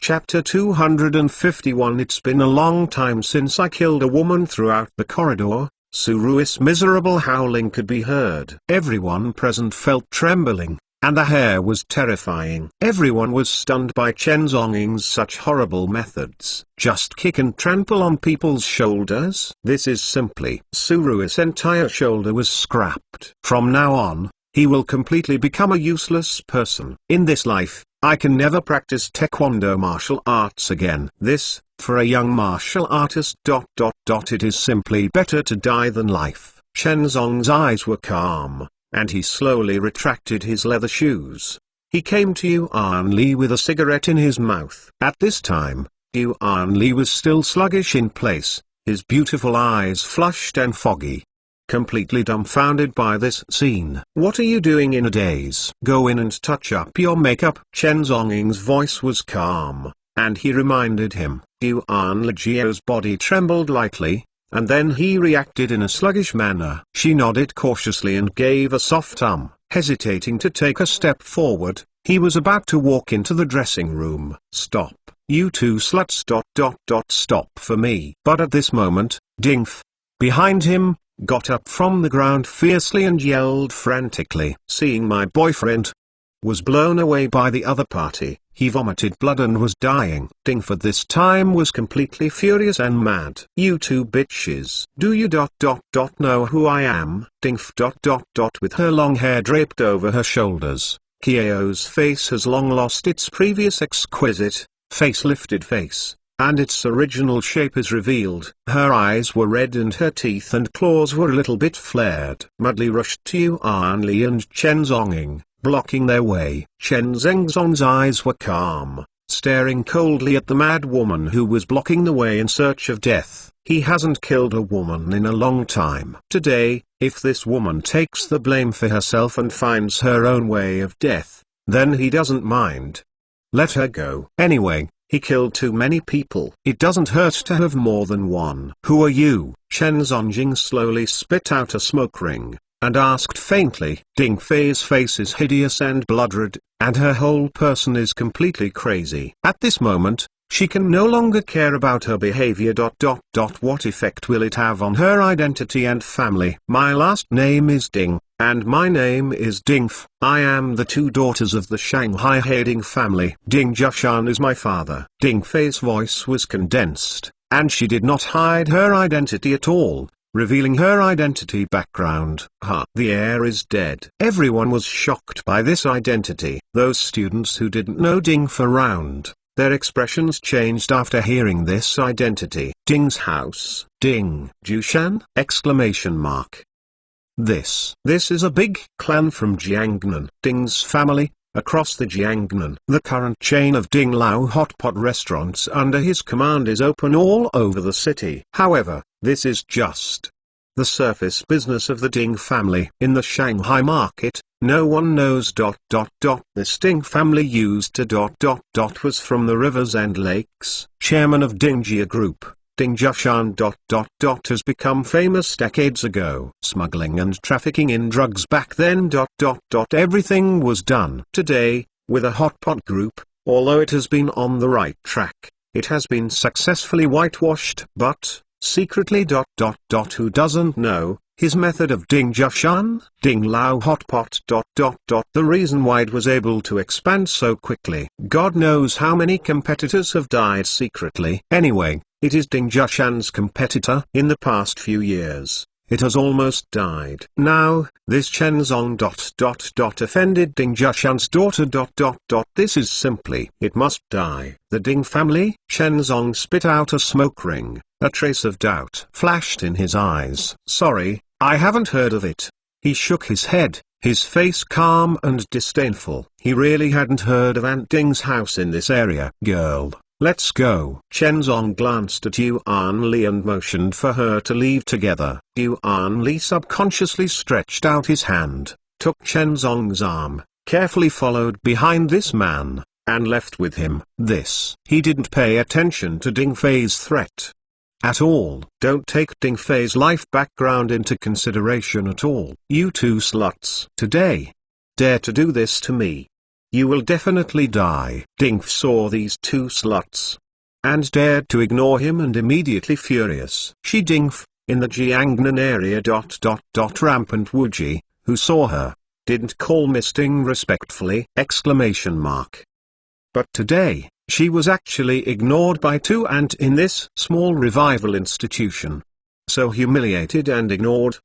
Chapter 251. It's been a long time since I killed a woman. Throughout the corridor, Suru's miserable howling could be heard. Everyone present felt trembling, and the hair was terrifying. Everyone was stunned by Chen Zhongying's such horrible methods. Just kick and trample on people's shoulders? This is simply. Suru's entire shoulder was scrapped. From now on, he will completely become a useless person. In this life, I can never practice Taekwondo martial arts again. This, for a young martial artist. It is simply better to die than life. Chen Zong's eyes were calm, and he slowly retracted his leather shoes. He came to Yuan Li with a cigarette in his mouth. At this time, Yuan Li was still sluggish in place, his beautiful eyes flushed and foggy. Completely dumbfounded by this scene. What are you doing in a daze? Go in and touch up your makeup. Chen Zhongying's voice was calm, and he reminded him. Yuan Lijiao's body trembled lightly, and then he reacted in a sluggish manner. She nodded cautiously and gave a soft hesitating to take a step forward. He was about to walk into the dressing room. Stop, you two sluts. Stop for me. But at this moment, Ding F, behind him, got up from the ground fiercely and yelled frantically. Seeing my boyfriend was blown away by the other party, he vomited blood and was dying. Ding F this time was completely furious and mad. You two bitches. Do you know who I am? Ding F with her long hair draped over her shoulders. Kiao's face has long lost its previous exquisite, face-lifted face, and its original shape is revealed. Her eyes were red and her teeth and claws were a little bit flared. Mudley rushed to Yuan Li and Chen Zhongying, blocking their way. Chen Zhong's eyes were calm, staring coldly at the mad woman who was blocking the way in search of death. He hasn't killed a woman in a long time. Today, if this woman takes the blame for herself and finds her own way of death, then he doesn't mind. Let her go. Anyway, he killed too many people. It doesn't hurt to have more than one. Who are you? Chen Zhongying slowly spit out a smoke ring, and asked faintly. Ding Fei's face is hideous and blood-red, and her whole person is completely crazy. At this moment, she can no longer care about her behavior. What effect will it have on her identity and family? My last name is Ding, and my name is Ding F. I am the two daughters of the Shanghai Ding family. Ding Jushan is my father. Ding Fei's voice was condensed, and she did not hide her identity at all, revealing her identity background. The heir is dead. Everyone was shocked by this identity. Those students who didn't know Ding F around, their expressions changed after hearing this identity. Ding's house. Ding Jushan? Exclamation mark. This is a big clan from Jiangnan. Ding's family, across the Jiangnan. The current chain of Ding Lao hotpot restaurants under his command is open all over the city. However, this is just the surface business of the Ding family. In the Shanghai market, no one knows. This Ding family used to was from the rivers and lakes. Chairman of Dingjia Group, Ding Jushan has become famous decades ago. Smuggling and trafficking in drugs back then. Everything was done. Today, with a hotpot group, although it has been on the right track, it has been successfully whitewashed. But secretly. Who doesn't know his method of Ding Jushan? Ding Lao hotpot. The reason why it was able to expand so quickly. God knows how many competitors have died secretly. Anyway, it is Ding Jushan's competitor. In the past few years, it has almost died. Now, this Chen Zong offended Ding Jushan's daughter. This is simply. It must die. The Ding family? Chen Zong spit out a smoke ring. A trace of doubt flashed in his eyes. Sorry, I haven't heard of it. He shook his head, his face calm and disdainful. He really hadn't heard of Aunt Ding's house in this area. Girl, let's go. Chen Zong glanced at Yuan Li and motioned for her to leave together. Yuan Li subconsciously stretched out his hand, took Chen Zong's arm, carefully followed behind this man, and left with him. He didn't pay attention to Ding Fei's threat at all. Don't take Ding Fei's life background into consideration at all. You two sluts. Today, dare to do this to me. You will definitely die. Dingf saw these two sluts and dared to ignore him, and immediately furious. She Dingf, in the Jiangnan area. Rampant Wuji, who saw her, didn't call Miss Ding respectfully! But today, she was actually ignored by two ant in this small revival institution. So humiliated and ignored!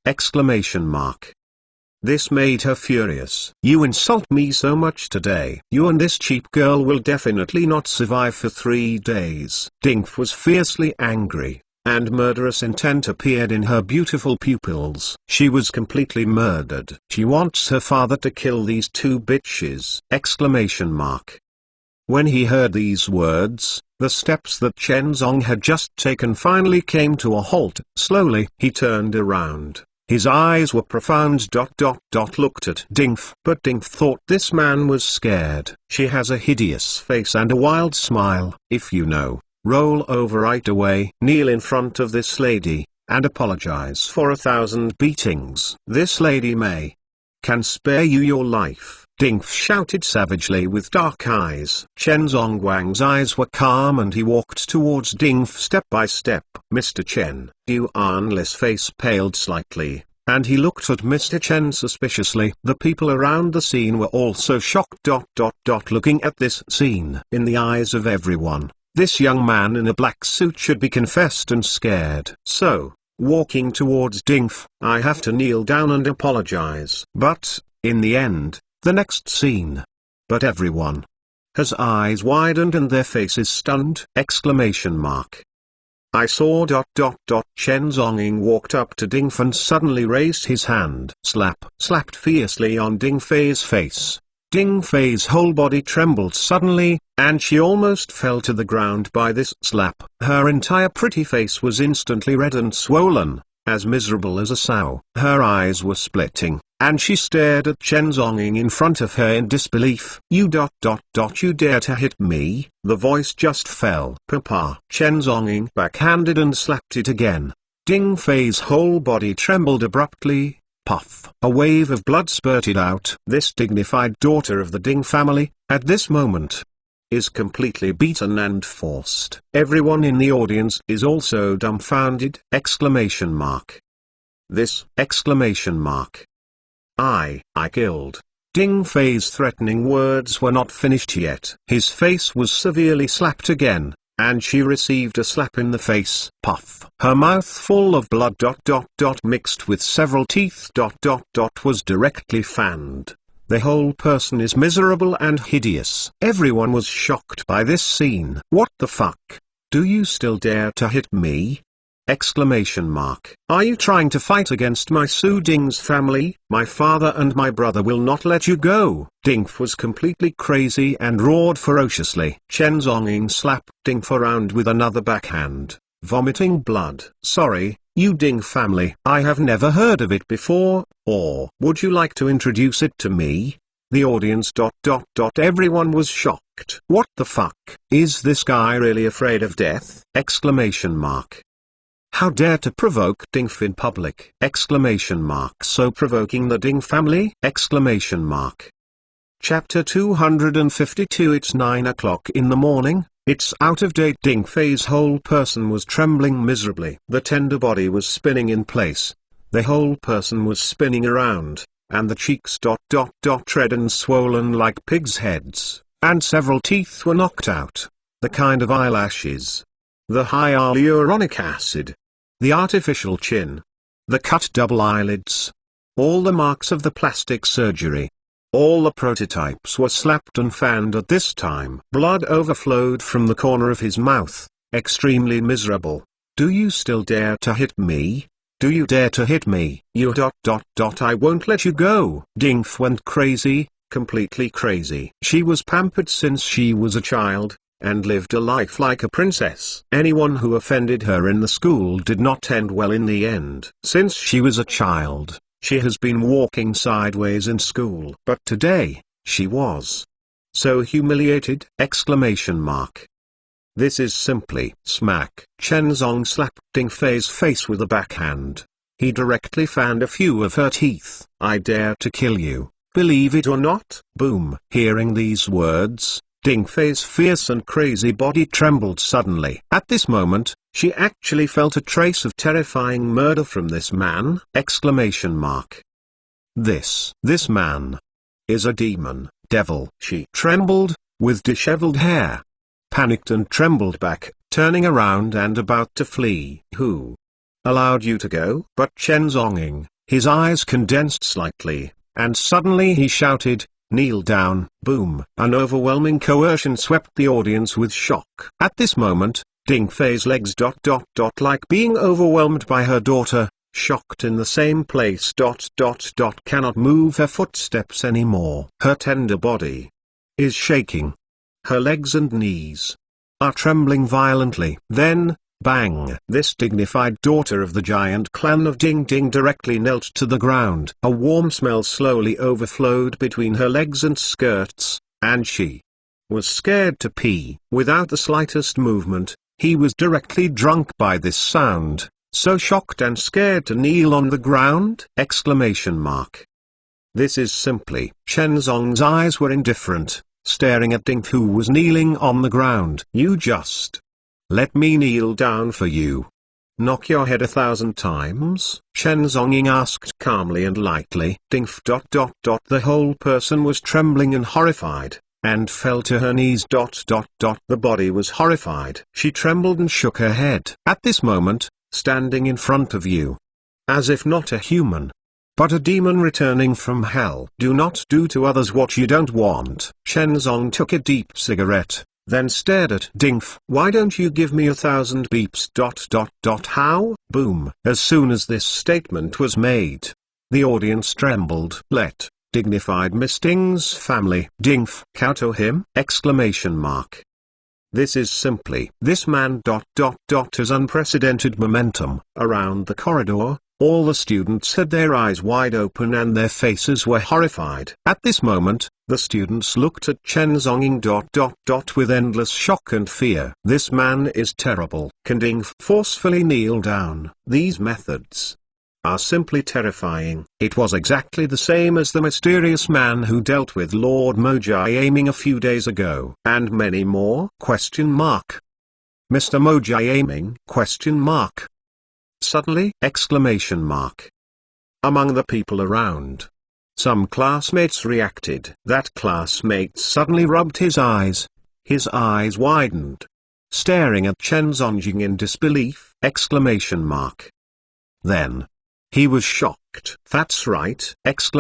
This made her furious. You insult me so much today. You and this cheap girl will definitely not survive for 3 days. Dingf was fiercely angry, and murderous intent appeared in her beautiful pupils. She was completely murdered. She wants her father to kill these two bitches! When he heard these words, the steps that Chen Zong had just taken finally came to a halt. Slowly, he turned around. His eyes were profound. Looked at Dingf. But Dingf thought this man was scared. She has a hideous face and a wild smile. If you know, roll over right away. Kneel in front of this lady, and apologize for 1,000 beatings. This lady can spare you your life. Dingf shouted savagely with dark eyes. Chen Zongguang's eyes were calm and he walked towards Dingf step by step. Mr. Chen. Yuan's face paled slightly, and he looked at Mr. Chen suspiciously. The people around the scene were also shocked. Looking at this scene. In the eyes of everyone, this young man in a black suit should be confessed and scared. So, walking towards Dingf, I have to kneel down and apologize. But, in the end, the next scene. But everyone has eyes widened and their faces stunned! I saw ... Chen Zonging walked up to Dingf and suddenly raised his hand. Slapped fiercely on Dingfei's face. Dingfei's whole body trembled suddenly, and she almost fell to the ground by this slap. Her entire pretty face was instantly red and swollen, as miserable as a sow. Her eyes were splitting, and she stared at Chen Zonging in front of her in disbelief. You ... You dare to hit me? The voice just fell. Papa! Chen Zonging backhanded and slapped it again. Dingfei's whole body trembled abruptly. Puff! A wave of blood spurted out. This dignified daughter of the Ding family, at this moment, is completely beaten and forced. Everyone in the audience is also dumbfounded! This! I killed. Dingfei's threatening words were not finished yet. His face was severely slapped again, and she received a slap in the face. Puff! Her mouth full of blood ... mixed with several teeth ... was directly fanned. The whole person is miserable and hideous. Everyone was shocked by this scene. What the fuck? Do you still dare to hit me? Are you trying to fight against my Su Ding's family? My father and my brother will not let you go. Dingf was completely crazy and roared ferociously. Chen Zonging slapped Dingf around with another backhand, vomiting blood. Sorry, you Ding family. I have never heard of it before, or would you like to introduce it to me? The audience ... Everyone was shocked. What the fuck? Is this guy really afraid of death? How dare to provoke Dingf in public! So provoking the Ding family! Chapter 252. It's 9 o'clock in the morning. It's out of date. Dingfei's whole person was trembling miserably. The tender body was spinning in place. The whole person was spinning around, and the cheeks ... red and swollen like pigs' heads, and several teeth were knocked out. The kind of eyelashes, the hyaluronic acid, the artificial chin, the cut double eyelids, all the marks of the plastic surgery. All the prototypes were slapped and fanned at this time. Blood overflowed from the corner of his mouth. Extremely miserable. Do you still dare to hit me? Do you dare to hit me? You ... I won't let you go. Dingf went crazy, completely crazy. She was pampered since she was a child, and lived a life like a princess. Anyone who offended her in the school did not end well in the end. Since she was a child, she has been walking sideways in school. But today, she was so humiliated! This is simply smack. Chen Zong slapped Dingfei's face with a backhand. He directly fanned a few of her teeth. I dare to kill you. believe it or not. Boom. Hearing these words, Dingfei's fierce and crazy body trembled suddenly. At this moment, she actually felt a trace of terrifying murder from this man! This man is a demon, devil. She trembled, with disheveled hair, panicked and trembled back, turning around and about to flee. Who allowed you to go? But Chen Zhongying, his eyes condensed slightly, and suddenly he shouted, "Kneel down!" Boom! An overwhelming coercion swept the audience with shock. At this moment, Dingfei's legs like being overwhelmed by her daughter, shocked in the same place cannot move her footsteps anymore. Her tender body is shaking. Her legs and knees are trembling violently. Then, bang! This dignified daughter of the giant clan of Ding Ding directly knelt to the ground. A warm smell slowly overflowed between her legs and skirts, and she was scared to pee. Without the slightest movement, he was directly drunk by this sound, so shocked and scared to kneel on the ground! This is simply. Chen Zong's eyes were indifferent, staring at Ding, who was kneeling on the ground. You just let me kneel down for you. Knock your head 1,000 times? Chen Zhongying asked calmly and lightly. Ding. The whole person was trembling and horrified, and fell to her knees. The body was horrified. She trembled and shook her head. At this moment, standing in front of you, as if not a human, but a demon returning from hell. Do not do to others what you don't want. Chen Zong took a deep cigarette, then stared at Dingf. Why don't you give me 1,000 beeps? How? Boom. As soon as this statement was made, the audience trembled. Let dignified Miss Ding's family Dingf kowtow him? This is simply. This man has unprecedented momentum. Around the corridor, all the students had their eyes wide open and their faces were horrified. At this moment, the students looked at Chen Zhongying with endless shock and fear. This man is terrible. Can Ding forcefully kneel down? These methods are simply terrifying. It was exactly the same as the mysterious man who dealt with Lord Mo Jiaming a few days ago. And many more? Mr. Mo Jiaming? Suddenly! Among the people around, some classmates reacted. That classmate suddenly rubbed his eyes widened, staring at Chen Zhongying in disbelief! Then he was shocked. That's right! That's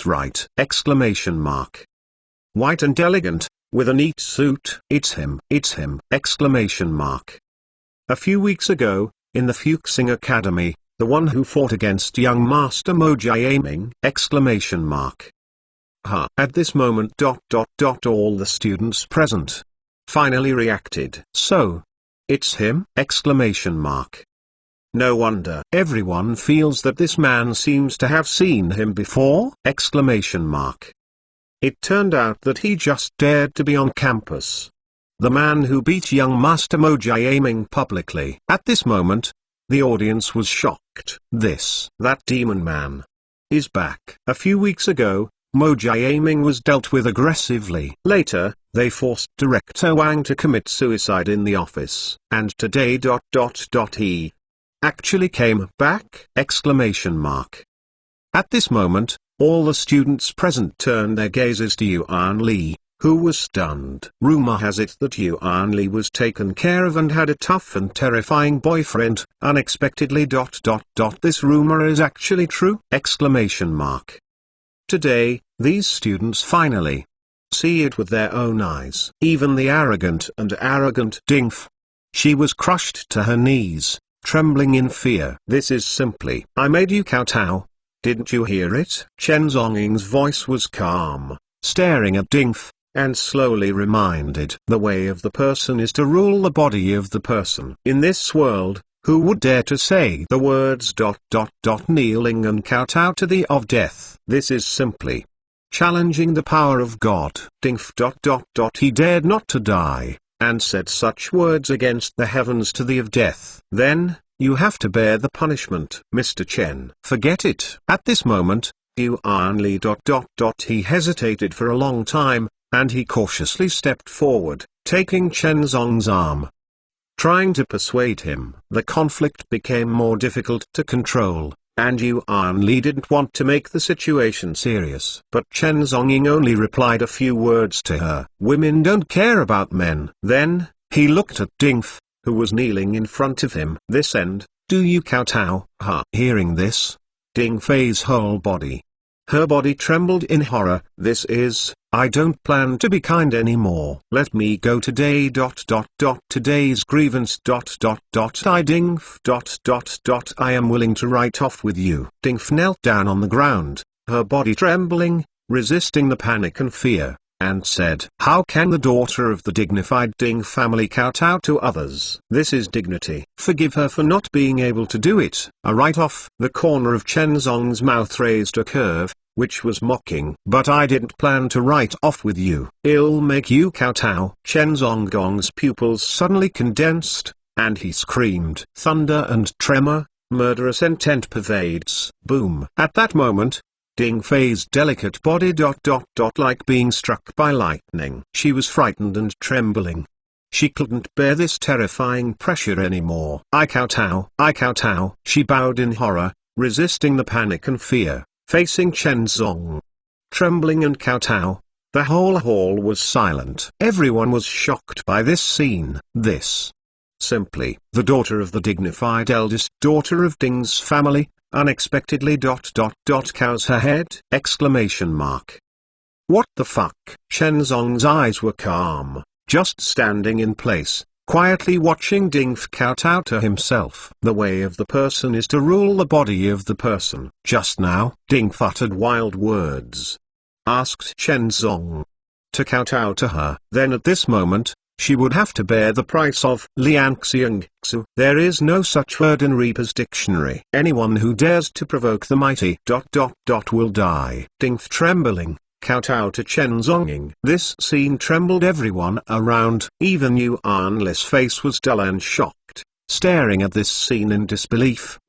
right! White and elegant, with a neat suit. It's him! A few weeks ago, in the Fuxing Academy, the one who fought against young Master Mo Jiaming! At this moment all the students present finally reacted. So, it's him! No wonder everyone feels that this man seems to have seen him before! It turned out that he just dared to be on campus. The man who beat young Master Mo Jiaming publicly. At this moment, the audience was shocked. That demon man is back. A few weeks ago, Mo Jiaming was dealt with aggressively. Later, they forced Director Wang to commit suicide in the office. And today he actually came back! At this moment, all the students present turned their gazes to Yuan Li, who was stunned. Rumor has it that Yuan Li was taken care of and had a tough and terrifying boyfriend, unexpectedly. This rumor is actually true! Today, these students finally see it with their own eyes. Even the arrogant Dingf. She was crushed to her knees, trembling in fear. This is simply. I made you kowtow. Didn't you hear it? Chen Zhongying's voice was calm, staring at Dingf, and slowly reminded. The way of the person is to rule the body of the person. In this world, who would dare to say the words ... kneeling and kowtow to the of death? This is simply challenging the power of God. Dingf ... He dared not to die, and said such words against the heavens to the of death. Then, you have to bear the punishment. Mr. Chen. Forget it. At this moment, Yuan Li. He hesitated for a long time, and he cautiously stepped forward, taking Chen Zong's arm. Trying to persuade him. The conflict became more difficult to control, and Yuan Li didn't want to make the situation serious. But Chen Zongying only replied a few words to her. Women don't care about men. Then, he looked at Ding F, who was kneeling in front of him. This end, do you kowtow? Ha! Hearing this, Ding Fei's whole body. Her body trembled in horror. This is, I don't plan to be kind anymore. Let me go today. Today's grievance. I Ding F. I am willing to write off with you. Ding F knelt down on the ground, her body trembling, resisting the panic and fear, and said, how can the daughter of the dignified Ding family kowtow to others? This is dignity. Forgive her for not being able to do it. A write-off. The corner of Chen Zong's mouth raised a curve, which was mocking. But I didn't plan to write off with you. I'll make you kowtow. Chen Zonggong's pupils suddenly condensed, and he screamed. Thunder and tremor, murderous intent pervades. Boom. At that moment, Ding Fei's delicate body like being struck by lightning. She was frightened and trembling. She couldn't bear this terrifying pressure anymore. I kowtow. She bowed in horror, resisting the panic and fear, facing Chen Zong. Trembling and kowtow. The whole hall was silent. Everyone was shocked by this scene. This. Simply, the daughter of the dignified eldest daughter of Ding's family, unexpectedly cows her head! Exclamation mark. What the fuck? Chen Zong's eyes were calm, just standing in place, quietly watching Ding F kowtow to himself. The way of the person is to rule the body of the person. Just now, Ding F uttered wild words. Asked Chen Zong to kowtow to her. Then at this moment, she would have to bear the price of Liangxiangsu. There is no such word in Reaper's dictionary. Anyone who dares to provoke the mighty will die. Ding F trembling, kowtow to Chen Zongying. This scene trembled everyone around. Even Yuan Li's face was dull and shocked, staring at this scene in disbelief.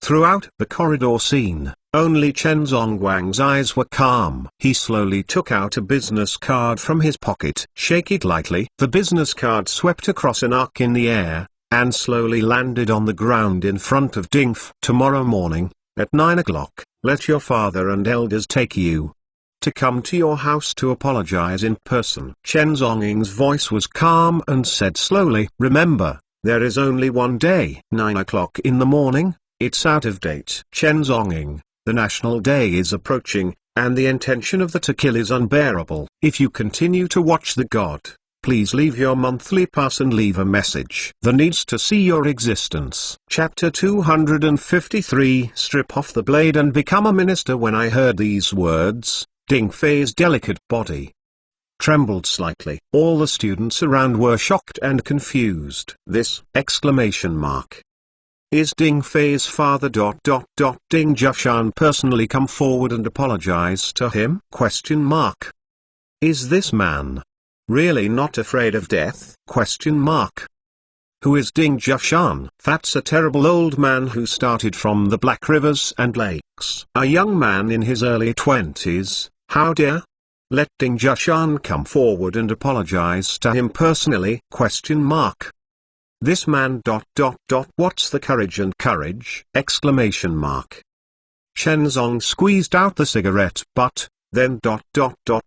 Throughout the corridor scene, only Chen Zongguang's eyes were calm. He slowly took out a business card from his pocket. Shake it lightly. The business card swept across an arc in the air, and slowly landed on the ground in front of Ding F. Tomorrow morning, at 9 o'clock, let your father and elders take you to come to your house to apologize in person. Chen Zongying's voice was calm and said slowly, remember, there is only one day. 9 o'clock in the morning, it's out of date. Chen Zongying, the national day is approaching, and the intention of the to kill is unbearable. If you continue to watch the god, please leave your monthly pass and leave a message. The needs to see your existence. Chapter 253. Strip off the blade and become a minister. When I heard these words, Ding Fei's delicate body trembled slightly. All the students around were shocked and confused. This! Exclamation mark. Is Ding Fei's father Ding Jushan personally come forward and apologize to him? Question mark. Is this man really not afraid of death? Question mark. Who is Ding Jushan? That's a terrible old man who started from the Black Rivers and Lakes. A young man in his early 20s, how dare? Let Ding Jushan come forward and apologize to him personally? Question mark. This man what's the courage and courage? Exclamation mark. Chen Zong squeezed out the cigarette butt, then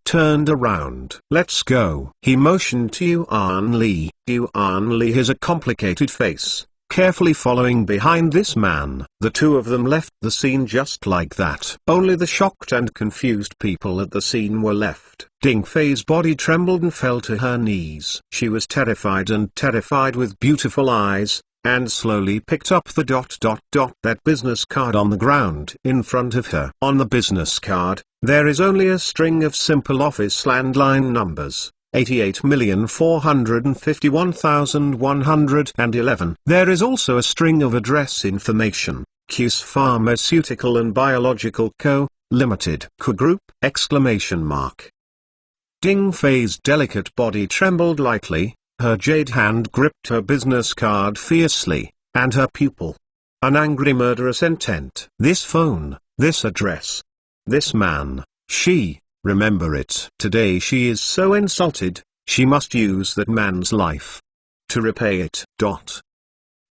turned around. Let's go. He motioned to Yuan Li. Yuan Li has a complicated face, carefully following behind this man. The two of them left the scene just like that. Only the shocked and confused people at the scene were left. Ding Fei's body trembled and fell to her knees. She was terrified with beautiful eyes, and slowly picked up the that business card on the ground in front of her. On the business card, there is only a string of simple office landline numbers. 88,451,111. There is also a string of address information. Q's Pharmaceutical and Biological Co., Limited. Co Group! Exclamation mark. Ding Fei's delicate body trembled lightly, her jade hand gripped her business card fiercely, and her pupil. An angry murderous intent. This phone, this address. This man, she, remember it. Today she is so insulted, she must use that man's life to repay it.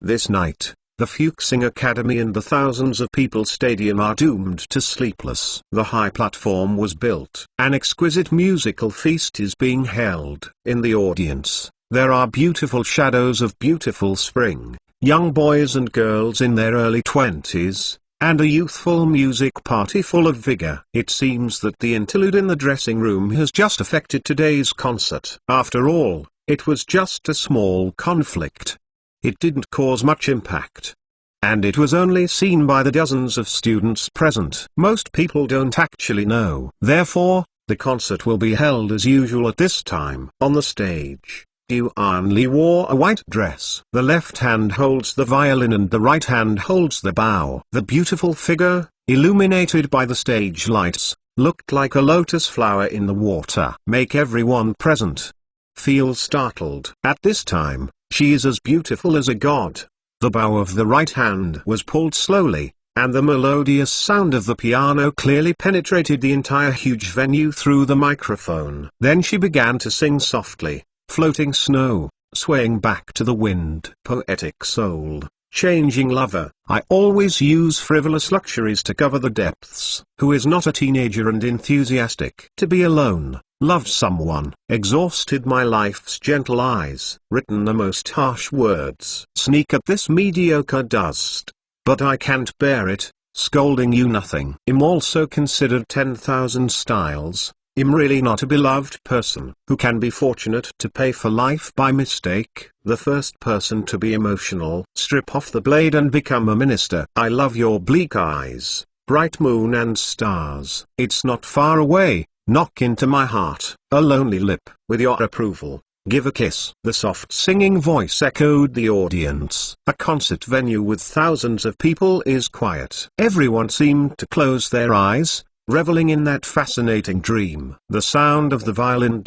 This night, the Fuchsing Academy and the thousands of people stadium are doomed to sleepless. The high platform was built. An exquisite musical feast is being held. In the audience, there are beautiful shadows of beautiful spring, young boys and girls in their early 20s, and a youthful music party full of vigor. It seems that the interlude in the dressing room has just affected today's concert. After all, it was just a small conflict. It didn't cause much impact. And it was only seen by the dozens of students present. Most people don't actually know. Therefore, the concert will be held as usual at this time. On the stage, Yuan Li wore a white dress. The left hand holds the violin and the right hand holds the bow. The beautiful figure, illuminated by the stage lights, looked like a lotus flower in the water. Make everyone present feel startled. At this time, she is as beautiful as a god. The bow of the right hand was pulled slowly, and the melodious sound of the piano clearly penetrated the entire huge venue through the microphone. Then she began to sing softly, floating snow, swaying back to the wind. Poetic soul, changing lover. I always use frivolous luxuries to cover the depths. Who is not a teenager and enthusiastic to be alone? Love someone. Exhausted my life's gentle eyes. Written the most harsh words. Sneak at this mediocre dust. But I can't bear it, scolding you nothing. I'm also considered 10,000 styles. I'm really not a beloved person who can be fortunate to pay for life by mistake. The first person to be emotional. Strip off the blade and become a minister. I love your bleak eyes, bright moon and stars. It's not far away. Knock into my heart. A lonely lip. With your approval, give a kiss. The soft singing voice echoed the audience. A concert venue with thousands of people is quiet. Everyone seemed to close their eyes, reveling in that fascinating dream. The sound of the violin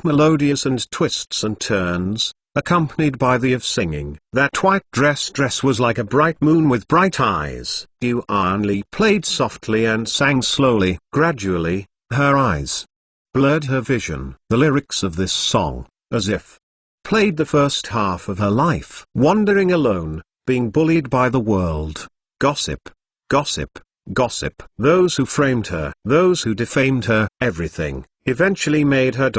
melodious and twists and turns, accompanied by the of singing. That white dress was like a bright moon with bright eyes. Yuan Li played softly and sang slowly. Gradually, her eyes blurred her vision. The lyrics of this song, as if played the first half of her life. Wandering alone, being bullied by the world. Gossip, gossip, gossip. Those who framed her, those who defamed her, everything, eventually made her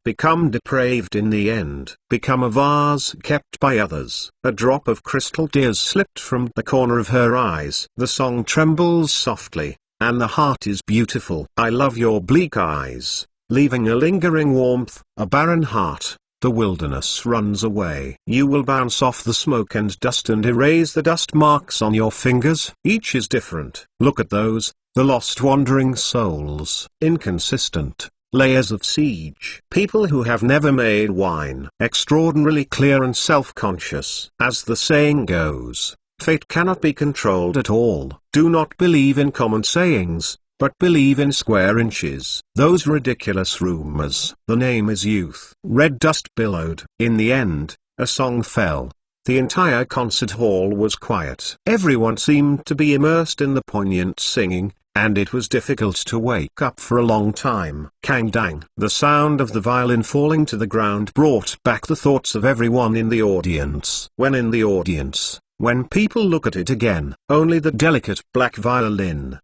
become depraved in the end. Become a vase kept by others. A drop of crystal tears slipped from the corner of her eyes. The song trembles softly, and the heart is beautiful. I love your bleak eyes, leaving a lingering warmth. A barren heart, the wilderness runs away. You will bounce off the smoke and dust and erase the dust marks on your fingers. Each is different. Look at those, the lost wandering souls. Inconsistent, layers of siege. People who have never made wine. Extraordinarily clear and self-conscious. As the saying goes, fate cannot be controlled at all. Do not believe in common sayings, but believe in square inches. Those ridiculous rumors. The name is youth. Red dust billowed. In the end, a song fell. The entire concert hall was quiet. Everyone seemed to be immersed in the poignant singing, and it was difficult to wake up for a long time. Kang dang. The sound of the violin falling to the ground brought back the thoughts of everyone in the audience. When in the audience, when people look at it again, only the delicate black violin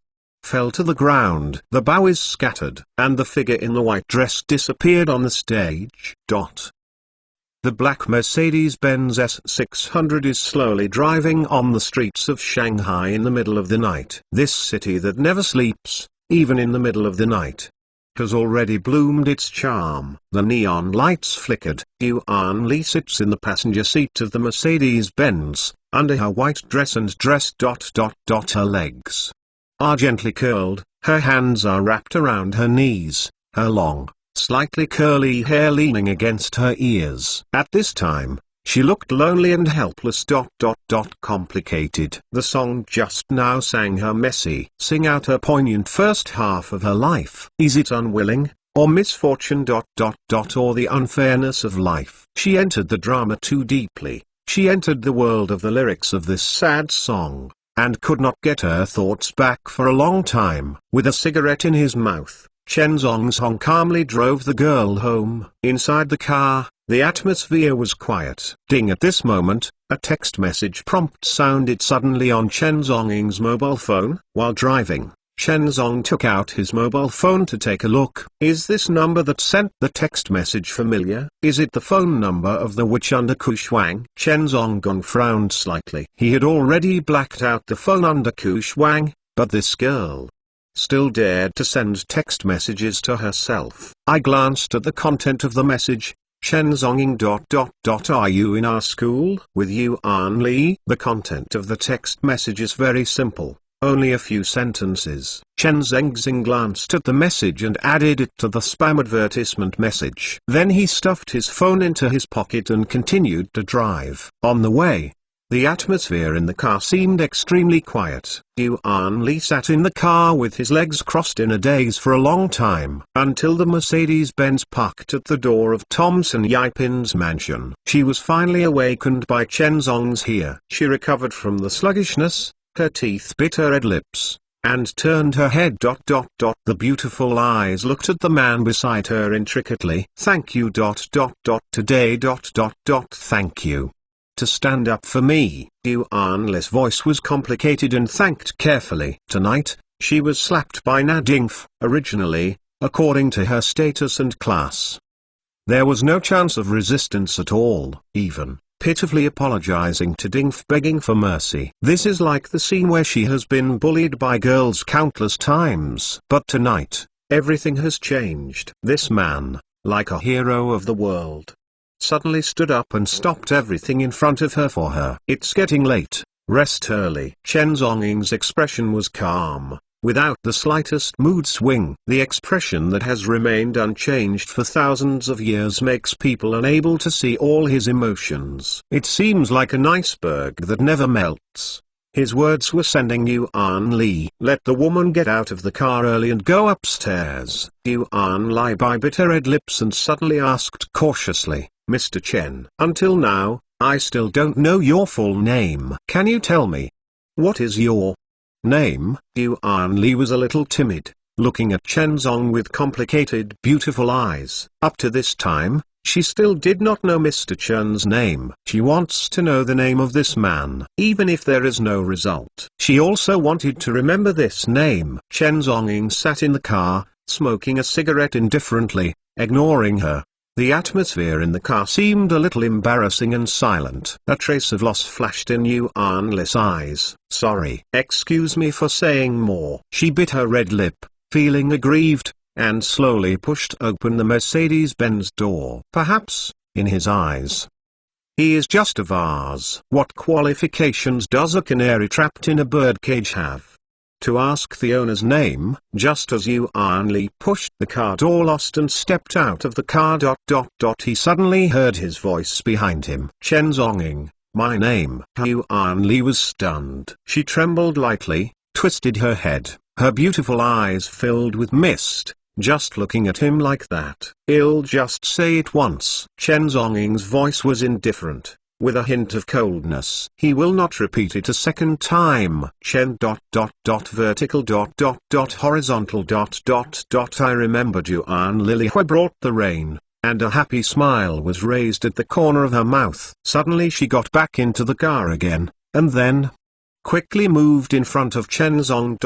fell to the ground. The bow is scattered, and the figure in the white dress disappeared on the stage. The black Mercedes-Benz S600 is slowly driving on the streets of Shanghai in the middle of the night. This city that never sleeps, even in the middle of the night, has already bloomed its charm. The neon lights flickered. Yuan Li sits in the passenger seat of the Mercedes-Benz, under her white dress and her legs are gently curled, her hands are wrapped around her knees, her long, slightly curly hair leaning against her ears. At this time, she looked lonely and helpless. Complicated. The song just now sang her messy. Sing out her poignant first half of her life. Is it unwilling, or misfortune? Or the unfairness of life? She entered the drama too deeply. She entered the world of the lyrics of this sad song. and could not get her thoughts back for a long time. With a cigarette in his mouth, Chen Zongzong calmly drove the girl home. Inside the car, the atmosphere was quiet. Ding! At this moment, a text message prompt sounded suddenly on Chen Zong's mobile phone. While driving, Chen Zong took out his mobile phone to take a look. Is this number that sent the text message familiar? Is it the phone number of the witch under Kushuang? Chen Zong frowned slightly. He had already blacked out the phone under Kushuang, but this girl still dared to send text messages to herself. I glanced at the content of the message. Chen Zonging ... Are you in our school? With Yuan Li? The content of the text message is very simple. Only a few sentences. Chen Zongxing glanced at the message and added it to the spam advertisement message. Then he stuffed his phone into his pocket and continued to drive. On the way, the atmosphere in the car seemed extremely quiet. Yuan Li sat in the car with his legs crossed in a daze for a long time, until the Mercedes-Benz parked at the door of Thompson Yipin's mansion. She was finally awakened by Chen Zong's here. She recovered from the sluggishness. Her teeth bit her red lips, and turned her head. The beautiful eyes looked at the man beside her intricately. Thank you. Today. Thank you. To stand up for me. Yuan Li's voice was complicated and thanked carefully. Tonight, she was slapped by Na Dingf, originally, according to her status and class. There was no chance of resistance at all, even pitifully apologizing to Dingf, begging for mercy. This is like the scene where she has been bullied by girls countless times. But tonight, everything has changed. This man, like a hero of the world, suddenly stood up and stopped everything in front of her for her. It's getting late, rest early. Chen Zonging's expression was calm, without the slightest mood swing. The expression that has remained unchanged for thousands of years makes people unable to see all his emotions. It seems like an iceberg that never melts. His words were sending Yuan Li. Let the woman get out of the car early and go upstairs. Yuan Li bit her red lips and suddenly asked cautiously, Mr. Chen. Until now, I still don't know your full name. Can you tell me? What is your name? Yuan Li was a little timid, looking at Chen Zong with complicated beautiful eyes. Up to this time, she still did not know Mr. Chen's name. She wants to know the name of this man, even if there is no result. She also wanted to remember this name. Chen Zonging sat in the car, smoking a cigarette indifferently, ignoring her. The atmosphere in the car seemed a little embarrassing and silent. A trace of loss flashed in Yuan Li's eyes. Sorry. Excuse me for saying more. She bit her red lip, feeling aggrieved, and slowly pushed open the Mercedes-Benz door. Perhaps, in his eyes, he is just a vase. What qualifications does a canary trapped in a birdcage have? To ask the owner's name. Just as Yuan Li pushed the car door lost and stepped out of the car. He suddenly heard his voice behind him. Chen Zonging, my name. Yuan Li was stunned. She trembled lightly, twisted her head, her beautiful eyes filled with mist. Just looking at him like that. I'll just say it once. Chen Zonging's voice was indifferent, with a hint of coldness. He will not repeat it a second time. Chen ... vertical ... horizontal ... I remembered Yuan Li brought the rain, and a happy smile was raised at the corner of her mouth. Suddenly she got back into the car again, and then quickly moved in front of Chen Zong ...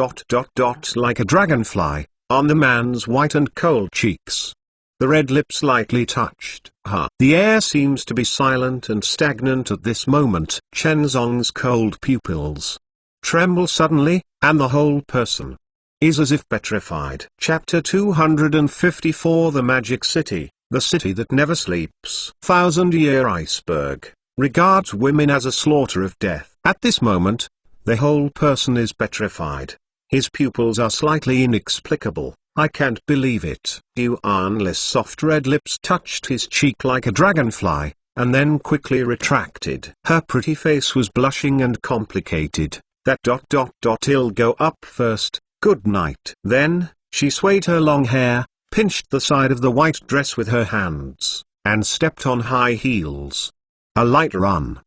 like a dragonfly, on the man's white and cold cheeks. The red lips lightly touched. The air seems to be silent and stagnant at this moment. Chen Zong's cold pupils tremble suddenly, and the whole person is as if petrified. Chapter 254 The Magic City, the city that never sleeps. Thousand-year iceberg regards women as a slaughter of death. At this moment, the whole person is petrified. His pupils are slightly inexplicable. I can't believe it. Yuan Li's soft red lips touched his cheek like a dragonfly, and then quickly retracted. Her pretty face was blushing and complicated. I'll go up first, good night. Then, she swayed her long hair, pinched the side of the white dress with her hands, and stepped on high heels. A light run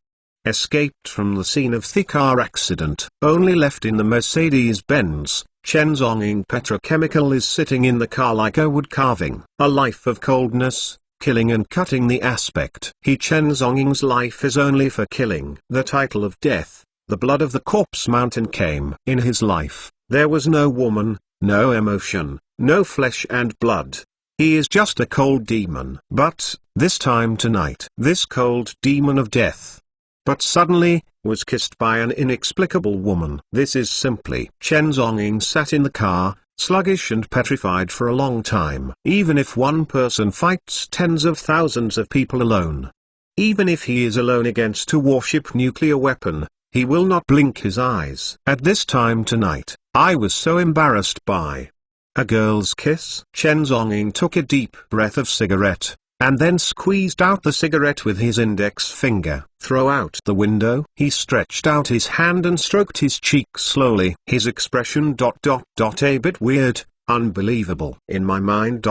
escaped from the scene of the car accident. Only left in the Mercedes-Benz, Chen Zhongying Petrochemical is sitting in the car like a wood carving. A life of coldness, killing and cutting the aspect. Chen Zhongying's life is only for killing. The title of death, the blood of the corpse mountain came. In his life, there was no woman, no emotion, no flesh and blood. He is just a cold demon. But, this time tonight, this cold demon of death, but suddenly, was kissed by an inexplicable woman. This is simply. Chen Zhongying sat in the car, sluggish and petrified for a long time. Even if one person fights tens of thousands of people alone, even if he is alone against a warship nuclear weapon, he will not blink his eyes. At this time tonight, I was so embarrassed by a girl's kiss. Chen Zhongying took a deep breath of cigarette, and then squeezed out the cigarette with his index finger. Throw out the window. He stretched out his hand and stroked his cheek slowly. His expression a bit weird, unbelievable. In my mind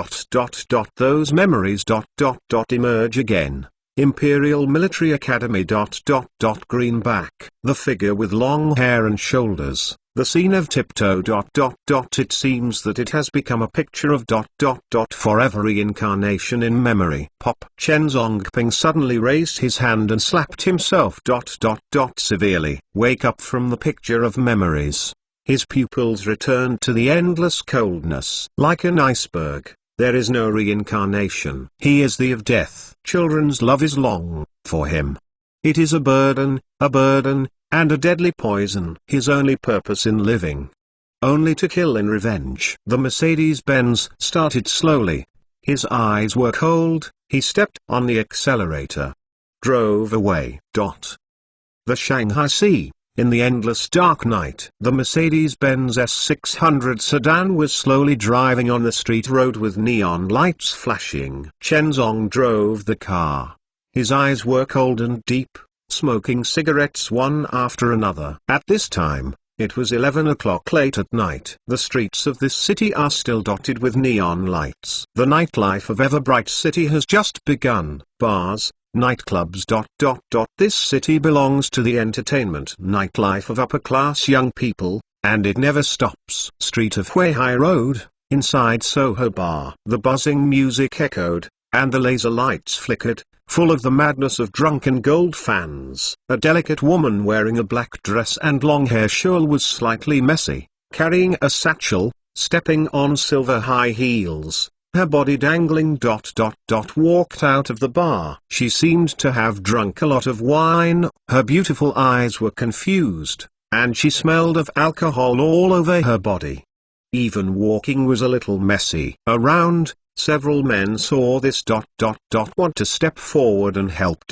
those memories emerge again. Imperial Military Academy Greenback. The figure with long hair and shoulders. The scene of Tiptoe. It seems that it has become a picture of forever reincarnation in memory. Pop. Chen Zhongping suddenly raised his hand and slapped himself severely. Wake up from the picture of memories. His pupils returned to the endless coldness. Like an iceberg, there is no reincarnation. He is the of death. Children's love is long, for him. It is a burden, and a deadly poison. His only purpose in living, only to kill in revenge. The Mercedes-Benz started slowly. His eyes were cold. He stepped on the accelerator, drove away. The Shanghai Sea. In the endless dark night, the Mercedes-Benz S600 sedan was slowly driving on the street road with neon lights flashing. Chen Zhong drove the car. His eyes were cold and deep, smoking cigarettes one after another. At this time, it was 11 o'clock late at night. The streets of this city are still dotted with neon lights. The nightlife of Everbright City has just begun. Bars, nightclubs. This city belongs to the entertainment nightlife of upper-class young people, and it never stops. Street of Huihai Road, inside Soho Bar. The buzzing music echoed, and the laser lights flickered, full of the madness of drunken gold fans. A delicate woman wearing a black dress and long hair shawl was slightly messy, carrying a satchel, stepping on silver high heels, her body dangling. Walked out of the bar. She seemed to have drunk a lot of wine, her beautiful eyes were confused, and she smelled of alcohol all over her body. Even walking was a little messy. Around, several men saw this. Want to step forward and help.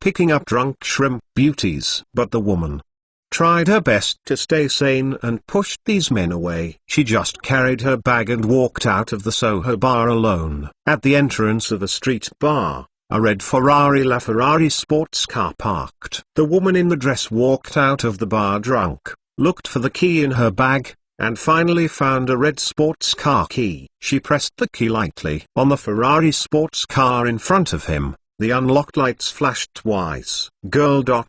Picking up drunk shrimp beauties. But the woman tried her best to stay sane and pushed these men away. She just carried her bag and walked out of the Soho Bar alone. At the entrance of a street bar, a red Ferrari LaFerrari sports car parked. The woman in the dress walked out of the bar drunk, looked for the key in her bag, and finally found a red sports car key. She pressed the key lightly on the Ferrari sports car in front of him. The unlocked lights flashed twice. Girl. Do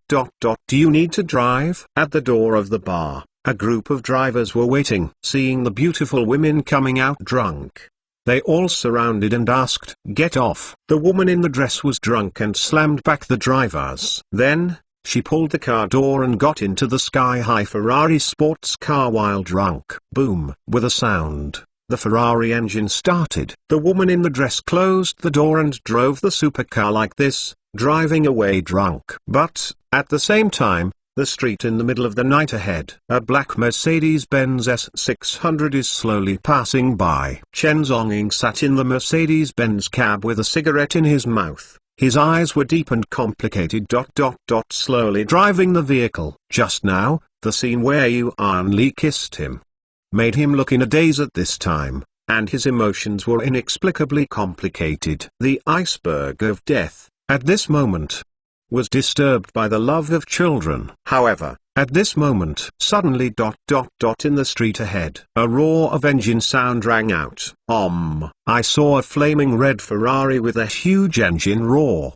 you need to drive? At the door of the bar, a group of drivers were waiting. Seeing the beautiful women coming out drunk, they all surrounded and asked, "Get off." The woman in the dress was drunk and slammed back the drivers. Then, she pulled the car door and got into the sky-high Ferrari sports car while drunk. Boom! With a sound, the Ferrari engine started. The woman in the dress closed the door and drove the supercar like this, driving away drunk. But, at the same time, the street in the middle of the night ahead, a black Mercedes-Benz S600 is slowly passing by. Chen Zhongying sat in the Mercedes-Benz cab with a cigarette in his mouth. His eyes were deep and complicated. Slowly driving the vehicle. Just now, the scene where Yuan Li kissed him made him look in a daze at this time, and his emotions were inexplicably complicated. The iceberg of death, at this moment, was disturbed by the love of children. However, at this moment, suddenly in the street ahead, a roar of engine sound rang out. I saw a flaming red Ferrari with a huge engine roar.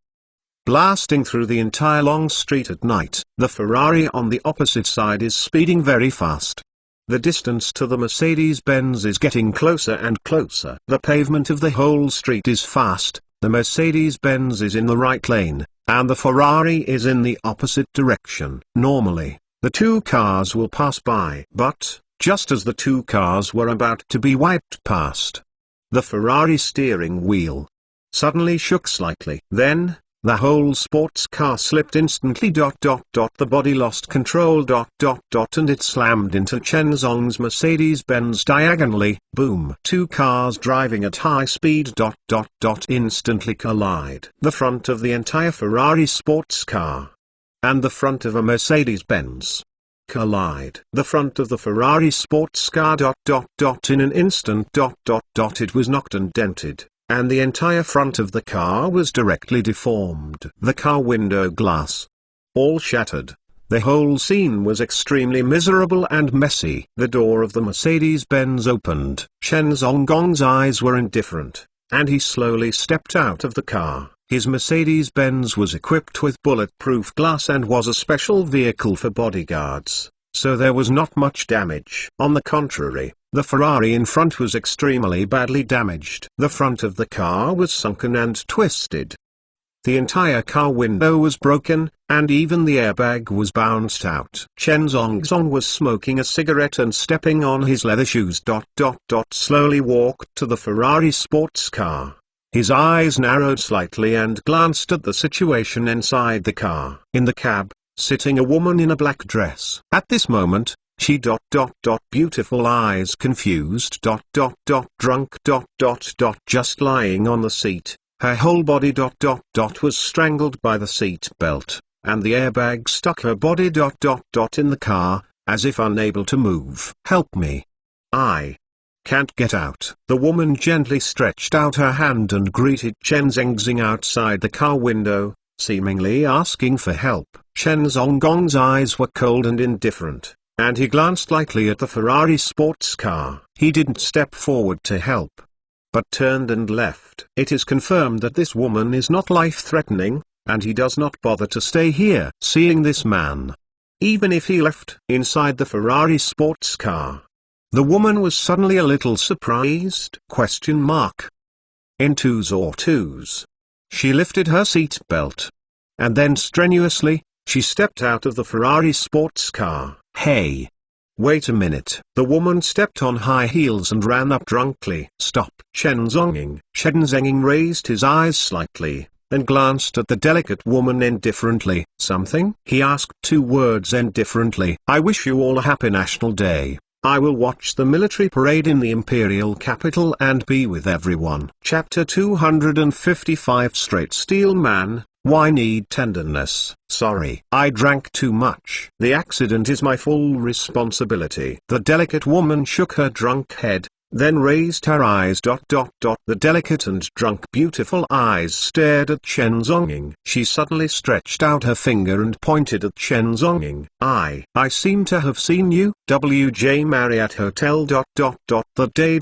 blasting through the entire long street at night. The Ferrari on the opposite side is speeding very fast. The distance to the Mercedes-Benz is getting closer and closer. The pavement of the whole street is fast, the Mercedes-Benz is in the right lane, and the Ferrari is in the opposite direction. Normally, the two cars will pass by. But, just as the two cars were about to be wiped past, the Ferrari steering wheel suddenly shook slightly. Then, the whole sports car slipped instantly. The body lost control. And it slammed into Chen Zong's Mercedes-Benz diagonally. Boom. Two cars driving at high speed. Instantly collide. The front of the entire Ferrari sports car and the front of a Mercedes-Benz collide. The front of the Ferrari sports car. In an instant. It was knocked and dented, and the entire front of the car was directly deformed. The car window glass all shattered. The whole scene was extremely miserable and messy. The door of the Mercedes-Benz opened. Chen Zong's eyes were indifferent, and he slowly stepped out of the car. His Mercedes-Benz was equipped with bulletproof glass and was a special vehicle for bodyguards, so there was not much damage. On the contrary, the Ferrari in front was extremely badly damaged. The front of the car was sunken and twisted. The entire car window was broken, and even the airbag was bounced out. Chen Zong was smoking a cigarette and stepping on his leather shoes. Slowly walked to the Ferrari sports car. His eyes narrowed slightly and glanced at the situation inside the car. In the cab, sitting a woman in a black dress. At this moment, she beautiful eyes confused drunk just lying on the seat. Her whole body was strangled by the seat belt, and the airbag stuck her body in the car, as if unable to move. Help me. I can't get out. The woman gently stretched out her hand and greeted Chen Zong's outside the car window, seemingly asking for help. Chen Zong's eyes were cold and indifferent, and he glanced lightly at the Ferrari sports car. He didn't step forward to help, but turned and left. It is confirmed that this woman is not life-threatening, and he does not bother to stay here. Seeing this man, even if he left inside the Ferrari sports car, the woman was suddenly a little surprised. In twos or twos. She lifted her seat belt, and then strenuously, she stepped out of the Ferrari sports car. Hey! Wait a minute. The woman stepped on high heels and ran up drunkenly. Stop. Chen Zong raised his eyes slightly, and glanced at the delicate woman indifferently. Something? He asked 2 words indifferently. I wish you all a happy National Day. I will watch the military parade in the imperial capital and be with everyone. Chapter 255. Straight Steel Man, why need tenderness? Sorry, I drank too much. The accident is my full responsibility. The delicate woman shook her drunk head, then raised her eyes. The delicate and drunk beautiful eyes stared at Chen Zong. She suddenly stretched out her finger and pointed at Chen Zong. I seem to have seen you. WJ Marriott Hotel. The day.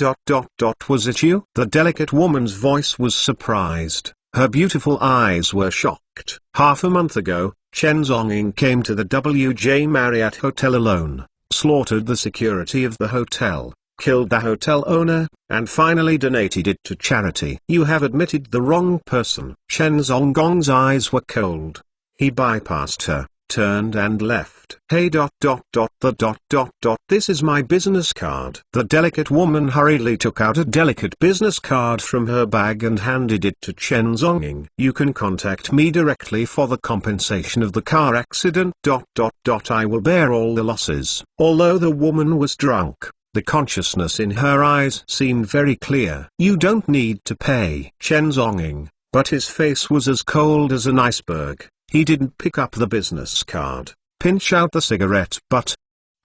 Was it you? The delicate woman's voice was surprised. Her beautiful eyes were shocked. Half a month ago, Chen Zong came to the WJ Marriott Hotel alone, slaughtered the security of the hotel, killed the hotel owner, and finally donated it to charity. You have admitted the wrong person. Chen Zong's eyes were cold. He bypassed her, turned and left. Hey. This is my business card. The delicate woman hurriedly took out a delicate business card from her bag and handed it to Chen Zong. You can contact me directly for the compensation of the car accident. I will bear all the losses. Although the woman was drunk, the consciousness in her eyes seemed very clear. You don't need to pay. Chen Zong, but his face was as cold as an iceberg. He didn't pick up the business card, pinch out the cigarette butt,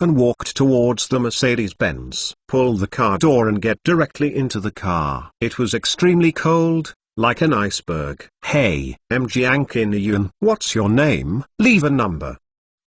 and walked towards the Mercedes-Benz. Pull the car door and get directly into the car. It was extremely cold, like an iceberg. Hey, Jiang Yun, what's your name? Leave a number,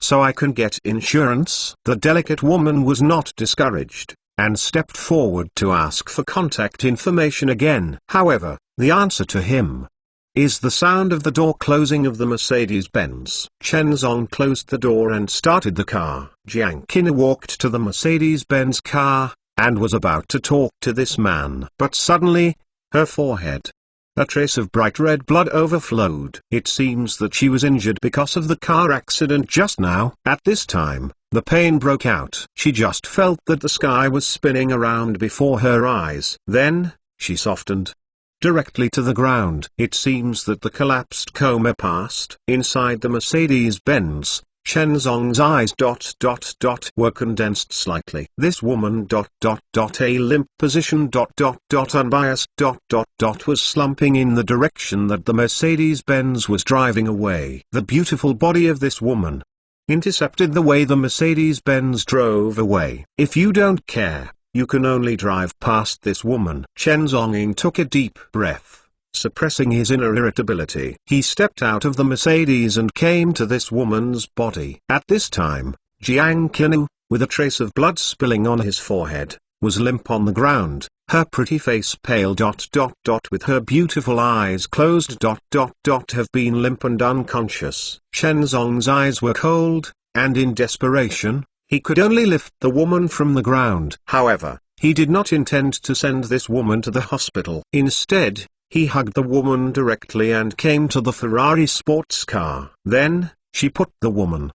so I can get insurance. The delicate woman was not discouraged, and stepped forward to ask for contact information again. However, the answer to him is the sound of the door closing of the Mercedes-Benz. Chen Zong closed the door and started the car. Jiang Qinyu walked to the Mercedes-Benz car, and was about to talk to this man. But suddenly, her forehead, a trace of bright red blood overflowed. It seems that she was injured because of the car accident just now. At this time, the pain broke out. She just felt that the sky was spinning around before her eyes. Then, she softened directly to the ground. It seems that the collapsed coma passed. Inside the Mercedes-Benz, Chen Zong's eyes were condensed slightly. This woman a limp position unbiased was slumping in the direction that the Mercedes-Benz was driving away. The beautiful body of this woman intercepted the way the Mercedes-Benz drove away. If you don't care, you can only drive past this woman. Chen Zonging took a deep breath, suppressing his inner irritability. He stepped out of the Mercedes and came to this woman's body. At this time, Jiang Qinyu, with a trace of blood spilling on his forehead, was limp on the ground, her pretty face pale with her beautiful eyes closed have been limp and unconscious. Chen Zong's eyes were cold, and in desperation, he could only lift the woman from the ground. However, he did not intend to send this woman to the hospital. Instead, he hugged the woman directly and came to the Ferrari sports car. Then, she put the woman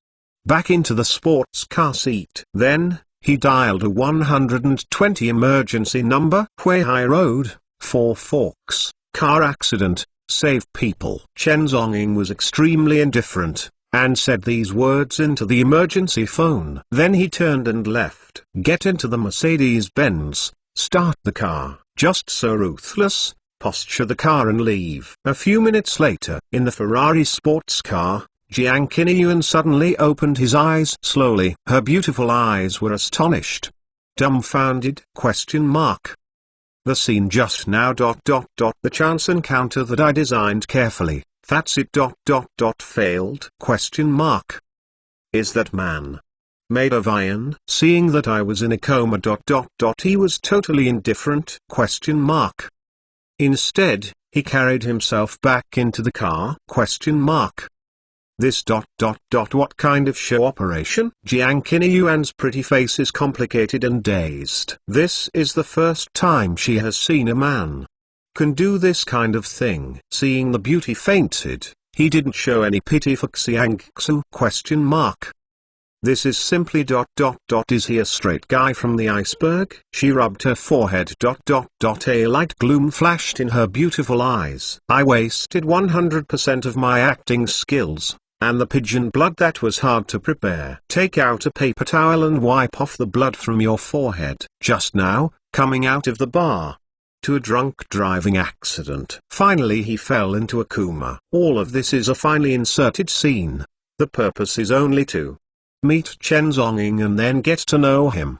back into the sports car seat. Then, he dialed a 120 emergency number. Huihai Road, Four Forks, car accident, save people. Chen Zonging was extremely indifferent, and said these words into the emergency phone. Then he turned and left. Get into the Mercedes-Benz, start the car, just so ruthless, posture the car and leave. A few minutes later, in the Ferrari sports car, Jiang Qinyu suddenly opened his eyes slowly. Her beautiful eyes were astonished, dumbfounded, The scene just now the chance encounter that I designed carefully. That's it failed? Is that man made of iron? Seeing that I was in a coma he was totally indifferent? Instead, he carried himself back into the car? This what kind of show operation? Jiang Qinyuan's pretty face is complicated and dazed. This is the first time she has seen a man can do this kind of thing. Seeing the beauty fainted, he didn't show any pity for Xiangxu? This is simply Is he a straight guy from the iceberg? She rubbed her forehead. A light gloom flashed in her beautiful eyes. I wasted 100% of my acting skills, and the pigeon blood that was hard to prepare. Take out a paper towel and wipe off the blood from your forehead. Just now, coming out of the bar to a drunk driving accident. Finally he fell into a coma. All of this is a finely inserted scene. The purpose is only to meet Chen Zonging and then get to know him.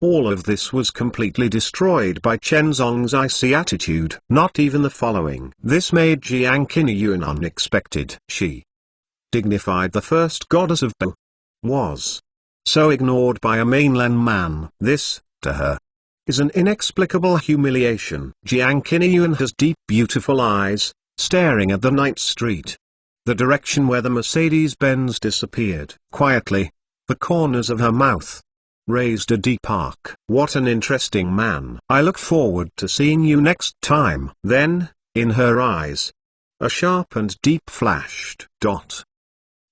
All of this was completely destroyed by Chen Zong's icy attitude. Not even the following. This made Jiang Qinyu unexpected. She, dignified the first goddess of Bo, was so ignored by a mainland man. This, to her, is an inexplicable humiliation. Jiang Qinyu has deep beautiful eyes, staring at the night street, the direction where the Mercedes-Benz disappeared. Quietly, the corners of her mouth raised a deep arc. What an interesting man. I look forward to seeing you next time. Then, in her eyes, a sharp and deep flashed.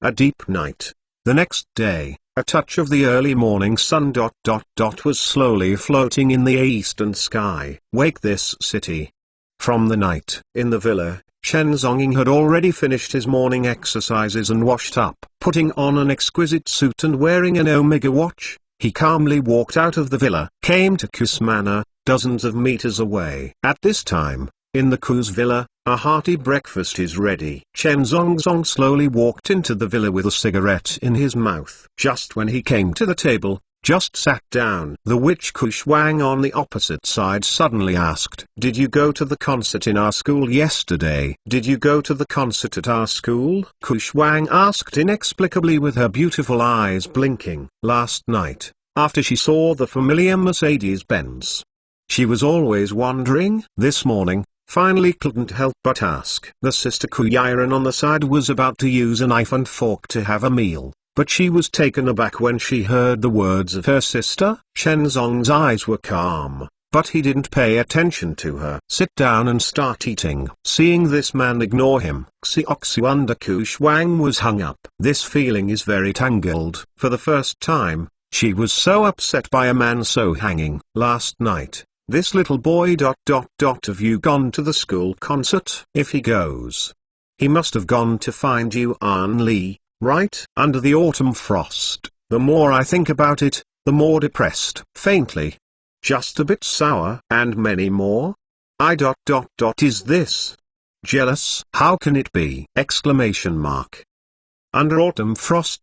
A deep night. The next day, a touch of the early morning sun. Was slowly floating in the eastern sky. Wake this city. From the night. In the villa, Chen Zonging had already finished his morning exercises and washed up. Putting on an exquisite suit and wearing an Omega watch, he calmly walked out of the villa. Came to Kus Manor, dozens of meters away. At this time, in the Kus villa, a hearty breakfast is ready. Chen Zongzong slowly walked into the villa with a cigarette in his mouth. Just when he came to the table, just sat down. The witch Kushwang on the opposite side suddenly asked, "Did you go to the concert in our school yesterday?" "Did you go to the concert at our school?" Kushwang asked inexplicably with her beautiful eyes blinking. "Last night, after she saw the familiar Mercedes-Benz. She was always wondering. This morning, finally couldn't help but ask. The sister Kuyiran on the side was about to use a knife and fork to have a meal, but she was taken aback when she heard the words of her sister. Shenzong's eyes were calm, but he didn't pay attention to her. Sit down and start eating. Seeing this man ignore him, Xiaoxu under Kushwang was hung up. This feeling is very tangled. For the first time, she was so upset by a man so hanging. Last night, this little boy ... Have you gone to the school concert? If he goes, he must have gone to find Yuan Li, right? Under the autumn frost, the more I think about it, the more depressed. Faintly. Just a bit sour. And many more? Is this jealous? How can it be? Exclamation mark. Under autumn frost ...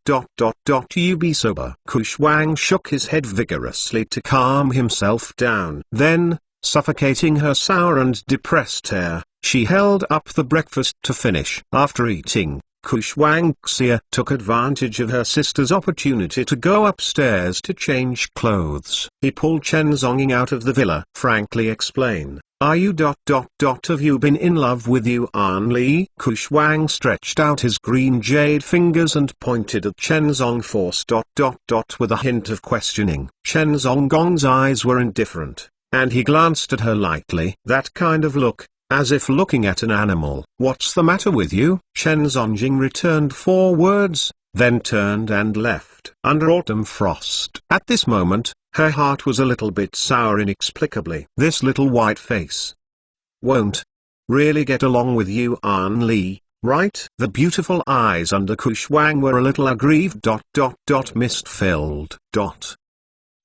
You be sober. Kushwang shook his head vigorously to calm himself down. Then, suffocating her sour and depressed air, she held up the breakfast to finish. After eating, Kushwang Xia took advantage of her sister's opportunity to go upstairs to change clothes. He pulled Chen Zonging out of the villa. Frankly explain. Are you ... Have you been in love with Yuan Li? Kushwang stretched out his green jade fingers and pointed at Chen Zong force ... with a hint of questioning. Chen Zonggong's eyes were indifferent, and he glanced at her lightly. That kind of look, as if looking at an animal. What's the matter with you? Chen Zongjing returned 4 words, then turned and left. Under autumn frost. At this moment, her heart was a little bit sour inexplicably. This little white face won't really get along with Yuan Li, right? The beautiful eyes under Kushwang were a little aggrieved ... Mist-filled.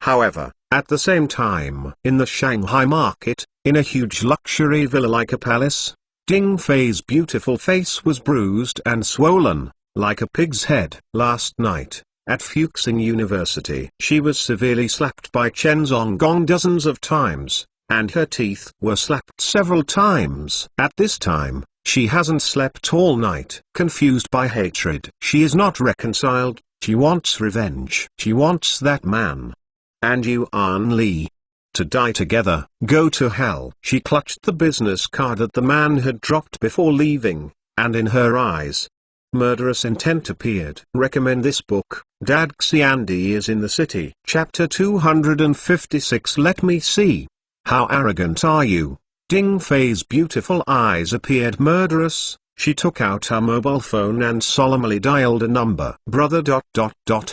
However, at the same time, in the Shanghai market, in a huge luxury villa like a palace, Ding Fei's beautiful face was bruised and swollen, like a pig's head. Last night, at Fuxing University, she was severely slapped by Chen Zonggong dozens of times, and her teeth were slapped several times. At this time, she hasn't slept all night. Confused by hatred, she is not reconciled. She wants revenge. She wants that man and Yuan Li to die together. Go to hell. She clutched the business card that the man had dropped before leaving, and in her eyes, murderous intent appeared. Recommend this book. Dad Xiandi is in the city. Chapter 256. Let me see. How arrogant are you? Ding Fei's beautiful eyes appeared murderous. She took out her mobile phone and solemnly dialed a number. Brother ...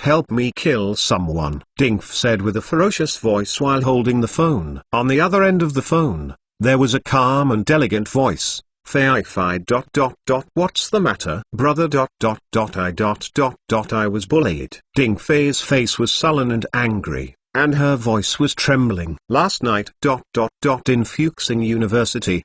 Help me kill someone, Ding F said with a ferocious voice while holding the phone. On the other end of the phone, there was a calm and elegant voice. Fei. What's the matter? Brother ... I was bullied. Ding Fei's face was sullen and angry, and her voice was trembling. Last night ... in Fuxing University ...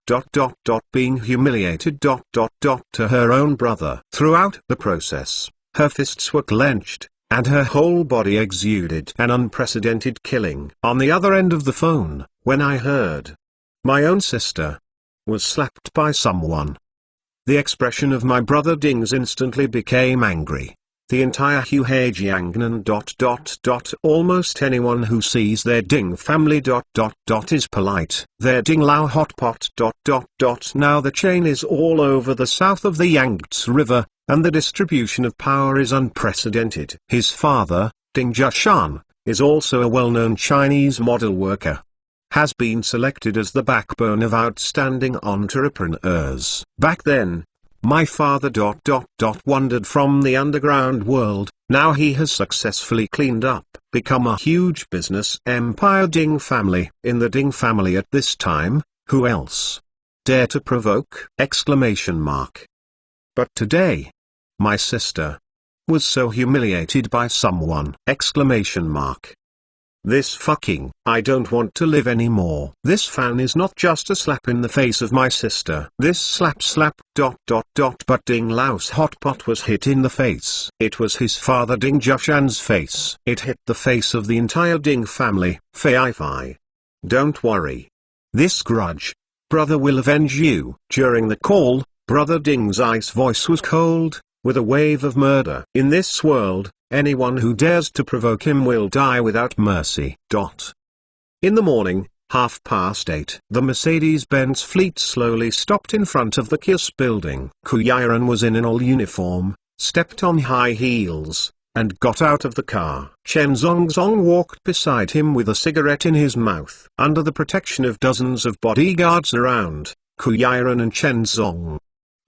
being humiliated ... to her own brother. Throughout the process, her fists were clenched, and her whole body exuded an unprecedented killing. On the other end of the phone, when I heard my own sister was slapped by someone, the expression of my brother Ding's instantly became angry. The entire Huhejiangnan ... Almost anyone who sees their Ding family ... is polite. Their Ding Lao hot pot ... Now the chain is all over the south of the Yangtze River, and the distribution of power is unprecedented. His father, Ding Jushan, is also a well-known Chinese model worker. Has been selected as the backbone of outstanding entrepreneurs. Back then, my father ... wandered from the underground world. Now he has successfully cleaned up, become a huge business empire. Ding family. In the Ding family at this time, who else dare to provoke? Exclamation mark. But today, my sister was so humiliated by someone. Exclamation mark. This fucking, I don't want to live anymore. This fan is not just a slap in the face of my sister. This slap. But Ding Lao's hot pot was hit in the face. It was his father Ding Jushan's face. It hit the face of the entire Ding family. Fei. Don't worry. This grudge, brother will avenge you. During the call, brother Ding's ice voice was cold, with a wave of murder. In this world, anyone who dares to provoke him will die without mercy. In the morning, 8:30. The Mercedes-Benz fleet slowly stopped in front of the KISS building. Kuyaran was in an all uniform, stepped on high heels, and got out of the car. Chen Zongzong walked beside him with a cigarette in his mouth. Under the protection of dozens of bodyguards around, Kuyaran and Chen Zong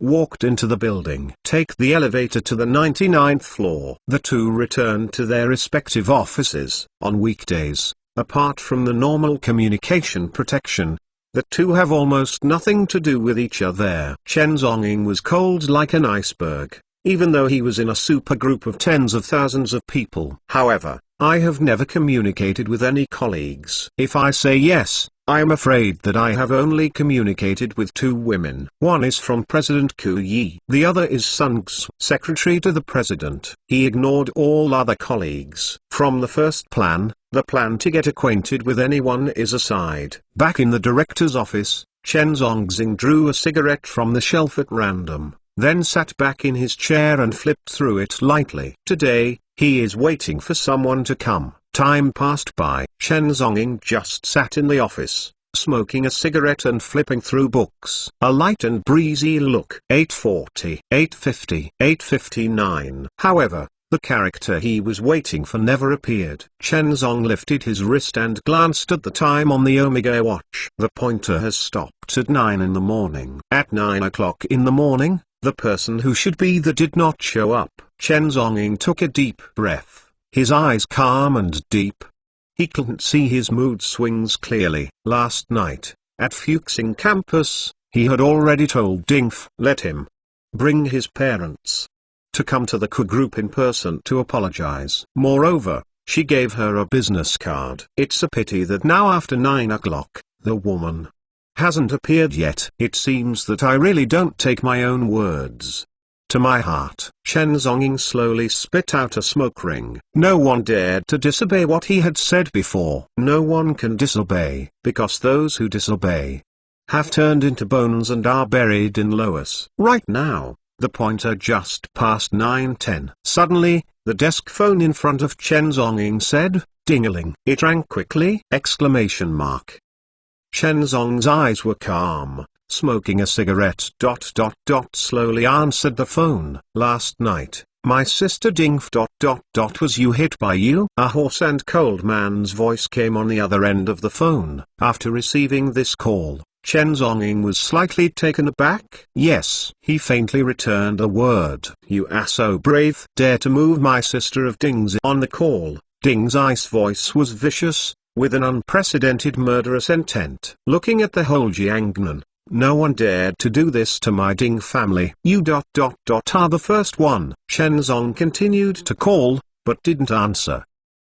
walked into the building. Take the elevator to the 99th floor. The two returned to their respective offices. On weekdays, apart from the normal communication protection, the two have almost nothing to do with each other. Chen Zonging was cold like an iceberg, even though he was in a supergroup of tens of thousands of people. However, I have never communicated with any colleagues. If I say yes, I am afraid that I have only communicated with two women. One is from President Ku Yi. The other is Sun X, secretary to the president. He ignored all other colleagues. From the first plan, the plan to get acquainted with anyone is aside. Back in the director's office, Chen Zongxing drew a cigarette from the shelf at random, then sat back in his chair and flipped through it lightly. Today, he is waiting for someone to come. Time passed by. Chen Zonging just sat in the office, smoking a cigarette and flipping through books. A light and breezy look. 8:40, 8:50, 8:59. However, the character he was waiting for never appeared. Chen Zong lifted his wrist and glanced at the time on the Omega watch. The pointer has stopped at 9 in the morning. At 9 o'clock in the morning, the person who should be there did not show up. Chen Zonging took a deep breath, his eyes calm and deep. He couldn't see his mood swings clearly. Last night, at Fuxing campus, he had already told Dingf, let him bring his parents to come to the Ku group in person to apologize. Moreover, she gave her a business card. It's a pity that now after 9 o'clock, the woman hasn't appeared yet. It seems that I really don't take my own words to my heart. Chen Zonging slowly spit out a smoke ring. No one dared to disobey what he had said before. No one can disobey, because those who disobey have turned into bones and are buried in Lois. Right now, the pointer just passed 9:10. Suddenly, the desk phone in front of Chen Zonging said, ding-a-ling. It rang quickly! Chen Zong's eyes were calm, smoking a cigarette. Slowly answered the phone. Last night, my sister Dingf. Was you hit by you? A hoarse and cold man's voice came on the other end of the phone. After receiving this call, Chen Zonging was slightly taken aback. Yes, he faintly returned a word. You are so brave. Dare to move my sister of Ding's on the call. Ding's ice voice was vicious, with an unprecedented murderous intent. Looking at the whole Jiangnan, no one dared to do this to my Ding family. You are the first one. Chen Zong continued to call, but didn't answer,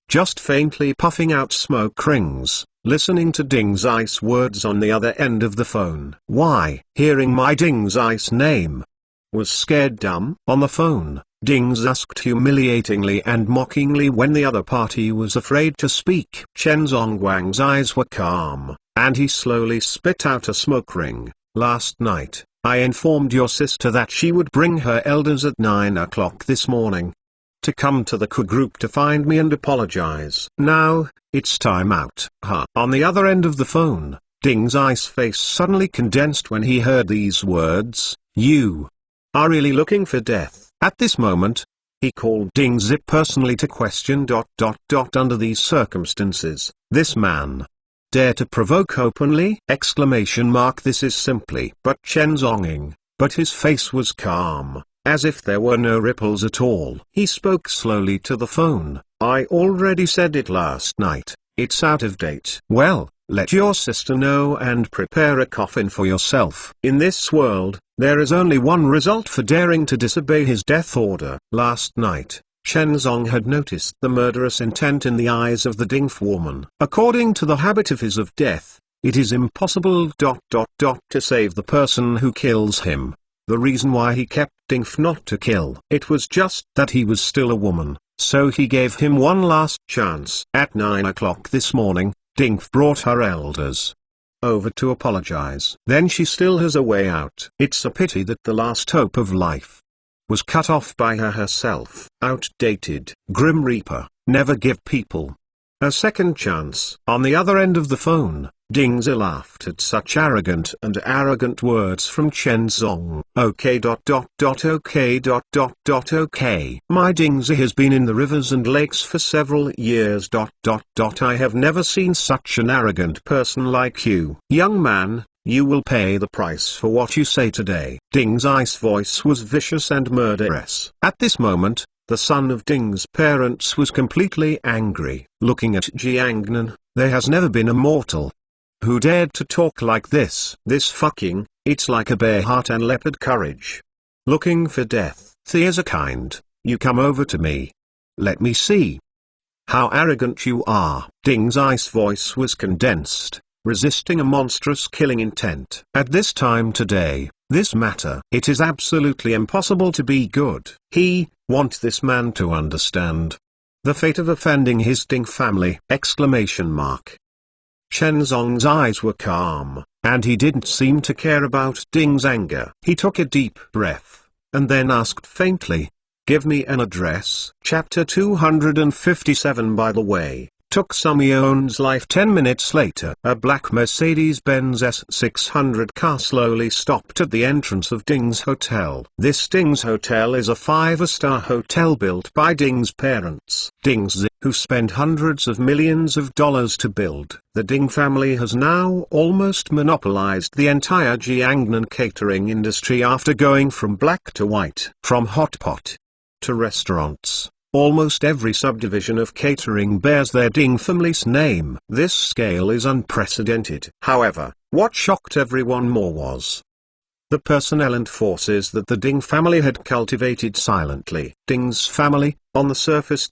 just faintly puffing out smoke rings, listening to Ding's ice words on the other end of the phone. Why? Hearing my Ding's ice name, was scared dumb? On the phone, Dings asked humiliatingly and mockingly when the other party was afraid to speak. Chen Zongguang's eyes were calm, and he slowly spit out a smoke ring. Last night, I informed your sister that she would bring her elders at 9 o'clock this morning to come to the Ku group to find me and apologize. Now, it's time out. On the other end of the phone, Ding's ice face suddenly condensed when he heard these words. You are really looking for death. At this moment, he called Ding Zip personally to question. Under these circumstances, this man dare to provoke openly? This is simply but Chen Zonging, but his face was calm, as if there were no ripples at all. He spoke slowly to the phone. I already said it last night, it's out of date. Well, let your sister know and prepare a coffin for yourself. In this world, there is only one result for daring to disobey his death order. Last night, Chen Zong had noticed the murderous intent in the eyes of the Dingf woman. According to the habit of his of death, it is impossible to save the person who kills him. The reason why he kept Dingf not to kill it was just that he was still a woman, so he gave him one last chance. At 9 o'clock this morning, Dingf brought her elders over to apologize. Then she still has a way out. It's a pity that the last hope of life was cut off by her herself. Outdated. Grim Reaper, never give people A second chance. On the other end of the phone, Ding Zi laughed at such arrogant words from Chen Zong. Okay. My Ding Zi has been in the rivers and lakes for several years. I have never seen such an arrogant person like you. Young man, you will pay the price for what you say today. Ding Zi's voice was vicious and murderous. At this moment, the son of Ding's parents was completely angry. Looking at Jiangnan, there has never been a mortal who dared to talk like this. This fucking, it's like a bear heart and leopard courage. Looking for death. There's a kind, you come over to me. Let me see how arrogant you are. Ding Zi's voice was condensed, resisting a monstrous killing intent. At this time today, this matter, it is absolutely impossible to be good. He want this man to understand the fate of offending his Ding family! Chen Zong's eyes were calm, and he didn't seem to care about Ding's anger. He took a deep breath, and then asked faintly, "Give me an address." Chapter 257. By the way, took Sung Yeon's life 10 minutes later. A black Mercedes-Benz S600 car slowly stopped at the entrance of Ding's hotel. This Ding's hotel is a 5-star hotel built by Ding's parents. Ding Zi, who spent hundreds of millions of dollars to build. The Ding family has now almost monopolized the entire Jiangnan catering industry after going from black to white. From hot pot to restaurants, almost every subdivision of catering bears their Ding family's name. This scale is unprecedented. However, what shocked everyone more was the personnel and forces that the Ding family had cultivated silently. Ding's family, on the surface,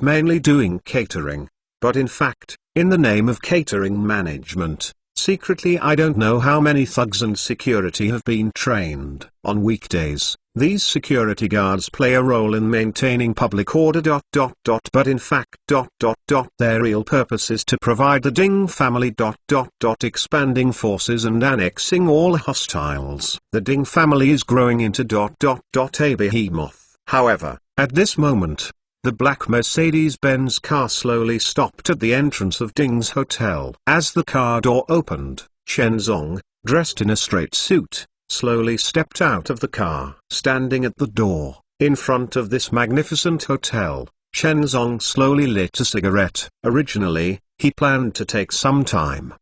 mainly doing catering, but in fact, in the name of catering management, secretly I don't know how many thugs and security have been trained. On weekdays, these security guards play a role in maintaining public order. But in fact, their real purpose is to provide the Ding family. Expanding forces and annexing all hostiles. The Ding family is growing into a behemoth. However, at this moment, the black Mercedes-Benz car slowly stopped at the entrance of Ding's hotel. As the car door opened, Chen Zong, dressed in a straight suit, slowly stepped out of the car. Standing at the door, in front of this magnificent hotel, Chen Zong slowly lit a cigarette. Originally, he planned to take some time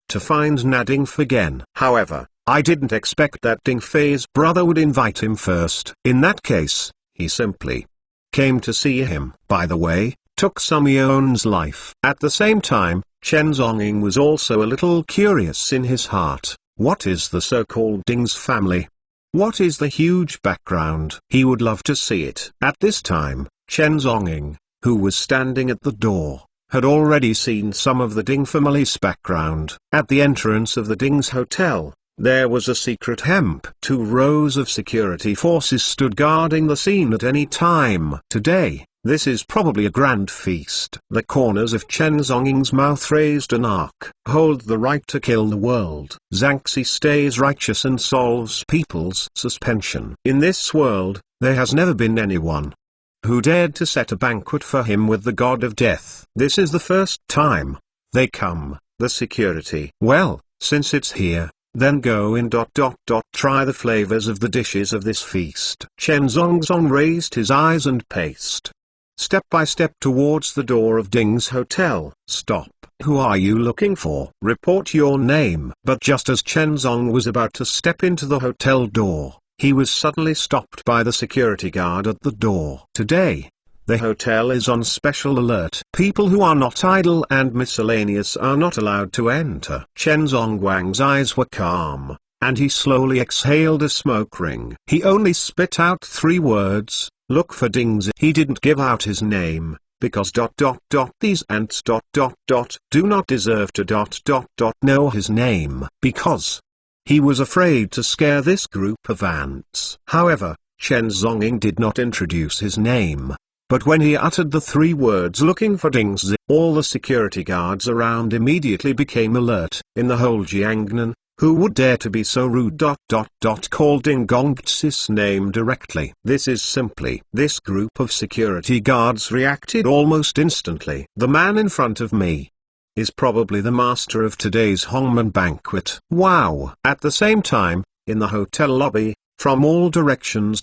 to find Nading again. However, I didn't expect that Ding Fei's brother would invite him first. In that case, he simply came to see him. By the way, took Sung Yeon's life. At the same time, Chen Zonging was also a little curious in his heart. What is the so-called Ding's family? What is the huge background? He would love to see it. At this time, Chen Zonging, who was standing at the door, had already seen some of the Ding family's background. At the entrance of the Ding's hotel, there was a secret hemp. 2 rows of security forces stood guarding the scene at any time. Today, this is probably a grand feast. The corners of Chen Zonging's mouth raised an arc. Hold the right to kill the world. Zhangxi stays righteous and solves people's suspension. In this world, there has never been anyone who dared to set a banquet for him with the god of death. This is the first time they come, the security. Well, since it's here, then go in. Try the flavors of the dishes of this feast. Chen Zongzong raised his eyes and paced step by step towards the door of Ding's hotel. Stop. Who are you looking for? Report your name. But just as Chen Zong was about to step into the hotel door, he was suddenly stopped by the security guard at the door. Today, the hotel is on special alert. People who are not idle and miscellaneous are not allowed to enter. Chen Zongguang's eyes were calm, and he slowly exhaled a smoke ring. He only spit out 3 words, "Look for Ding Zi." He didn't give out his name, because these ants do not deserve to know his name, because he was afraid to scare this group of ants. However, Chen Zonging did not introduce his name. But when he uttered the 3 words "looking for Ding Zi," all the security guards around immediately became alert. In the whole Jiangnan, Who would dare to be so rude? Call Ding Gong's name directly. This is simply. This group of security guards reacted almost instantly. The man in front of me is probably the master of today's Hongmen banquet. Wow! At the same time, in the hotel lobby, from all directions.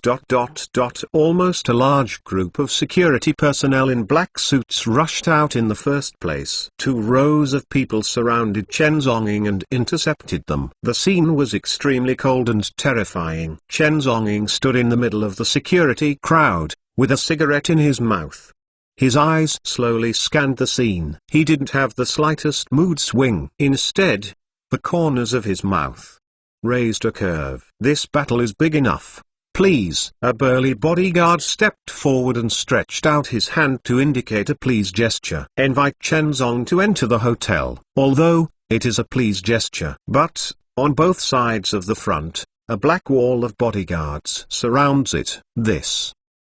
Almost a large group of security personnel in black suits rushed out in the first place. 2 rows of people surrounded Chen Zhongying and intercepted them. The scene was extremely cold and terrifying. Chen Zhongying stood in the middle of the security crowd, with a cigarette in his mouth. His eyes slowly scanned the scene. He didn't have the slightest mood swing. Instead, the corners of his mouth raised a curve. This battle is big enough. Please. A burly bodyguard stepped forward and stretched out his hand to indicate a please gesture. Invite Chen Zong to enter the hotel. Although, it is a please gesture. But, on both sides of the front, a black wall of bodyguards surrounds it.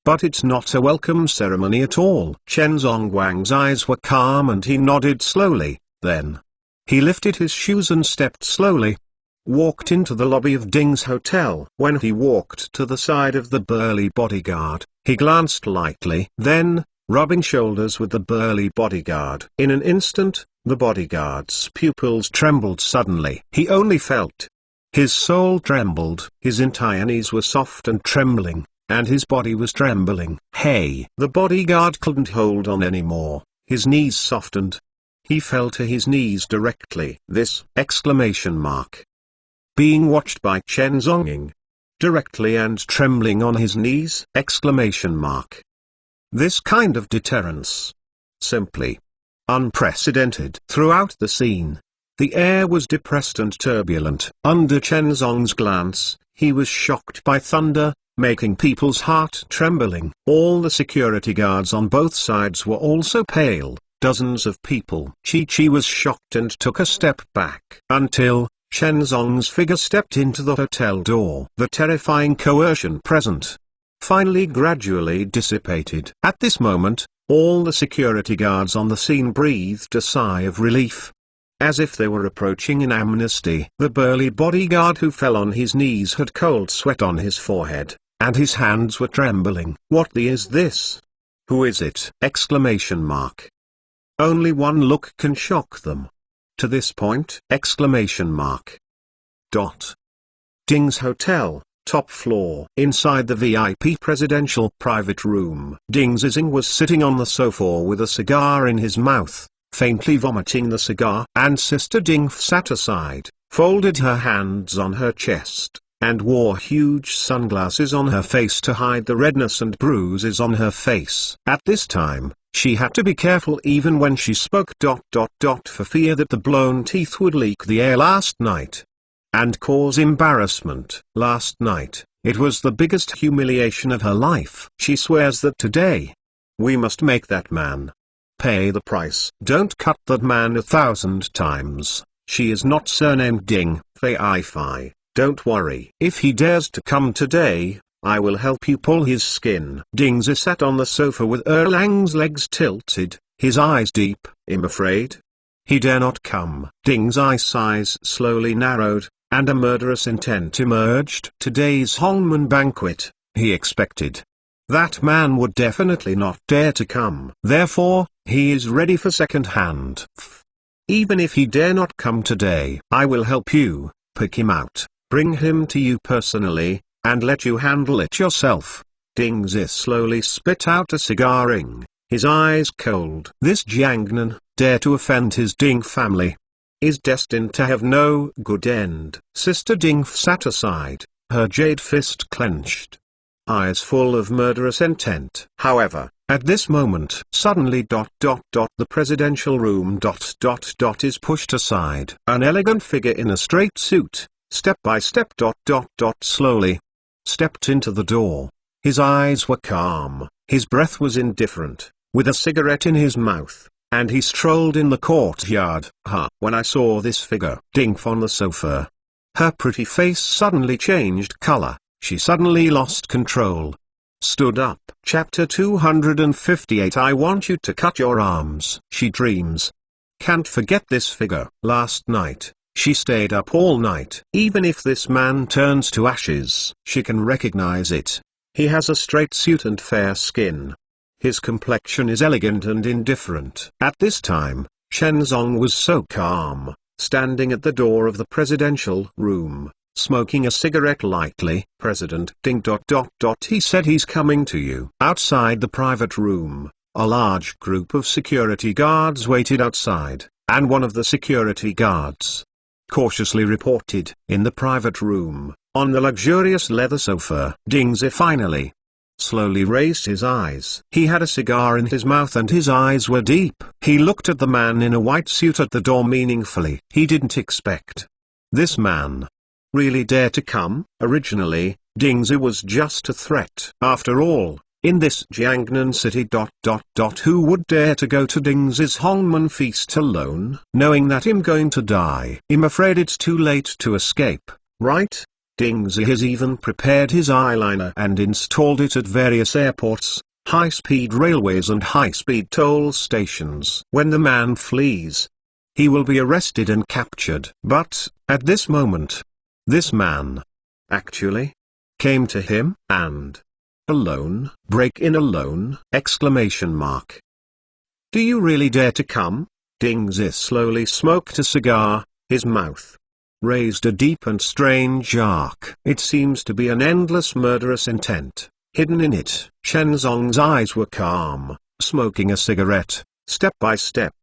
But it's not a welcome ceremony at all. Chen Zongguang's eyes were calm and he nodded slowly. Then, he lifted his shoes and stepped slowly, walked into the lobby of Ding's hotel. When he walked to the side of the burly bodyguard, he glanced lightly. Then, rubbing shoulders with the burly bodyguard. In an instant, the bodyguard's pupils trembled suddenly. He only felt. His soul trembled. His entire knees were soft and trembling, and his body was trembling. Hey! The bodyguard couldn't hold on anymore. His knees softened. He fell to his knees directly. This! Exclamation mark. Being watched by Chen Zhongying. Directly and trembling on his knees! Exclamation mark. This kind of deterrence. Simply unprecedented. Throughout the scene, the air was depressed and turbulent. Under Chen Zong's glance, he was shocked by thunder, making people's heart trembling. All the security guards on both sides were also pale. Dozens of people. Chi was shocked and took a step back. Until Chen Zong's figure stepped into the hotel door. The terrifying coercion present finally gradually dissipated. At this moment, all the security guards on the scene breathed a sigh of relief, as if they were approaching an amnesty. The burly bodyguard who fell on his knees had cold sweat on his forehead, and his hands were trembling. What the is this? Who is it? Exclamation mark. Only one look can shock them. To this point! Exclamation mark. Ding's hotel, top floor. Inside the VIP presidential private room. Ding Zizing was sitting on the sofa with a cigar in his mouth, faintly vomiting the cigar. And Sister Ding sat aside, folded her hands on her chest, and wore huge sunglasses on her face to hide the redness and bruises on her face. At this time, she had to be careful even when she spoke. For fear that the blown teeth would leak the air last night and cause embarrassment. Last night, it was the biggest humiliation of her life. She swears that today, we must make that man pay the price. Don't cut that man 1,000 times. She is not surnamed Ding, Fei. Don't worry. If he dares to come today, I will help you pull his skin. Ding Zi sat on the sofa with Erlang's legs tilted, his eyes deep. I'm afraid he dare not come. Ding's eyes slowly narrowed, and a murderous intent emerged. Today's Hongmen banquet, he expected. That man would definitely not dare to come. Therefore, he is ready for second hand. Even if he dare not come today, I will help you pick him out, bring him to you personally, and let you handle it yourself. Ding Zi slowly spit out a cigar ring, his eyes cold. This Jiangnan, dare to offend his Ding family, is destined to have no good end. Sister Ding sat aside, her jade fist clenched, eyes full of murderous intent. However, at this moment, suddenly the presidential room is pushed aside. An elegant figure in a straight suit, step by step slowly stepped into the door. His eyes were calm, his breath was indifferent, with a cigarette in his mouth, and he strolled in the courtyard. When I saw this figure, Ding on the sofa, her pretty face suddenly changed color, she suddenly lost control. Stood up. Chapter 258. I want you to cut your arms. She dreams. Can't forget this figure. Last night, She stayed up all night. Even if this man turns to ashes, she can recognize it. He has a straight suit and fair skin. His complexion is elegant and indifferent. At this time, Chen Zong was so calm, standing at the door of the presidential room, smoking a cigarette lightly. President Ding. He said he's coming to you. Outside the private room, a large group of security guards waited outside, and one of the security guards cautiously reported. In the private room, on the luxurious leather sofa, Ding Zi finally slowly raised his eyes. He had a cigar in his mouth and his eyes were deep. He looked at the man in a white suit at the door meaningfully. He didn't expect this man really dare to come. Originally, Ding Zi was just a threat. After all, in this Jiangnan city. Who would dare to go to Ding Zi's Hongmen feast alone, knowing that I'm going to die? I'm afraid it's too late to escape, right? Ding Zi has even prepared his eyeliner and installed it at various airports, high-speed railways and high-speed toll stations. When the man flees, he will be arrested and captured. But, at this moment, this man actually came to him, and alone, break in alone, exclamation mark. Do you really dare to come? Ding Zi slowly smoked a cigar, his mouth raised a deep and strange arc. It seems to be an endless murderous intent hidden in it. Chen Zong's eyes were calm, smoking a cigarette, step by step,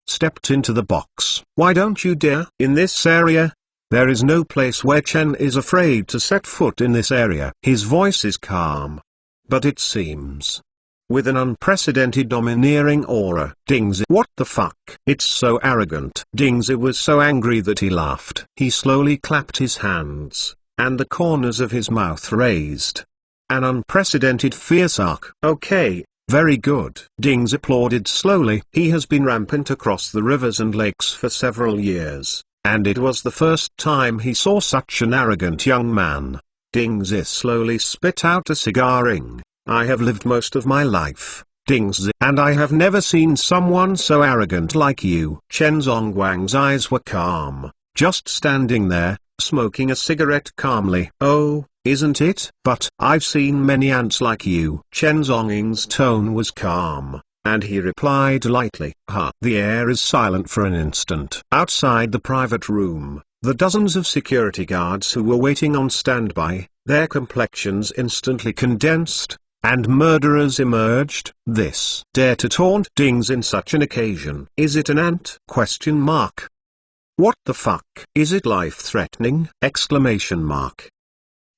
stepped into the box. Why don't you dare? In this area, there is no place where Chen is afraid to set foot. In this area. His voice is calm, but it seems with an unprecedented domineering aura. Ding Zi, what the fuck? It's so arrogant. Ding Zi was so angry that he laughed. He slowly clapped his hands, and the corners of his mouth raised an unprecedented fierce arc. Okay, very good. Ding Zi applauded slowly. He has been rampant across the rivers and lakes for several years, and it was the first time he saw such an arrogant young man. Ding Zi slowly spit out a cigar ring. I have lived most of my life, Ding Zi, and I have never seen someone so arrogant like you. Chen Zongguang's eyes were calm, just standing there, smoking a cigarette calmly. Oh, isn't it? But I've seen many ants like you. Chen Zongying's tone was calm, and he replied lightly, huh. The air is silent for an instant. Outside the private room, the dozens of security guards who were waiting on standby, their complexions instantly condensed, and murderers emerged. This dare to taunt Ding Zi in such an occasion. Is it an ant? Question mark. What the fuck? Is it life-threatening? Exclamation mark.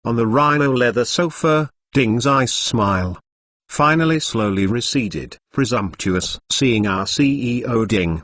On the rhino leather sofa, Ding Zi's smile finally slowly receded. Presumptuous. Seeing our CEO Ding.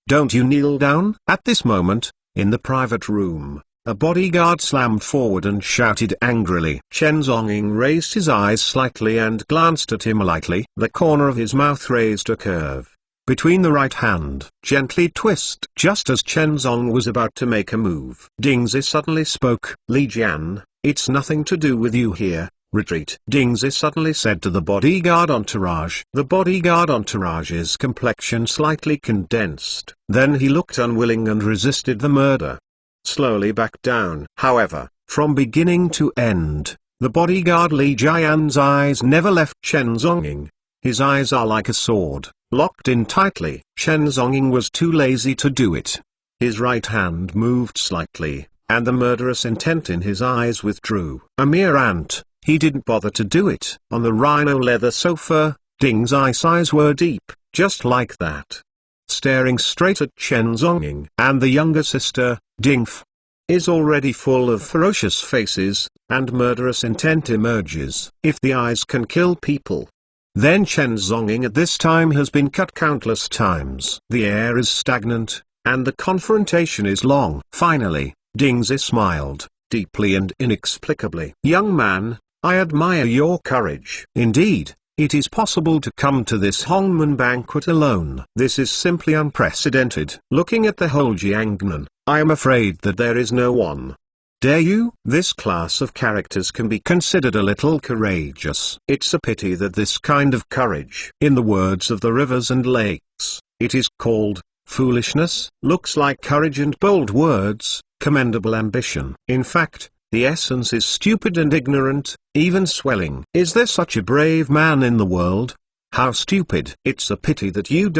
Don't you kneel down? At this moment, in the private room, a bodyguard slammed forward and shouted angrily. Chen Zongying raised his eyes slightly and glanced at him lightly. The corner of his mouth raised a curve between the right hand. Gently twist. Just as Chen Zong was about to make a move, Ding Zi suddenly spoke. Li Jian, it's nothing to do with you here. Retreat. Ding Zi suddenly said to the bodyguard entourage. The bodyguard entourage's complexion slightly condensed. Then he looked unwilling and resisted the murder. Slowly back down. However, from beginning to end, the bodyguard Li Jian's eyes never left Chen Zongying. His eyes are like a sword, locked in tightly. Chen Zongying was too lazy to do it. His right hand moved slightly, and the murderous intent in his eyes withdrew. A mere ant, he didn't bother to do it. On the rhino leather sofa, Ding Zi's eyes were deep, just like that, staring straight at Chen Zongying. And the younger sister, Ding F, is already full of ferocious faces, and murderous intent emerges. If the eyes can kill people, then Chen Zongying at this time has been cut countless times. The air is stagnant, and the confrontation is long. Finally, Ding Zi smiled, deeply and inexplicably. Young man, I admire your courage. Indeed, it is possible to come to this Hongmen banquet alone. This is simply unprecedented. Looking at the whole Jiangnan, I am afraid that there is no one. Dare you? This class of characters can be considered a little courageous. It's a pity that this kind of courage, in the words of the rivers and lakes, it is called foolishness, looks like courage and bold words, commendable ambition. In fact, the essence is stupid and ignorant, even swelling. Is there such a brave man in the world? How stupid. It's a pity that you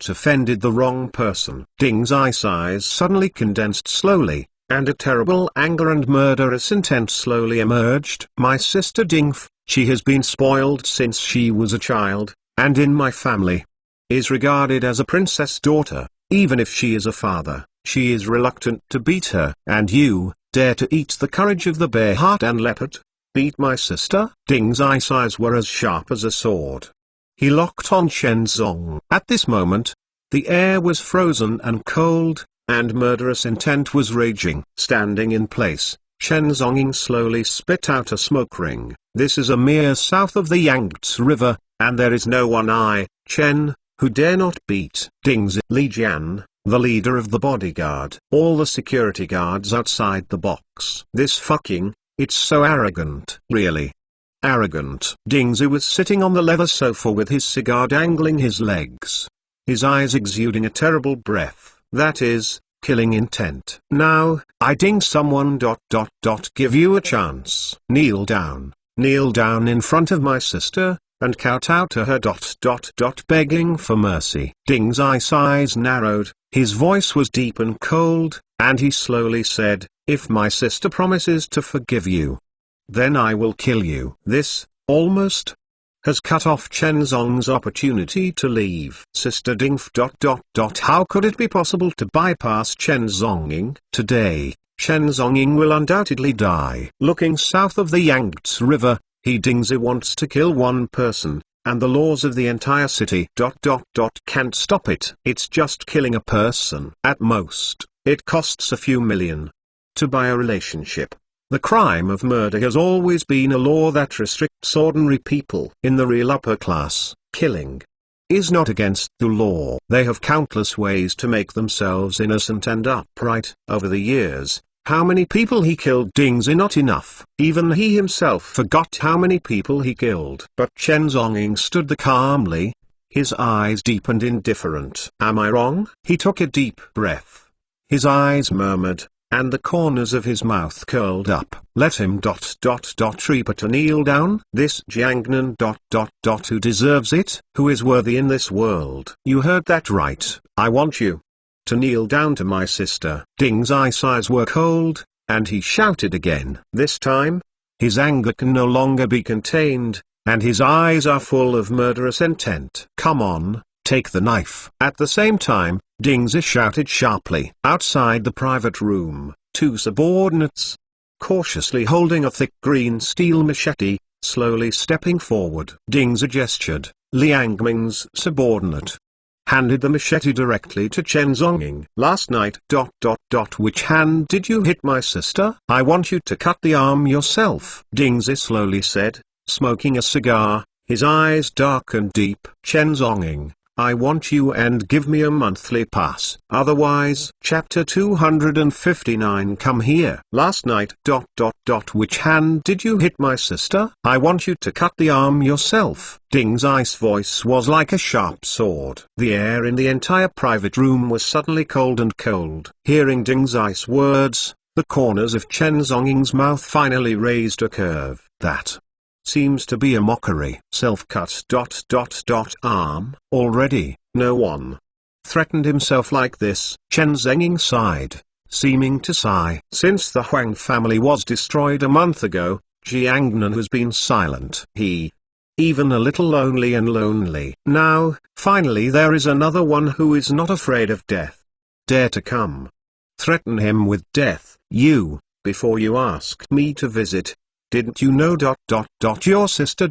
offended the wrong person. Ding's eyes suddenly condensed slowly, and a terrible anger and murderous intent slowly emerged. My sister Dingf, she has been spoiled since she was a child, and in my family is regarded as a princess daughter. Even if she is a father, she is reluctant to beat her. And you dare to eat the courage of the bear heart and leopard? Beat my sister? Ding's eyes were as sharp as a sword. He locked on Chen Zong. At this moment, the air was frozen and cold, and murderous intent was raging. Standing in place, Chen Zonging slowly spit out a smoke ring. This is a mere south of the Yangtze River, and there is no one Chen, who dare not beat Ding's Li Jian, the leader of the bodyguard. All the security guards outside the box. This fucking, it's so arrogant. Really arrogant. Dingzi was sitting on the leather sofa with his cigar dangling his legs, his eyes exuding a terrible breath, that is, killing intent. Now, I ding someone give you a chance. Kneel down in front of my sister, and kowtow to her begging for mercy. Ding's eyes narrowed, his voice was deep and cold, and he slowly said, if my sister promises to forgive you, then I will kill you. This, almost, has cut off Chen Zong's opportunity to leave. Sister Dingf. How could it be possible to bypass Chen Zonging? Today, Chen Zonging will undoubtedly die. Looking south of the Yangtze River, he Dingzi wants to kill one person, and the laws of the entire city can't stop it. It's just killing a person. At most, it costs a few million to buy a relationship. The crime of murder has always been a law that restricts ordinary people. In the real upper class, killing is not against the law. They have countless ways to make themselves innocent and upright. Over the years, how many people he killed? Dingzi not enough. Even he himself forgot how many people he killed. But Chen Zonging stood there calmly, his eyes deep and indifferent. Am I wrong? He took a deep breath. His eyes murmured, and the corners of his mouth curled up. Let him Reaper to kneel down. This Jiangnan who deserves it, who is worthy in this world. You heard that right. I want you to kneel down to my sister. Ding's eyes were cold, and he shouted again. This time, his anger can no longer be contained, and his eyes are full of murderous intent. Come on, take the knife. At the same time, Dingzi shouted sharply. Outside the private room, two subordinates, cautiously holding a thick green steel machete, slowly stepping forward. Dingzi gestured. Liang Ming's subordinate handed the machete directly to Chen Zonging. Last night. Which hand did you hit my sister? I want you to cut the arm yourself. Dingzi slowly said, smoking a cigar, his eyes dark and deep. Chen Zonging, I want you and give me a monthly pass. Otherwise. Chapter 259. Come here. Last night. Which hand did you hit my sister? I want you to cut the arm yourself. Ding's ice voice was like a sharp sword. The air in the entire private room was suddenly cold and cold. Hearing Ding's ice words, the corners of Chen Zonging's mouth finally raised a curve. That seems to be a mockery. Self-cut. Arm. Already, no one threatened himself like this. Chen Zonging sighed, seeming to sigh. Since the Huang family was destroyed a month ago, Jiangnan has been silent. He, even a little lonely. Now, finally there is another one who is not afraid of death. Dare to come. Threaten him with death. You, before you asked me to visit, didn't you know your sister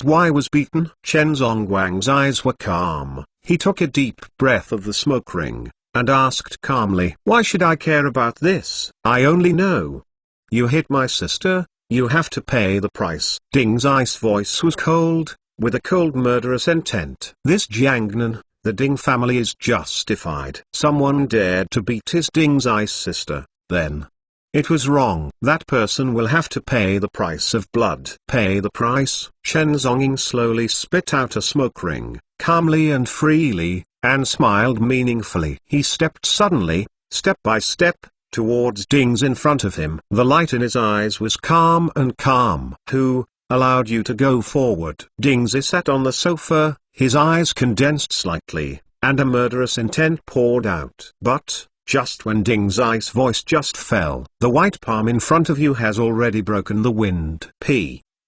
why was beaten? Chen Zongguang's eyes were calm. He took a deep breath of the smoke ring, and asked calmly, why should I care about this? I only know. You hit my sister, you have to pay the price. Ding's ice voice was cold, with a cold murderous intent. This Jiangnan, the Ding family is justified. Someone dared to beat his Ding's ice sister, then it was wrong. That person will have to pay the price of blood. Pay the price? Chen Zonging slowly spit out a smoke ring, calmly and freely, and smiled meaningfully. He stepped suddenly, step by step, towards Dings in front of him. The light in his eyes was calm and calm. Who allowed you to go forward? Dingsi sat on the sofa, his eyes condensed slightly, and a murderous intent poured out. But, just when Dingsi's voice just fell, the white palm in front of you has already broken the wind.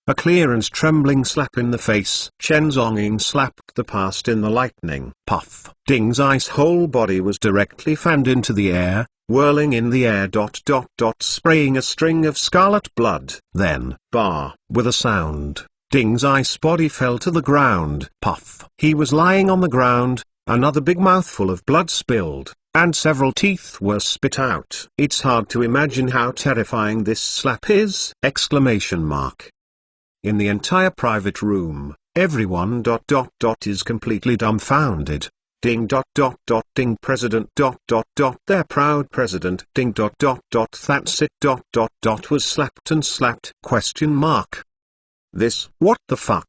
A clear and trembling slap in the face. Chen Zhongying slapped the past in the lightning. Puff. Dingsi's whole body was directly fanned into the air, whirling in the air. Spraying a string of scarlet blood. Then, with a sound, Dingsi's body fell to the ground. Puff. He was lying on the ground, another big mouthful of blood spilled, and several teeth were spit out. It's hard to imagine how terrifying this slap is! In the entire private room, everyone is completely dumbfounded. Ding Ding President their proud president Ding that's it was slapped and slapped ? This, what the fuck!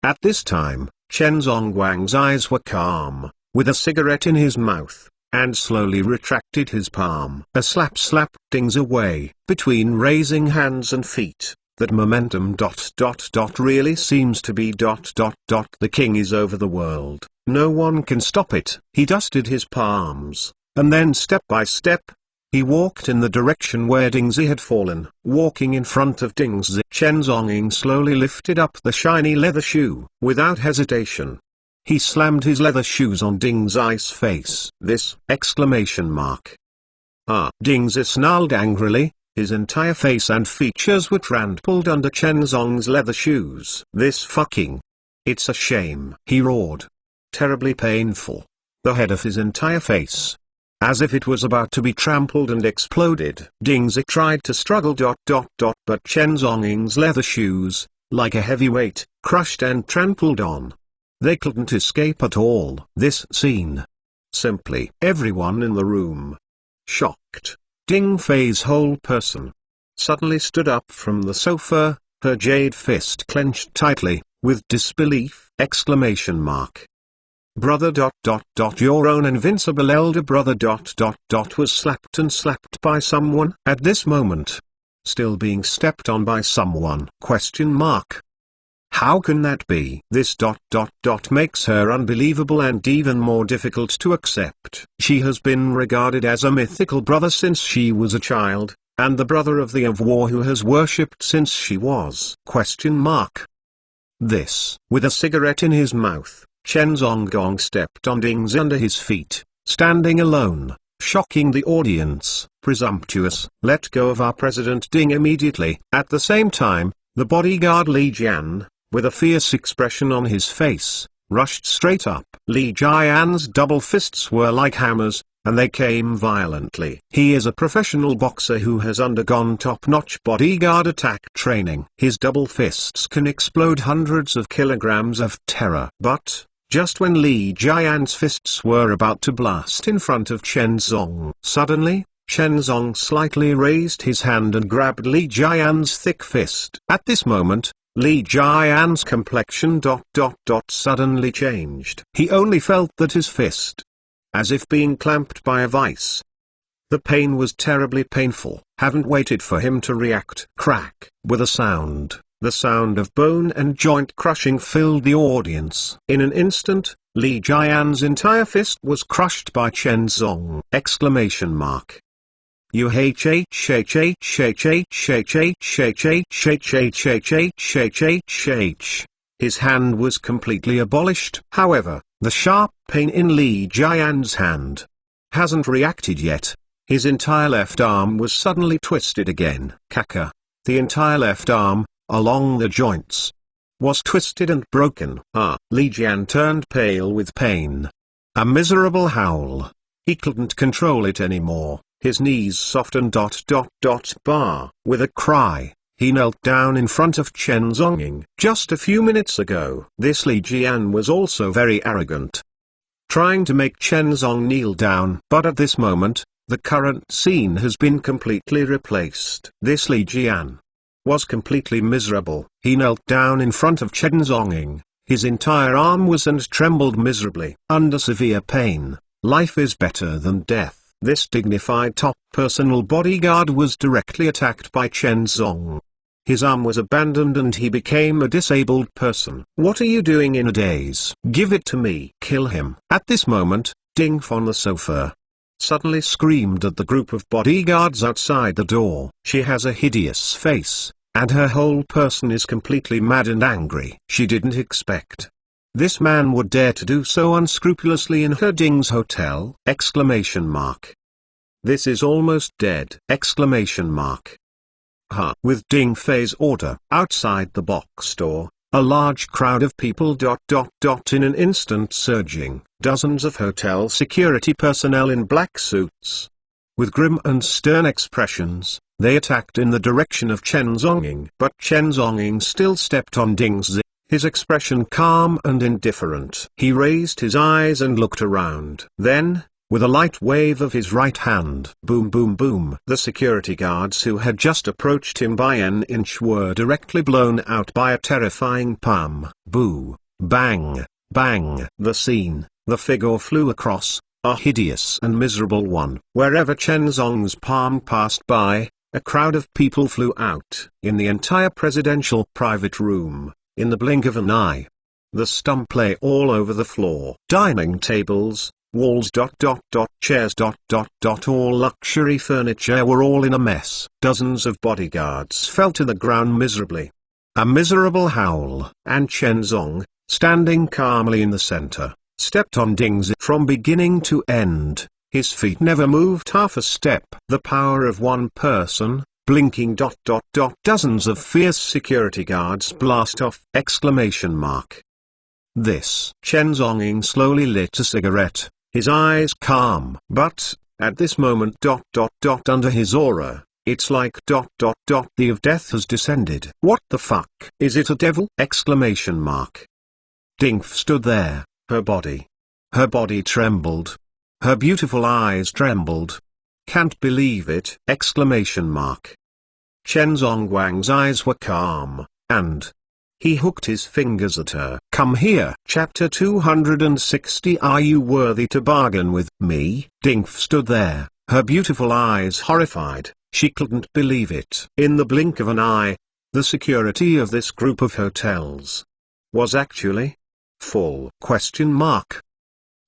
At this time, Chen Zhongguang's eyes were calm, with a cigarette in his mouth, and slowly retracted his palm. A slap slapped Dings away. Between raising hands and feet, that momentum really seems to be the king is over the world. No one can stop it. He dusted his palms, and then step by step, he walked in the direction where Dingsi had fallen. Walking in front of Dingsi, Chen Zhongying slowly lifted up the shiny leather shoe. Without hesitation, he slammed his leather shoes on Dingsi's face. This! Dingsi snarled angrily. His entire face and features were trampled under Chen Zhong's leather shoes. This fucking... It's a shame, he roared. Terribly painful. The head of his entire face, as if it was about to be trampled and exploded. Dingsi tried to struggle but Chen Zhongying's leather shoes, like a heavy weight, crushed and trampled on. They couldn't escape at all. This scene. Simply everyone in the room, shocked. Ding Fei's whole person suddenly stood up from the sofa, her jade fist clenched tightly, with disbelief! Brother your own invincible elder brother was slapped and slapped by someone at this moment. Still being stepped on by someone? How can that be? This makes her unbelievable and even more difficult to accept. She has been regarded as a mythical brother since she was a child, and the brother of the of war who has worshipped since she was. This. With a cigarette in his mouth, Chen Zhonggong stepped on Dingsi under his feet, standing alone, shocking the audience. Presumptuous! Let go of our president Ding immediately. At the same time, the bodyguard Li Jian, with a fierce expression on his face, rushed straight up. Li Jian's double fists were like hammers, and they came violently. He is a professional boxer who has undergone top-notch bodyguard attack training. His double fists can explode hundreds of kilograms of terror. But, just when Li Jian's fists were about to blast in front of Chen Zhong, suddenly, Chen Zhong slightly raised his hand and grabbed Li Jian's thick fist. At this moment, Li Jian's complexion suddenly changed. He only felt that his fist, as if being clamped by a vice. The pain was terribly painful. Haven't waited for him to react. Crack! With a sound, the sound of bone and joint crushing filled the audience. In an instant, Li Jian's entire fist was crushed by Chen Zhong! His hand was completely abolished. However, the sharp pain in Li Jian's hand hasn't reacted yet. His entire left arm was suddenly twisted again. Caca. The entire left arm, along the joints, was twisted and broken. Li Jian turned pale with pain. A miserable howl. He couldn't control it anymore. His knees softened. With a cry, he knelt down in front of Chen Zhongying. Just a few minutes ago, this Li Jian was also very arrogant, trying to make Chen Zhong kneel down. But at this moment, the current scene has been completely replaced. This Li Jian was completely miserable. He knelt down in front of Chen Zhongying, His entire arm was and trembled miserably. Under severe pain, life is better than death. This dignified top personal bodyguard was directly attacked by Chen Zong. His arm was abandoned and he became a disabled person. What are you doing in a daze? Give it to me. Kill him. At this moment, Ding F on the sofa suddenly screamed at the group of bodyguards outside the door. She has a hideous face, and her whole person is completely mad and angry. She didn't expect this man would dare to do so unscrupulously in her Ding's hotel! Exclamation mark. This is almost dead! Exclamation mark. With Ding Fei's order, outside the box store, a large crowd of people in an instant surging, dozens of hotel security personnel in black suits. With grim and stern expressions, they attacked in the direction of Chen Zonging. But Chen Zonging still stepped on Ding's zip, his expression calm and indifferent. He raised his eyes and looked around. Then, with a light wave of his right hand, boom boom boom, the security guards who had just approached him by an inch were directly blown out by a terrifying palm. Boo, bang, bang. The scene, the figure flew across, a hideous and miserable one. Wherever Chen Zong's palm passed by, a crowd of people flew out. In the entire presidential private room, in the blink of an eye, the stump lay all over the floor. Dining tables, walls, chairs, all luxury furniture were all in a mess. Dozens of bodyguards fell to the ground miserably. A miserable howl. And Chen Zong, standing calmly in the center, stepped on Ding's from beginning to end. His feet never moved half a step. The power of one person, blinking. Dozens of fierce security guards blast off! Exclamation mark. This. Chen Zonging slowly lit a cigarette, his eyes calm. But, at this moment under his aura, it's like the of death has descended. What the fuck? Is it a devil? Exclamation mark. Ding F stood there, her body trembled. Her beautiful eyes trembled. Can't believe it! Exclamation mark. Chen Zongwang's eyes were calm, and he hooked his fingers at her. Come here. Chapter 260. Are you worthy to bargain with me? Ding F stood there, her beautiful eyes horrified. She couldn't believe it. In the blink of an eye, the security of this group of hotels was actually full. Question mark.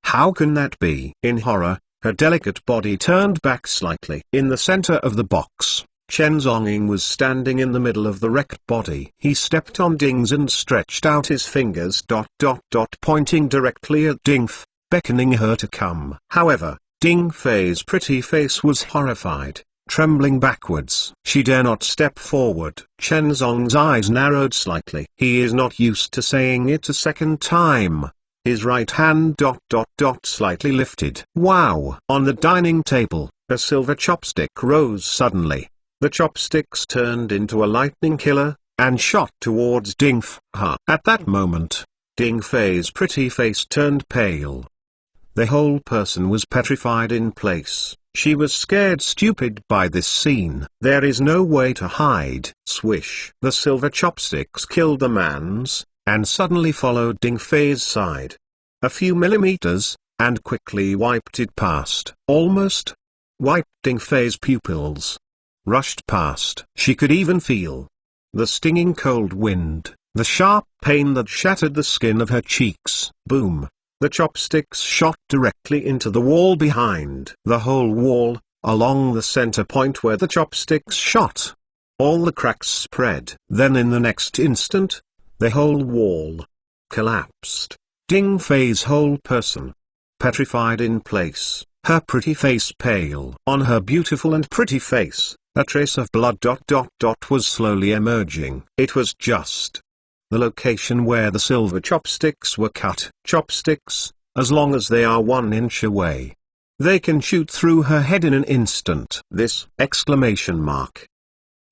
How can that be? In horror, her delicate body turned back slightly. In the center of the box, Chen Zonging was standing in the middle of the wrecked body. He stepped on Ding's and stretched out his fingers. Pointing directly at Ding F, beckoning her to come. However, Ding Fei's pretty face was horrified, trembling backwards. She dare not step forward. Chen Zong's eyes narrowed slightly. He is not used to saying it a second time. His right hand slightly lifted. Wow! On the dining table, a silver chopstick rose suddenly. The chopsticks turned into a lightning killer, and shot towards Ding F. At that moment, Ding Fei's pretty face turned pale. The whole person was petrified in place. She was scared stupid by this scene. There is no way to hide. Swish! The silver chopsticks killed the man's, and suddenly followed Ding Fei's side. A few millimeters, and quickly wiped it past. Almost wiped Ding Fei's pupils. Rushed past. She could even feel the stinging cold wind, the sharp pain that shattered the skin of her cheeks. Boom! The chopsticks shot directly into the wall behind. The whole wall, along the center point where the chopsticks shot. All the cracks spread. Then in the next instant, the whole wall collapsed. Ding Fei's whole person petrified in place, her pretty face pale. On her beautiful and pretty face, a trace of blood was slowly emerging. It was just the location where the silver chopsticks were cut. Chopsticks, as long as they are 1 inch away, they can shoot through her head in an instant. This! Exclamation mark.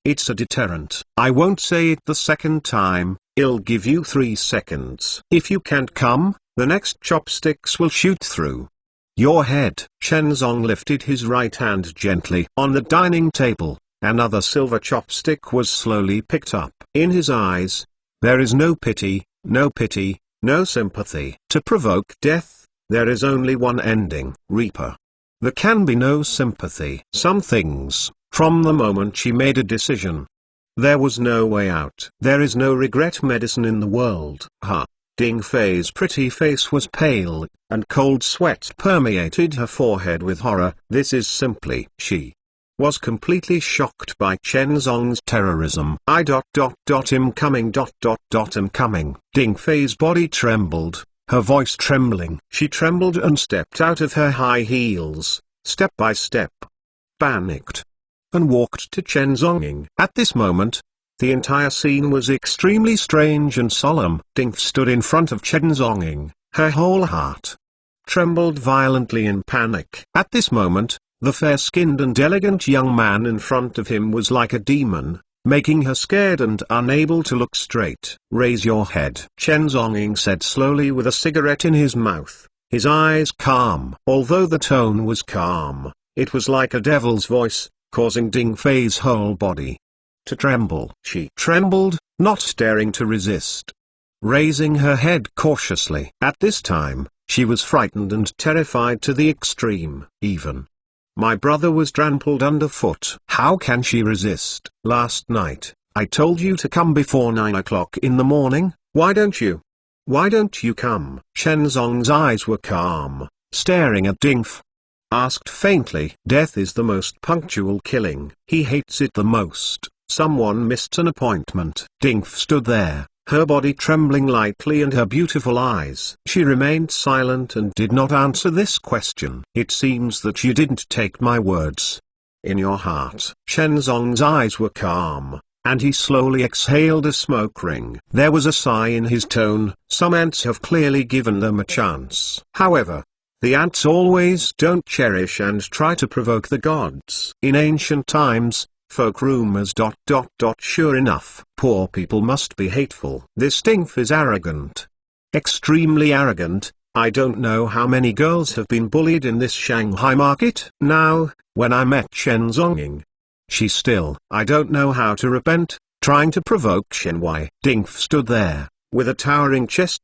It's a deterrent. I won't say it the second time. I'll give you 3 seconds. If you can't come, the next chopsticks will shoot through your head. Chen Zong lifted his right hand gently. On the dining table, another silver chopstick was slowly picked up. In his eyes, there is no pity, no pity, no sympathy. To provoke death, there is only one ending, Reaper. There can be no sympathy. Some things, from the moment she made a decision, there was no way out. There is no regret medicine in the world. Ding Fei's pretty face was pale, and cold sweat permeated her forehead with horror. This is simply, she was completely shocked by Chen Zong's terrorism. I'm coming. Ding Fei's body trembled, her voice trembling. She trembled and stepped out of her high heels, step by step, panicked, and walked to Chen Zonging. At this moment, the entire scene was extremely strange and solemn. Ding stood in front of Chen Zonging, her whole heart trembled violently in panic. At this moment, the fair-skinned and elegant young man in front of him was like a demon, making her scared and unable to look straight. Raise your head, Chen Zonging said slowly with a cigarette in his mouth, his eyes calm. Although the tone was calm, it was like a devil's voice, causing Ding Fei's whole body to tremble. She trembled, not daring to resist, raising her head cautiously. At this time, she was frightened and terrified to the extreme. Even my brother was trampled underfoot. How can she resist? Last night, I told you to come before 9 o'clock in the morning. Why don't you? Why don't you come? Chen Zong's eyes were calm, staring at Ding Fei. Asked faintly. Death is the most punctual killing. He hates it the most. Someone missed an appointment. Ding Fei stood there, her body trembling lightly and her beautiful eyes. She remained silent and did not answer this question. It seems that you didn't take my words in your heart. Chen Zong's eyes were calm, and he slowly exhaled a smoke ring. There was a sigh in his tone. Some ants have clearly given them a chance. However, the ants always don't cherish and try to provoke the gods. In ancient times, folk rumors. Sure enough, poor people must be hateful. This Ding Fei is arrogant. Extremely arrogant. I don't know how many girls have been bullied in this Shanghai market. Now, when I met Chen Zonging, I don't know how to repent, trying to provoke Shen Wai. Ding Fei stood there, with a towering chest.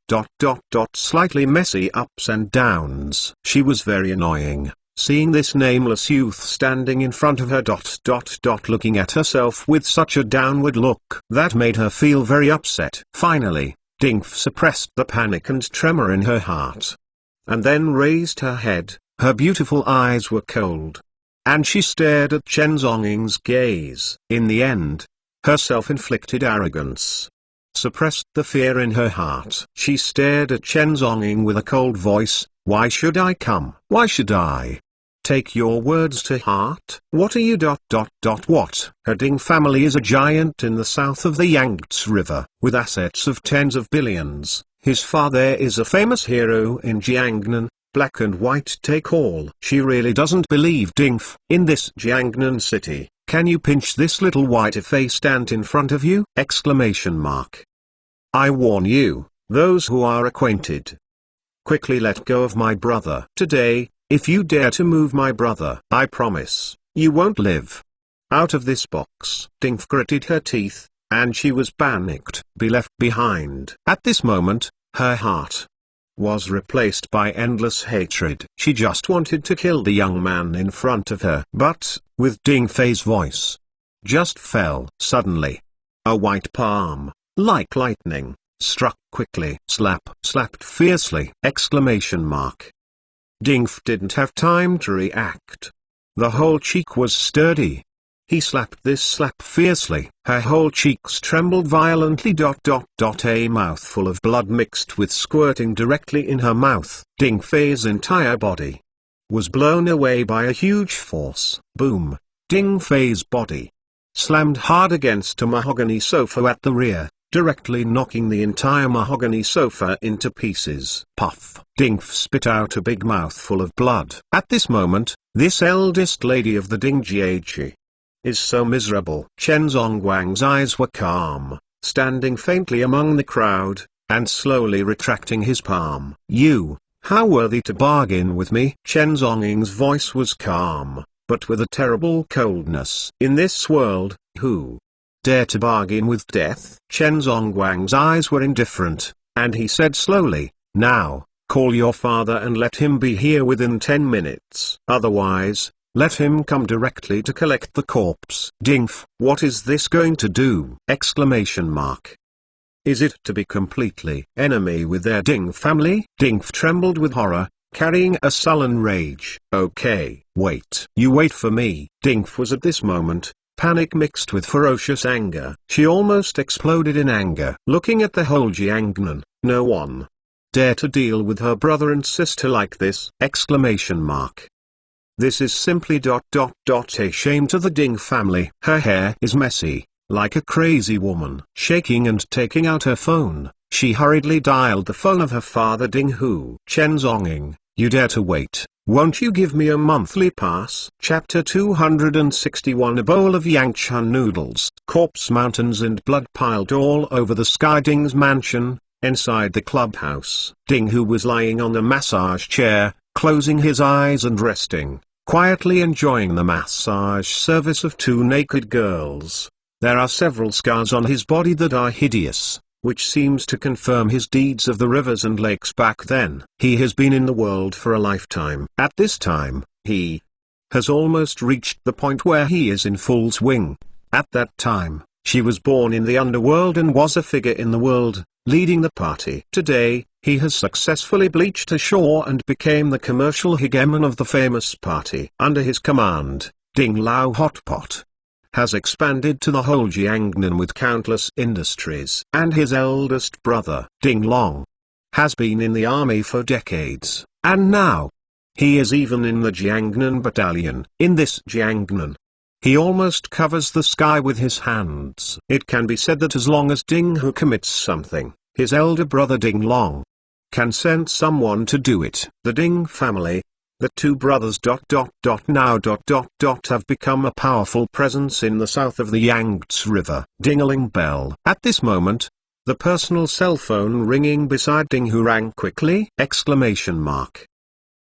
Slightly messy ups and downs. She was very annoying, seeing this nameless youth standing in front of her. Looking at herself with such a downward look. That made her feel very upset. Finally, Ding Fei suppressed the panic and tremor in her heart, and then raised her head. Her beautiful eyes were cold, and she stared at Chen Zonging's gaze. In the end, her self-inflicted arrogance suppressed the fear in her heart. She stared at Chen Zonging with a cold voice. Why should I come? Why should I take your words to heart? What are you? What? Her Ding family is a giant in the south of the Yangtze River, with assets of tens of billions. His father is a famous hero in Jiangnan. Black and white take all. She really doesn't believe Ding Fei. In this Jiangnan city, can you pinch this little white-faced ant in front of you? I warn you, those who are acquainted, quickly let go of my brother. Today, if you dare to move my brother, I promise, you won't live out of this box. Ding Fei gritted her teeth, and she was panicked. Be left behind. At this moment, her heart was replaced by endless hatred. She just wanted to kill the young man in front of her. But, with Ding Fei's voice, just fell. Suddenly, a white palm, like lightning, struck quickly. Slapped fiercely. Ding Fei didn't have time to react. The whole cheek was sturdy. He slapped this slap fiercely. Her whole cheeks trembled violently. A mouthful of blood mixed with squirting directly in her mouth. Ding Fei's entire body was blown away by a huge force. Boom! Ding Fei's body slammed hard against a mahogany sofa at the rear, directly knocking the entire mahogany sofa into pieces. Puff! Ding Fei spit out a big mouthful of blood. At this moment, this eldest lady of the Ding Jiaji is so miserable. Chen Zongguang's eyes were calm, standing faintly among the crowd, and slowly retracting his palm. You, how worthy to bargain with me? Chen Zonging's voice was calm, but with a terrible coldness. In this world, who dare to bargain with death? Chen Zongguang's eyes were indifferent, And he said slowly, "Now, call your father and let him be here within 10 minutes. Otherwise, let him come directly to collect the corpse." Dingf, what is this going to do? Exclamation mark. Is it to be completely enemy with their Ding family? Dingf trembled with horror, carrying a sullen rage. Okay, wait. You wait for me. Dingf was at this moment, panic mixed with ferocious anger. She almost exploded in anger. Looking at the whole Jiangnan, no one dare to deal with her brother and sister like this! Exclamation mark. This is simply a shame to the Ding family. Her hair is messy, like a crazy woman. Shaking and taking out her phone, she hurriedly dialed the phone of her father Ding Hu. Chen Zonging, you dare to wait? Won't you give me a monthly pass? Chapter 261. A bowl of Yangchan noodles. Corpse mountains and blood piled all over the sky. Ding's mansion, inside the clubhouse. Ding Hu was lying on a massage chair, closing his eyes and resting, quietly enjoying the massage service of two naked girls. There are several scars on his body that are hideous, which seems to confirm his deeds of the rivers and lakes back then. He has been in the world for a lifetime. At this time, he has almost reached the point where he is in full swing. At that time, she was born in the underworld and was a figure in the world, leading the party. Today, he has successfully bleached ashore and became the commercial hegemon of the famous party. Under his command, Ding Lao Hotpot has expanded to the whole Jiangnan with countless industries. And his eldest brother, Ding Long, has been in the army for decades, and now he is even in the Jiangnan battalion. In this Jiangnan, he almost covers the sky with his hands. It can be said that as long as Ding Hu commits something, his elder brother Ding Long can send someone to do it. The Ding family, the two brothers now have become a powerful presence in the south of the Yangtze River. Ding-a-ling bell. At this moment, the personal cell phone ringing beside Ding Hu rang quickly! Exclamation mark.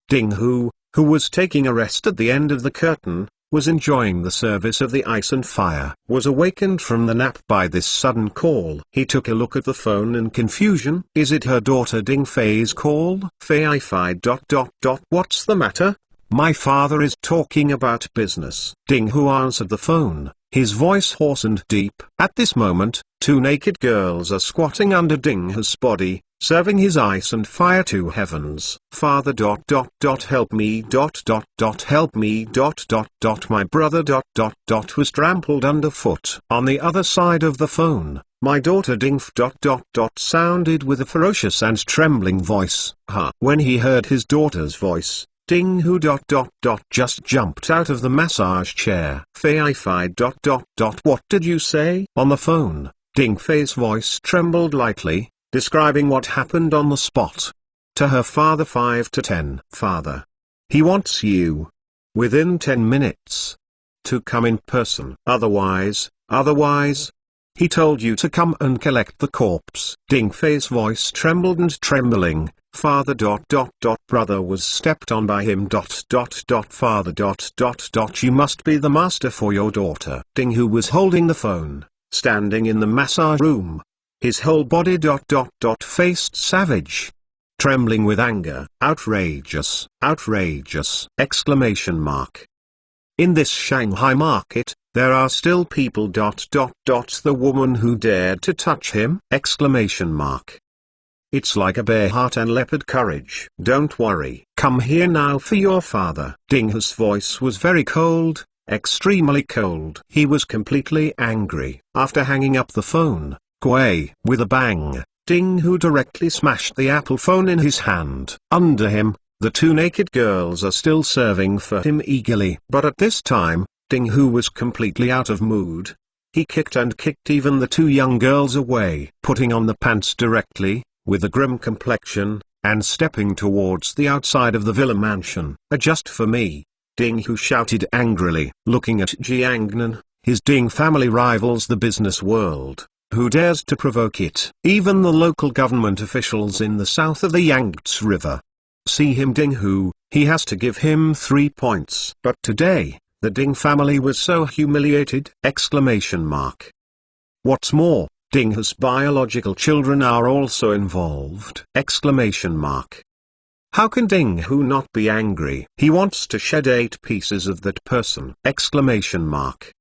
Ding Hu, who was taking a rest at the end of the curtain, was enjoying the service of the ice and fire, was awakened from the nap by this sudden call. He took a look at the phone in confusion. Is it her daughter Ding Fei's call? Fei. What's the matter? My father is talking about business. Ding Hu answered the phone, his voice hoarse and deep. At this moment, two naked girls are squatting under Ding Hu's body, serving his ice and fire to heavens. Father help me help me my brother was trampled underfoot. On the other side of the phone, my daughter Dingf sounded with a ferocious and trembling voice. When he heard his daughter's voice, Ding Hu just jumped out of the massage chair. Fei. What did you say? On the phone, Ding Fei's voice trembled lightly, describing what happened on the spot. To her father 5 to 10. Father. He wants you. Within 10 minutes. To come in person. Otherwise. He told you to come and collect the corpse. Ding Fei's voice trembled and trembling. Father. Brother was stepped on by him. Father. You must be the master for your daughter. Ding Hu was holding the phone, standing in the massage room. His whole body faced savage, trembling with anger. Outrageous! Exclamation mark. In this Shanghai market, there are still people. The woman who dared to touch him! Exclamation mark. It's like a bear heart and leopard courage. Don't worry. Come here now for your father. Ding Hu's voice was very cold, extremely cold. He was completely angry. After hanging up the phone, with a bang, Ding Hu directly smashed the Apple phone in his hand. Under him, the two naked girls are still serving for him eagerly. But at this time, Ding Hu was completely out of mood. He kicked even the two young girls away, putting on the pants directly, with a grim complexion, and stepping towards the outside of the villa mansion. Just for me! Ding Hu shouted angrily. Looking at Jiangnan, his Ding family rivals the business world. Who dares to provoke it? Even the local government officials in the south of the Yangtze River. See him Ding Hu, he has to give him 3 points. But today, the Ding family was so humiliated! Exclamation mark. What's more, Ding's biological children are also involved! Exclamation mark. How can Ding Hu not be angry? He wants to shed 8 pieces of that person! Exclamation mark.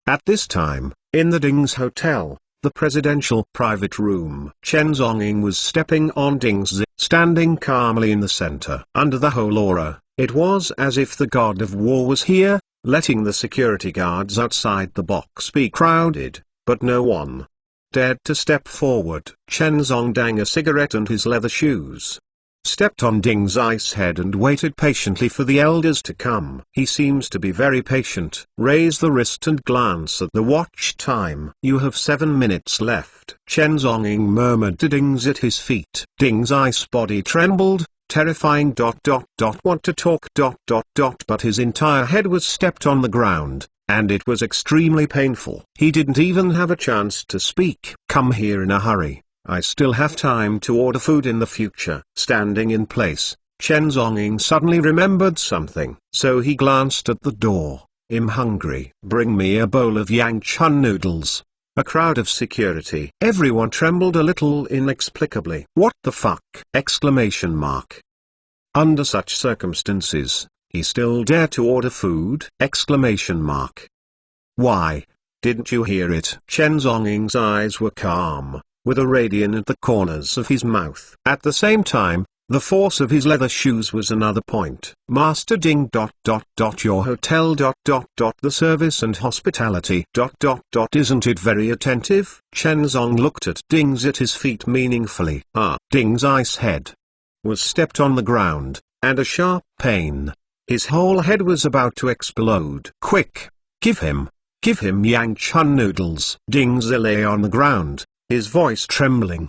At this time, in the Ding's hotel, the presidential private room, Chen Zhongying was stepping on Ding's, standing calmly in the center. Under the whole aura, it was as if the god of war was here, letting the security guards outside the box be crowded, but no one dared to step forward. Chen Zhongdang, a cigarette and his leather shoes, stepped on Ding's ice head and waited patiently for the elders to come. He seems to be very patient. Raise the wrist and glance at the watch time. You have 7 minutes left. Chen Zhongying murmured to Ding's at his feet. Ding's ice body trembled, terrifying. Want to talk. But his entire head was stepped on the ground, and it was extremely painful. He didn't even have a chance to speak. Come here in a hurry. I still have time to order food in the future. Standing in place, Chen Zhongying suddenly remembered something. So he glanced at the door. I'm hungry. Bring me a bowl of yang chun noodles. A crowd of security. Everyone trembled a little inexplicably. What the fuck? Exclamation mark. Under such circumstances, he still dared to order food? Exclamation mark. Why? Didn't you hear it? Chen Zhongying's eyes were calm, with a radiance at the corners of his mouth. At the same time, the force of his leather shoes was another point. Master Ding. Your hotel. The service and hospitality. Isn't it very attentive? Chen Zong looked at Ding's at his feet meaningfully. Ding's ice head was stepped on the ground, and a sharp pain. His whole head was about to explode. Quick! Give him yang chun noodles. Ding's lay on the ground, his voice trembling,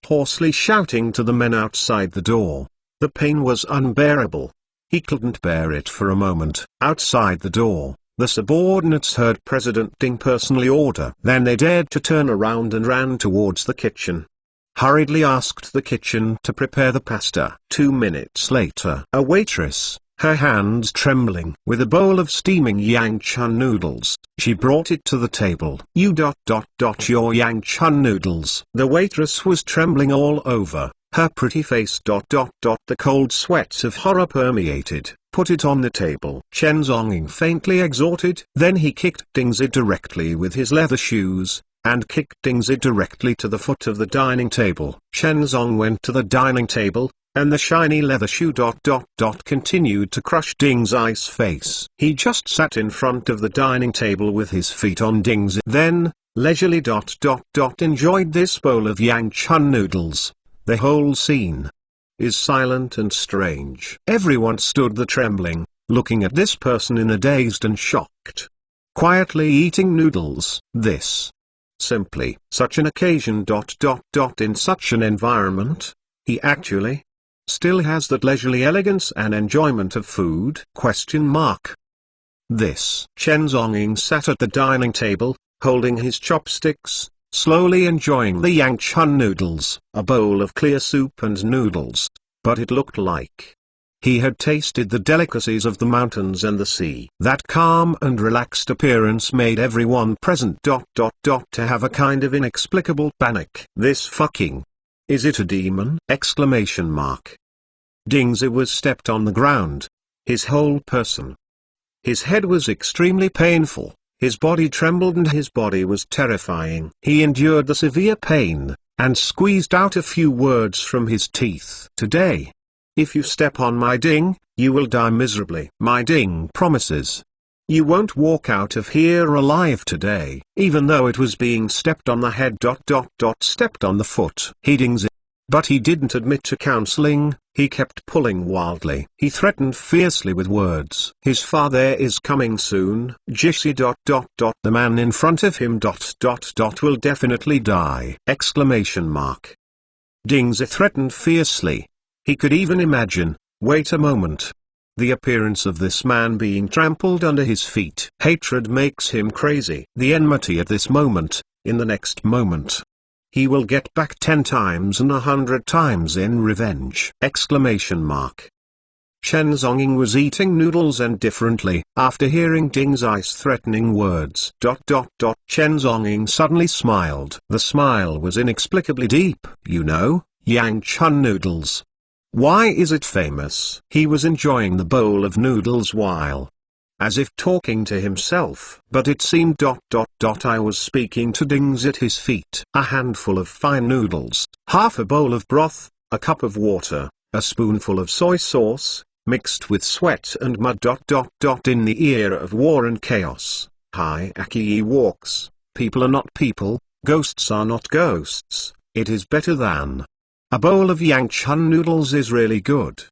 hoarsely shouting to the men outside the door. The pain was unbearable. He couldn't bear it for a moment. Outside the door, the subordinates heard President Ding personally order. Then they dared to turn around and ran towards the kitchen. Hurriedly asked the kitchen to prepare the pasta. 2 minutes later, a waitress, her hands trembling, with a bowl of steaming yang chun noodles, she brought it to the table. Your yang chun noodles. The waitress was trembling all over, her pretty face. The cold sweats of horror permeated. Put it on the table. Chen Zhongying faintly exhorted. Then he kicked Dingzi directly with his leather shoes, and kicked Dingzi directly to the foot of the dining table. Chen Zong went to the dining table, and the shiny leather shoe. Continued to crush Ding's ice face. He just sat in front of the dining table with his feet on Ding's. Then, leisurely. Enjoyed this bowl of yang chun noodles. The whole scene is silent and strange. Everyone stood there trembling, looking at this person in a dazed and shocked. Quietly eating noodles. This. Simply. Such an occasion. In such an environment, he actually still has that leisurely elegance and enjoyment of food? This. Chen Zhongying sat at the dining table, holding his chopsticks, slowly enjoying the yang chun noodles, a bowl of clear soup and noodles, but it looked like he had tasted the delicacies of the mountains and the sea. That calm and relaxed appearance made everyone present. To have a kind of inexplicable panic. This fucking. Is it a demon? Exclamation mark. Dingzi was stepped on the ground. His whole person. His head was extremely painful, his body trembled and his body was terrifying. He endured the severe pain, and squeezed out a few words from his teeth. Today, if you step on my Ding, you will die miserably. My Ding promises. You won't walk out of here alive today. Even though it was being stepped on the head. Stepped on the foot. He Dingzi. But he didn't admit to counseling, he kept pulling wildly. He threatened fiercely with words. His father is coming soon. Jishi. The man in front of him. Will definitely die. Exclamation mark. Dingzi threatened fiercely. He could even imagine, wait a moment, the appearance of this man being trampled under his feet. Hatred makes him crazy. The enmity at this moment, in the next moment. He will get back 10 times and 100 times in revenge. Exclamation mark. Chen Zhonging was eating noodles indifferently. After hearing Ding Zai's threatening words, Chen Zhonging suddenly smiled. The smile was inexplicably deep. You know, Yang Chun noodles. Why is it famous? He was enjoying the bowl of noodles while, as if talking to himself. But it seemed I was speaking to Dings at his feet. A handful of fine noodles, half a bowl of broth, a cup of water, a spoonful of soy sauce, mixed with sweat and mud. In the era of war and chaos, Hierarchy walks, people are not people, ghosts are not ghosts, it is better than. A bowl of Yang Chun noodles is really good.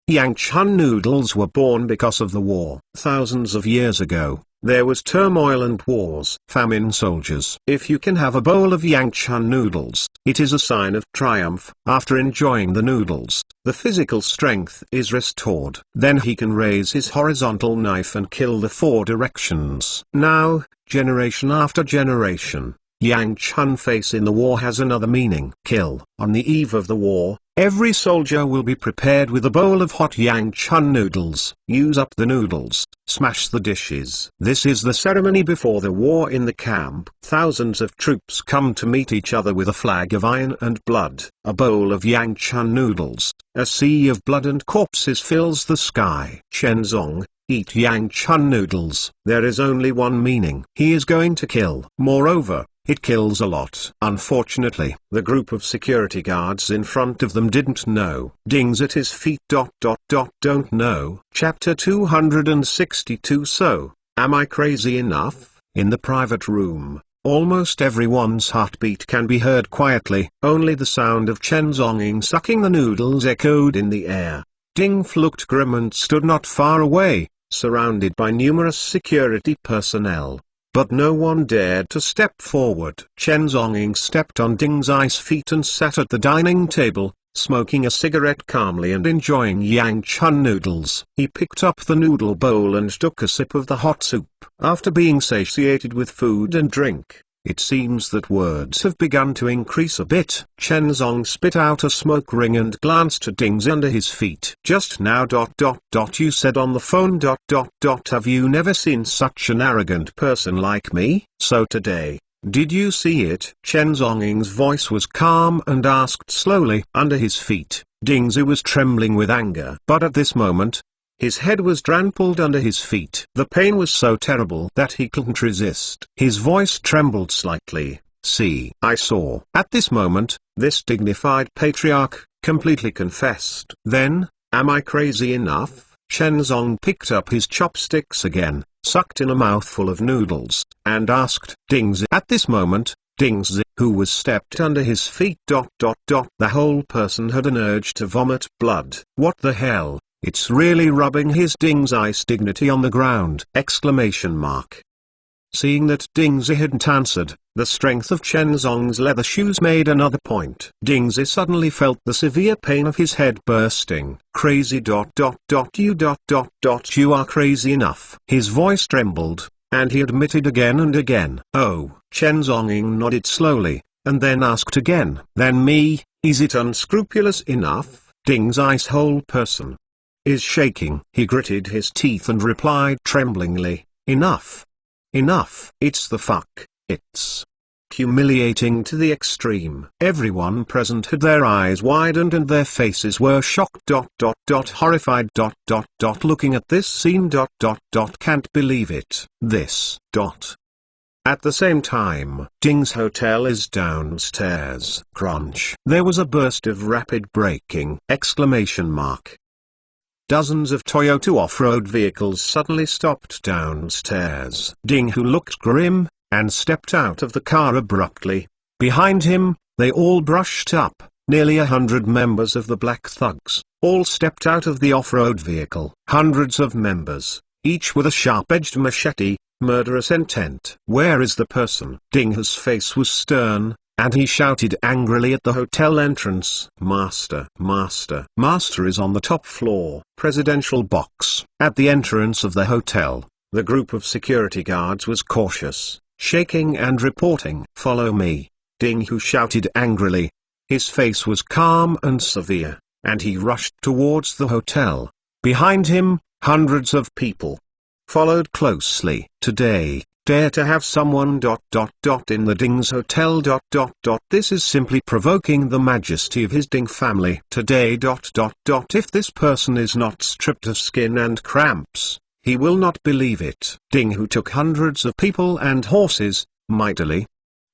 Yang Chun noodles were born because of the war. Thousands of years ago, there was turmoil and wars, famine, soldiers. If you can have a bowl of Yang Chun noodles, it is a sign of triumph. After enjoying the noodles, the physical strength is restored. Then he can raise his horizontal knife and kill the four directions. Now, generation after generation, Yang Chun face in the war has another meaning. Kill. On the eve of the war, every soldier will be prepared with a bowl of hot Yang Chun noodles. Use up the noodles, smash the dishes. This is the ceremony before the war in the camp. Thousands of troops come to meet each other with a flag of iron and blood. A bowl of Yang Chun noodles, a sea of blood and corpses fills the sky. Chen Zong, eat Yang Chun noodles. There is only one meaning. He is going to kill. Moreover, it kills a lot. Unfortunately, the group of security guards in front of them didn't know. Dings at his feet. Don't know. Chapter 262. So, am I crazy enough? In the private room, almost everyone's heartbeat can be heard quietly. Only the sound of Chen Zhonging sucking the noodles echoed in the air. Ding looked grim and stood not far away, surrounded by numerous security personnel. But no one dared to step forward. Chen Zhonging stepped on Ding Zai's feet and sat at the dining table, smoking a cigarette calmly and enjoying Yang Chun noodles. He picked up the noodle bowl and took a sip of the hot soup. After being satiated with food and drink, it seems that words have begun to increase a bit. Chen Zong spit out a smoke ring and glanced at Dings under his feet. Just now. You said on the phone. Have you never seen such an arrogant person like me? So today, did you see it? Chen Zonging's voice was calm and asked slowly. Under his feet, Dings was trembling with anger. But at this moment, his head was trampled under his feet. The pain was so terrible that he couldn't resist. His voice trembled slightly. See, I saw. At this moment, this dignified patriarch completely confessed. Then, am I crazy enough? Chen Zong picked up his chopsticks again, sucked in a mouthful of noodles, and asked Dings. At this moment, Dings, who was stepped under his feet. The whole person had an urge to vomit blood. What the hell? It's really rubbing his Ding Zai's dignity on the ground! Seeing that Ding Zai hadn't answered, the strength of Chen Zong's leather shoes made another point. Ding Zai suddenly felt the severe pain of his head bursting. Crazy. You are crazy enough. His voice trembled, and he admitted again and again. Oh, Chen Zonging nodded slowly, and then asked again. Then me, is it unscrupulous enough? Ding Zai's whole person is shaking. He gritted his teeth and replied tremblingly, enough. Enough. It's the fuck. It's humiliating to the extreme. Everyone present had their eyes widened and their faces were shocked. Horrified. Looking at this scene. Can't believe it. This. At the same time, Ding's hotel is downstairs. Crunch. There was a burst of rapid braking! Dozens of Toyota off-road vehicles suddenly stopped downstairs. Ding, who looked grim, and stepped out of the car abruptly. Behind him, they all brushed up. Nearly 100 members of the Black Thugs, all stepped out of the off-road vehicle. Hundreds of members, each with a sharp-edged machete, murderous intent. Where is the person? Ding's face was stern, and he shouted angrily at the hotel entrance. Master is on the top floor. Presidential box. At the entrance of the hotel, the group of security guards was cautious, shaking and reporting. Follow me. Ding, who shouted angrily. His face was calm and severe. and he rushed towards the hotel. Behind him, hundreds of people followed closely. Today, dare to have someone in the Ding's hotel. This is simply provoking the majesty of his Ding family. Today. If this person is not stripped of skin and cramps, he will not believe it. Ding, who took hundreds of people and horses, mightily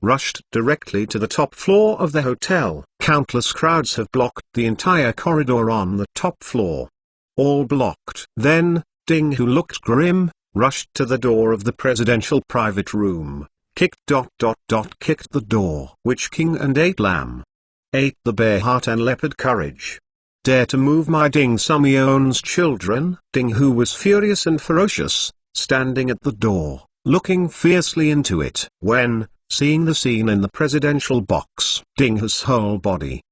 rushed directly to the top floor of the hotel. Countless crowds have blocked the entire corridor on the top floor. All blocked. Then, Ding, who looked grim, rushed to the door of the presidential private room, kicked the door. Witch King and ate lamb. Ate the bear heart and leopard courage. Dare to move my Ding Sumion's children? Ding, who was furious and ferocious, standing at the door, looking fiercely into it. When, seeing the scene in the presidential box, Ding's whole body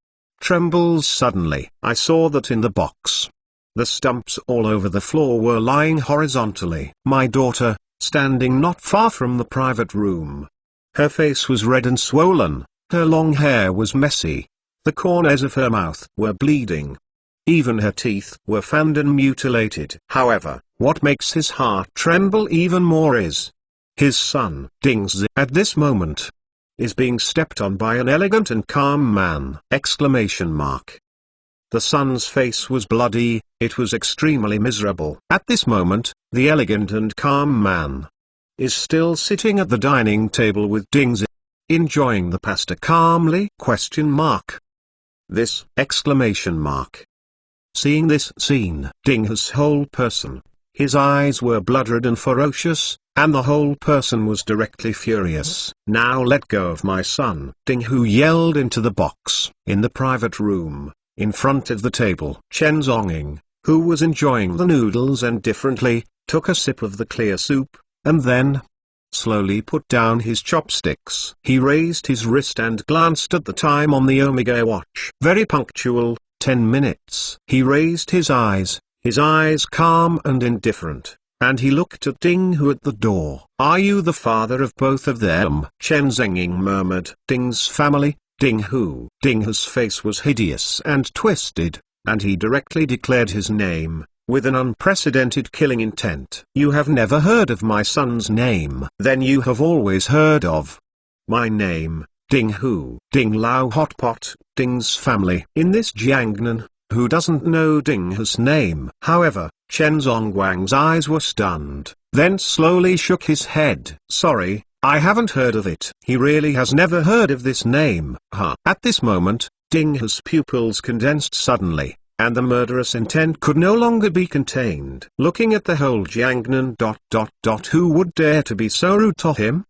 trembles suddenly. I saw that in the box, the stumps all over the floor were lying horizontally. My daughter, standing not far from the private room. Her face was red and swollen, her long hair was messy, the corners of her mouth were bleeding. Even her teeth were fanned and mutilated. However, what makes his heart tremble even more is his son, Ding Zi, at this moment, is being stepped on by an elegant and calm man! The son's face was bloody, it was extremely miserable. At this moment, the elegant and calm man is still sitting at the dining table with Ding Zi, enjoying the pasta calmly? This! Seeing this scene, Ding's whole person, his eyes were bloodred and ferocious, and the whole person was directly furious. Now let go of my son! Ding, who yelled into the box, in the private room, in front of the table. Chen Zhongying, who was enjoying the noodles indifferently, took a sip of the clear soup, and then slowly put down his chopsticks. He raised his wrist and glanced at the time on the Omega watch. Very punctual, 10 minutes. He raised his eyes calm and indifferent, and he looked at Ding, who at the door. Are you the father of both of them? Chen Zhongying murmured. Ding's family? Ding who? Ding's face was hideous and twisted, and he directly declared his name, with an unprecedented killing intent. You have never heard of my son's name? Then you have always heard of my name, Ding who? Ding Lao Hotpot, Ding's family. In this Jiangnan, who doesn't know Ding's name? However, Chen Zhongguang's eyes were stunned, then slowly shook his head. Sorry, I haven't heard of it. He really has never heard of this name. At this moment, Ding's pupils condensed suddenly, and the murderous intent could no longer be contained. Looking at the whole Jiangnan. Who would dare to be so rude to him?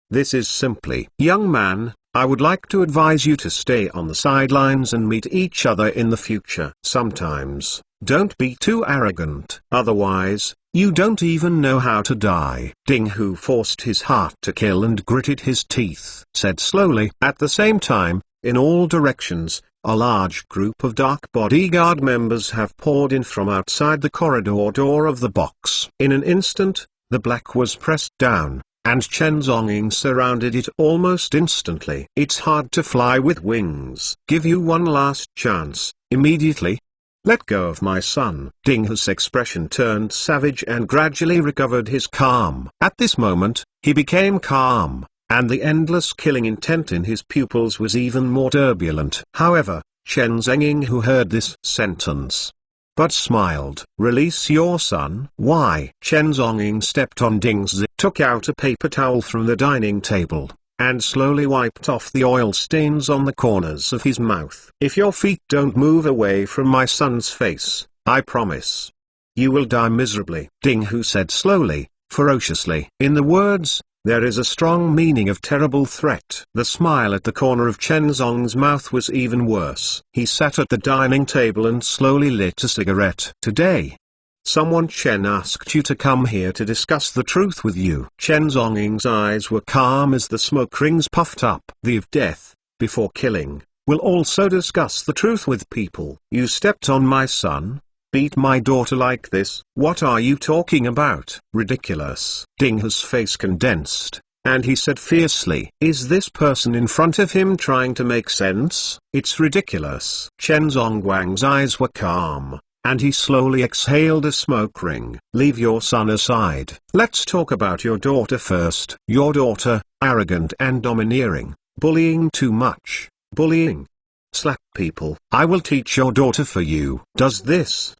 This is simply. Young man, I would like to advise you to stay on the sidelines and meet each other in the future. Sometimes, don't be too arrogant. Otherwise, you don't even know how to die. Ding, who forced his heart to kill and gritted his teeth, said slowly. At the same time, in all directions, a large group of dark bodyguard members have poured in from outside the corridor door of the box. In an instant, the black was pressed down, and Chen Zhongying surrounded it almost instantly. It's hard to fly with wings. Give you one last chance, immediately. Let go of my son. Ding's expression turned savage and gradually recovered his calm. At this moment, he became calm, and the endless killing intent in his pupils was even more turbulent. However, Chen Zhongying, who heard this sentence, but smiled. Release your son? Why? Chen Zhongying stepped on Ding Zi, took out a paper towel from the dining table, and slowly wiped off the oil stains on the corners of his mouth. If your feet don't move away from my son's face, I promise you will die miserably. Ding Hu said slowly, ferociously. In the words, there is a strong meaning of terrible threat. The smile at the corner of Chen Zhong's mouth was even worse. He sat at the dining table and slowly lit a cigarette. Today, someone Chen asked you to come here to discuss the truth with you. Chen Zhongying's eyes were calm as the smoke rings puffed up. The of death, before killing, will also discuss the truth with people. You stepped on my son, beat my daughter like this. What are you talking about? Ridiculous. Ding's face condensed, and he said fiercely, "Is this person in front of him trying to make sense? It's ridiculous." Chen Zongguang's eyes were calm, and he slowly exhaled a smoke ring. "Leave your son aside. Let's talk about your daughter first. Your daughter, arrogant and domineering, bullying too much, bullying. Slap people. I will teach your daughter for you." "Does this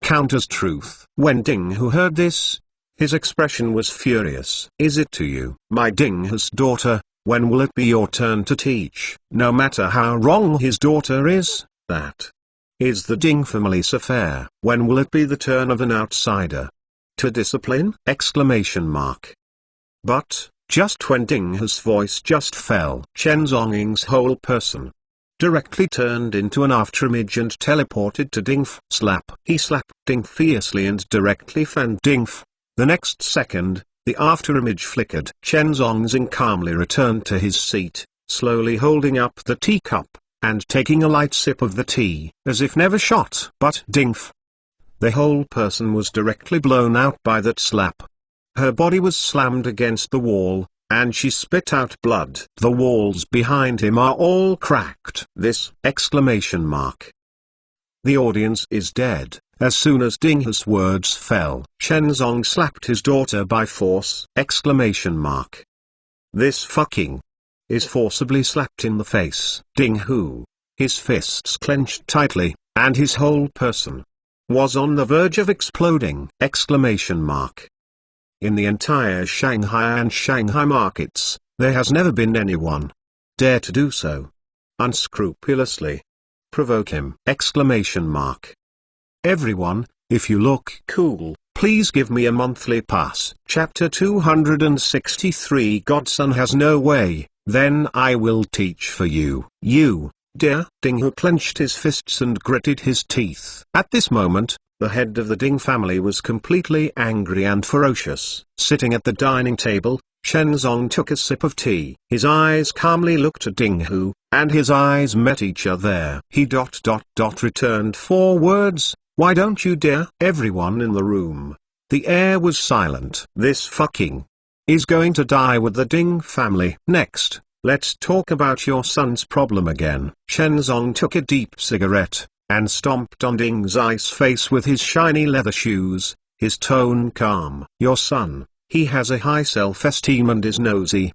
count as truth?" When Ding Hu heard this, his expression was furious. "Is it to you, my Ding Hu's daughter? When will it be your turn to teach?" No matter how wrong his daughter is, that is the Ding family's affair. When will it be the turn of an outsider to discipline? Exclamation mark. But, just when Ding Hu's voice just fell, Chen Zonging's whole person directly turned into an afterimage and teleported to Dingf. Slap. He slapped Ding fiercely and directly fanned Dingf. The next second, the afterimage flickered. Chen Zongxing calmly returned to his seat, slowly holding up the teacup, and taking a light sip of the tea, as if never shot. But Dingf, the whole person was directly blown out by that slap. Her body was slammed against the wall, and she spit out blood. The walls behind him are all cracked. This! Exclamation mark. The audience is dead. As soon as Ding Hu's words fell, Chen Zong slapped his daughter by force. Exclamation mark. This fucking is forcibly slapped in the face. Ding Hu, his fists clenched tightly, and his whole person was on the verge of exploding. Exclamation mark. In the entire Shanghai and Shanghai markets, there has never been anyone dare to do so unscrupulously provoke him. Exclamation mark. Everyone, if you look cool, please give me a monthly pass. Chapter 263 Godson has no way, then I will teach for you. You, dear. Ding Hu clenched his fists and gritted his teeth. At this moment, the head of the Ding family was completely angry and ferocious. Sitting at the dining table, Chen Zong took a sip of tea. His eyes calmly looked at Ding Hu, and his eyes met each other. He returned 4 words. "Why don't you dare?" Everyone in the room. The air was silent. "This fucking is going to die with the Ding family." Next, let's talk about your son's problem again. Chen Zong took a deep cigarette, and stomped on Ding Zai's face with his shiny leather shoes, his tone calm. "Your son, he has a high self-esteem and is nosy.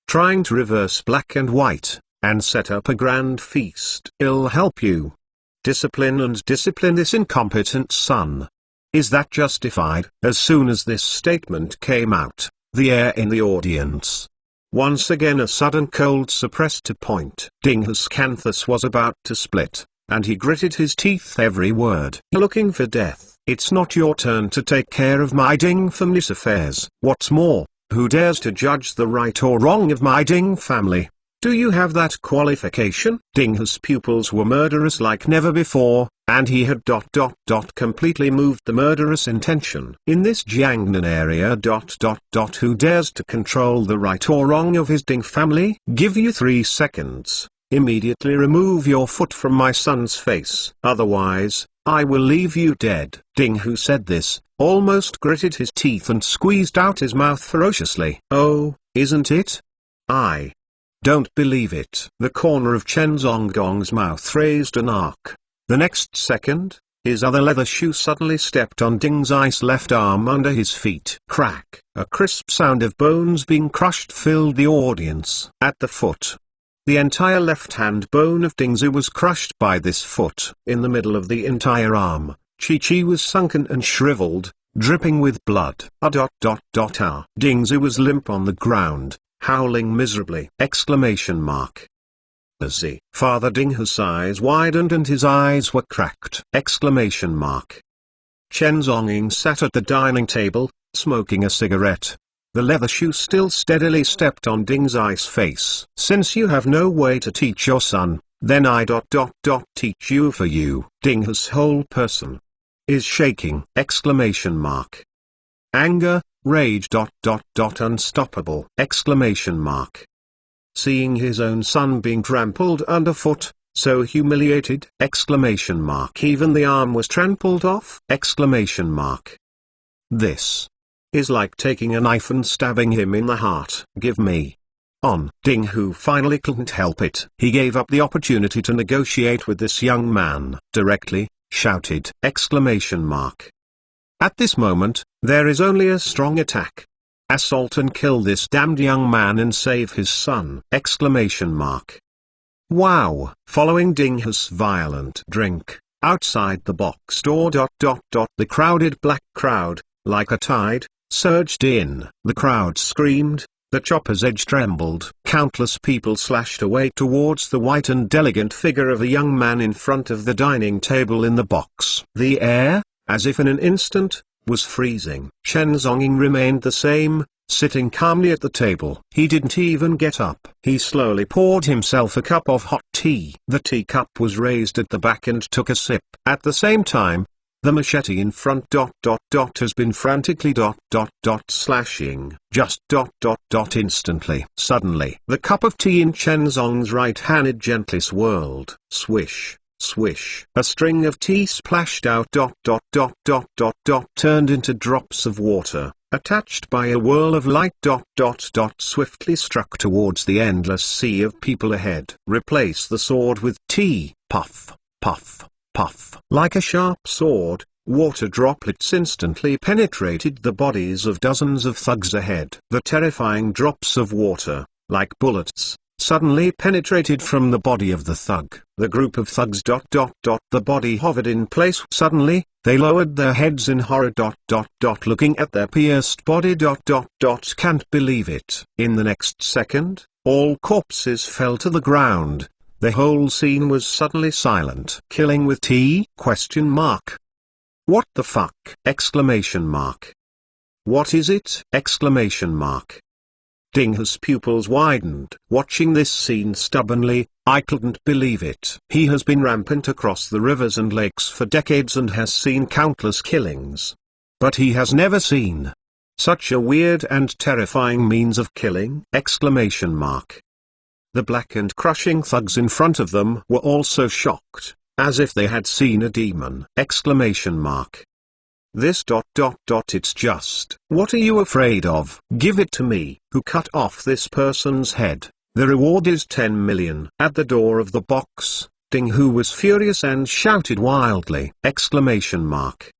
Trying to reverse black and white, and set up a grand feast. It'll help you. Discipline this incompetent son. Is that justified?" As soon as this statement came out, the air in the audience once again a sudden cold suppressed to point. Ding Hu's canthus was about to split, and he gritted his teeth every word. "You're looking for death. It's not your turn to take care of my Ding family's affairs. What's more, who dares to judge the right or wrong of my Ding family? Do you have that qualification?" Ding Hu's pupils were murderous like never before, and he had completely moved the murderous intention. In this Jiangnan area who dares to control the right or wrong of his Ding family? Give you 3 seconds. Immediately remove your foot from my son's face. Otherwise, I will leave you dead. Ding Hu said this, almost gritted his teeth and squeezed out his mouth ferociously. "Oh, isn't it? I don't believe it." The corner of Chen Zonggong's mouth raised an arc. The next second, his other leather shoe suddenly stepped on Ding Zai's left arm under his feet. Crack! A crisp sound of bones being crushed filled the audience. At the foot, the entire left-hand bone of Ding Zai was crushed by this foot. In the middle of the entire arm, Chi was sunken and shriveled, dripping with blood. Ding Zai was limp on the ground, howling miserably. Exclamation mark. Z. Father Ding Hu's eyes widened and his eyes were cracked. Exclamation mark. Chen Zonging sat at the dining table, smoking a cigarette. The leather shoe still steadily stepped on Ding Zai's face. "Since you have no way to teach your son, then I teach you for you." Ding Hu's whole person is shaking. Exclamation mark. Anger, rage unstoppable. Exclamation mark. Seeing his own son being trampled underfoot, so humiliated. Exclamation mark. Even the arm was trampled off. Exclamation mark. This is like taking a knife and stabbing him in the heart. Give me. On. Ding Hu finally couldn't help it. He gave up the opportunity to negotiate with this young man. Directly, shouted! Exclamation mark. At this moment, there is only a strong attack. Assault and kill this damned young man and save his son! Exclamation mark. Wow! Following Ding Hu's violent drink, outside the box door. The crowded black crowd, like a tide, surged in. The crowd screamed. The chopper's edge trembled. Countless people slashed away towards the white and elegant figure of a young man in front of the dining table in the box. The air, as if in an instant, was freezing. Chen Zhongying remained the same, sitting calmly at the table. He didn't even get up. He slowly poured himself a cup of hot tea. The teacup was raised at the back and took a sip. At the same time, the machete in front has been frantically slashing. Just instantly. Suddenly, the cup of tea in Chen Zong's right hand gently swirled. Swish, swish. A string of tea splashed out. Turned into drops of water, attached by a whirl of light. Swiftly struck towards the endless sea of people ahead. Replace the sword with tea. Puff, puff. Puff. Like a sharp sword, water droplets instantly penetrated the bodies of dozens of thugs ahead. The terrifying drops of water, like bullets, suddenly penetrated from the body of the thug. The group of thugs. The body hovered in place. Suddenly, they lowered their heads in horror. Looking at their pierced body. Can't believe it. In the next second, all corpses fell to the ground. The whole scene was suddenly silent. Killing with tea? Question mark. What the fuck? Exclamation mark. What is it? Exclamation mark. Ding Hu's pupils widened. Watching this scene stubbornly, I couldn't believe it. He has been rampant across the rivers and lakes for decades and has seen countless killings. But he has never seen such a weird and terrifying means of killing! Exclamation mark. The black and crushing thugs in front of them were also shocked, as if they had seen a demon! Exclamation mark. This. It's just. What are you afraid of? Give it to me. Who cut off this person's head? The reward is 10 million. At the door of the box, Ding Hu was furious and shouted wildly! Exclamation mark.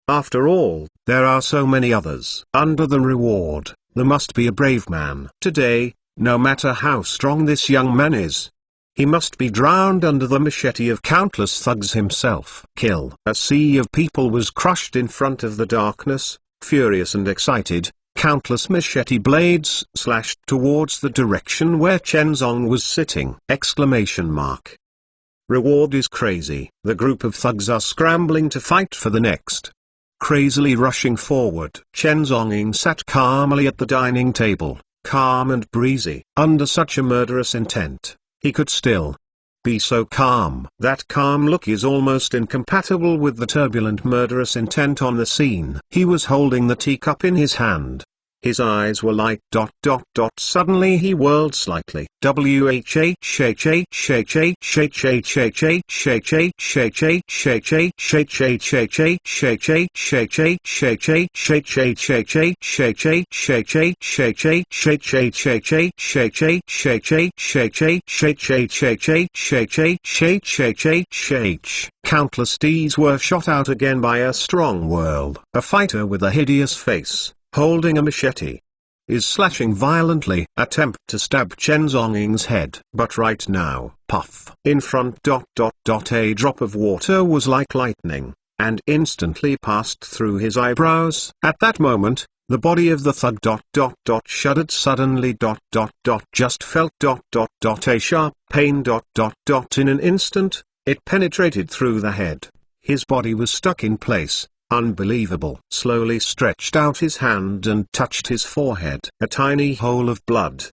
After all, there are so many others. Under the reward, there must be a brave man. Today, no matter how strong this young man is, he must be drowned under the machete of countless thugs himself. Kill. A sea of people was crushed in front of the darkness. Furious and excited, countless machete blades slashed towards the direction where Chen Zong was sitting! Exclamation mark. Reward is crazy. The group of thugs are scrambling to fight for the next. Crazily rushing forward. Chen Zonging sat calmly at the dining table, calm and breezy. Under such a murderous intent, he could still be so calm. That calm look is almost incompatible with the turbulent murderous intent on the scene. He was holding the teacup in his hand. His eyes were light. Suddenly he whirled slightly. Countless Ds were shot out again by a strong whirl. A fighter with a hideous face, holding a machete, is slashing violently. Attempt to stab Chen Zonging's head. But right now, puff. In front. A drop of water was like lightning, and instantly passed through his eyebrows. At that moment, the body of the thug. Shuddered suddenly. Just felt. A sharp pain. In an instant, it penetrated through the head. His body was stuck in place. Unbelievable. Slowly stretched out his hand and touched his forehead. A tiny hole of blood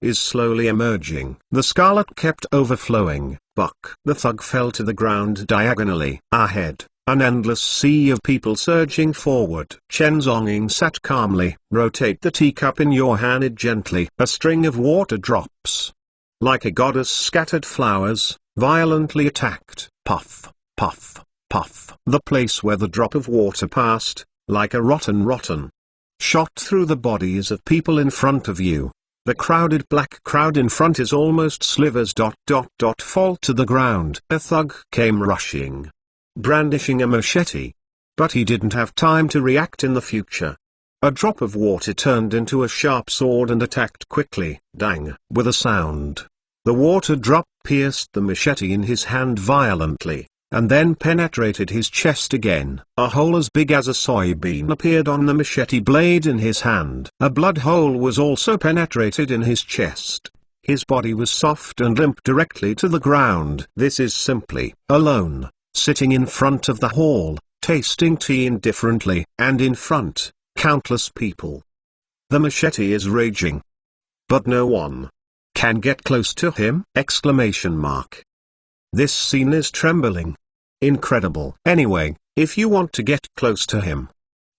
is slowly emerging. The scarlet kept overflowing. Buck. The thug fell to the ground diagonally. Ahead, an endless sea of people surging forward. Chen Zonging sat calmly. Rotate the teacup in your hand gently. A string of water drops, like a goddess scattered flowers, violently attacked. Puff, puff, puff. The place where the drop of water passed, like a rotten shot through the bodies of people in front of you. The crowded black crowd in front is almost slivers. Fall to the ground. A thug came rushing, brandishing a machete. But he didn't have time to react in the future. A drop of water turned into a sharp sword and attacked quickly. Dang! With a sound, the water drop pierced the machete in his hand violently, and then penetrated his chest again. A hole as big as a soybean appeared on the machete blade in his hand. A blood hole was also penetrated in his chest. His body was soft and limp directly to the ground. This is simply alone, sitting in front of the hall, tasting tea indifferently, and in front, countless people. The machete is raging, but no one can get close to him! This scene is trembling. Incredible. Anyway, if you want to get close to him.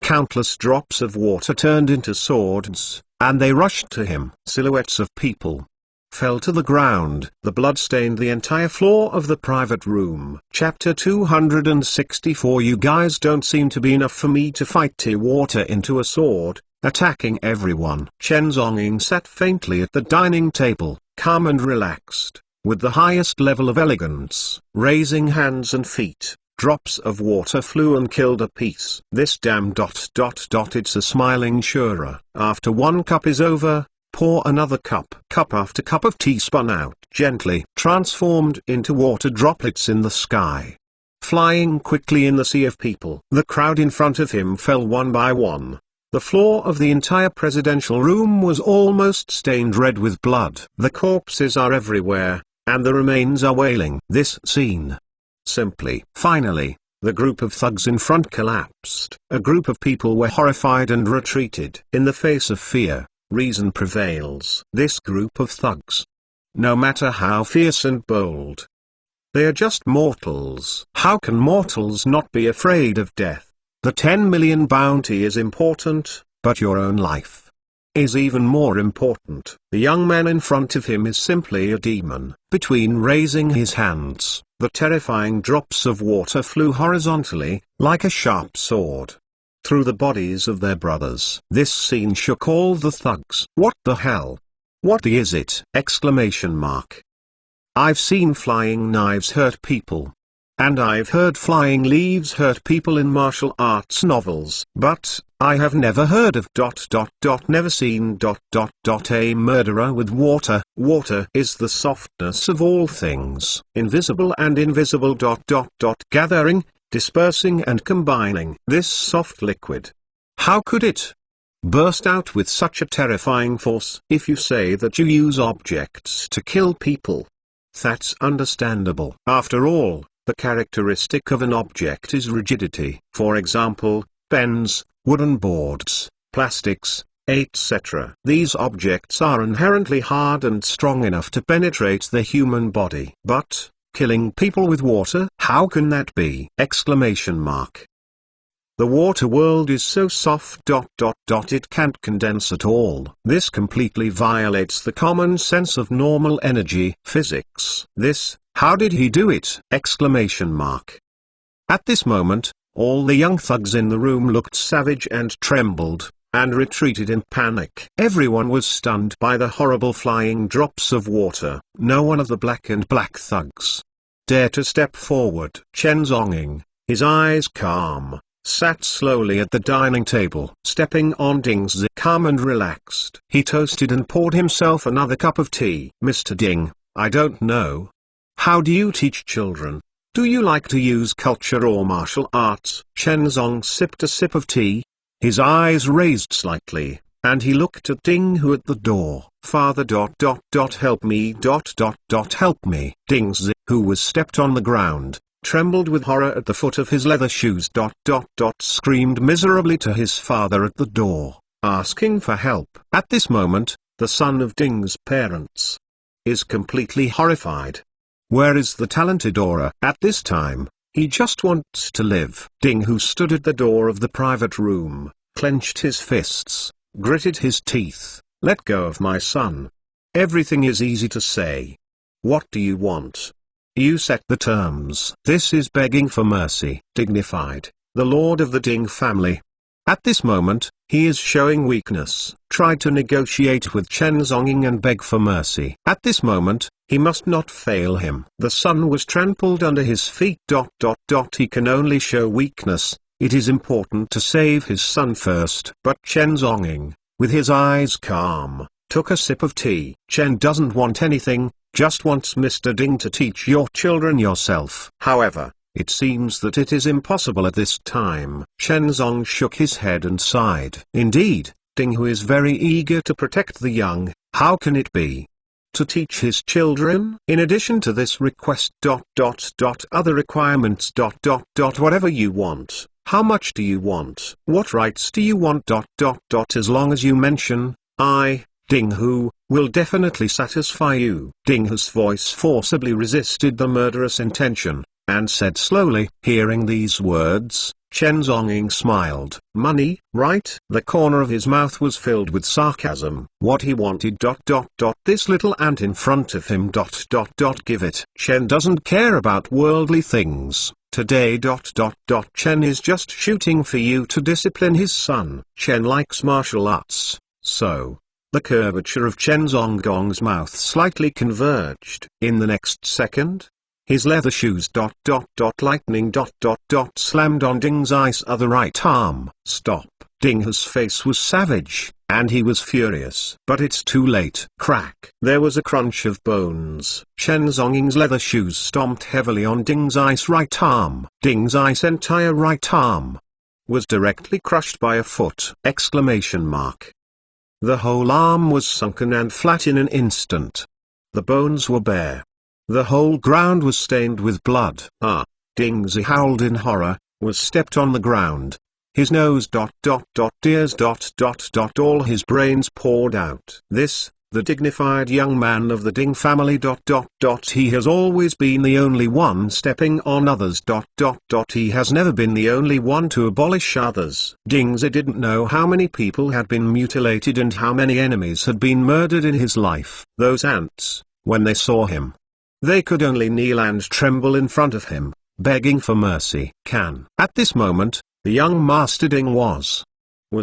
Countless drops of water turned into swords, and they rushed to him. Silhouettes of people fell to the ground. The blood stained the entire floor of the private room. Chapter 264. You guys don't seem to be enough for me to fight tea water into a sword, attacking everyone. Chen Zhongying sat faintly at the dining table, calm and relaxed, with the highest level of elegance. Raising hands and feet, drops of water flew and killed a piece. This damn ... It's a smiling Shura. After one cup is over, pour another cup. Cup after cup of tea spun out gently, transformed into water droplets in the sky, flying quickly in the sea of people. The crowd in front of him fell one by one. The floor of the entire presidential room was almost stained red with blood. The corpses are everywhere, and the remains are wailing. This scene simply. Finally, the group of thugs in front collapsed. A group of people were horrified and retreated. In the face of fear, reason prevails. This group of thugs, no matter how fierce and bold, they are just mortals. How can mortals not be afraid of death? The 10 million bounty is important, but your own life is even more important. The young man in front of him is simply a demon. Between raising his hands, the terrifying drops of water flew horizontally, like a sharp sword, through the bodies of their brothers. This scene shook all the thugs. What the hell? What is it? I've seen flying knives hurt people, and I've heard flying leaves hurt people in martial arts novels. But I have never heard of ... never seen ... a murderer with water. Water is the softness of all things. Invisible and invisible ... gathering, dispersing and combining. This soft liquid, how could it burst out with such a terrifying force? If you say that you use objects to kill people, that's understandable. After all, the characteristic of an object is rigidity. For example, pens, wooden boards, plastics, etc. These objects are inherently hard and strong enough to penetrate the human body. But killing people with water? How can that be? The water world is so soft ... it can't condense at all. This completely violates the common sense of normal energy physics. How did he do it? At this moment, all the young thugs in the room looked savage and trembled, and retreated in panic. Everyone was stunned by the horrible flying drops of water. No one of the black thugs dared to step forward. Chen Zhongying, his eyes calm, sat slowly at the dining table. Stepping on Ding's calm and relaxed, he toasted and poured himself another cup of tea. Mr. Ding, I don't know. How do you teach children? Do you like to use culture or martial arts? Chen Zong sipped a sip of tea. His eyes raised slightly, and he looked at Ding Hu at the door. Father ... help me ... help me. Ding Zi, who was stepped on the ground, trembled with horror at the foot of his leather shoes ... screamed miserably to his father at the door, asking for help. At this moment, the son of Ding's parents is completely horrified. Where is the talented aura? At this time, he just wants to live. Ding Hu stood at the door of the private room, clenched his fists, gritted his teeth. Let go of my son. Everything is easy to say. What do you want? You set the terms. This is begging for mercy. Dignified, the lord of the Ding family At this moment, he is showing weakness. Try to negotiate with Chen Zonging and beg for mercy. At this moment, he must not fail him. The sun was trampled under his feet. He can only show weakness. It is important to save his son first. But Chen Zonging, with his eyes calm, took a sip of tea. Chen doesn't want anything, just wants Mr. Ding to teach your children yourself. However, it seems that it is impossible at this time. Chen Zong shook his head and sighed. Indeed, Ding Hu is very eager to protect the young. How can it be? To teach his children? In addition to this request. Other requirements. Whatever you want. How much do you want? What rights do you want? As long as you mention, I, Ding Hu, will definitely satisfy you. Ding Hu's voice forcibly resisted the murderous intention, and said slowly. Hearing these words, Chen Zonging smiled. Money, right? The corner of his mouth was filled with sarcasm. What he wanted. This little ant in front of him. Give it. Chen doesn't care about worldly things. Today. Chen is just shooting for you to discipline his son. Chen likes martial arts, so the curvature of Chen Zongong's mouth slightly converged. In the next second, his leather shoes. Lightning. Slammed on Ding's other right arm. Stop. Ding Hu's face was savage, and he was furious. But it's too late. Crack. There was a crunch of bones. Chen Zonging's leather shoes stomped heavily on Ding's right arm. Ding's entire right arm was directly crushed by a foot! The whole arm was sunken and flat in an instant. The bones were bare. The whole ground was stained with blood. Ding Zi howled in horror, was stepped on the ground. His nose. Tears. All his brains poured out. This, the dignified young man of the Ding family. He has always been the only one stepping on others. He has never been the only one to abolish others. Ding Zi didn't know how many people had been mutilated and how many enemies had been murdered in his life. Those ants, when they saw him, they could only kneel and tremble in front of him, begging for mercy. At this moment, the young Master Ding was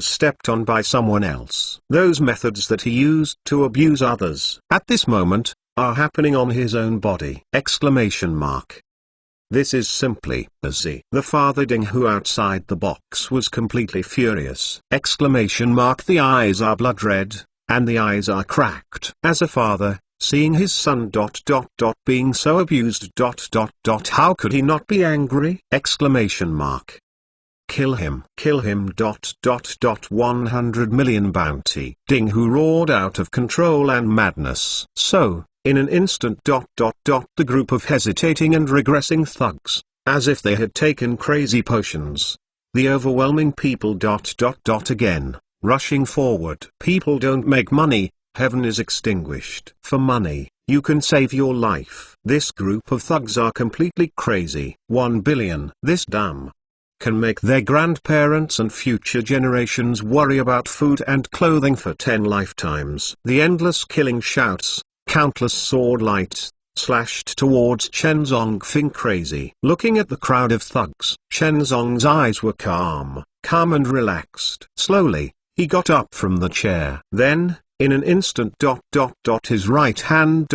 stepped on by someone else. Those methods that he used to abuse others, at this moment, are happening on his own body! This is simply Zi. The father Ding Hu outside the box was completely furious! The eyes are blood red, and the eyes are cracked. As a father, seeing his son being so abused how could he not be angry? Kill him. 100 million bounty. Ding Hu roared out of control and madness. So, in an instant. The group of hesitating and regressing thugs, as if they had taken crazy potions. The overwhelming people. Again, rushing forward. People don't make money. Heaven is extinguished. For money, you can save your life. This group of thugs are completely crazy. 1 billion. This dam can make their grandparents and future generations worry about food and clothing for 10 lifetimes. The endless killing shouts, countless sword lights, slashed towards Chen Zongfing crazy. Looking at the crowd of thugs, Chen Zong's eyes were calm and relaxed. Slowly, he got up from the chair. Then, in an instant. His right hand.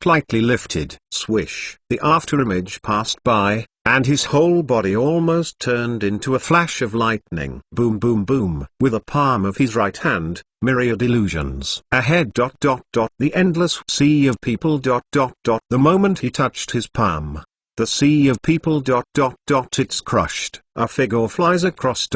Lightly lifted. Swish. The afterimage passed by, and his whole body almost turned into a flash of lightning. Boom boom boom. With the palm of his right hand, myriad illusions. Ahead. The endless sea of people. The moment he touched his palm, the sea of people. It's crushed. A figure flies across.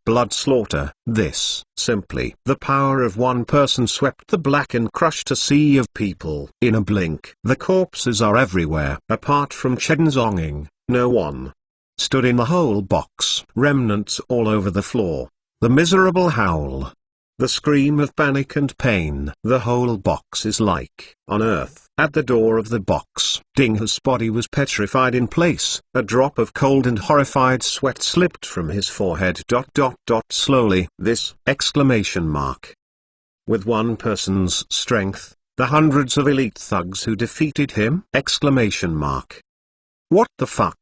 Blood slaughter. This, simply, the power of one person swept the black and crushed a sea of people. In a blink, the corpses are everywhere. Apart from Chen Zonging, no one stood in the whole box. Remnants all over the floor. The miserable howl. The scream of panic and pain. The whole box is like on earth. At the door of the box, Ding Hu's body was petrified in place. A drop of cold and horrified sweat slipped from his forehead. Slowly. This! With one person's strength, the hundreds of elite thugs who defeated him! What the fuck!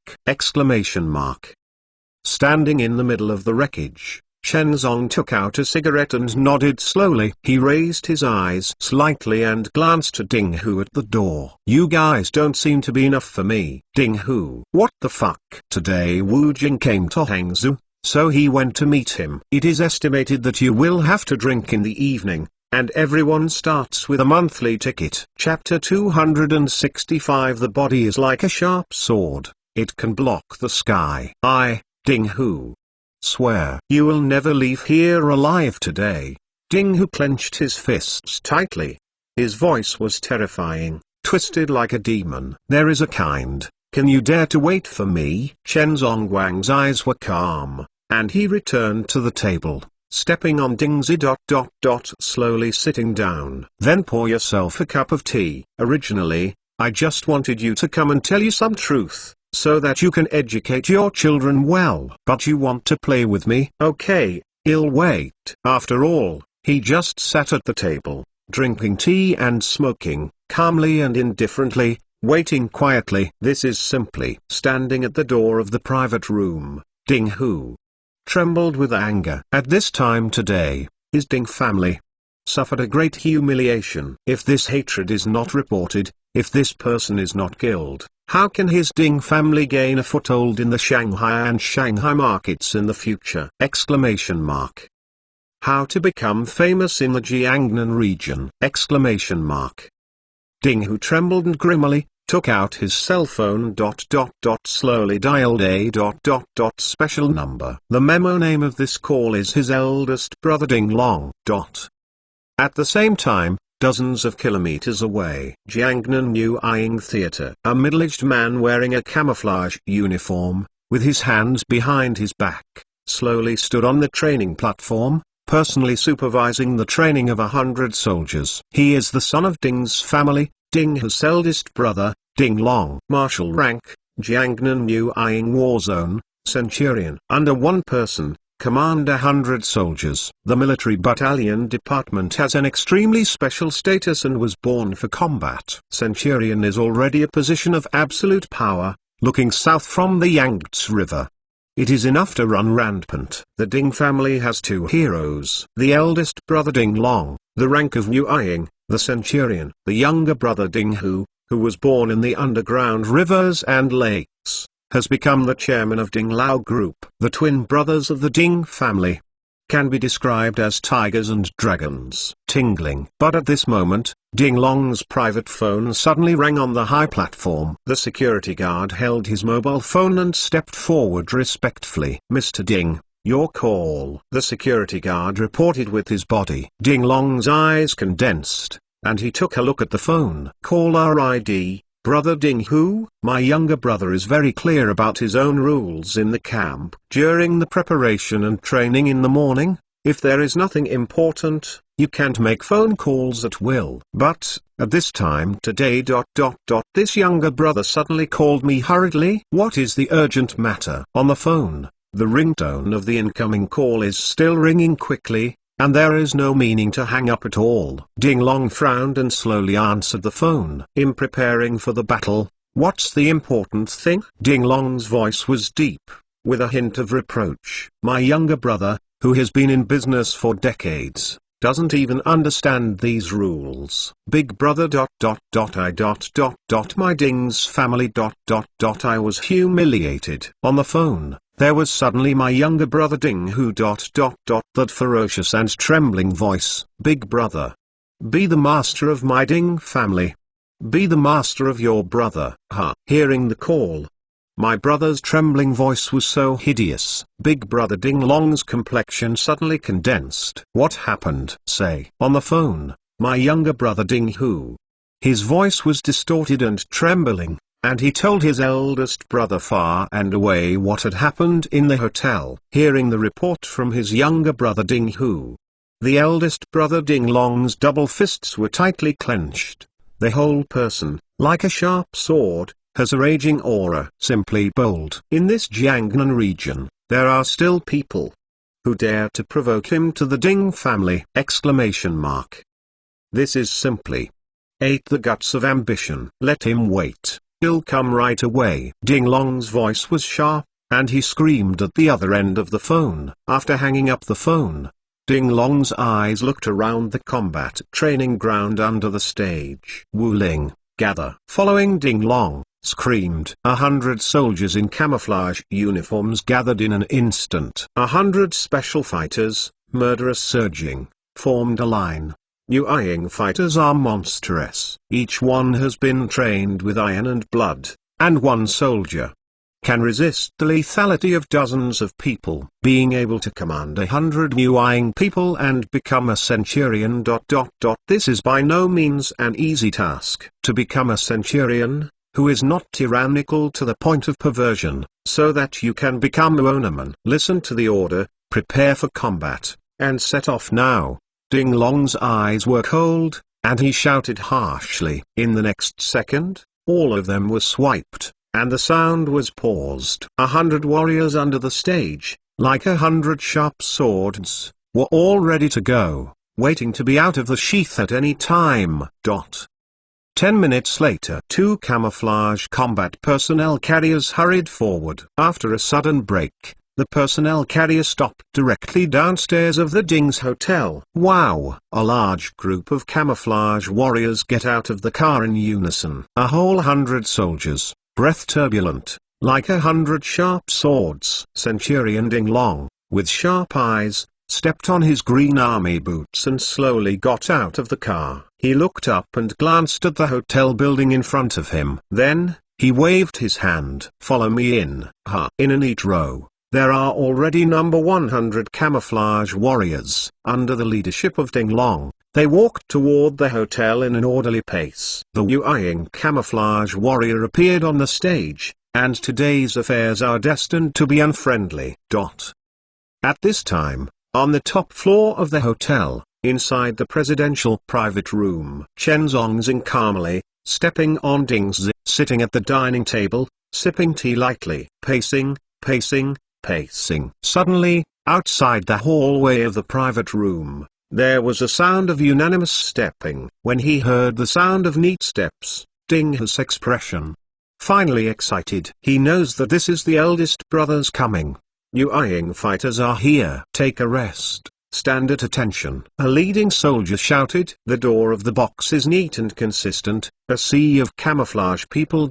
Standing in the middle of the wreckage, Shenzong took out a cigarette and nodded slowly. He raised his eyes slightly and glanced at Ding Hu at the door. "You guys don't seem to be enough for me." Ding Hu. "What the fuck?" Today Wu Jing came to Hangzhou, so he went to meet him. "It is estimated that you will have to drink in the evening, and everyone starts with a monthly ticket." Chapter 265. The body is like a sharp sword, it can block the sky. I, Ding Hu, swear you will never leave here alive today. Ding Hu clenched his fists tightly. His voice was terrifying, twisted like a demon. "There is a kind, can you dare to wait for me?" Chen Zongguang's eyes were calm, and he returned to the table, stepping on Ding Zi. Slowly sitting down. "Then pour yourself a cup of tea. Originally, I just wanted you to come and tell you some truth, so that you can educate your children well. But you want to play with me? Okay, I'll wait." After all, he just sat at the table, drinking tea and smoking, calmly and indifferently, waiting quietly. This is simply. Standing at the door of the private room, Ding Hu trembled with anger. At this time today, his Ding family suffered a great humiliation. If this hatred is not reported, if this person is not killed, how can his Ding family gain a foothold in the Shanghai and Shanghai markets in the future? Exclamation mark. How to become famous in the Jiangnan region? Exclamation mark. Ding Hu trembled and grimly took out his cell phone. Slowly dialed a special number. The memo name of this call is his eldest brother Ding Long. At the same time, dozens of kilometers away, Jiangnan New Ying Theater. A middle-aged man wearing a camouflage uniform, with his hands behind his back, slowly stood on the training platform, personally supervising the training of 100 soldiers. He is the son of Ding's family, Ding Hu's eldest brother, Ding Long. Marshal rank, Jiangnan New Ying War Zone, Centurion. Under one person, command 100 soldiers. The military battalion department has an extremely special status and was born for combat. Centurion is already a position of absolute power, looking south from the Yangtze River. It is enough to run rampant. The Ding family has two heroes. The eldest brother Ding Long, the rank of New Ying, the Centurion. The younger brother Ding Hu, who was born in the underground rivers and lakes, has become the chairman of Ding Lao Group. The twin brothers of the Ding family can be described as tigers and dragons. Tingling. But at this moment, Ding Long's private phone suddenly rang on the high platform. The security guard held his mobile phone and stepped forward respectfully. "Mr. Ding, your call." The security guard reported with his body. Ding Long's eyes condensed, and he took a look at the phone. "Caller ID, Brother Ding Hu." "My younger brother is very clear about his own rules in the camp. During the preparation and training in the morning, if there is nothing important, you can't make phone calls at will. But, at this time today... This younger brother suddenly called me hurriedly." "What is the urgent matter?" On the phone, the ringtone of the incoming call is still ringing quickly, and there is no meaning to hang up at all. Ding Long frowned and slowly answered the phone. "In preparing for the battle, what's the important thing?" Ding Long's voice was deep, with a hint of reproach. "My younger brother, who has been in business for decades, doesn't even understand these rules. Big brother... My Ding's family... I was humiliated." On the phone, there was suddenly my younger brother Ding Hu... That ferocious and trembling voice. "Big brother, be the master of my Ding family. Be the master of your brother." Hearing the call, my brother's trembling voice was so hideous. Big brother Ding Long's complexion suddenly condensed. "What happened?" "Say." On the phone, my younger brother Ding Hu. His voice was distorted and trembling, and he told his eldest brother far and away what had happened in the hotel. Hearing the report from his younger brother Ding Hu, the eldest brother Ding Long's double fists were tightly clenched. The whole person, like a sharp sword, has a raging aura. Simply bold. In this Jiangnan region, there are still people who dare to provoke him to the Ding family! Exclamation mark. This is simply 8. The guts of ambition. "Let him wait. He'll come right away." Ding Long's voice was sharp, and he screamed at the other end of the phone. After hanging up the phone, Ding Long's eyes looked around the combat training ground under the stage. Wu Ling, gather. Following Ding Long, screamed. 100 soldiers in camouflage uniforms gathered in an instant. 100 special fighters, murderous surging, formed a line. Yu Ying fighters are monstrous. Each one has been trained with iron and blood, and one soldier can resist the lethality of dozens of people. Being able to command 100 Yu Ying people and become a centurion. This is by no means an easy task. To become a centurion, who is not tyrannical to the point of perversion, so that you can become Uonaman. Listen to the order, prepare for combat, and set off now. Ding Long's eyes were cold, and he shouted harshly. In the next second, all of them were swiped, and the sound was paused. 100 warriors under the stage, like 100 sharp swords, were all ready to go, waiting to be out of the sheath at any time. 10 minutes later, 2 camouflage combat personnel carriers hurried forward. After a sudden break, the personnel carrier stopped directly downstairs of the Ding's hotel. Wow! A large group of camouflage warriors get out of the car in unison. A whole 100 soldiers, breath turbulent, like 100 sharp swords. Centurion Ding Long, with sharp eyes, stepped on his green army boots and slowly got out of the car. He looked up and glanced at the hotel building in front of him. Then, he waved his hand. Follow me in. In a neat row, there are already number 100 camouflage warriors. Under the leadership of Ding Long, they walked toward the hotel in an orderly pace. The Yu Ying camouflage warrior appeared on the stage, and today's affairs are destined to be unfriendly. At this time, on the top floor of the hotel, inside the presidential private room, Chen Zongxing calmly, stepping on Ding's sitting at the dining table, sipping tea lightly, pacing. Suddenly, outside the hallway of the private room, there was a sound of unanimous stepping. When he heard the sound of neat steps, Ding Hu's expression finally excited. He knows that this is the eldest brother's coming. Yu Ying fighters are here. Take a rest. Stand at attention. A leading soldier shouted. The door of the box is neat and consistent, a sea of camouflage people.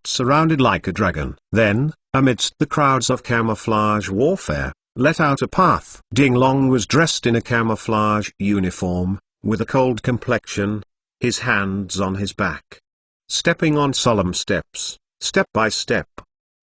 Surrounded like a dragon. Then, amidst the crowds of camouflage warfare, let out a path. Ding Long was dressed in a camouflage uniform, with a cold complexion, his hands on his back. Stepping on solemn steps, step by step,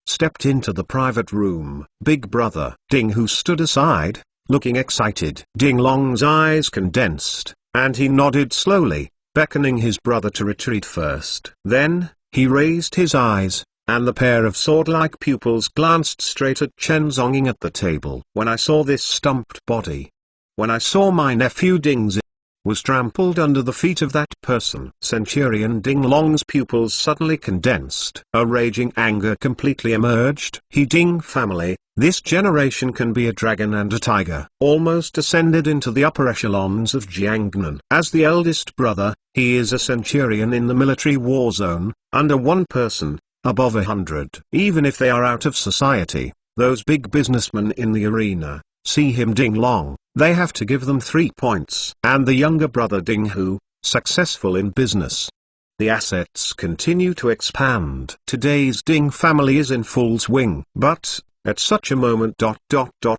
stepped into the private room. Big brother Ding Hu stood aside, looking excited. Ding Long's eyes condensed, and he nodded slowly, beckoning his brother to retreat first. Then, he raised his eyes, and the pair of sword-like pupils glanced straight at Chen Zongxing at the table. When I saw this stumped body, when I saw my nephew Ding Zi was trampled under the feet of that person. Centurion Ding Long's pupils suddenly condensed. A raging anger completely emerged. He Ding family, this generation can be a dragon and a tiger. Almost ascended into the upper echelons of Jiangnan. As the eldest brother, he is a centurion in the military war zone, under one person, above 100. Even if they are out of society, those big businessmen in the arena, see him Ding Long, they have to give them 3 points. And the younger brother Ding Hu, successful in business. The assets continue to expand. Today's Ding family is in full swing. But, at such a moment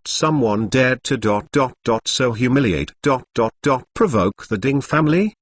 someone dared to so humiliate provoke the Ding family?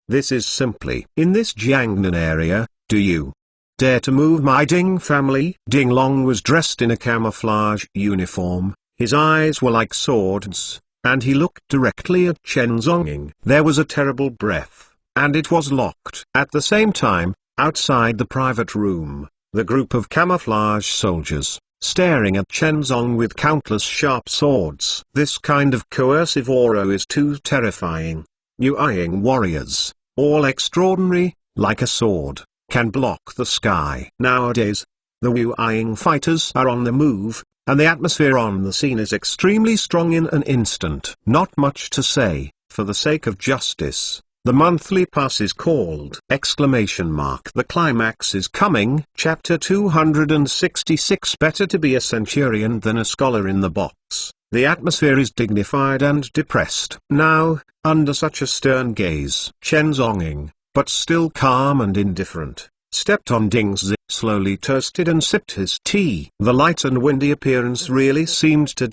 This is simply. In this Jiangnan area, do you dare to move my Ding family? Ding Long was dressed in a camouflage uniform, his eyes were like swords, and he looked directly at Chen Zongxing. There was a terrible breath, and it was locked. At the same time, outside the private room, the group of camouflage soldiers, staring at Chen Zong with countless sharp swords. This kind of coercive aura is too terrifying. Yu Ying warriors, all extraordinary, like a sword, can block the sky. Nowadays, the Yu Ying fighters are on the move, and the atmosphere on the scene is extremely strong in an instant. Not much to say, for the sake of justice, The monthly pass is called! The climax is coming. Chapter 266. Better to be a centurion than a scholar in the box. The atmosphere is dignified and depressed. Now, under such a stern gaze, Chen Zhongying, but still calm and indifferent, stepped on Ding Zi, slowly toasted and sipped his tea. The light and windy appearance really seemed to ...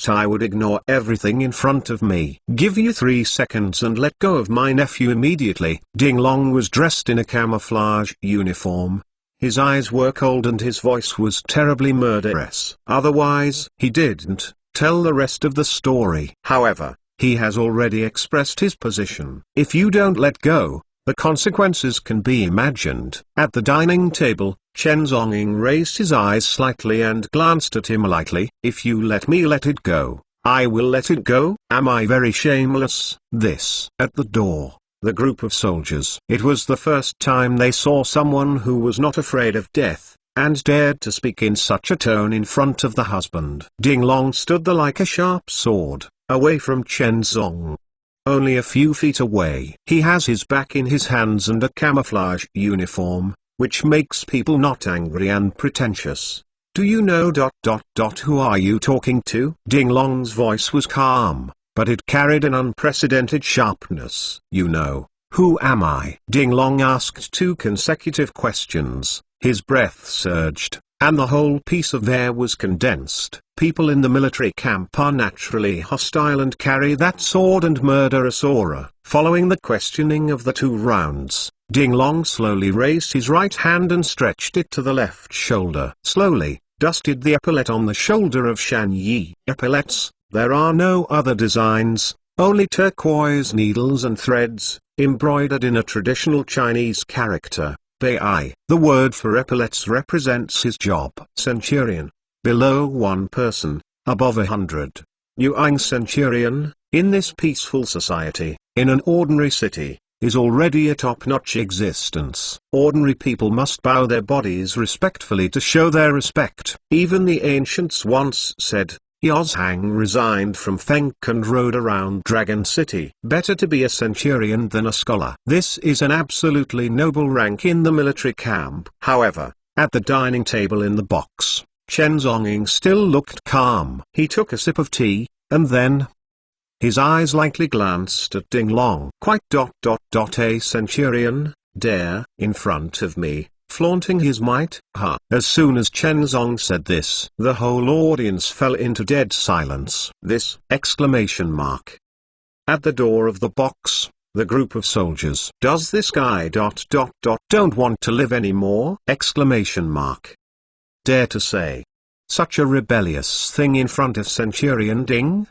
I would ignore everything in front of me. Give you 3 seconds and let go of my nephew immediately. Ding Long was dressed in a camouflage uniform. His eyes were cold and his voice was terribly murderous. Otherwise, he didn't tell the rest of the story. However, he has already expressed his position. If you don't let go, the consequences can be imagined. At the dining table, Chen Zhongying raised his eyes slightly and glanced at him lightly. If you let me let it go, I will let it go. Am I very shameless? This. At the door, the group of soldiers. It was the first time they saw someone who was not afraid of death, and dared to speak in such a tone in front of the husband. Ding Long stood there like a sharp sword, away from Chen Zhong. Only a few feet away. He has his back in his hands and a camouflage uniform, which makes people not angry and pretentious. Do you know ... who are you talking to? Ding Long's voice was calm, but it carried an unprecedented sharpness. You know, who am I? Ding Long asked 2 consecutive questions. His breath surged, and the whole piece of air was condensed. People in the military camp are naturally hostile and carry that sword and murderous aura. Following the questioning of the 2 rounds, Ding Long slowly raised his right hand and stretched it to the left shoulder. Slowly, dusted the epaulette on the shoulder of Shan Yi. Epaulettes, there are no other designs, only turquoise needles and threads, embroidered in a traditional Chinese character. Bai. The word for epaulettes represents his job. Centurion. Below 1 person, above 100. Yuang centurion, in this peaceful society, in an ordinary city, is already a top-notch existence. Ordinary people must bow their bodies respectfully to show their respect. Even the ancients once said, Yozhang resigned from Feng and rode around Dragon City. Better to be a centurion than a scholar. This is an absolutely noble rank in the military camp. However, at the dining table in the box, Chen Zhongying still looked calm. He took a sip of tea, and then his eyes lightly glanced at Ding Long. Quite ... A centurion, dare, in front of me, flaunting his might? As soon as Chen Zhong said this, the whole audience fell into dead silence. This! At the door of the box, the group of soldiers. Does this guy ... don't want to live anymore? Dare to say such a rebellious thing in front of Centurion Ding?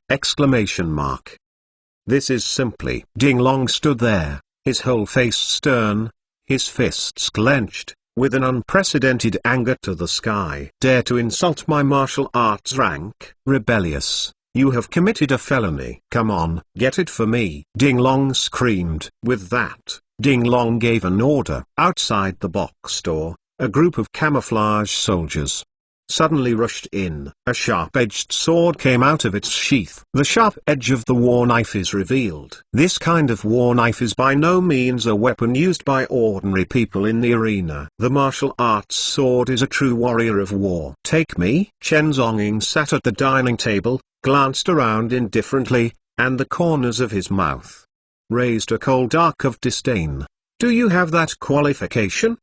This is simply. Ding Long stood there, his whole face stern, his fists clenched, with an unprecedented anger to the sky. Dare to insult my martial arts rank? Rebellious. You have committed a felony. Come on, get it for me. Ding Long screamed. With that, Ding Long gave an order. Outside the box door, a group of camouflage soldiers suddenly rushed in. A sharp-edged sword came out of its sheath. The sharp edge of the war knife is revealed. This kind of war knife is by no means a weapon used by ordinary people in the arena. The martial arts sword is a true warrior of war. Take me. Chen Zhongying sat at the dining table, glanced around indifferently, and the corners of his mouth raised a cold arc of disdain. Do you have that qualification?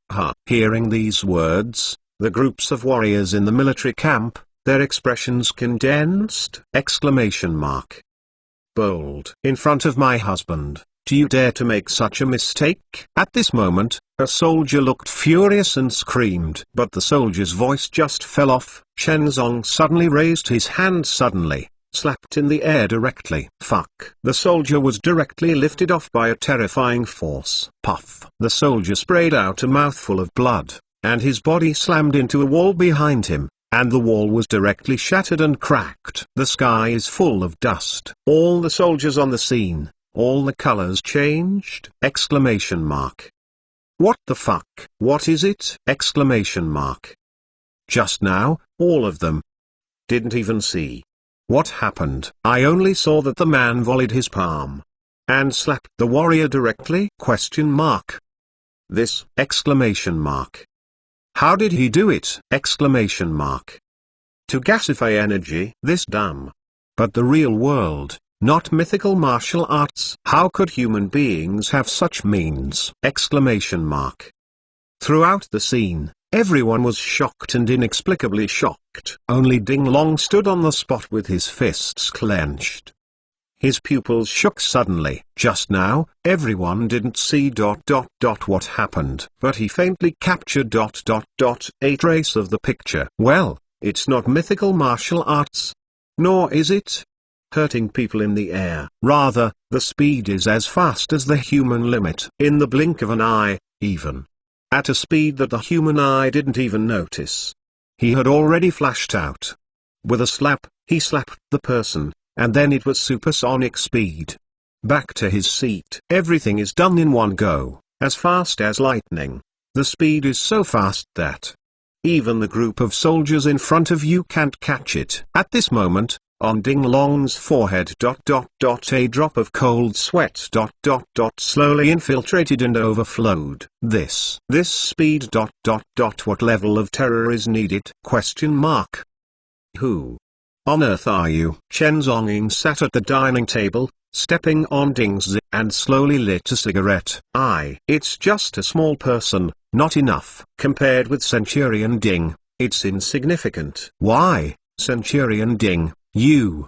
Hearing these words, the groups of warriors in the military camp, their expressions condensed! Bold. In front of my husband, do you dare to make such a mistake? At this moment, a soldier looked furious and screamed. But the soldier's voice just fell off. Chen Zhong suddenly raised his hand suddenly, slapped in the air directly. Fuck. The soldier was directly lifted off by a terrifying force. Puff. The soldier sprayed out a mouthful of blood, and his body slammed into a wall behind him, and the wall was directly shattered and cracked. The sky is full of dust. All the soldiers on the scene, all the colors changed! What the fuck? What is it? Just now, all of them didn't even see what happened. I only saw that the man volleyed his palm. and slapped the warrior directly? Question mark. This! Exclamation mark. How did he do it? Exclamation mark. To gasify energy. This dumb. But the real world, not mythical martial arts. How could human beings have such means? Exclamation mark. Throughout the scene, everyone was shocked and inexplicably shocked. Only Ding Long stood on the spot with his fists clenched. His pupils shook suddenly. Just now, everyone didn't see ... what happened. But he faintly captured ... a trace of the picture. Well, it's not mythical martial arts. Nor is it hurting people in the air. Rather, the speed is as fast as the human limit. In the blink of an eye, even. At a speed that the human eye didn't even notice. He had already flashed out. With a slap, he slapped the person, and then it was supersonic speed. Back to his seat. Everything is done in one go, as fast as lightning. The speed is so fast that even the group of soldiers in front of you can't catch it. At this moment, on Ding Long's forehead ... a drop of cold sweat ... slowly infiltrated and overflowed. This speed ... what level of terror is needed? Question mark. Who on earth are you? Chen Zhongying sat at the dining table, stepping on Ding's and slowly lit a cigarette. It's just a small person, not enough. Compared with Centurion Ding, it's insignificant. Why, Centurion Ding, you?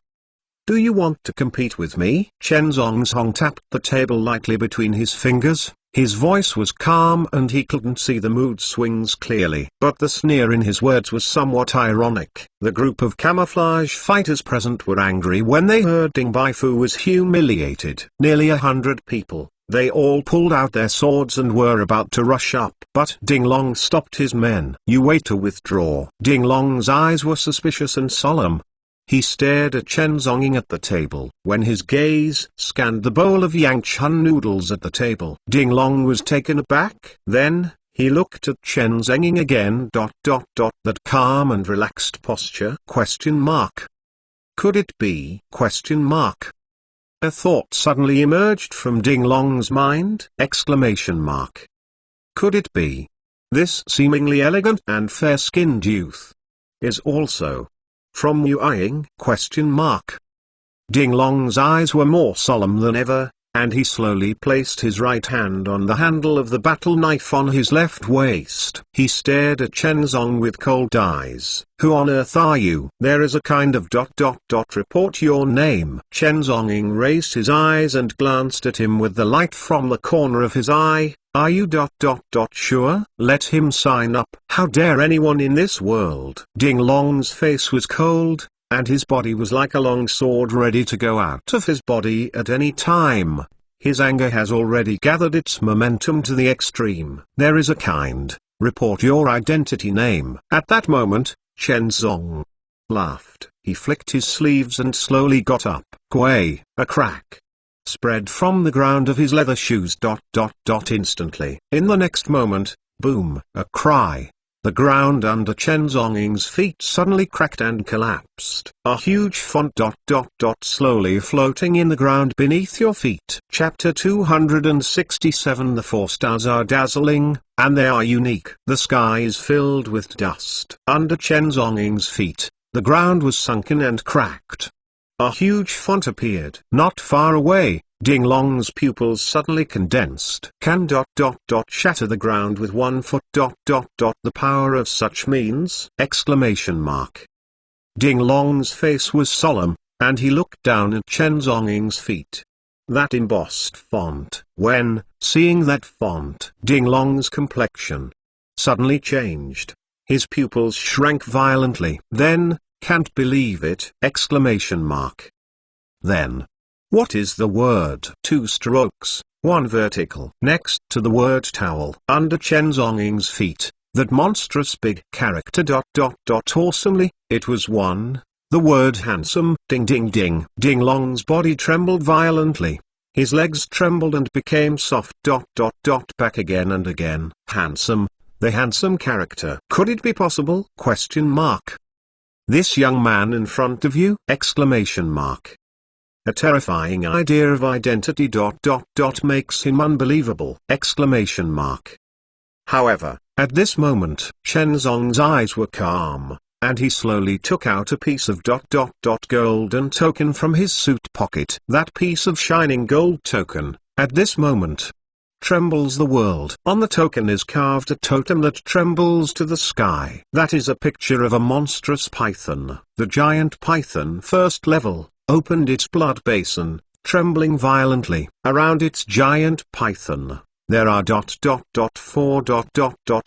Do you want to compete with me? Chen Zhongzong tapped the table lightly between his fingers. His voice was calm and he couldn't see the mood swings clearly. But the sneer in his words was somewhat ironic. The group of camouflage fighters present were angry when they heard Ding Baifu was humiliated. Nearly 100 people. They all pulled out their swords and were about to rush up. But Ding Long stopped his men. You wait to withdraw. Ding Long's eyes were suspicious and solemn. He stared at Chen Zhongying at the table. When his gaze scanned the bowl of Yangchun noodles at the table, Ding Long was taken aback. Then, he looked at Chen Zhongying again. That calm and relaxed posture? Question mark. Could it be? Question mark. A thought suddenly emerged from Ding Long's mind. Exclamation mark. Could it be? This seemingly elegant and fair-skinned youth is also from Yueying? Question mark. Ding Long's eyes were more solemn than ever, and he slowly placed his right hand on the handle of the battle knife on his left waist. He stared at Chen Zhong with cold eyes. Who on earth are you? There is a kind of ... report your name. Chen Zhongying raised his eyes and glanced at him with the light from the corner of his eye. Are you ... sure? Let him sign up. How dare anyone in this world? Ding Long's face was cold, and his body was like a long sword ready to go out of his body at any time. His anger has already gathered its momentum to the extreme. There is a kind, report your identity name. At that moment, Chen Zhong laughed. He flicked his sleeves and slowly got up. Quay, a crack spread from the ground of his leather shoes. Instantly. In the next moment, boom, a cry. The ground under Chen Zhongying's feet suddenly cracked and collapsed. A huge font ... slowly floating in the ground beneath your feet. Chapter 267. The 4 stars are dazzling, and they are unique. The sky is filled with dust. Under Chen Zhongying's feet, the ground was sunken and cracked. A huge font appeared. Not far away, Ding Long's pupils suddenly condensed. Can ... shatter the ground with 1 foot ... the power of such means? Exclamation mark. Ding Long's face was solemn, and he looked down at Chen Zhongying's feet. That embossed font. When, seeing that font, Ding Long's complexion suddenly changed. His pupils shrank violently. Then, can't believe it! Exclamation mark. Then. What is the word? 2 strokes, 1 vertical. Next to the word towel. Under Chen Zhongying's feet, that monstrous big character ... awesomely, it was 1. The word handsome. Ding ding ding. Ding Long's body trembled violently. His legs trembled and became soft ... back again and again. Handsome. The handsome character. Could it be possible? Question mark. This young man in front of you? Exclamation mark. A terrifying idea of identity ... makes him unbelievable! However, at this moment, Shenzong's eyes were calm, and he slowly took out a piece of ... golden token from his suit pocket. That piece of shining gold token, at this moment, trembles the world. On the token is carved a totem that trembles to the sky. That is a picture of a monstrous python. The giant python first level opened its blood basin, trembling violently. Around its giant python, there are ... 4 ...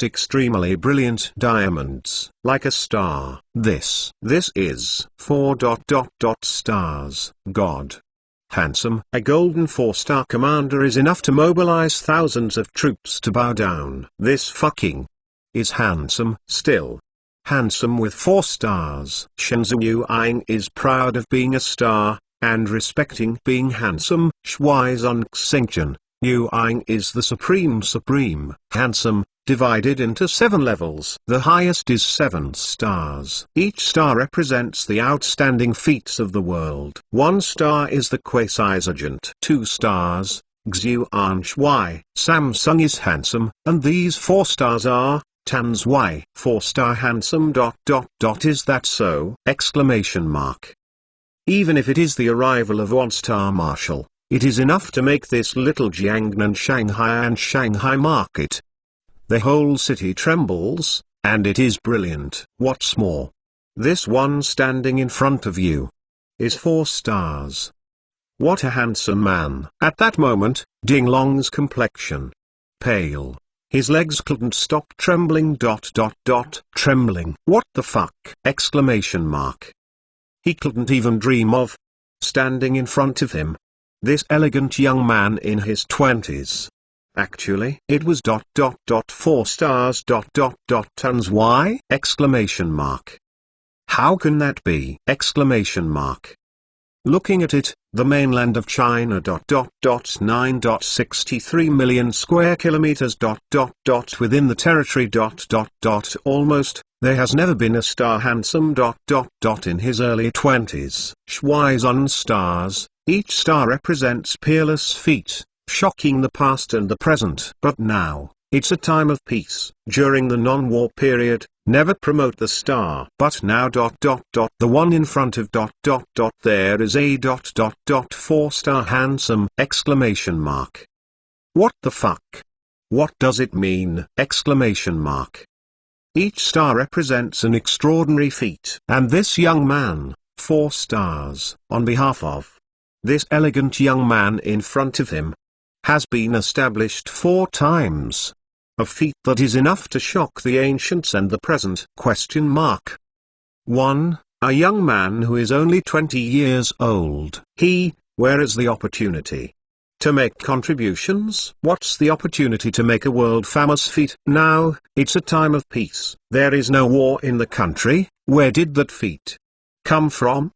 extremely brilliant diamonds, like a star. This is 4 ... stars. God. Handsome. A golden 4-star commander is enough to mobilize thousands of troops to bow down. This fucking is handsome. Still handsome with 4 stars. Shenzhou Yuanying is proud of being a star, and respecting being handsome. Shuaizong Xingchen, Yuanying is the supreme handsome, divided into 7 levels. The highest is 7 stars. Each star represents the outstanding feats of the world. 1 star is the quasi-sergeant. 2 stars, Xuan Shui. Samsung is handsome, and these 4 stars are Tan Zui. 4-star handsome ... Is that so? Even if it is the arrival of 1-star marshal, it is enough to make this little Jiangnan Shanghai market. The whole city trembles, and it is brilliant. What's more, this one standing in front of you is 4 stars. What a handsome man! At that moment, Ding Long's complexion pale. His legs couldn't stop trembling ... Trembling. What the fuck! He couldn't even dream of standing in front of him this elegant young man in his 20s. Actually, it was ... 4 stars ... Tons. Why? How can that be? Looking at it, the mainland of China ... 9.63 million square kilometers ... within the territory ... almost, there has never been a star handsome ... in his early 20s. Shuaizong stars, each star represents peerless feat, shocking the past and the present. But now, it's a time of peace. During the non-war period, never promote the star. But now ... the one in front of ... there is a ... 4-star handsome! What the fuck? What does it mean? Each star represents an extraordinary feat. And this young man, 4 stars, on behalf of this elegant young man in front of him, has been established 4 times. A feat that is enough to shock the ancients and the present. 1. A young man who is only 20 years old. Where is the opportunity to make contributions? What's the opportunity to make a world-famous feat? Now, it's a time of peace. There is no war in the country. Where did that feat come from?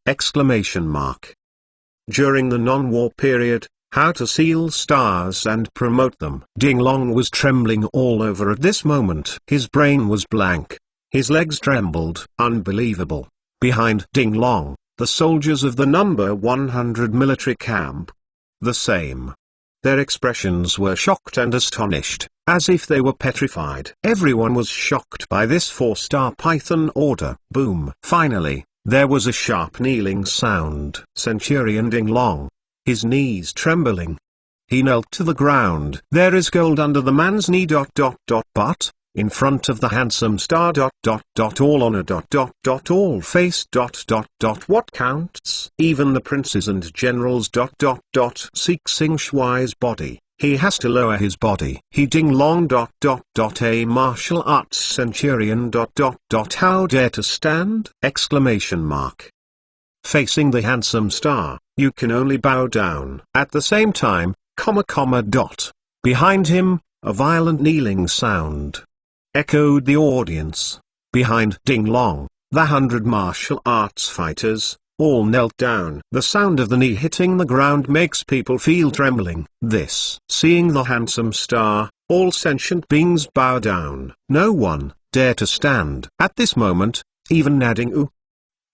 During the non-war period, how to seal stars and promote them. Ding Long was trembling all over at this moment. His brain was blank. His legs trembled. Unbelievable. Behind Ding Long, the soldiers of the number 100 military camp. The same. Their expressions were shocked and astonished, as if they were petrified. Everyone was shocked by this 4-star python order. Boom. Finally, there was a sharp kneeling sound. Centurion Ding Long, his knees trembling, he knelt to the ground. There is gold under the man's knee ... but in front of the handsome star ... all honor ... all face ... what counts? Even the princes and generals ... seek Xing Shuai's body. He has to lower his body. He Ding Long ... a martial arts centurion ... how dare to stand? Facing the handsome star, you can only bow down. At the same time, ... behind him, a violent kneeling sound echoed the audience. Behind Ding Long, the 100 martial arts fighters, all knelt down. The sound of the knee hitting the ground makes people feel trembling. Seeing the handsome star, all sentient beings bow down. No one dare to stand. At this moment, even Nading U,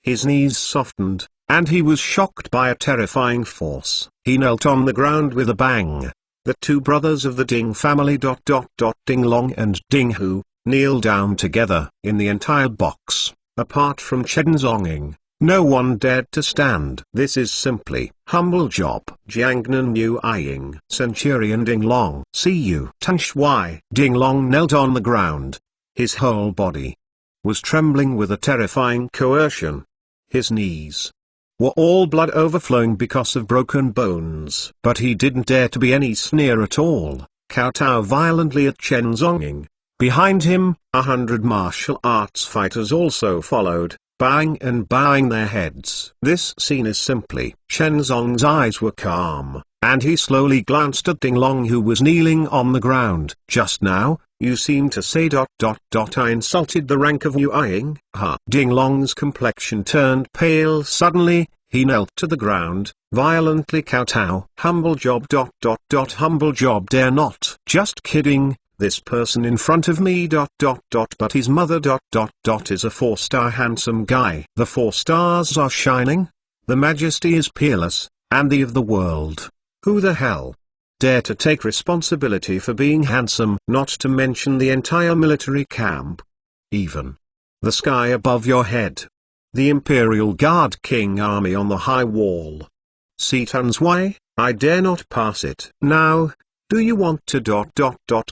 his knees softened, and he was shocked by a terrifying force. He knelt on the ground with a bang. The two brothers of the Ding family Ding Long and Ding Hu kneeled down together. In the entire box, apart from Chen Zonging, no one dared to stand. This is simply humble job. Jiangnan Yu Ying, Centurion Ding Long. See you. Tan Shui. Ding Long knelt on the ground. His whole body was trembling with a terrifying coercion. His knees were all blood overflowing because of broken bones. But he didn't dare to be any sneer at all. Kowtow violently at Chen Zonging. Behind him, 100 martial arts fighters also followed, bowing and bowing their heads. This scene is simply. Chen Zong's eyes were calm, and he slowly glanced at Ding Long, who was kneeling on the ground. Just now, you seem to say ... I insulted the rank of Yu Ying. Ding Long's complexion turned pale suddenly. He knelt to the ground, violently kowtow. Humble job ... Humble job dare not. Just kidding. This person in front of me ... But his mother ... is a 4-star handsome guy. The 4 stars are shining. The majesty is peerless, and the of the world. Who the hell dare to take responsibility for being handsome? Not to mention the entire military camp. Even the sky above your head. The Imperial Guard King Army on the high wall. See Tan Shui, I dare not pass it. Now, do you want to ...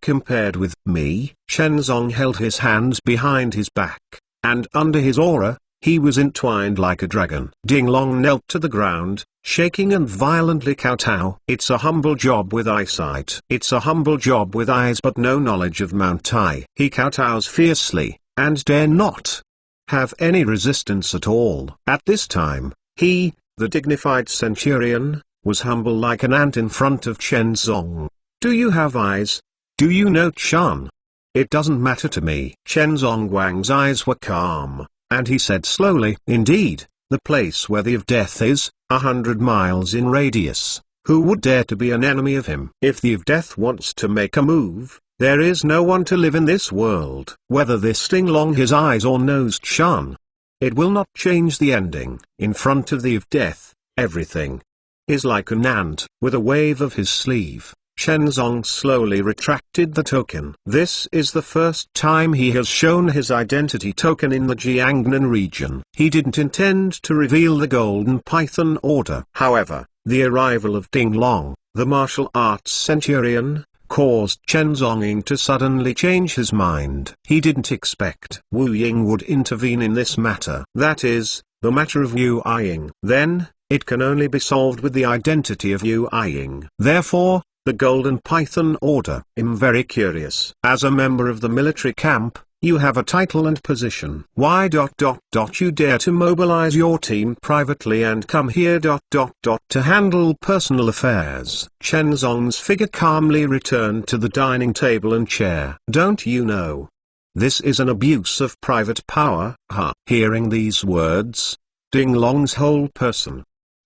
compared with me? Chen Zong held his hands behind his back, and under his aura, he was entwined like a dragon. Ding Long knelt to the ground, shaking and violently kowtow. It's a humble job with eyesight. It's a humble job with eyes but no knowledge of Mount Tai. He kowtows fiercely, and dare not have any resistance at all. At this time, he, the dignified centurion, was humble like an ant in front of Chen Zong. Do you have eyes? Do you know Chan? It doesn't matter to me. Chen Zongguang's eyes were calm, and he said slowly, indeed, the place where the of death is, 100 miles in radius. Who would dare to be an enemy of him? If the of death wants to make a move, there is no one to live in this world. Whether this Ding Long his eyes or knows Chan, it will not change the ending. In front of the of death, everything is like an ant. With a wave of his sleeve, Chen Zong slowly retracted the token. This is the first time he has shown his identity token in the Jiangnan region. He didn't intend to reveal the Golden Python Order. However, the arrival of Ding Long, the martial arts centurion, caused Chen Zonging to suddenly change his mind. He didn't expect Wu Ying would intervene in this matter. That is, the matter of Yu Ying. Then, it can only be solved with the identity of Yu Ying. Therefore, the Golden Python Order. I'm very curious. As a member of the military camp, you have a title and position. Why ... you dare to mobilize your team privately and come here ... to handle personal affairs? Chen Zong's figure calmly returned to the dining table and chair. Don't you know this is an abuse of private power? Hearing these words, Ding Long's whole person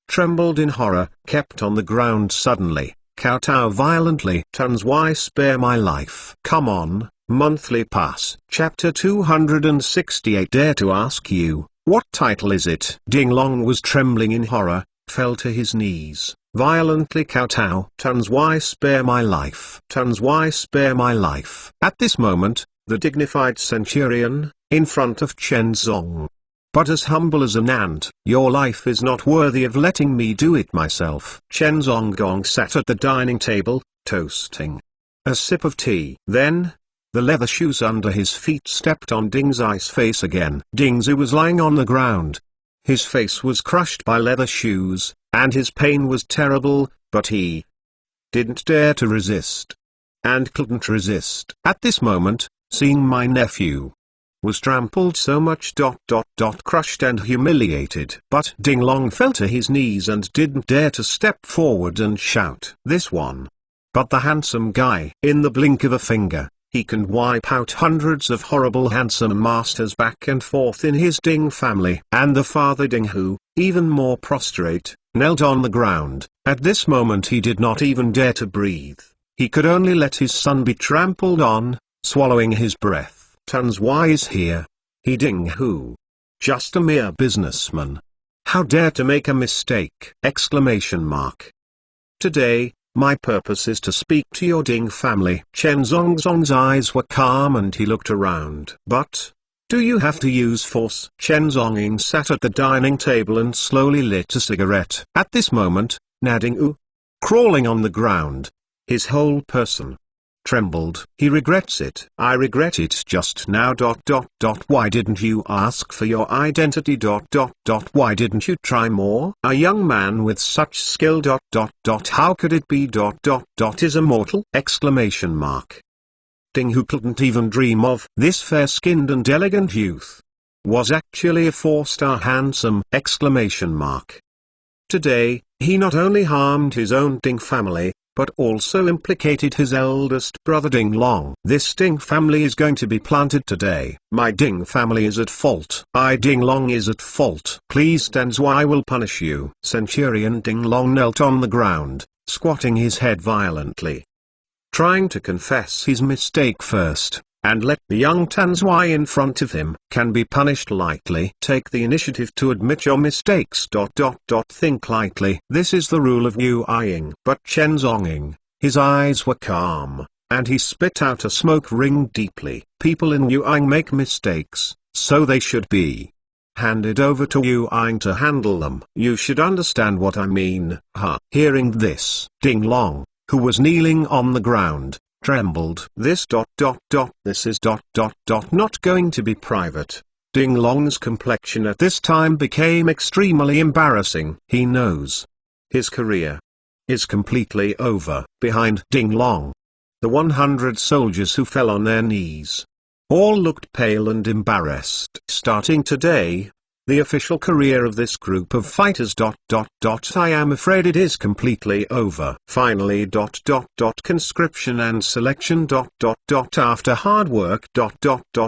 trembled in horror. Kept on the ground suddenly, kowtow violently. Tan Shui, spare my life. Come on, monthly pass. Chapter 268. Dare to ask you, what title is it? Ding Long was trembling in horror, fell to his knees, violently kowtow. Tan Shui, spare my life. Tan Shui, spare my life. At this moment, the dignified centurion, in front of Chen Zong, but as humble as an ant, your life is not worthy of letting me do it myself. Chen Zonggong sat at the dining table, toasting a sip of tea. Then, the leather shoes under his feet stepped on Ding Zai's face again. Ding Zai was lying on the ground. His face was crushed by leather shoes, and his pain was terrible, but he didn't dare to resist. And couldn't resist. At this moment, seeing my nephew was trampled so much ... crushed and humiliated. But Ding Long fell to his knees and didn't dare to step forward and shout, this one. But the handsome guy, in the blink of a finger, he can wipe out hundreds of horrible handsome masters back and forth in his Ding family. And the father Ding Hu, even more prostrate, knelt on the ground. At this moment he did not even dare to breathe. He could only let his son be trampled on, swallowing his breath. Tan Shui is here. He Ding Hu, just a mere businessman. How dare to make a mistake! Exclamation mark. Today, my purpose is to speak to your Ding family. Chen Zong's eyes were calm and he looked around. But, do you have to use force? Chen Zonging sat at the dining table and slowly lit a cigarette. At this moment, Nading crawling on the ground, his whole person trembled. He regrets it. I regret it just now. Why didn't you ask for your identity? Why didn't you try more? A young man with such skill. How could it be? Is immortal? Exclamation mark. Ding, who couldn't even dream of this fair-skinned and elegant youth, was actually a 4-star handsome! Exclamation mark. Today, he not only harmed his own Ding family, but also implicated his eldest brother Ding Long. This Ding family is going to be planted today. My Ding family is at fault. Ding Long is at fault. Please stand, so I will punish you. Centurion Ding Long knelt on the ground, squatting his head violently, trying to confess his mistake first, and let the young Tanzwai in front of him can be punished lightly. Take the initiative to admit your mistakes. Think lightly. This is the rule of Yu Ying. But Chen Zonging, his eyes were calm, and he spit out a smoke ring deeply. People in Yu Ying make mistakes, so they should be handed over to Yu Ying to handle them. You should understand what I mean. Hearing this, Ding Long, who was kneeling on the ground, trembled. This is not going to be private. Ding Long's complexion at this time became extremely embarrassing. He knows his career is completely over. Behind Ding Long, the 100 soldiers who fell on their knees all looked pale and embarrassed. Starting today, the official career of this group of fighters. I am afraid it is completely over. Finally. Conscription and selection. After hard work.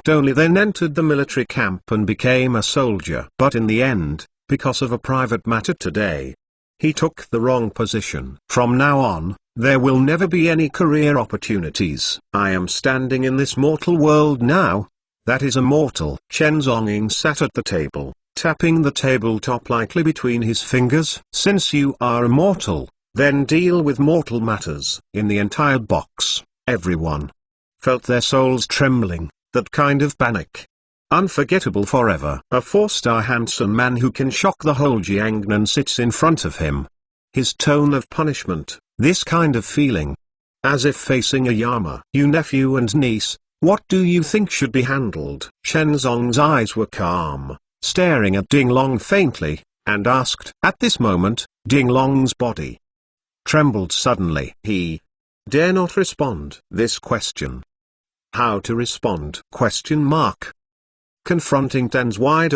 Only then entered the military camp and became a soldier. But in the end, because of a private matter today, he took the wrong position. From now on, there will never be any career opportunities. I am standing in this mortal world now. That is immortal. Chen Zonging sat at the table, tapping the tabletop lightly between his fingers. Since you are immortal, then deal with mortal matters. In the entire box, everyone felt their souls trembling, that kind of panic. Unforgettable forever. A 4-star handsome man who can shock the whole Jiangnan sits in front of him. His tone of punishment, this kind of feeling, as if facing a Yama. You nephew and niece, what do you think should be handled? Chen Zong's eyes were calm, staring at Ding Long faintly, and asked. At this moment, Ding Long's body trembled suddenly. He dare not respond. This question. How to respond? Question mark. Confronting Tanzwai.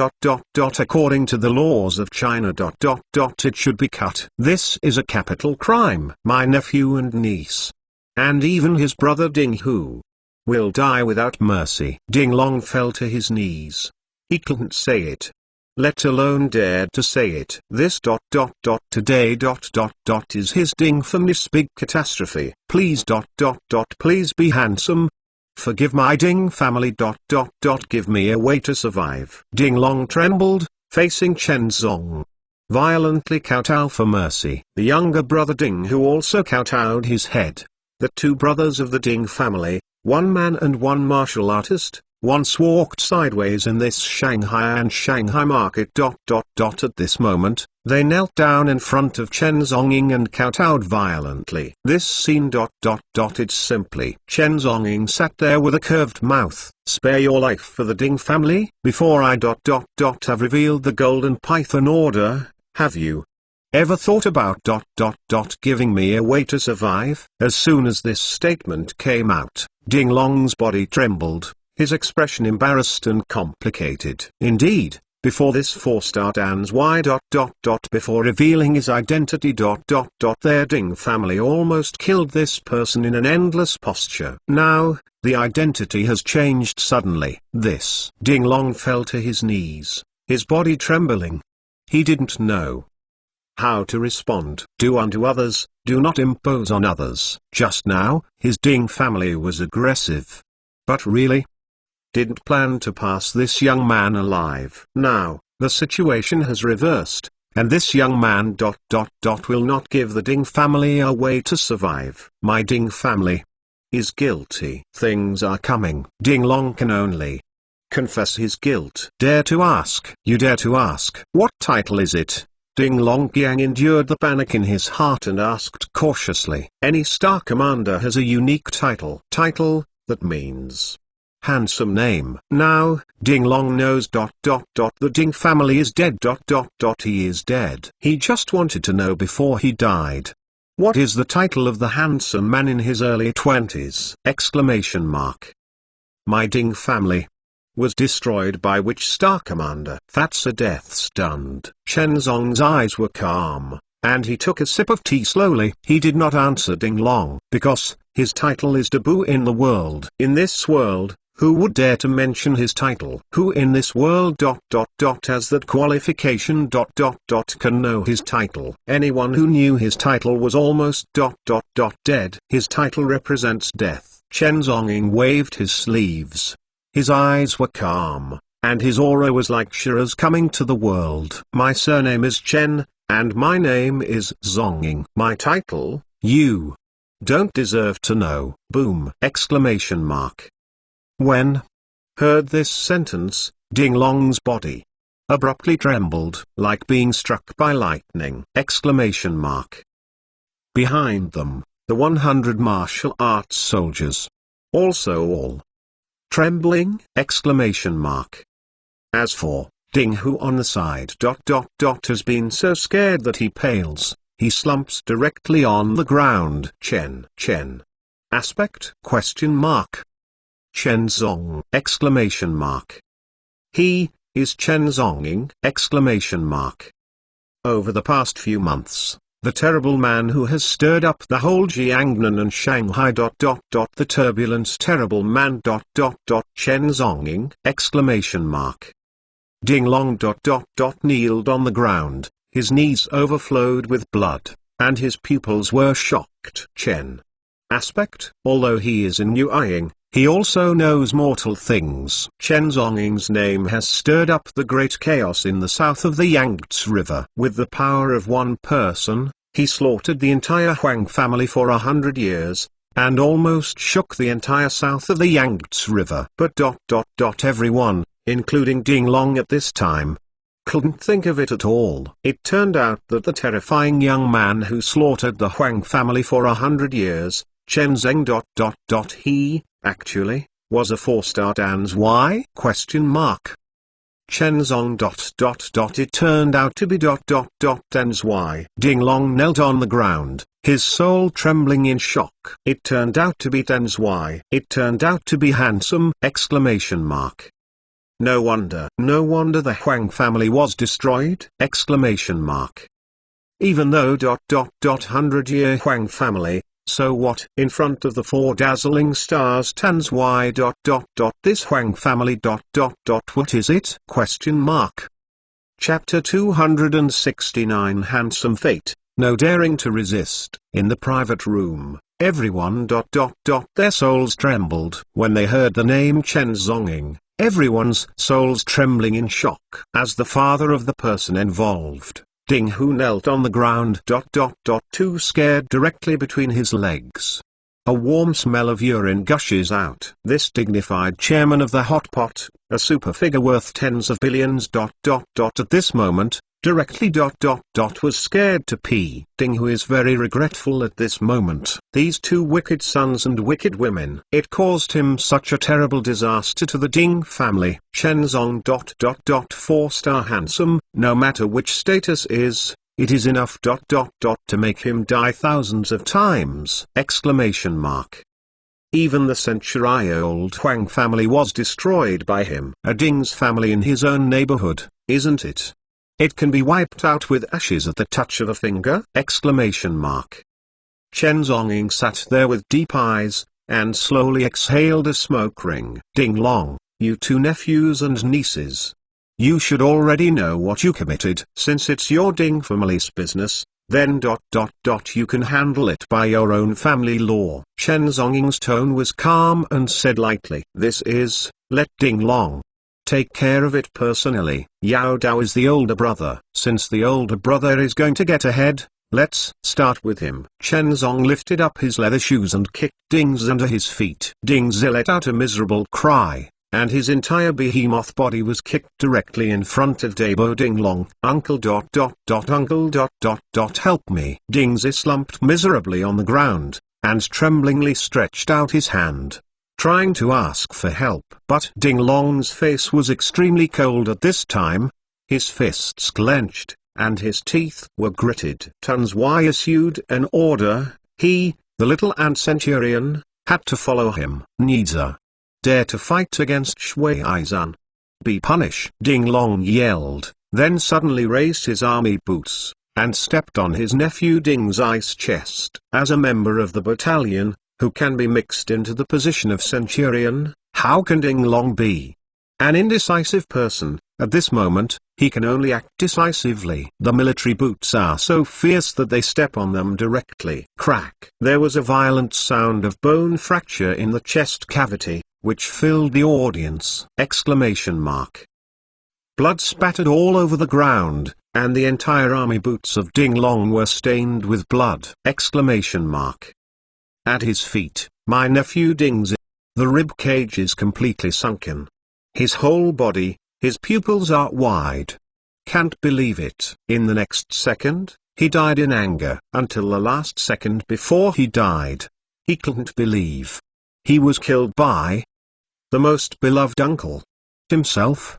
According to the laws of China. It should be cut. This is a capital crime. My nephew and niece, and even his brother Ding Hu, will die without mercy. Ding Long fell to his knees. He couldn't say it, let alone dared to say it. This today is his Ding family's big catastrophe. Please please be handsome. Forgive my Ding family. Give me a way to survive. Ding Long trembled, facing Chen Zong, violently kowtow for mercy. The younger brother Ding Hu also kowtowed his head. The two brothers of the Ding family, one man and one martial artist, once walked sideways in this Shanghai market. At this moment, they knelt down in front of Chen Zonging and kowtowed violently. This scene. It's simply. Chen Zonging sat there with a curved mouth. Spare your life for the Ding family? Before I have revealed the Golden Python Order, have you ever thought about giving me a way to survive? As soon as this statement came out, Ding Long's body trembled, his expression embarrassed and complicated. Indeed, before this 4-star Tanzwai. Before revealing his identity. Their Ding family almost killed this person in an endless posture. Now, the identity has changed suddenly. This Ding Long fell to his knees, his body trembling. He didn't know how to respond. Do unto others, do not impose on others. Just now, his Ding family was aggressive, but really didn't plan to pass this young man alive. Now, The situation has reversed, and this young man will not give the Ding family a way to survive. My Ding family is guilty. Things are coming. Ding Long can only confess his guilt. Dare to ask. You dare to ask. What title is it? Ding Long Qiang endured the panic in his heart and asked cautiously. Any star commander has a unique title. Title, that means handsome name. Now, Ding Long knows the Ding family is dead. He is dead. He just wanted to know before he died. What is the title of the handsome man in his early 20s? Exclamation mark. My Ding family was destroyed by which star commander? That's a death-stunned. Chen Zong's eyes were calm, and he took a sip of tea slowly. He did not answer Ding Long, because his title is taboo in the world. In this world, who would dare to mention his title? Who in this world has that qualification can know his title? Anyone who knew his title was almost dead. His title represents death. Chen Zonging waved his sleeves. His eyes were calm, and his aura was like Shiraz coming to the world. My surname is Chen, and my name is Zonging. My title, you don't deserve to know. Boom! Exclamation mark. When heard this sentence, Ding Long's body abruptly trembled, like being struck by lightning. Exclamation mark. Behind them, the 100 martial arts soldiers. Also all trembling! Exclamation mark. As for Ding Hu on the side has been so scared that he pales, he slumps directly on the ground. Chen. Aspect? Question mark. Chen Zong! Exclamation mark. He is Chen Zonging! Exclamation mark. Over the past few months, the terrible man who has stirred up the whole Jiangnan and Shanghai. The turbulent terrible man. Chen Zonging! Exclamation mark. Ding Long. Kneeled on the ground, his knees overflowed with blood, and his pupils were shocked. Chen. Aspect? Although he is in Yueying, he also knows mortal things. Chen Zonging's name has stirred up the great chaos in the south of the Yangtze River. With the power of one person, he slaughtered the entire Huang family for 100 years, and almost shook the entire south of the Yangtze River. But everyone, including Ding Long at this time, couldn't think of it at all. It turned out that the terrifying young man who slaughtered the Huang family for 100 years, Chen Zeng. He actually was a 4-star Dan's Y? Question mark. Chen Zong. It turned out to be Dan's Y. Ding Long knelt on the ground, his soul trembling in shock. It turned out to be Dan's Y. It turned out to be handsome! Exclamation mark. No wonder the Huang family was destroyed! Exclamation mark. Even though 100-year Huang family, so what? In front of the 4 dazzling stars Tan's Y. This Huang family. What is it? Question mark. Chapter 269 Handsome Fate, no daring to resist. In the private room, everyone. Their souls trembled when they heard the name Chen Zonging. Everyone's souls trembling in shock. As the father of the person involved, Ding Hu knelt on the ground. Too scared directly between his legs. A warm smell of urine gushes out. This dignified chairman of the hot pot, a super figure worth tens of billions. At this moment, directly. Was scared to pee. Ding Hu is very regretful at this moment. These 2 wicked sons and wicked women. It caused him such a terrible disaster to the Ding family. Chen Zong. 4-star handsome, no matter which status is, it is enough. To make him die thousands of times! Exclamation mark. Even the century-old Huang family was destroyed by him. A Ding's family in his own neighborhood, isn't it? It can be wiped out with ashes at the touch of a finger! Exclamation mark. Chen Zonging sat there with deep eyes, and slowly exhaled a smoke ring. Ding Long, you 2 nephews and nieces. You should already know what you committed. Since it's your Ding family's business, then you can handle it by your own family law. Chen Zonging's tone was calm and said lightly, this is, let Ding Long take care of it personally. Yao Dao is the older brother. Since the older brother is going to get ahead, let's start with him. Chen Zong lifted up his leather shoes and kicked Ding Zi under his feet. Ding Zi let out a miserable cry, and his entire behemoth body was kicked directly in front of Dabo Ding Long. Uncle ... Uncle ... help me. Ding Zi slumped miserably on the ground, and tremblingly stretched out his hand, trying to ask for help. But Ding Long's face was extremely cold at this time. His fists clenched, and his teeth were gritted. Tan Zhuai issued an order. He, the little ant centurion, had to follow him. Neither dare to fight against Shui Aizan. Be punished. Ding Long yelled, then suddenly raised his army boots, and stepped on his nephew Ding Zi's chest. As a member of the battalion, who can be mixed into the position of centurion, how can Ding Long be an indecisive person? At this moment, he can only act decisively. The military boots are so fierce that they step on them directly. Crack! There was a violent sound of bone fracture in the chest cavity, which filled the audience! Blood spattered all over the ground, and the entire army boots of Ding Long were stained with blood! At his feet, my nephew Ding Zi. The rib cage is completely sunken. His whole body, his pupils are wide. Can't believe it. In the next second, he died in anger. Until the last second before he died, he couldn't believe he was killed by the most beloved uncle himself!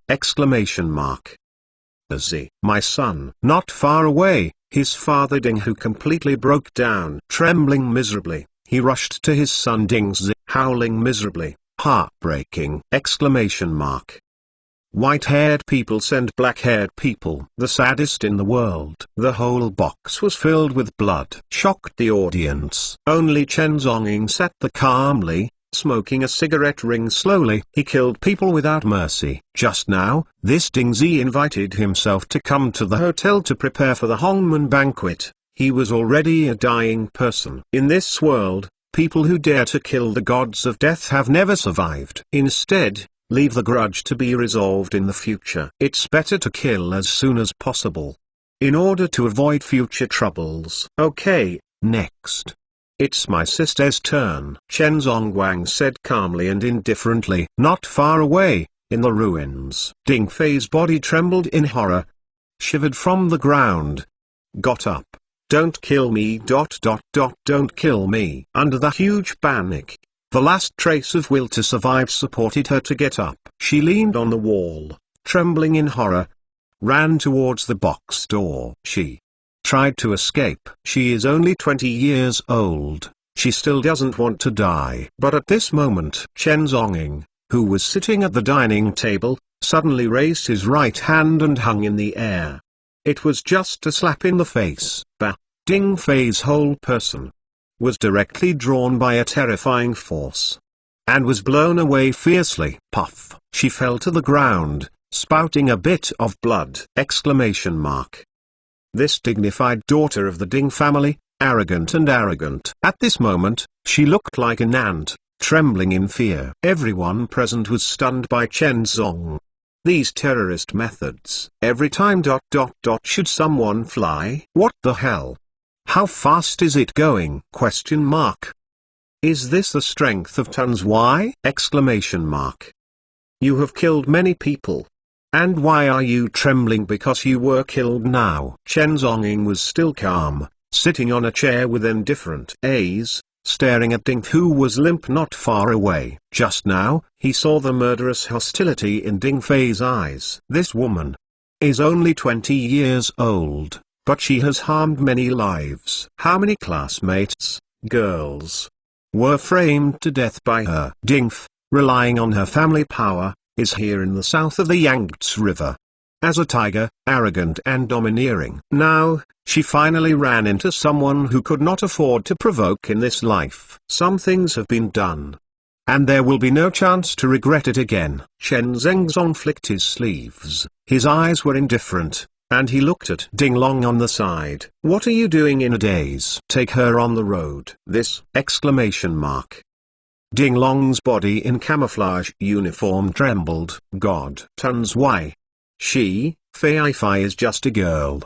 Zi, my son. Not far away, his father Ding Hu completely broke down. Trembling miserably, he rushed to his son Ding Zi, howling miserably, heartbreaking! White-haired people send black-haired people. The saddest in the world. The whole box was filled with blood. Shocked the audience. Only Chen Zonging sat there calmly, smoking a cigarette ring slowly. He killed people without mercy. Just now, this Ding Zi invited himself to come to the hotel to prepare for the Hongmen banquet. He was already a dying person. In this world, people who dare to kill the gods of death have never survived. Instead, leave the grudge to be resolved in the future. It's better to kill as soon as possible, in order to avoid future troubles. Okay, next. It's my sister's turn. Chen Zongguang said calmly and indifferently. Not far away, in the ruins. Ding Fei's body trembled in horror, shivered from the ground, got up. Don't kill me. Don't kill me. Under the huge panic, the last trace of will to survive supported her to get up. She leaned on the wall, trembling in horror, ran towards the box door. She tried to escape. She is only 20 years old. She still doesn't want to die. But at this moment, Chen Zonging, who was sitting at the dining table, suddenly raised his right hand and hung in the air. It was just a slap in the face. Ding Fei's whole person was directly drawn by a terrifying force, and was blown away fiercely. Puff! She fell to the ground, spouting a bit of blood! This dignified daughter of the Ding family, arrogant. At this moment, she looked like an ant, trembling in fear. Everyone present was stunned by Chen Zong. These terrorist methods. Every time ... Should someone fly? What the hell? How fast is it going? Is this the strength of Tan Zhuai? You have killed many people. And why are you trembling? Because you were killed now. Chen Zonging was still calm, sitting on a chair with indifferent gaze, staring at Ding who was limp not far away. Just now, he saw the murderous hostility in Ding Fei's eyes. This woman is only 20 years old, but she has harmed many lives. How many classmates, girls, were framed to death by her? Ding F, relying on her family power, is here in the south of the Yangtze River. As a tiger, arrogant and domineering. Now, she finally ran into someone who could not afford to provoke in this life. Some things have been done, and there will be no chance to regret it again. Chen Zengzong flicked his sleeves. His eyes were indifferent, and he looked at Ding Long on the side. What are you doing in a daze? Take her on the road. This! Ding Long's body in camouflage uniform trembled. God. Tons why? She, Fei Fei, is just a girl.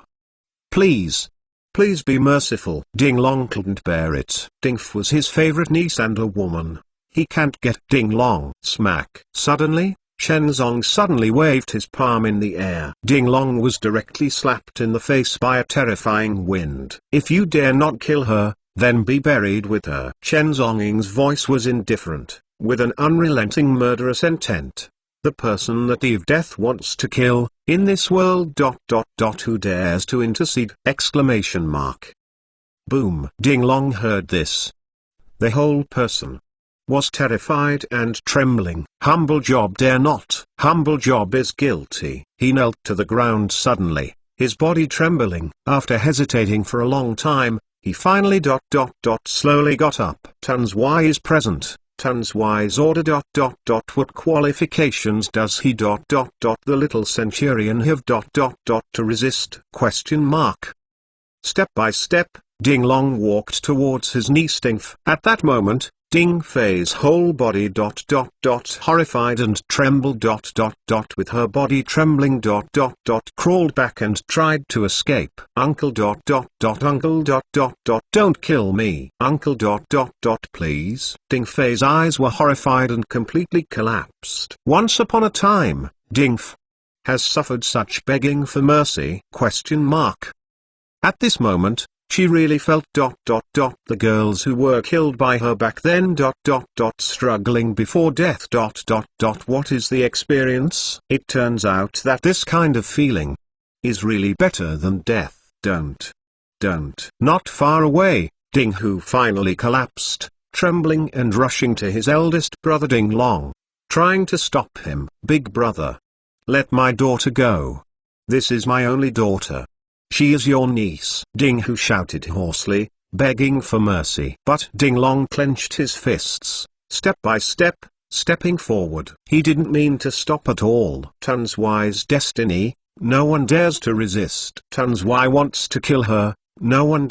Please. Please be merciful. Ding Long couldn't bear it. Ding F was his favorite niece and a woman. He can't get Ding Long. Smack. Suddenly, Shenzong suddenly waved his palm in the air. Ding Long was directly slapped in the face by a terrifying wind. If you dare not kill her, then be buried with her. Shenzong's voice was indifferent, with an unrelenting murderous intent. The person that Eve Death wants to kill, in this world ... who dares to intercede? Exclamation mark. Boom. Ding Long heard this. The whole person was terrified and trembling. Humble Job dare not. Humble Job is guilty. He knelt to the ground suddenly, his body trembling. After hesitating for a long time, he finally ... slowly got up. Tons Y is present. Tons Y's order ... What qualifications does he ... The little centurion have ... to resist? Question mark. Step by step, Ding Long walked towards his niece Ding F. At that moment, Ding Fei's whole body ... horrified and trembled ... with her body trembling ... crawled back and tried to escape. Uncle ... Uncle ... Don't kill me. Uncle ... Please. Ding Fei's eyes were horrified and completely collapsed. Once upon a time, Ding F has suffered such begging for mercy? Question mark. At this moment, she really felt ... the girls who were killed by her back then ... struggling before death ... What is the experience? It turns out that this kind of feeling is really better than death. Don't. Not far away, Ding Hu finally collapsed, trembling and rushing to his eldest brother Ding Long, trying to stop him. Big brother, let my daughter go. This is my only daughter. She is your niece. Ding Hu shouted hoarsely, begging for mercy. But Ding Long clenched his fists, step by step, stepping forward. He didn't mean to stop at all. Tons Y's destiny, no one dares to resist. Tons Y wants to kill her, no one ...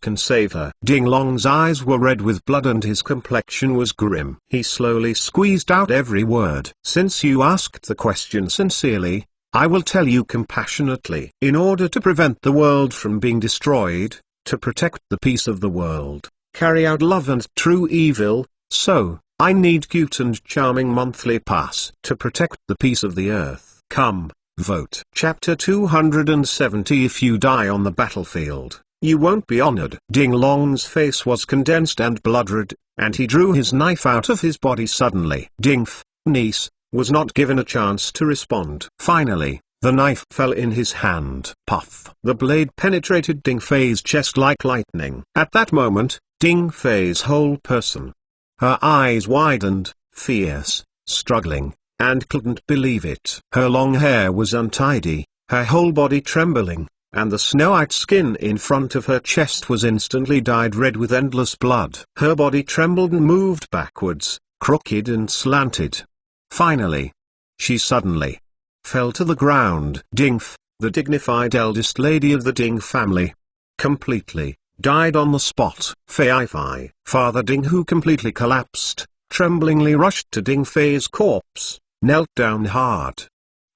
can save her. Ding Long's eyes were red with blood and his complexion was grim. He slowly squeezed out every word. Since you asked the question sincerely, I will tell you compassionately. In order to prevent the world from being destroyed, to protect the peace of the world, carry out love and true evil, so, I need cute and charming monthly pass to protect the peace of the earth. Come, vote. Chapter 270. If you die on the battlefield, you won't be honored. Ding Long's face was condensed and blood-red, and he drew his knife out of his body suddenly. Ding F, niece, was not given a chance to respond. Finally, the knife fell in his hand. Puff! The blade penetrated Ding Fei's chest like lightning. At that moment, Ding Fei's whole person, her eyes widened, fierce, struggling, and couldn't believe it. Her long hair was untidy, her whole body trembling, and the snow-white skin in front of her chest was instantly dyed red with endless blood. Her body trembled and moved backwards, crooked and slanted. Finally, she suddenly fell to the ground. Ding F, the dignified eldest lady of the Ding family, completely died on the spot. Fei Fei, Father Ding, who completely collapsed, tremblingly rushed to Ding Fei's corpse, knelt down hard,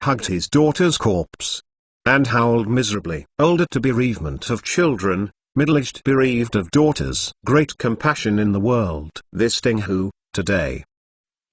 hugged his daughter's corpse, and howled miserably. Old at bereavement of children, middle-aged bereaved of daughters. Great compassion in the world. This Ding Hu, today,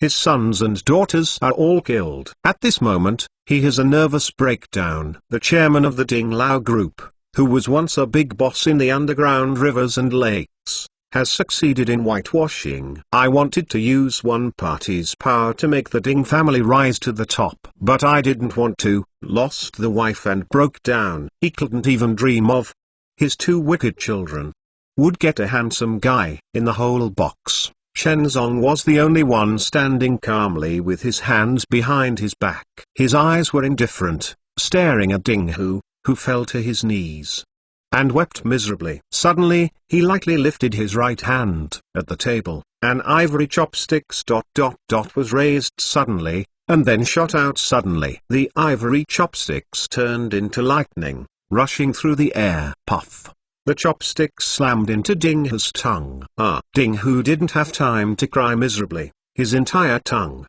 his sons and daughters are all killed. At this moment, he has a nervous breakdown. The chairman of the Ding Lao group, who was once a big boss in the underground rivers and lakes, has succeeded in whitewashing. I wanted to use one party's power to make the Ding family rise to the top. But I didn't want to. Lost the wife and broke down. He couldn't even dream of his two wicked children would get a handsome guy. In the whole box, Shenzong was the only one standing calmly with his hands behind his back. His eyes were indifferent, staring at Ding Hu, who fell to his knees and wept miserably. Suddenly, he lightly lifted his right hand. At the table, an ivory chopsticks ... was raised suddenly, and then shot out suddenly. The ivory chopsticks turned into lightning, rushing through the air. Puff! The chopsticks slammed into Ding Hu's tongue. Ding Hu didn't have time to cry miserably. His entire tongue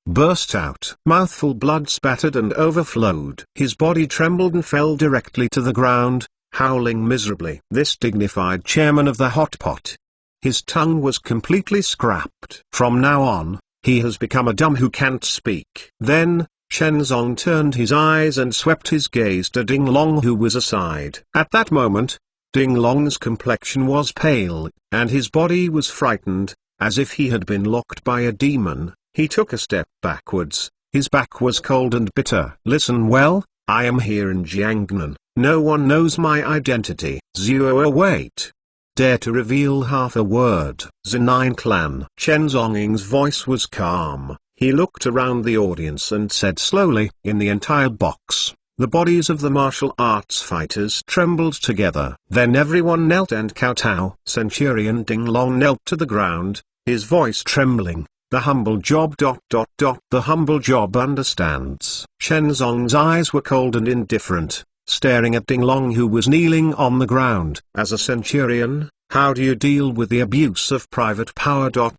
burst out. Mouthful blood spattered and overflowed. His body trembled and fell directly to the ground, howling miserably. This dignified chairman of the hot pot. His tongue was completely scrapped. From now on, he has become a dumb who can't speak. Then, Shenzong turned his eyes and swept his gaze to Ding Long, who was aside. At that moment, Ding Long's complexion was pale, and his body was frightened, as if he had been locked by a demon. He took a step backwards. His back was cold and bitter. Listen well, I am here in Jiangnan. No one knows my identity. Zhuo, wait. Dare to reveal half a word. Zenine clan. Chen Zonging's voice was calm. He looked around the audience and said slowly, in the entire box, the bodies of the martial arts fighters trembled together. Then everyone knelt and kowtow. Centurion Ding Long knelt to the ground, his voice trembling. The humble job ... The humble job understands. Shenzong's eyes were cold and indifferent, staring at Ding Long, who was kneeling on the ground. As a centurion, how do you deal with the abuse of private power ... Do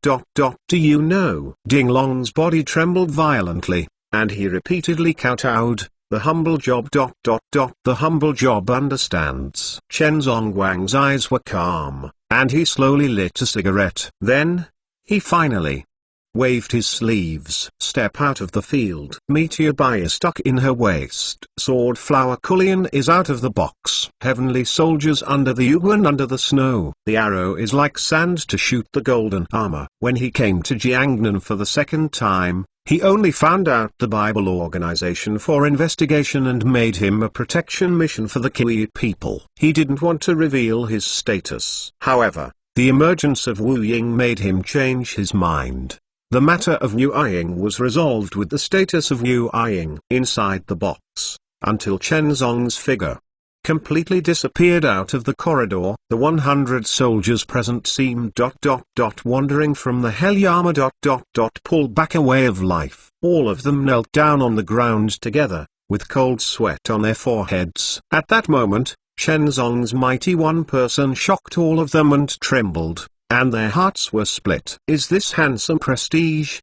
you know? Ding Long's body trembled violently, and he repeatedly kowtowed. The humble job ... The humble job understands. Shenzong Wang's eyes were calm, and he slowly lit a cigarette. Then, he finally waved his sleeves. Step out of the field. Meteor Bai stuck in her waist. Sword Flower Kullian is out of the box. Heavenly soldiers under the Yuguan under the snow. The arrow is like sand to shoot the golden armor. When he came to Jiangnan for the second time, he only found out the Bible Organization for investigation and made him a protection mission for the Kiwi people. He didn't want to reveal his status. However, the emergence of Wu Ying made him change his mind. The matter of Wu Ying was resolved with the status of Wu Ying inside the box, until Chen Zong's figure completely disappeared out of the corridor. The 100 soldiers present seemed ... wandering from the hell Yama ... pulled back a way of life. All of them knelt down on the ground together, with cold sweat on their foreheads. At that moment, Shenzong's mighty one person shocked all of them and trembled, and their hearts were split. Is this handsome prestige?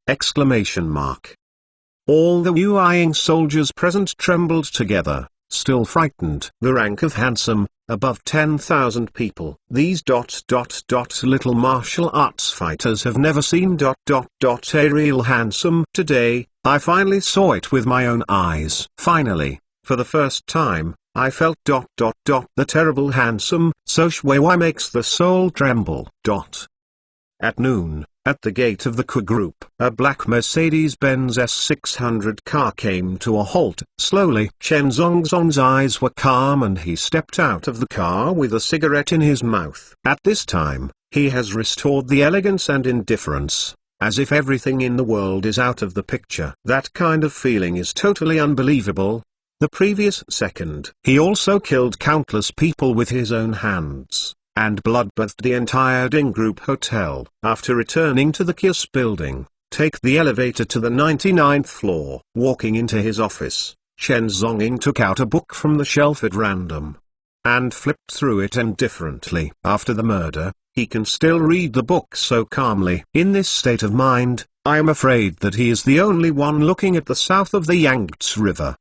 All the Wu Ying soldiers present trembled together, still frightened. The rank of handsome, above 10,000 people. These ... little martial arts fighters have never seen ... a real handsome. Today, I finally saw it with my own eyes. Finally, for the first time, I felt ... the terrible handsome. So Shui makes the soul tremble. At noon, at the gate of the Ku Group, a black Mercedes-Benz S600 car came to a halt. Slowly, Chen Zong's eyes were calm and he stepped out of the car with a cigarette in his mouth. At this time, he has restored the elegance and indifference, as if everything in the world is out of the picture. That kind of feeling is totally unbelievable. The previous second, he also killed countless people with his own hands, and bloodbathed the entire Ding Group hotel. After returning to the Kios building, take the elevator to the 99th floor. Walking into his office, Chen Zonging took out a book from the shelf at random, and flipped through it indifferently. After the murder, he can still read the book so calmly. In this state of mind, I am afraid that he is the only one looking at the south of the Yangtze River.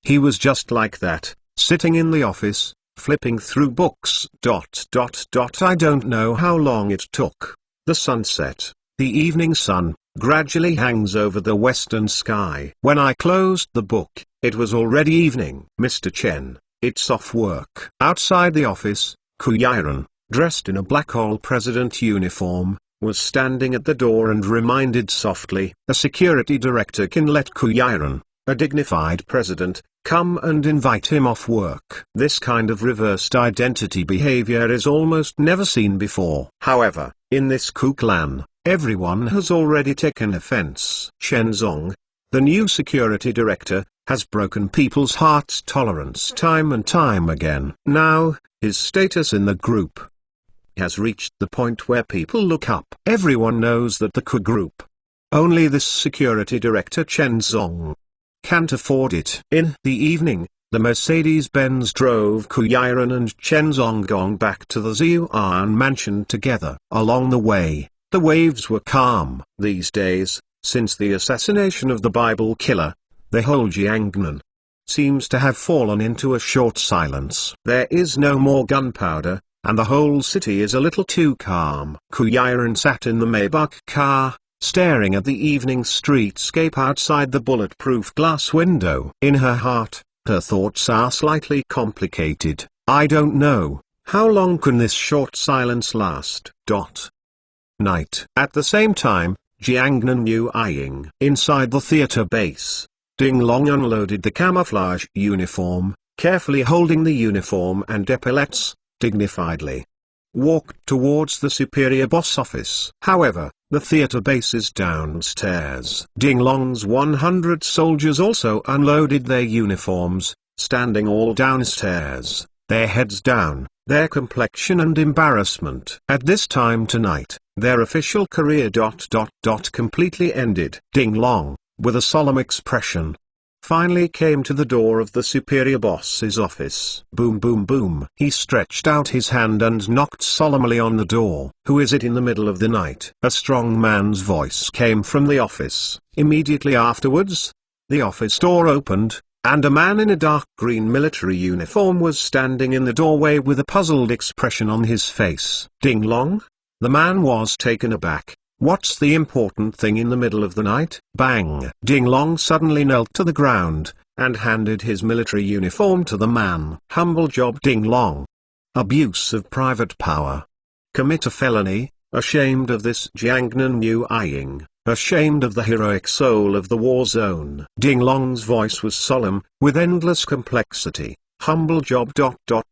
He was just like that, sitting in the office, flipping through books. I don't know how long it took. The sunset, the evening sun, gradually hangs over the western sky. When I closed the book, it was already evening. Mr. Chen, it's off work. Outside the office, Ku Yiren, dressed in a black all-president uniform, was standing at the door and reminded softly, a security director can let Ku Yiren, a dignified president, come and invite him off work. This kind of reversed identity behavior is almost never seen before. However, in this Ku clan, everyone has already taken offense. Shenzong, the new security director, has broken people's hearts' tolerance time and time again. Now, his status in the group has reached the point where people look up. Everyone knows that the Ku group, only this security director Chen Zong, can't afford it. In the evening, The Mercedes-Benz drove Kuyiran and Chen Zonggong back to the Ziyuan mansion together. Along the way, the waves were calm. These days, since the assassination of the Bible killer, the whole Jiangnan seems to have fallen into a short silence. There is no more gunpowder, and the whole city is a little too calm. Kuyiran sat in the Maybach car, staring at the evening streetscape outside the bulletproof glass window. In her heart, her thoughts are slightly complicated. I don't know, how long can this short silence last? Night. At the same time, Jiangnan Yueying. Inside the theater base, Ding Long unloaded the camouflage uniform, carefully holding the uniform and epaulets, dignifiedly walked towards the superior boss office. However, the theater base is downstairs. Ding Long's 100 soldiers also unloaded their uniforms, standing all downstairs, their heads down, their complexion and embarrassment. At this time tonight, their official career completely ended. Ding Long, with a solemn expression, finally came to the door of the superior boss's office. Boom boom boom. He stretched out his hand and knocked solemnly on the door. Who is it in the middle of the night? A strong man's voice came from the office. Immediately afterwards, the office door opened, and a man in a dark green military uniform was standing in the doorway with a puzzled expression on his face. Ding Long? The man was taken aback. What's the important thing in the middle of the night? Bang! Ding Long suddenly knelt to the ground, and handed his military uniform to the man. Humble job Ding Long. Abuse of private power. Commit a felony, ashamed of this Jiangnan Yueying, ashamed of the heroic soul of the war zone. Ding Long's voice was solemn, with endless complexity. Humble job.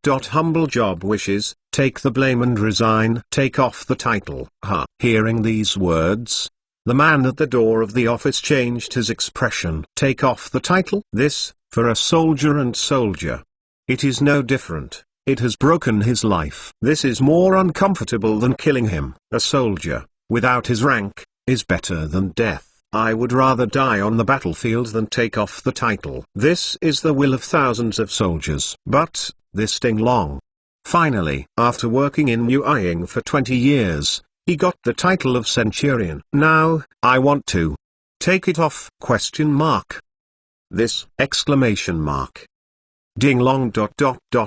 Humble job wishes, take the blame and resign. Take off the title. Hearing these words, the man at the door of the office changed his expression. Take off the title? This, for a soldier and soldier. It is no different. It has broken his life. This is more uncomfortable than killing him. A soldier, without his rank, is better than death. I would rather die on the battlefield than take off the title. This is the will of thousands of soldiers. But, this Ding Long. Finally, after working in Yueying for 20 years, he got the title of Centurion. Now, I want to take it off? This! Exclamation mark. Ding Long.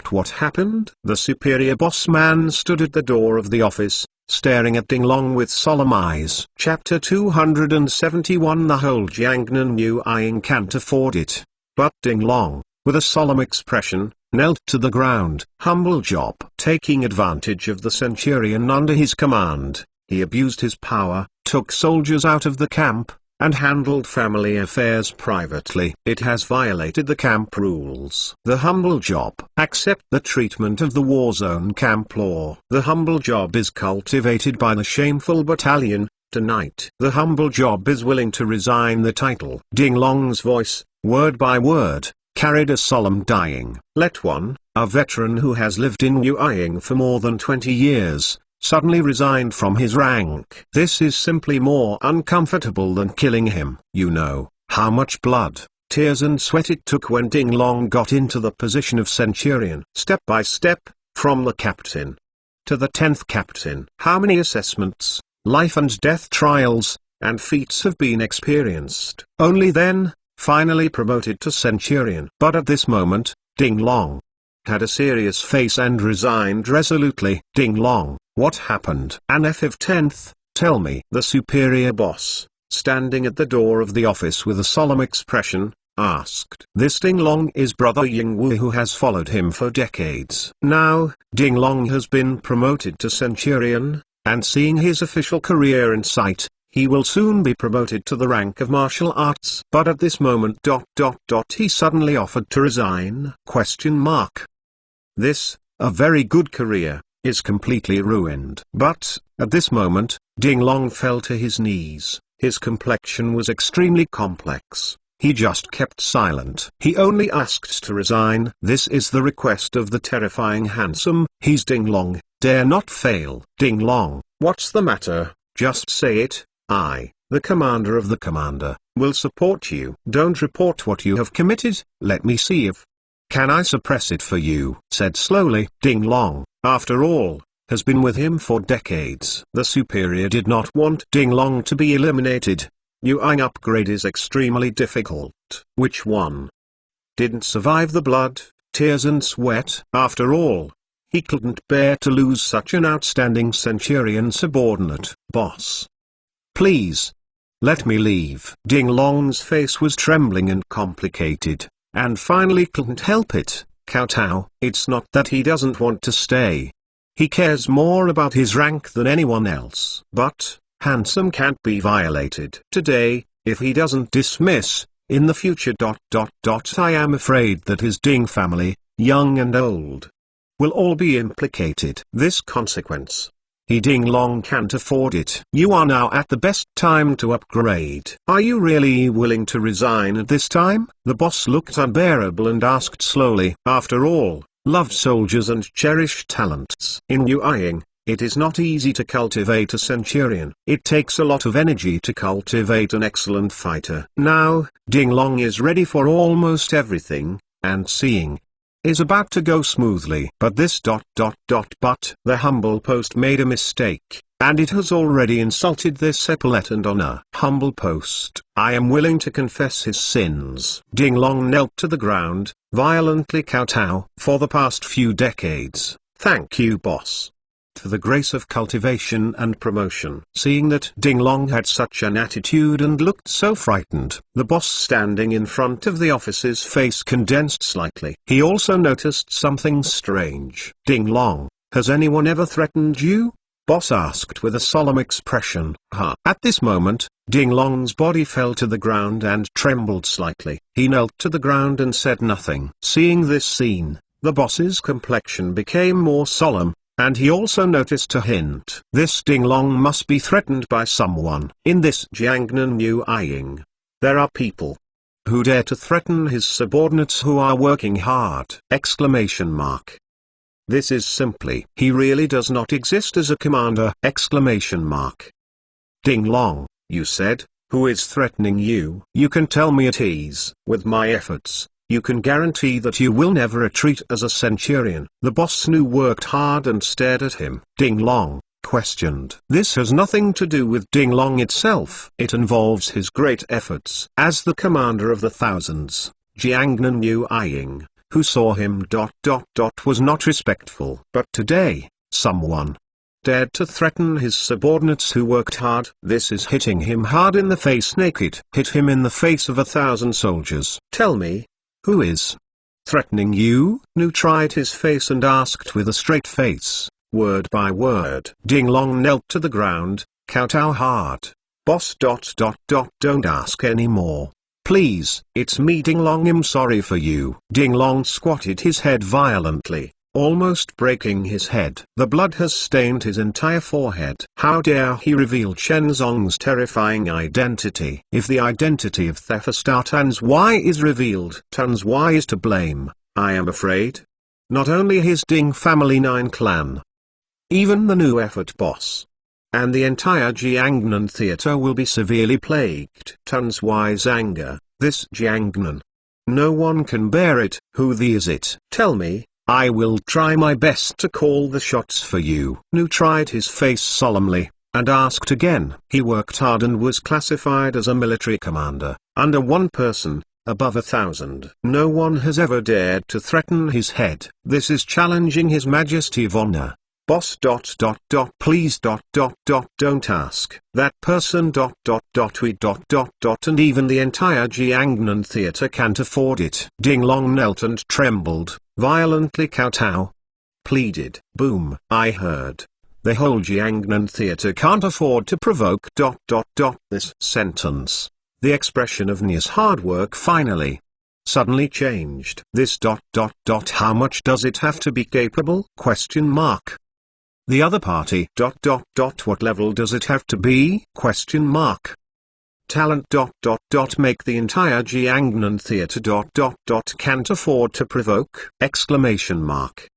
What happened? The superior boss man stood at the door of the office, staring at Ding Long with solemn eyes. Chapter 271. The whole Jiangnan Yueying can't afford it. But Ding Long, with a solemn expression, knelt to the ground. Humble job. Taking advantage of the Centurion under his command, he abused his power, took soldiers out of the camp, and handled family affairs privately. It has violated the camp rules. The humble job. Accept the treatment of the war zone camp law. The humble job is cultivated by the shameful battalion. Tonight, the humble job is willing to resign the title. Ding Long's voice, word by word, carried a solemn dying. Let one, a veteran who has lived in Yueying for more than 20 years, suddenly resigned from his rank. This is simply more uncomfortable than killing him. You know, how much blood, tears and sweat it took when Ding Long got into the position of Centurion. Step by step, from the captain to the 10th captain. How many assessments, life and death trials, and feats have been experienced. Only then, finally promoted to Centurion. But at this moment, Ding Long had a serious face and resigned resolutely. Ding Long, what happened? An F of 10th, tell me. The superior boss, standing at the door of the office with a solemn expression, asked. This Ding Long is brother Ying Wu, who has followed him for decades. Now, Ding Long has been promoted to Centurion, and seeing his official career in sight, he will soon be promoted to the rank of martial arts. But at this moment he suddenly offered to resign? This, a very good career, is completely ruined. But, at this moment, Ding Long fell to his knees. His complexion was extremely complex. He just kept silent. He only asked to resign. This is the request of the terrifying handsome. He's Ding Long, dare not fail. Ding Long, what's the matter? Just say it. I, the commander of the commander, will support you. Don't report what you have committed. Let me see if Can I suppress it for you? Said slowly. Ding Long, after all, has been with him for decades. The superior did not want Ding Long to be eliminated. Yuang upgrade is extremely difficult. Which one? Didn't survive the blood, tears and sweat. After all, he couldn't bear to lose such an outstanding Centurion subordinate. Boss, please, let me leave. Ding Long's face was trembling and complicated, and finally couldn't help it. Kowtow, it's not that he doesn't want to stay. He cares more about his rank than anyone else. But, handsome can't be violated. Today, if he doesn't dismiss, in the future ... I am afraid that his Ding family, young and old, will all be implicated. This consequence, he Ding Long can't afford it. You are now at the best time to upgrade. Are you really willing to resign at this time? The boss looked unbearable and asked slowly. After all, love soldiers and cherish talents. In Yuang, it is not easy to cultivate a Centurion. It takes a lot of energy to cultivate an excellent fighter. Now, Ding Long is ready for almost everything, and seeing is about to go smoothly. But this ... But the humble post made a mistake, and it has already insulted this epaulet and honor. Humble post, I am willing to confess his sins. Ding Long knelt to the ground, violently kowtow. For the past few decades, thank you boss, for the grace of cultivation and promotion. Seeing that Ding Long had such an attitude and looked so frightened, the boss standing in front of the officer's face condensed slightly. He also noticed something strange. Ding Long, has anyone ever threatened you? Boss asked with a solemn expression. At this moment, Ding Long's body fell to the ground and trembled slightly. He knelt to the ground and said nothing. Seeing this scene, the boss's complexion became more solemn, and he also noticed a hint. This Ding Long must be threatened by someone. In this Jiangnan Yuang, there are people who dare to threaten his subordinates who are working hard! Exclamation mark. This is simply, he really does not exist as a commander! Exclamation mark. Ding Long, you said, who is threatening you? You can tell me at ease. With my efforts, you can guarantee that you will never retreat as a Centurion. The boss knew worked hard and stared at him. Ding Long questioned. This has nothing to do with Ding Long itself. It involves his great efforts. As the commander of the thousands, Jiangnan Yuang, who saw him ... was not respectful. But today, someone dared to threaten his subordinates who worked hard. This is hitting him hard in the face. Naked. Hit him in the face of 1,000 soldiers. Tell me, who is threatening you? Nu tried his face and asked with a straight face, word by word. Ding Long knelt to the ground, kowtow hard. Boss ... Don't ask any more. Please. It's me Ding Long, I'm sorry for you. Ding Long squatted his head violently, almost breaking his head. The blood has stained his entire forehead. How dare he reveal Chen Zong's terrifying identity? If the identity of Thefstar Tans Y is revealed, Tans Y is to blame, I am afraid. Not only his Ding family 9 clan, even the new effort boss, and the entire Jiangnan theater will be severely plagued. Tans Y's anger, this Jiangnan. No one can bear it. Who is it? Tell me. I will try my best to call the shots for you. Nu tried his face solemnly, and asked again. He worked hard and was classified as a military commander, under one person, above 1,000. No one has ever dared to threaten his head. This is challenging his majesty of honor. Boss ... Please ... Don't ask. That person ... We ... And even the entire Jiangnan theater can't afford it. Ding Long knelt and trembled, violently kowtow pleaded. Boom. I heard. The whole Jiangnan theater can't afford to provoke ... This sentence, the expression of Nia's hard work finally suddenly changed. This ... How much does it have to be capable? Question mark. The other party ... What level does it have to be? Question mark. Talent ... Make the entire Jiangnan theater ... Can't afford to provoke! Exclamation mark.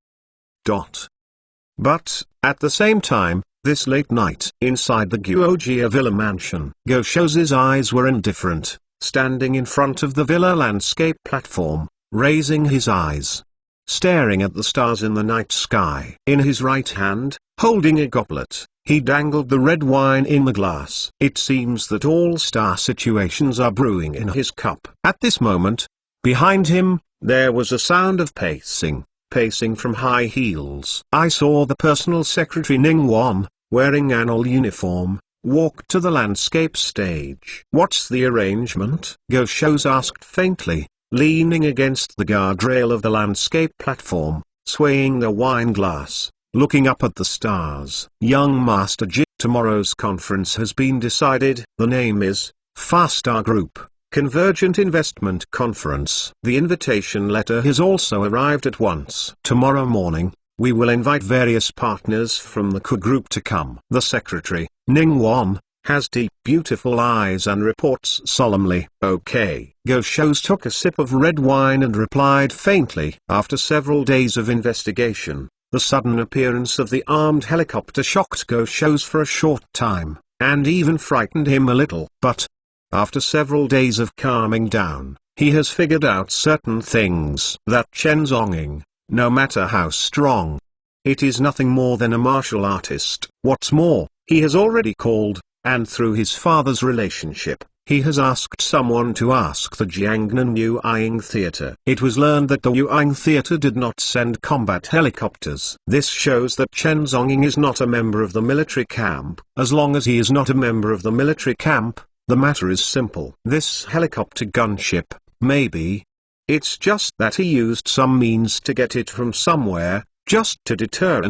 But, at the same time, this late night, inside the Guojia Villa mansion, Go Shou's eyes were indifferent, standing in front of the villa landscape platform, raising his eyes, staring at the stars in the night sky. In his right hand, holding a goblet, he dangled the red wine in the glass. It seems that all star situations are brewing in his cup. At this moment, behind him, there was a sound of pacing from high heels. I saw the personal secretary Ningguang, wearing an old uniform, walk to the landscape stage. "What's the arrangement?" Go Shows asked faintly, leaning against the guardrail of the landscape platform, swaying the wine glass, looking up at the stars. "Young Master Ji, tomorrow's conference has been decided. The name is Far Star Group Convergent Investment Conference. The invitation letter has also arrived at once. Tomorrow morning, we will invite various partners from the Ku Group to come." The secretary, Ningguang, has deep beautiful eyes and reports solemnly. "Okay." Go Shows took a sip of red wine and replied faintly. After several days of investigation, the sudden appearance of the armed helicopter shocked Go Shows for a short time, and even frightened him a little. But after several days of calming down, he has figured out certain things. That Chen Zhongying, no matter how strong, it is nothing more than a martial artist. What's more, he has already called, and through his father's relationship, he has asked someone to ask the Jiangnan Yuanying Theater. It was learned that the Yuanying Theater did not send combat helicopters. This shows that Chen Zhongying is not a member of the military camp. As long as he is not a member of the military camp, the matter is simple. This helicopter gunship, maybe. It's just that he used some means to get it from somewhere, just to deter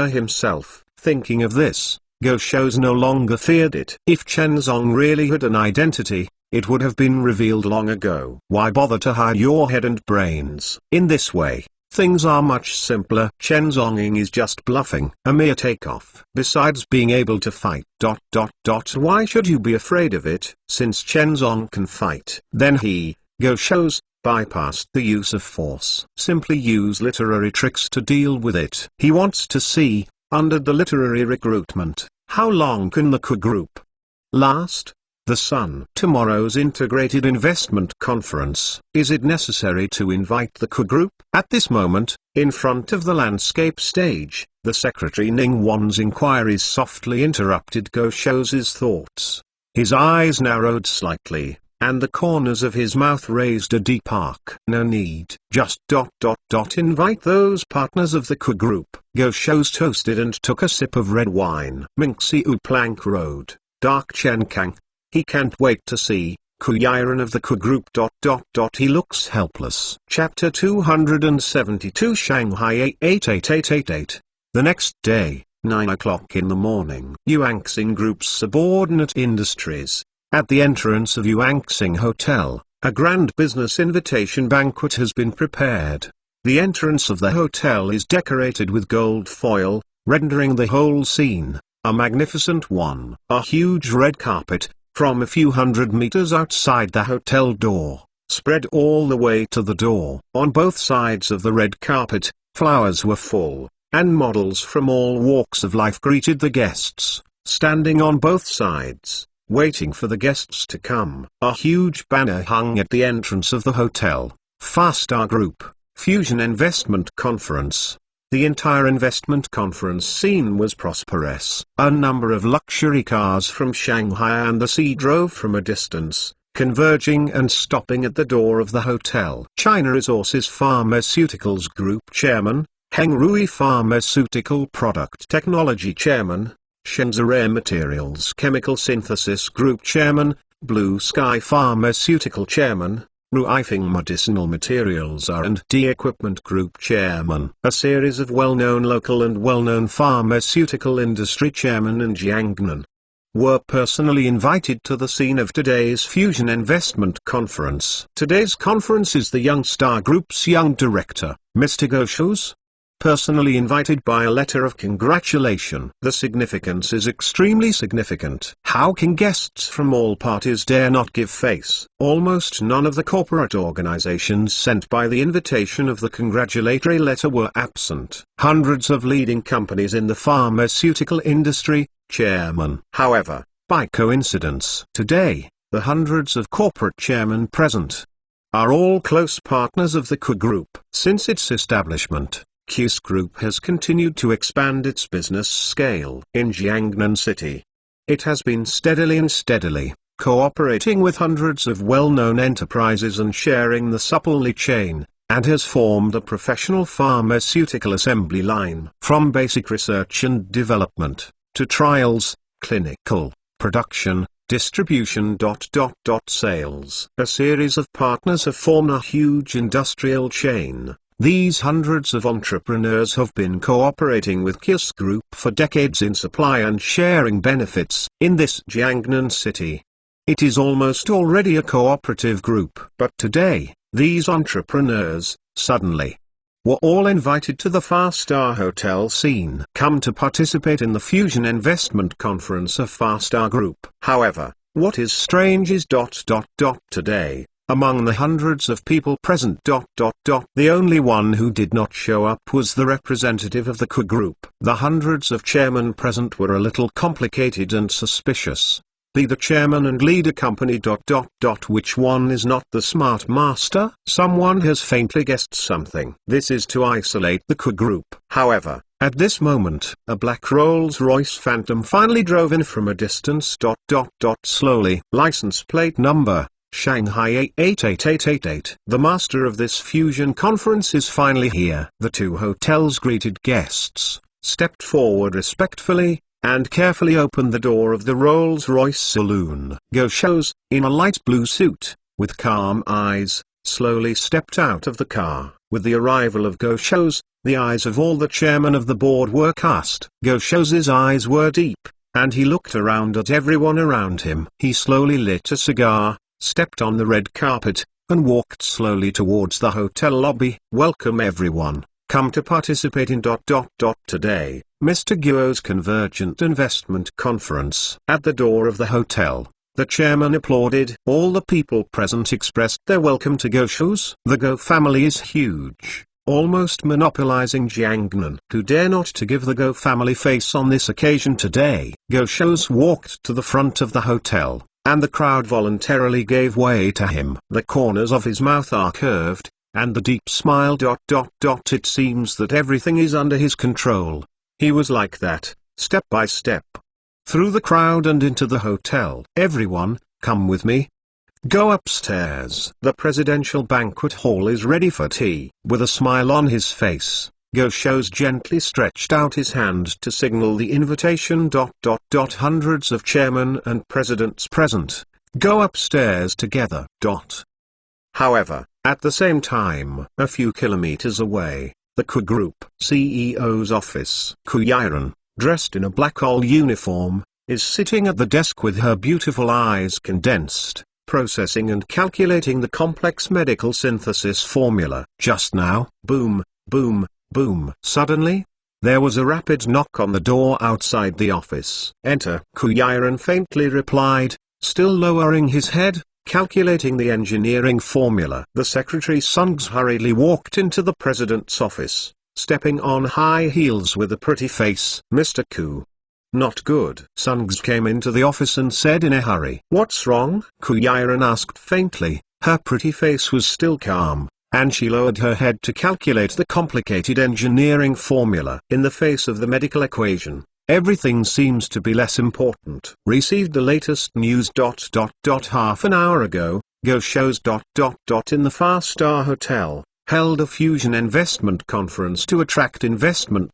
himself. Thinking of this, Go Shows no longer feared it. If Chen Zong really had an identity, it would have been revealed long ago. Why bother to hide your head and brains? In this way, things are much simpler. Chen Zhongying is just bluffing, a mere takeoff. Besides being able to fight. Why should you be afraid of it? Since Chen Zong can fight, then he, Go Shows, bypassed the use of force. Simply use literary tricks to deal with it. He wants to see, under the literary recruitment, how long can the Ku Group last? The Sun. Tomorrow's Integrated Investment Conference. Is it necessary to invite the Ku Group? At this moment, in front of the landscape stage, the secretary Ningguang's inquiries softly interrupted Go Shows' thoughts. His eyes narrowed slightly, and the corners of his mouth raised a deep arc. No need. Just invite those partners of the Ku Group. Go Shows toasted and took a sip of red wine. Minxiu Plank Road, Dark Chenkang. He can't wait to see Ku Yiren of the Ku Group. He looks helpless. Chapter 272 Shanghai 888888. The next day, 9 o'clock in the morning. Yuanxing Group's subordinate industries. At the entrance of Yuanxing Hotel, a grand business invitation banquet has been prepared. The entrance of the hotel is decorated with gold foil, rendering the whole scene a magnificent one. A huge red carpet, from a few hundred meters outside the hotel door, spread all the way to the door. On both sides of the red carpet, flowers were full, and models from all walks of life greeted the guests, standing on both sides, waiting for the guests to come. A huge banner hung at the entrance of the hotel, Far Star Group, Fusion Investment Conference. The entire investment conference scene was prosperous. A number of luxury cars from Shanghai and the sea drove from a distance, converging and stopping at the door of the hotel. China Resources Pharmaceuticals Group Chairman, Hengrui Pharmaceutical Product Technology Chairman, Shenzhe Materials Chemical Synthesis Group Chairman, Blue Sky Pharmaceutical Chairman, Ruifing Medicinal Materials R&D Equipment Group Chairman. A series of well-known local and well-known pharmaceutical industry chairmen in Jiangnan were personally invited to the scene of today's Fusion Investment Conference. Today's conference is the Young Star Group's young director, Mr. Go Shows, personally invited by a letter of congratulation. The significance is extremely significant. How can guests from all parties dare not give face? Almost none of the corporate organizations sent by the invitation of the congratulatory letter were absent. Hundreds of leading companies in the pharmaceutical industry, chairman. However, by coincidence, today, the hundreds of corporate chairmen present are all close partners of the Q Group. Since its establishment, Q's Group has continued to expand its business scale in Jiangnan City. It has been steadily cooperating with hundreds of well-known enterprises and sharing the supply chain, and has formed a professional pharmaceutical assembly line. From basic research and development, to trials, clinical, production, distribution. Sales. A series of partners have formed a huge industrial chain. These hundreds of entrepreneurs have been cooperating with Q's Group for decades in supply and sharing benefits in this Jiangnan City. It is almost already a cooperative group. But today, these entrepreneurs, suddenly, were all invited to the 5-star hotel scene. Come to participate in the Fusion Investment Conference of 5-star Group. However, what is strange is today, among the hundreds of people present. The only one who did not show up was the representative of the Q Group. The hundreds of chairmen present were a little complicated and suspicious. The chairman and leader company. Which one is not the smart master? Someone has faintly guessed something. This is to isolate the Q Group. However, at this moment, a black Rolls-Royce Phantom finally drove in from a distance. Slowly. License plate number, Shanghai 88888. The master of this fusion conference is finally here. The two hotels greeted guests, stepped forward respectfully, and carefully opened the door of the Rolls-Royce saloon. Go Shows, in a light blue suit, with calm eyes, slowly stepped out of the car. With the arrival of Go Shows, the eyes of all the chairmen of the board were cast. Go Shows' eyes were deep, and he looked around at everyone around him. He slowly lit a cigar, stepped on the red carpet, and walked slowly towards the hotel lobby. Welcome everyone, come to participate in today, Mr. Guo's Convergent Investment Conference. At the door of the hotel, the chairman applauded. All the people present expressed their welcome to Go Shows. The Go family is huge, almost monopolizing Jiangnan. Who dare not to give the Go family face on this occasion today? Go Shows walked to the front of the hotel, and the crowd voluntarily gave way to him. The corners of his mouth are curved, and the deep smile. It seems that everything is under his control. He was like that, step by step, through the crowd and into the hotel. Everyone, come with me. Go upstairs. The presidential banquet hall is ready for tea. With a smile on his face, Go Shows gently stretched out his hand to signal the invitation. Hundreds of chairmen and presidents present, go upstairs together. However, at the same time, a few kilometers away, the Q Group CEO's office. Q Yiren, dressed in a black all uniform, is sitting at the desk with her beautiful eyes condensed, processing and calculating the complex medical synthesis formula. Just now, boom, boom, boom. Suddenly, there was a rapid knock on the door outside the office. Enter. Q Yiren faintly replied, still lowering his head, calculating the engineering formula. The secretary Sungs hurriedly walked into the president's office, stepping on high heels with a pretty face. Mr. Q. Not good. Sungs came into the office and said in a hurry. What's wrong? Q Yiren asked faintly. Her pretty face was still calm, and she lowered her head to calculate the complicated engineering formula. In the face of the medical equation, everything seems to be less important. Received the latest news. Half an hour ago, Go Shows. In the 5-star hotel, held a fusion investment conference to attract investment.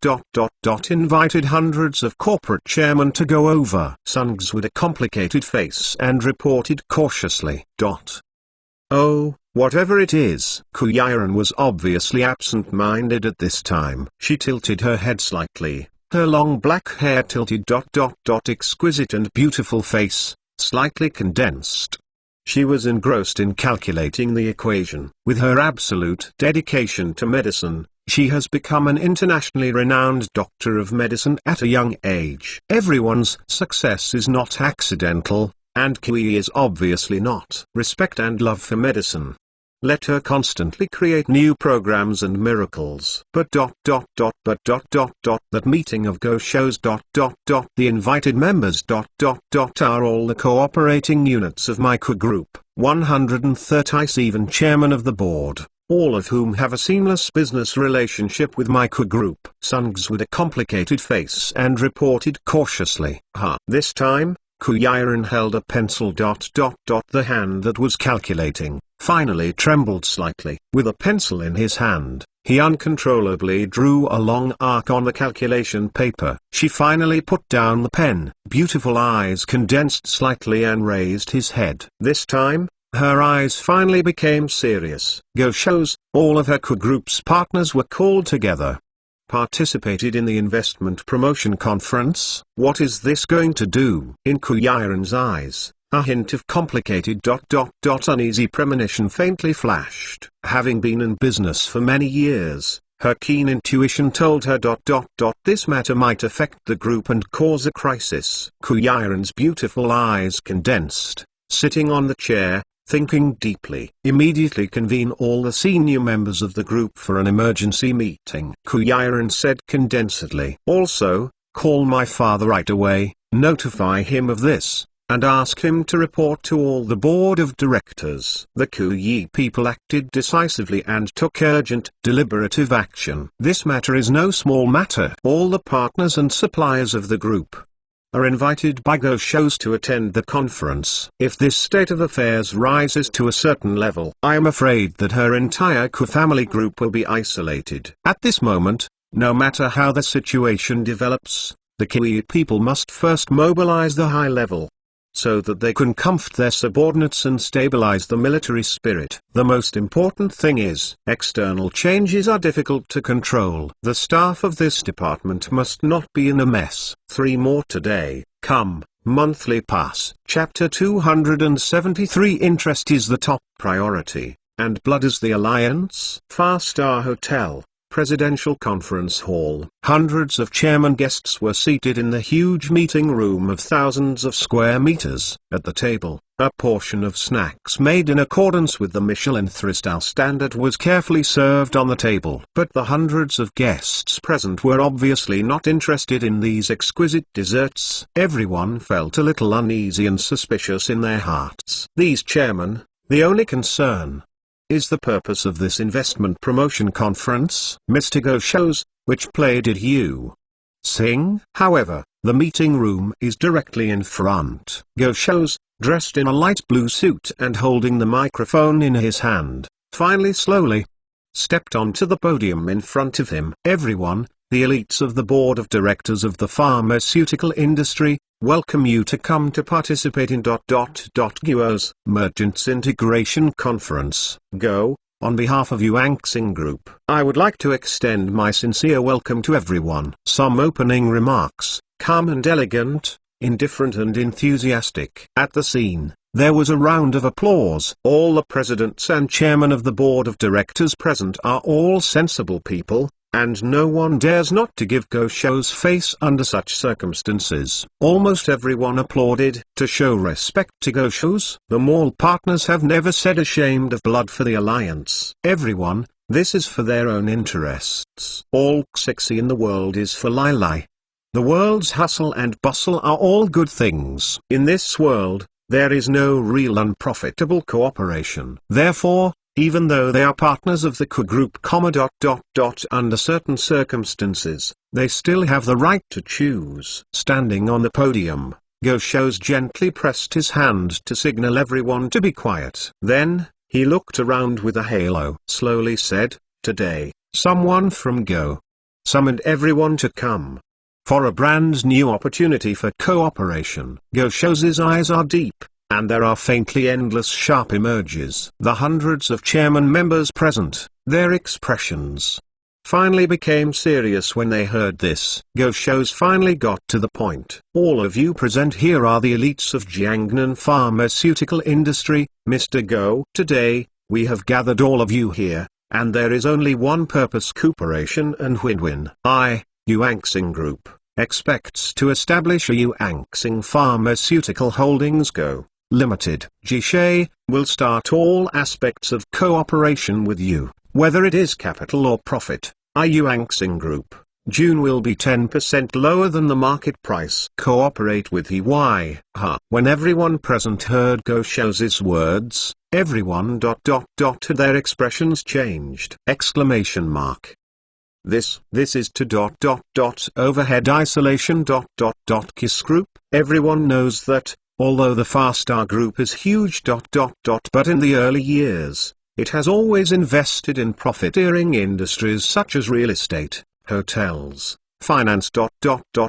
Invited hundreds of corporate chairmen to go over. Sungs with a complicated face and reported cautiously. Oh, whatever it is. Q Yiren was obviously absent-minded at this time. She tilted her head slightly. Her long black hair tilted. Exquisite and beautiful face, slightly condensed. She was engrossed in calculating the equation. With her absolute dedication to medicine, she has become an internationally renowned doctor of medicine at a young age. Everyone's success is not accidental, and Qi is obviously not. Respect and love for medicine. Let her constantly create new programs and miracles. But that meeting of Go shows the invited members are all the cooperating units of my group, 130 even chairman of the board, all of whom have a seamless business relationship with my group. Sungs with a complicated face and reported cautiously. This time, Kuyiran held a pencil. The hand that was calculating finally trembled slightly. With a pencil in his hand, he uncontrollably drew a long arc on the calculation paper. She finally put down the pen. Beautiful eyes condensed slightly and raised his head. This time, her eyes finally became serious. Go shows, all of her group's partners were called together. Participated in the investment promotion conference. What is this going to do? In Kuyiran's eyes, a hint of complicated uneasy premonition faintly flashed. Having been in business for many years, her keen intuition told her this matter might affect the group and cause a crisis. Kuyiran's beautiful eyes condensed, sitting on the chair, thinking deeply. Immediately convene all the senior members of the group for an emergency meeting. Kuyiran said condensedly. Also, call my father right away, notify him of this, and ask him to report to all the board of directors. The Kuyi people acted decisively and took urgent, deliberative action. This matter is no small matter. All the partners and suppliers of the group are invited by Go shows to attend the conference. If this state of affairs rises to a certain level, I am afraid that her entire family group will be isolated. At this moment, no matter how the situation develops, the Kuyi people must first mobilize the high level, so that they can comfort their subordinates and stabilize the military spirit. The most important thing is, external changes are difficult to control. The staff of this department must not be in a mess. 3 more today. Come, monthly pass. Chapter 273. Interest is the top priority, and blood is the alliance. 5-star hotel. Presidential Conference Hall. Hundreds of chairman guests were seated in the huge meeting room of thousands of square meters. At the table, a portion of snacks made in accordance with the Michelin 3-star standard was carefully served on the table. But the hundreds of guests present were obviously not interested in these exquisite desserts. Everyone felt a little uneasy and suspicious in their hearts. These chairmen, the only concern is the purpose of this investment promotion conference. Mr. Go shows, which play did you sing? However, the meeting room is directly in front. Go shows, dressed in a light blue suit and holding the microphone in his hand, finally slowly stepped onto the podium in front of him. Everyone, the elites of the board of directors of the pharmaceutical industry, welcome you to come to participate in GO's Merchants Integration Conference. Go, on behalf of Yuanxing Group, I would like to extend my sincere welcome to everyone. Some opening remarks, calm and elegant, indifferent and enthusiastic. At the scene, there was a round of applause. All the presidents and chairmen of the board of directors present are all sensible people, and no one dares not to give Go shows face under such circumstances. Almost everyone applauded. To show respect to Go shows, the mall partners have never said ashamed of blood for the alliance. Everyone, this is for their own interests. All sexy in the world is for Lai Lai. The world's hustle and bustle are all good things. In this world, there is no real unprofitable cooperation. Therefore, even though they are partners of the group, under certain circumstances, they still have the right to choose. Standing on the podium, Go shows gently pressed his hand to signal everyone to be quiet. Then, he looked around with a halo. Slowly said, today, someone from Go summoned everyone to come for a brand new opportunity for cooperation. Go shows' eyes are deep, and there are faintly endless sharp emerges. The hundreds of chairman members present, their expressions finally became serious when they heard this. Go shows finally got to the point. All of you present here are the elites of Jiangnan pharmaceutical industry, Mr. Go. Today, we have gathered all of you here, and there is only one purpose: cooperation and win-win. Yuanxing Group expects to establish a Yuanxing Pharmaceutical Holdings Go Limited, Jishay, will start all aspects of cooperation with you, whether it is capital or profit. Yuanxing Group, June will be 10% lower than the market price. Cooperate with EY. When everyone present heard Go Shou's words, everyone had their expressions changed. Exclamation mark. This is to overhead isolation Kiss Group. Everyone knows that, although the Far Star Group is huge but in the early years, it has always invested in profiteering industries such as real estate, hotels, finance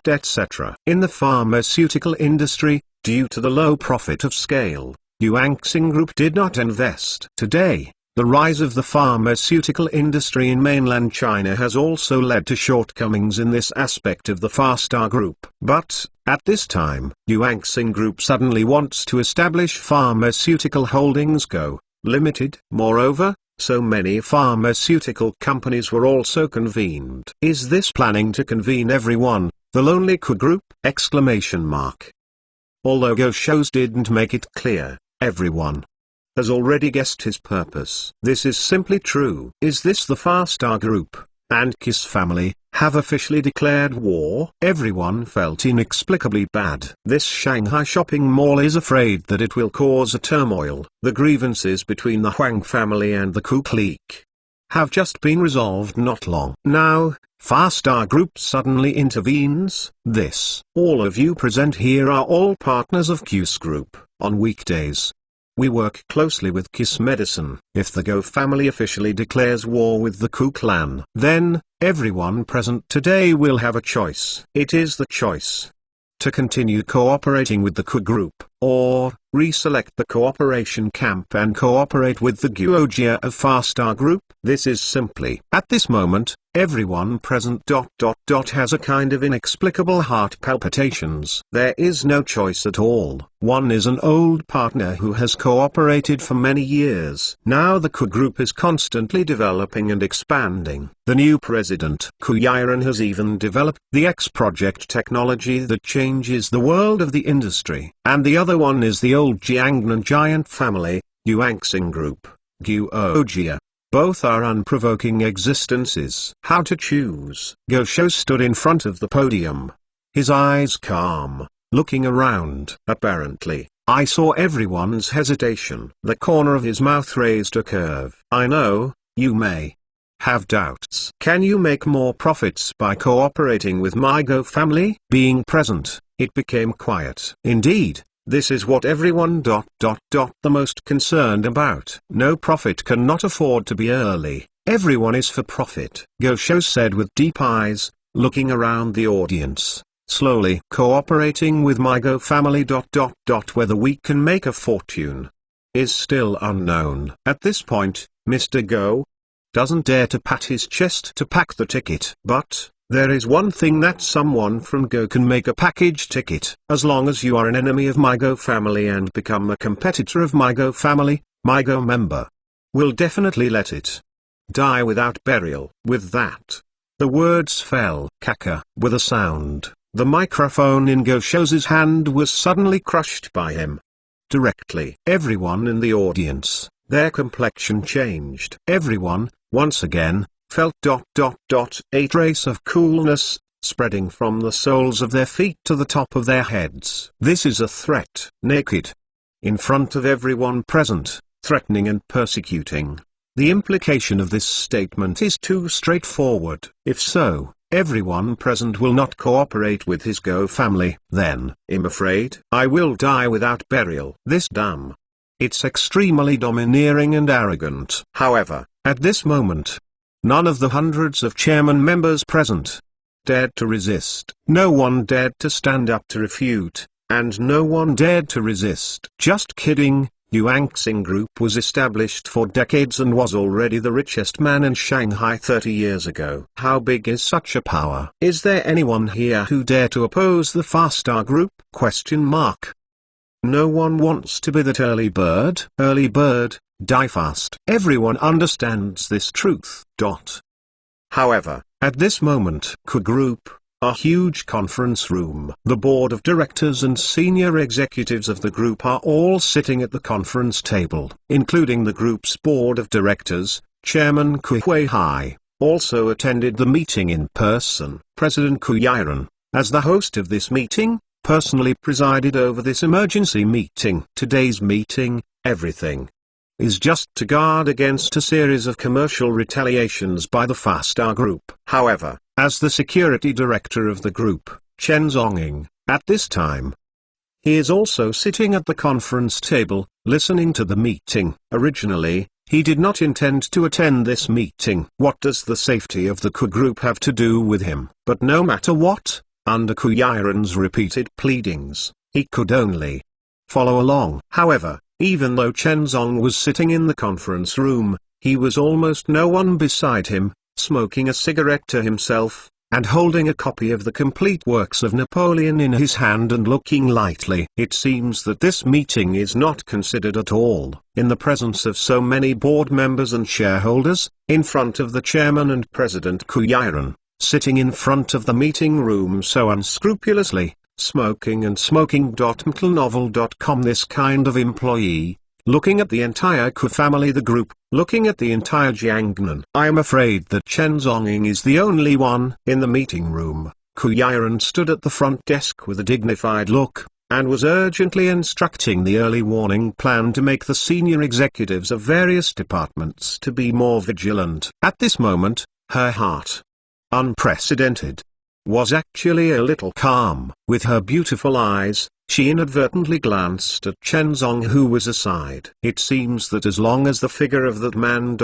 etc. In the pharmaceutical industry, due to the low profit of scale, Yuanxing Group did not invest. Today, the rise of the pharmaceutical industry in mainland China has also led to shortcomings in this aspect of the Far Star Group. But, at this time, Yuanxing Group suddenly wants to establish Pharmaceutical Holdings Co. Limited. Moreover, so many pharmaceutical companies were also convened. Is this planning to convene everyone, the lonely Co Group? Exclamation mark. Although Go Shows didn't make it clear, everyone has already guessed his purpose. This is simply true. Is this the Far Star Group, and Kiss family, have officially declared war? Everyone felt inexplicably bad. This Shanghai shopping mall is afraid that it will cause a turmoil. The grievances between the Huang family and the Ku clique have just been resolved not long. Now, Far Star Group suddenly intervenes. All of you present here are all partners of Kiss Group. On weekdays, we work closely with Kiss Medicine. If the Go family officially declares war with the Ku clan, then, everyone present today will have a choice. It is the choice to continue cooperating with the Ku Group, or reselect the cooperation camp and cooperate with the Guojia of Far Star Group. This is simply, at this moment, everyone present has a kind of inexplicable heart palpitations. There is no choice at all. One is an old partner who has cooperated for many years. Now the Ku Group is constantly developing and expanding. The new president, Ku Yiren, has even developed the X project technology that changes the world of the industry. And the other one is the old Jiangnan giant family, Yuanxing Group, Guojia. Both are unprovoking existences. How to choose? Go Shou stood in front of the podium, his eyes calm, looking around. Apparently, I saw everyone's hesitation. The corner of his mouth raised a curve. I know, you may have doubts. Can you make more profits by cooperating with my Go family? Being present, it became quiet. Indeed, this is what everyone the most concerned about. No profit cannot afford to be early. Everyone is for profit. Go Shou said with deep eyes, looking around the audience. Slowly, cooperating with my Go family whether we can make a fortune is still unknown. At this point, Mr. Go doesn't dare to pat his chest to pack the ticket. But there is one thing that someone from Go can make a package ticket. As long as you are an enemy of my Go family and become a competitor of my Go family, my Go member will definitely let it die without burial. With that, the words fell. Caca. With a sound, the microphone in Go Shou's hand was suddenly crushed by him. Directly, everyone in the audience, their complexion changed. Everyone, once again, felt a trace of coolness spreading from the soles of their feet to the top of their heads. This is a threat. Naked, in front of everyone present, threatening and persecuting. The implication of this statement is too straightforward. If so, everyone present will not cooperate with his Go family. Then, I'm afraid I will die without burial. This damn. It's extremely domineering and arrogant. However, at this moment, none of the hundreds of chairman members present dared to resist. No one dared to stand up to refute, and no one dared to resist. Just kidding. Yuanxing Group was established for decades and was already the richest man in Shanghai 30 years ago. How big is such a power? Is there anyone here who dare to oppose the Far Star Group? No one wants to be that early bird. Early bird, die fast. Everyone understands this truth. However, at this moment, Ku Group a huge conference room. The board of directors and senior executives of the group are all sitting at the conference table, including the group's board of directors. Chairman Ku Huihai also attended the meeting in person. President Ku Yiren, as the host of this meeting, personally presided over this emergency meeting. Today's meeting, everything is just to guard against a series of commercial retaliations by the Fastar Group. However, as the security director of the group, Chen Zhongying, at this time, he is also sitting at the conference table, listening to the meeting. Originally, he did not intend to attend this meeting. What does the safety of the Ku Group have to do with him? But no matter what, under Ku Yiren's repeated pleadings, he could only follow along. However, even though Chen Zong was sitting in the conference room, he was almost no one beside him, smoking a cigarette to himself, and holding a copy of the complete works of Napoleon in his hand and looking lightly. It seems that this meeting is not considered at all, in the presence of so many board members and shareholders, in front of the chairman and president Ku Yiren, sitting in front of the meeting room so unscrupulously, smoking and smoking.mtlnovel.com. This kind of employee, looking at the entire Ku family, the group, looking at the entire Jiangnan. I am afraid that Chen Zhongying is the only one. In the meeting room, Ku Yiren stood at the front desk with a dignified look, and was urgently instructing the early warning plan to make the senior executives of various departments to be more vigilant. At this moment, her heart, unprecedented, was actually a little calm. With her beautiful eyes, she inadvertently glanced at Chen Zong, who was aside. It seems that as long as the figure of that man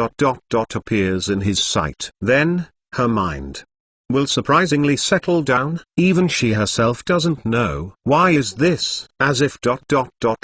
appears in his sight, then, her mind will surprisingly settle down. Even she herself doesn't know. Why is this? As if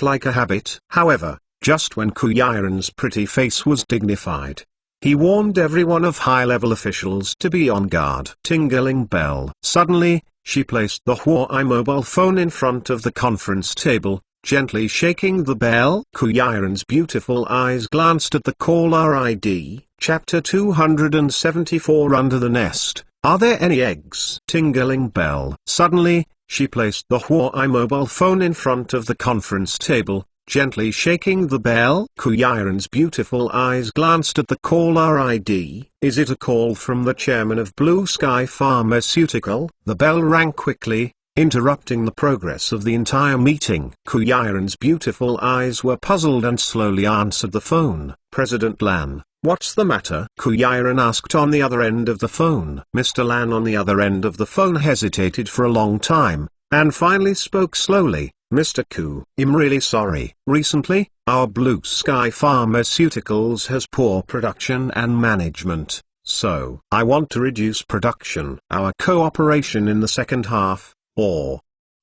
like a habit. However, just when Ku Yiren's pretty face was dignified, he warned everyone of high-level officials to be on guard. Tingling bell. Suddenly, she placed the Huawei mobile phone in front of the conference table, gently shaking the bell. Ku Yiren's beautiful eyes glanced at the caller ID. Chapter 274. Under the nest, are there any eggs? Tingling bell. Suddenly, she placed the Huawei mobile phone in front of the conference table, gently shaking the bell. Ku Yiren's beautiful eyes glanced at the caller ID. Is it a call from the chairman of Blue Sky Pharmaceutical? The bell rang quickly, interrupting the progress of the entire meeting. Ku Yiren's beautiful eyes were puzzled and slowly answered the phone. President Lan, what's the matter? Ku Yiren asked on the other end of the phone. Mr. Lan on the other end of the phone hesitated for a long time, and finally spoke slowly. Mr. Ku, I'm really sorry. Recently, our Blue Sky Pharmaceuticals has poor production and management, so I want to reduce production. Our cooperation in the second half, or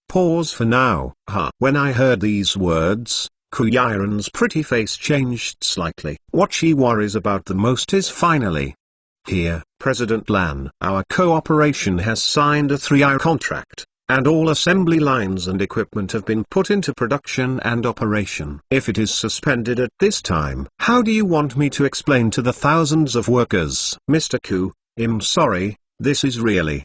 pause for now. When I heard these words, Ku Yiren's pretty face changed slightly. What she worries about the most is finally here. President Lan, our cooperation has signed a 3-year contract, and all assembly lines and equipment have been put into production and operation. If it is suspended at this time, how do you want me to explain to the thousands of workers? Mr. Ku, I'm sorry, this is really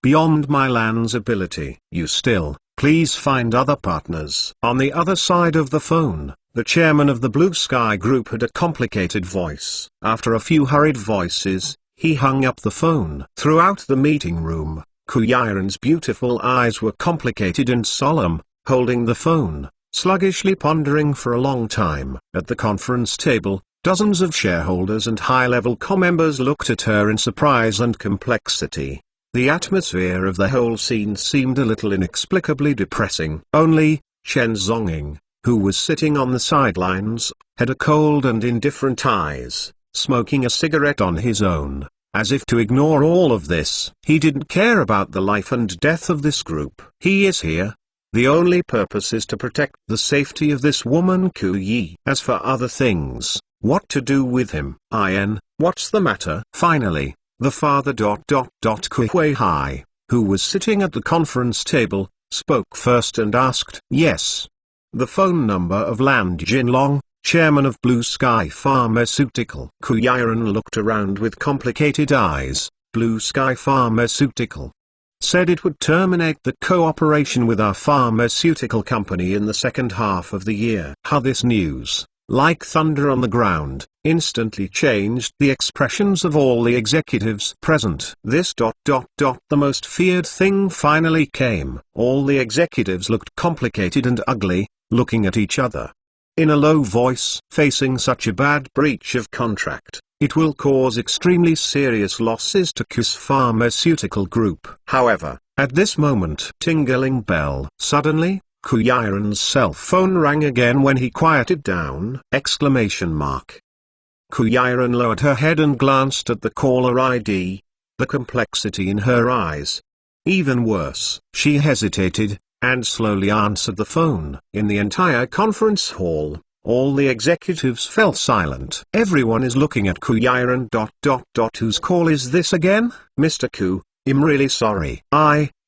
beyond my Lan's ability. You still, please find other partners. On the other side of the phone, the chairman of the Blue Sky Group had a complicated voice. After a few hurried voices, he hung up the phone. Throughout the meeting room, Ku Yiren's beautiful eyes were complicated and solemn, holding the phone, sluggishly pondering for a long time. At the conference table, dozens of shareholders and high-level co-members looked at her in surprise and complexity. The atmosphere of the whole scene seemed a little inexplicably depressing. Only Chen Zhongying, who was sitting on the sidelines, had a cold and indifferent eyes, smoking a cigarette on his own. As if to ignore all of this, he didn't care about the life and death of this group. He is here. The only purpose is to protect the safety of this woman Ku Yi. As for other things, what to do with him? What's the matter? Finally, the father Ku Huihai, who was sitting at the conference table, spoke first and asked, yes. The phone number of Lan Jinlong, chairman of Blue Sky Pharmaceutical. Ku Yiren looked around with complicated eyes. Blue Sky Pharmaceutical. said it would terminate the cooperation with our pharmaceutical company in the second half of the year. How this news, like thunder on the ground, instantly changed the expressions of all the executives present. The most feared thing finally came. All the executives looked complicated and ugly, looking at each other. In a low voice, facing such a bad breach of contract, it will cause extremely serious losses to Q's Pharmaceutical Group. However, at this moment, tingling bell. Suddenly, Ku Yiren's cell phone rang again when he quieted down! Ku Yiren lowered her head and glanced at the caller ID. The complexity in her eyes. Even worse, she hesitated, and slowly answered the phone. In the entire conference hall, all the executives fell silent. Everyone is looking at Ku Yiren. Whose call is this again? Mr. Ku, I'm really sorry.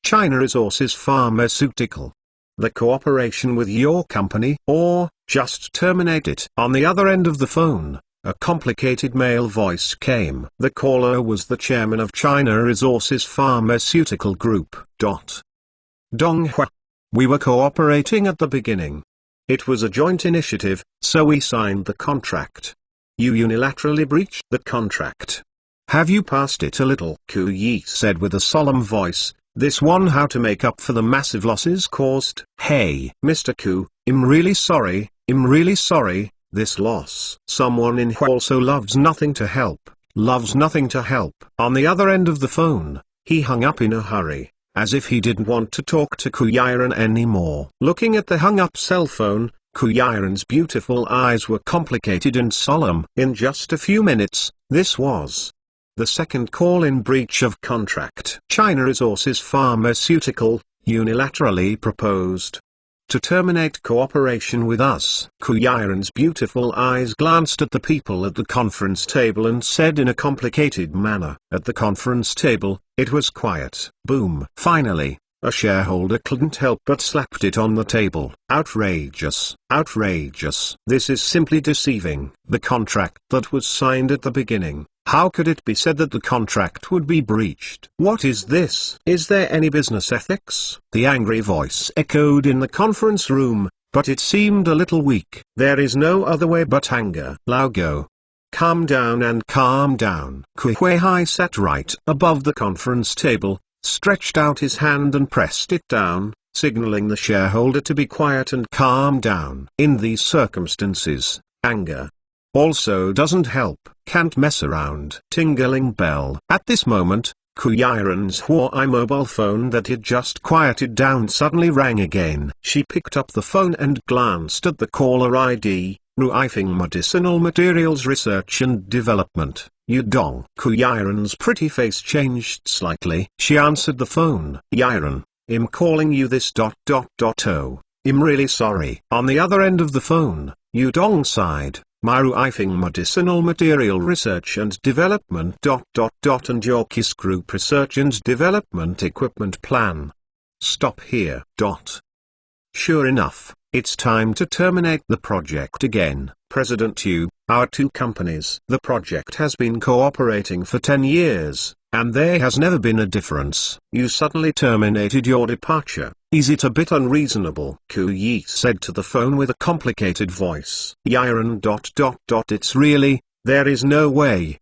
China Resources Pharmaceutical. The cooperation with your company, or just terminate it. On the other end of the phone, a complicated male voice came. The caller was the chairman of China Resources Pharmaceutical Group. Dong Hua. We were cooperating at the beginning. It was a joint initiative, so we signed the contract. You unilaterally breached the contract. Have you passed it a little? Ku Yi said with a solemn voice. This one how to make up for the massive losses caused. Hey, Mr. Ku, I'm really sorry, this loss. Someone in Hua also loves nothing to help. On the other end of the phone, he hung up in a hurry, as if he didn't want to talk to Ku Yiren anymore. Looking at the hung-up cell phone, Ku Yiren's beautiful eyes were complicated and solemn. In just a few minutes, this was the second call in breach of contract. China Resources Pharmaceutical, unilaterally proposed to terminate cooperation with us. Ku Yiren's beautiful eyes glanced at the people at the conference table and said in a complicated manner. At the conference table, it was quiet. Boom. Finally, a shareholder couldn't help but slapped it on the table. Outrageous. This is simply deceiving. The contract that was signed at the beginning. How could it be said that the contract would be breached? What is this? Is there any business ethics? The angry voice echoed in the conference room, but it seemed a little weak. There is no other way but anger. Lao Go. Calm down and calm down. Ku Huihai sat right above the conference table, stretched out his hand and pressed it down, signaling the shareholder to be quiet and calm down. In these circumstances, anger also doesn't help. Can't mess around. Tingling bell. At this moment, Ku Yiren's Huawei mobile phone that had just quieted down suddenly rang again. She picked up the phone and glanced at the caller ID, Ruifing Medicinal Materials Research and Development, Yudong. Ku Yiren's pretty face changed slightly. She answered the phone. Yiren, I'm calling you this. Oh, I'm really sorry. On the other end of the phone, Yudong sighed. My Ruifing Medicinal Material Research and Development. And your KISS Group Research and Development Equipment Plan. Stop here. Sure enough, it's time to terminate the project again. President Yu, our two companies. The project has been cooperating for 10 years, and there has never been a difference. You suddenly terminated your departure. Is it a bit unreasonable? Ku Yi said to the phone with a complicated voice. Yiren. It's really, there is no way,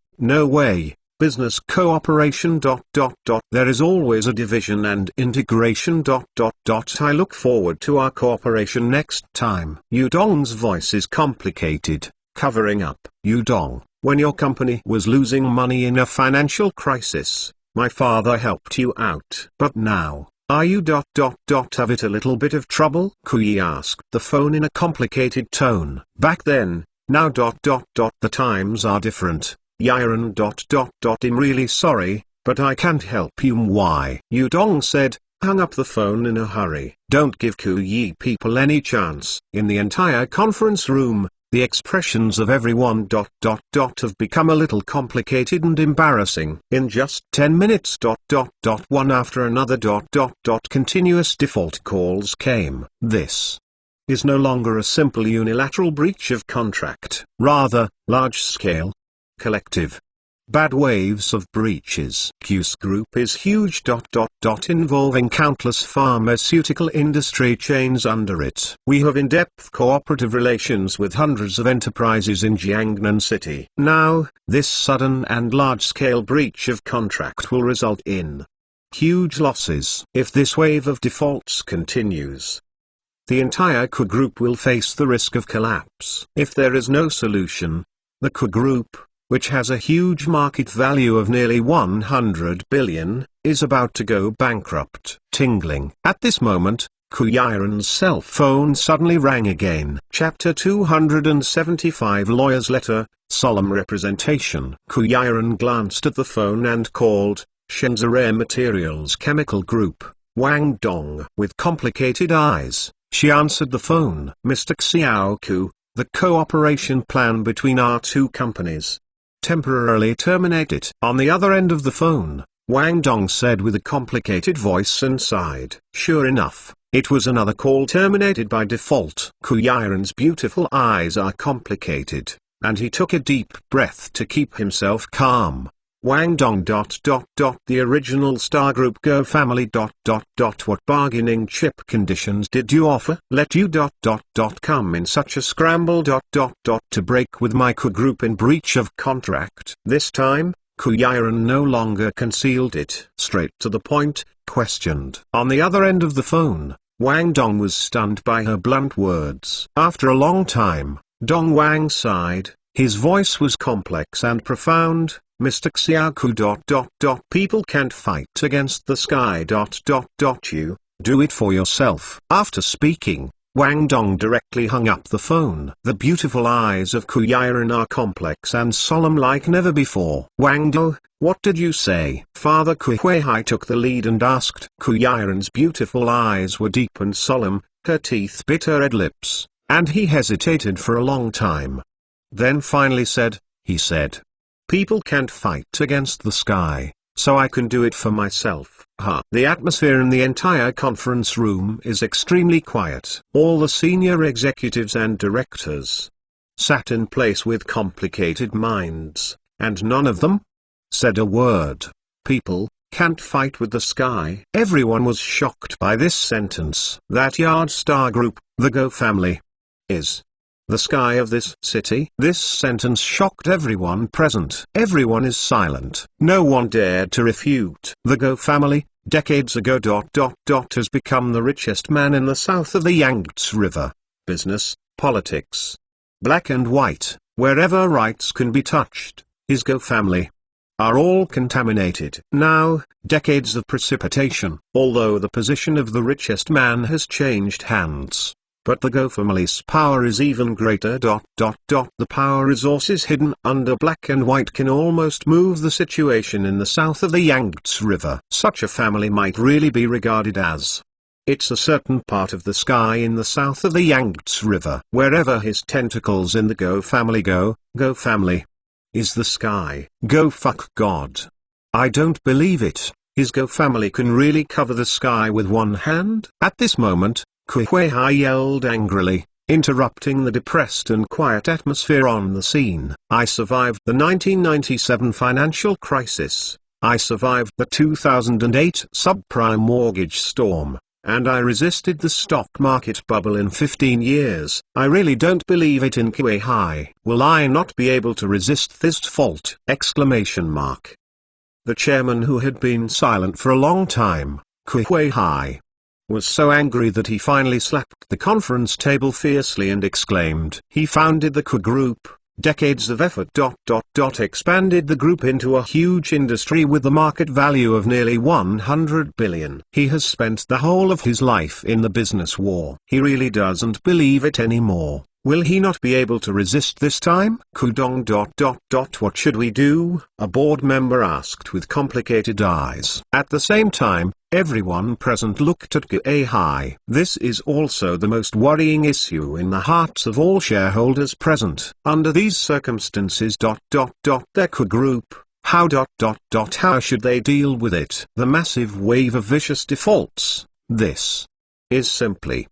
business cooperation. There is always a division and integration. I look forward to our cooperation next time. Yudong's voice is complicated, covering up. Yudong, when your company was losing money in a financial crisis, my father helped you out. But now, are you have it a little bit of trouble? Ku Yi asked the phone in a complicated tone. Back then, now. The times are different. Yiren. I'm really sorry, but I can't help you. Why? Yudong said, hung up the phone in a hurry. Don't give Ku Yi people any chance. In the entire conference room, the expressions of everyone. Have become a little complicated and embarrassing. In just 10 minutes. One after another. Continuous default calls came. This is no longer a simple unilateral breach of contract. Rather, large-scale, collective, Bad waves of breaches. Q's group is huge. Involving countless pharmaceutical industry chains under it. We have in-depth cooperative relations with hundreds of enterprises in Jiangnan City. Now, this sudden and large-scale breach of contract will result in huge losses. If this wave of defaults continues, the entire Q Group will face the risk of collapse. If there is no solution, the Q Group, which has a huge market value of nearly 100 billion, is about to go bankrupt. Tingling. At this moment, Ku Yiren's cell phone suddenly rang again. Chapter 275 Lawyer's Letter, Solemn Representation. Ku Yiren glanced at the phone and called, Shenzi Rare Materials Chemical Group, Wang Dong. With complicated eyes, she answered the phone. Mr. Xiao Ku, the cooperation plan between our two companies temporarily terminated. On the other end of the phone, Wang Dong said with a complicated voice and sighed. Sure enough, it was another call terminated by default. Ku Yiren's beautiful eyes are complicated, and he took a deep breath to keep himself calm. Wang Dong. The original Star Group Go family. What bargaining chip conditions did you offer? Let you come in such a scramble. To break with my Q Group in breach of contract. This time, Ku Yiren no longer concealed it. Straight to the point, questioned. On the other end of the phone, Wang Dong was stunned by her blunt words. After a long time, Dong Wang sighed. His voice was complex and profound. Mr. Xiaoku. People can't fight against the sky. You do it for yourself. After speaking, Wang Dong directly hung up the phone. The beautiful eyes of Ku Yiren are complex and solemn like never before. Wang Dong, what did you say? Father Ku Huihai took the lead and asked. Ku Yiren's beautiful eyes were deep and solemn, her teeth bit her red lips, and he hesitated for a long time. Then finally he said, people can't fight against the sky, so I can do it for myself. The atmosphere in the entire conference room is extremely quiet. All the senior executives and directors sat in place with complicated minds, and none of them said a word. People can't fight with the sky. Everyone was shocked by this sentence. That Yard Star Group, the Go family, is the sky of this city. This sentence shocked everyone present. Everyone is silent. No one dared to refute. The Go family, decades ago. Has become the richest man in the south of the Yangtze River. Business, politics, black and white, wherever rights can be touched, his Go family are all contaminated. Now, decades of precipitation. Although the position of the richest man has changed hands, but the Go family's power is even greater. The power resources hidden under black and white can almost move the situation in the south of the Yangtze River. Such a family might really be regarded as it's a certain part of the sky in the south of the Yangtze River. Wherever his tentacles in the Go family go, Go family is the sky. Go fuck God. I don't believe it. His Go family can really cover the sky with one hand? At this moment, Ku Huihai yelled angrily, interrupting the depressed and quiet atmosphere on the scene. I survived the 1997 financial crisis. I survived the 2008 subprime mortgage storm, and I resisted the stock market bubble in 15 years. I really don't believe it in Huihai. Will I not be able to resist this fault? Exclamation mark. The chairman, who had been silent for a long time, Ku Huihai, was so angry that he finally slapped the conference table fiercely and exclaimed. He founded the Q Group, decades of effort. Expanded the group into a huge industry with a market value of nearly 100 billion. He has spent the whole of his life in the business war. He really doesn't believe it anymore. Will he not be able to resist this time? Kudong. What should we do? A board member asked with complicated eyes. At the same time, everyone present looked at Huihai. This is also the most worrying issue in the hearts of all shareholders present. Under these circumstances. Their Q Group, how should they deal with it? The massive wave of vicious defaults. This is simply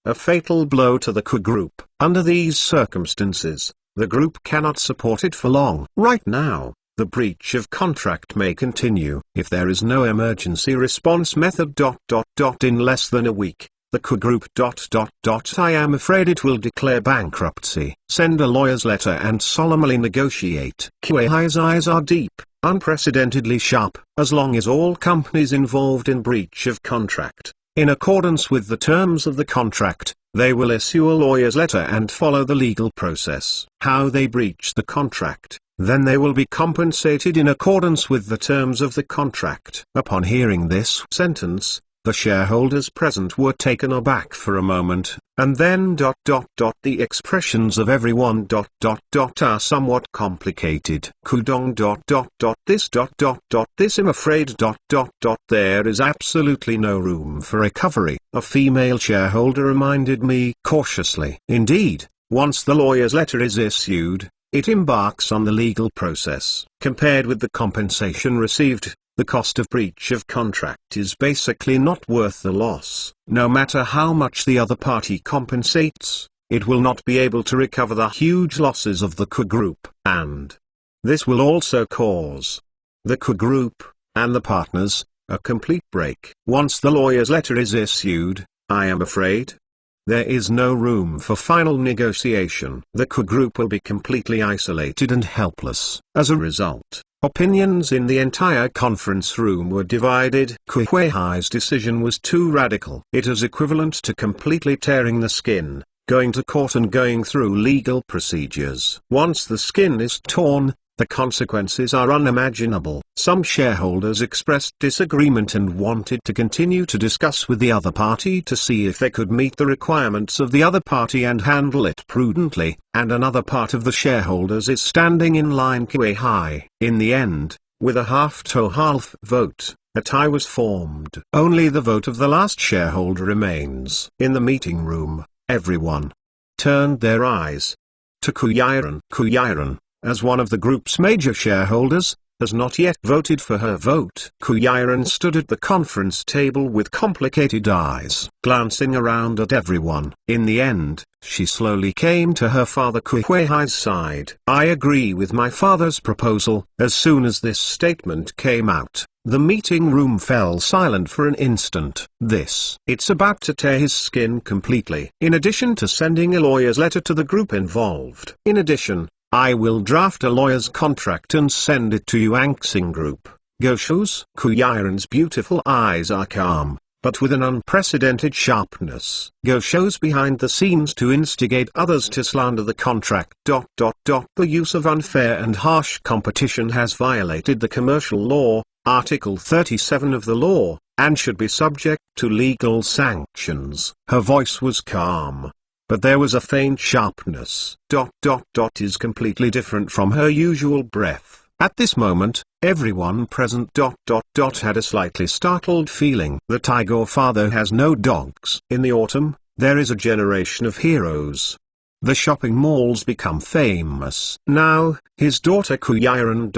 a fatal blow to the Q Group. Under these circumstances, the group cannot support it for long. Right now, The breach of contract may continue if there is no emergency response method. In less than a week, the Q Group. I am afraid it will declare bankruptcy. Send a lawyer's letter and solemnly negotiate. Kuehai's eyes are deep, unprecedentedly sharp. As long as all companies involved in breach of contract, in accordance with the terms of the contract, they will issue a lawyer's letter and follow the legal process. How they breach the contract, then they will be compensated in accordance with the terms of the contract. Upon hearing this sentence, the shareholders present were taken aback for a moment, and then the expressions of everyone are somewhat complicated. Kudong this I'm afraid there is absolutely no room for recovery, a female shareholder reminded me cautiously. Indeed, once the lawyer's letter is issued, it embarks on the legal process. Compared with the compensation received, the cost of breach of contract is basically not worth the loss. No matter how much the other party compensates, it will not be able to recover the huge losses of the Q Group, and this will also cause the Q Group and the partners a complete break. Once the lawyer's letter is issued, I am afraid there is no room for final negotiation. The Q Group will be completely isolated and helpless. As a result, opinions in the entire conference room were divided. Kuehai's decision was too radical. It is equivalent to completely tearing the skin, going to court and going through legal procedures. Once the skin is torn, the consequences are unimaginable. Some shareholders expressed disagreement and wanted to continue to discuss with the other party to see if they could meet the requirements of the other party and handle it prudently, and another part of the shareholders is standing in line. Kuehai. In the end, with a half-to-half vote, a tie was formed. Only the vote of the last shareholder remains. In the meeting room, everyone turned their eyes to Kuehairan. Kuehairan, as one of the group's major shareholders, has not yet voted for her vote. Kuehairan stood at the conference table with complicated eyes, glancing around at everyone. In the end, she slowly came to her father Kuehai's side. I agree with my father's proposal. As soon as this statement came out, the meeting room fell silent for an instant. It's about to tear his skin completely. In addition to sending a lawyer's letter to the group involved. In addition, I will draft a lawyer's contract and send it to Yuanxing Group. Gosho's. Kuehairan's beautiful eyes are calm, but with an unprecedented sharpness. Gosho's behind the scenes to instigate others to slander the contract. The use of unfair and harsh competition has violated the commercial law, Article 37 of the law, and should be subject to legal sanctions. Her voice was calm, but there was a faint sharpness. Is completely different from her usual breath. At this moment, everyone present had a slightly startled feeling. The tiger father has no dogs. In the autumn, there is a generation of heroes. The shopping malls become famous. Now, his daughter Kuehairan.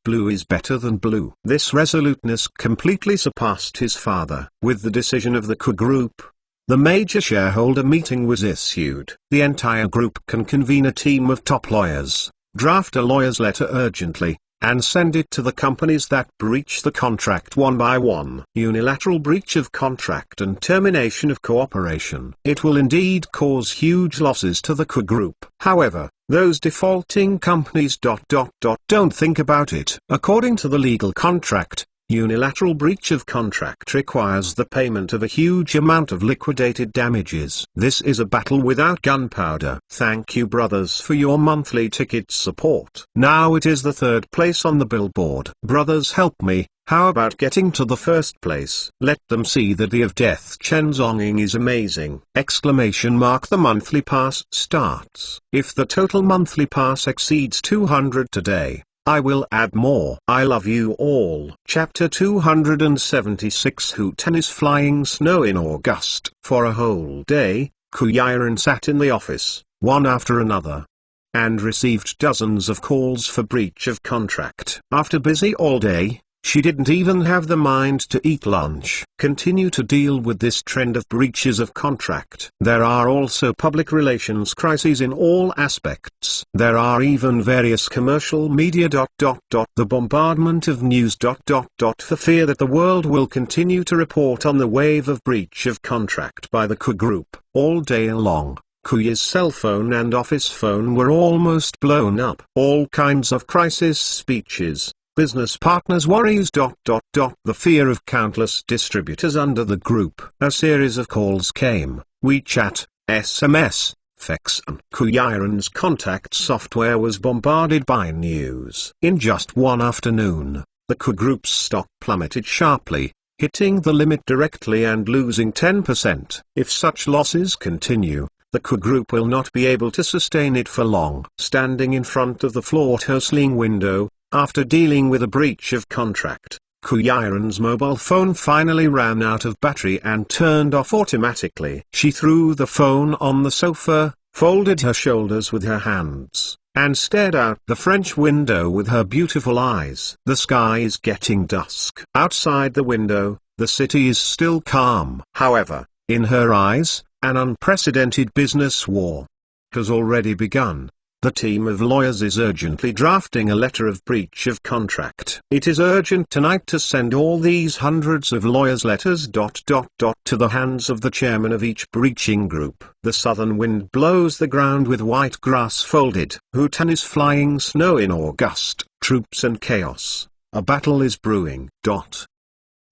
Blue is better than blue. This resoluteness completely surpassed his father. With the decision of the Q Group, the major shareholder meeting was issued. The entire group can convene a team of top lawyers, draft a lawyer's letter urgently, and send it to the companies that breach the contract one by one. Unilateral breach of contract and termination of cooperation. It will indeed cause huge losses to the Q Group. However, those defaulting companies. Don't think about it. According to the legal contract, unilateral breach of contract requires the payment of a huge amount of liquidated damages. This is a battle without gunpowder. Thank you brothers for your monthly ticket support. Now it is the third place on the billboard. Brothers help me, how about getting to the first place? Let them see that the of Death Chenzonging is amazing! Exclamation mark. The monthly pass starts. If the total monthly pass exceeds 200 today, I will add more. I love you all. Chapter 276. Hooten is flying snow in August. For a whole day, Kuehairan sat in the office, one after another, and received dozens of calls for breach of contract. After busy all day, She didn't even have the mind to eat lunch. Continue to deal with this trend of breaches of contract. There are also public relations crises in all aspects. There are even various commercial media. The bombardment of news. For fear that the world will continue to report on the wave of breach of contract by the Ku Group. All day long, Kuya's cell phone and office phone were almost blown up. All kinds of crisis speeches. Business partners' worries. The fear of countless distributors under the group. A series of calls came. WeChat, SMS, fax, and Kuyaran's contact software was bombarded by news. In just one afternoon, the Ku Group's stock plummeted sharply, hitting the limit directly and losing 10%. If such losses continue, the Ku Group will not be able to sustain it for long. Standing in front of the floor-toasling window, after dealing with a breach of contract, Kuyaran's mobile phone finally ran out of battery and turned off automatically. She threw the phone on the sofa, folded her shoulders with her hands, and stared out the French window with her beautiful eyes. The sky is getting dusk. Outside the window, the city is still calm. However, in her eyes, an unprecedented business war has already begun. The team of lawyers is urgently drafting a letter of breach of contract. It is urgent tonight to send all these hundreds of lawyers' letters. To the hands of the chairman of each breaching group. The southern wind blows the ground with white grass folded. Hutan is flying snow in August. Troops and chaos. A battle is brewing.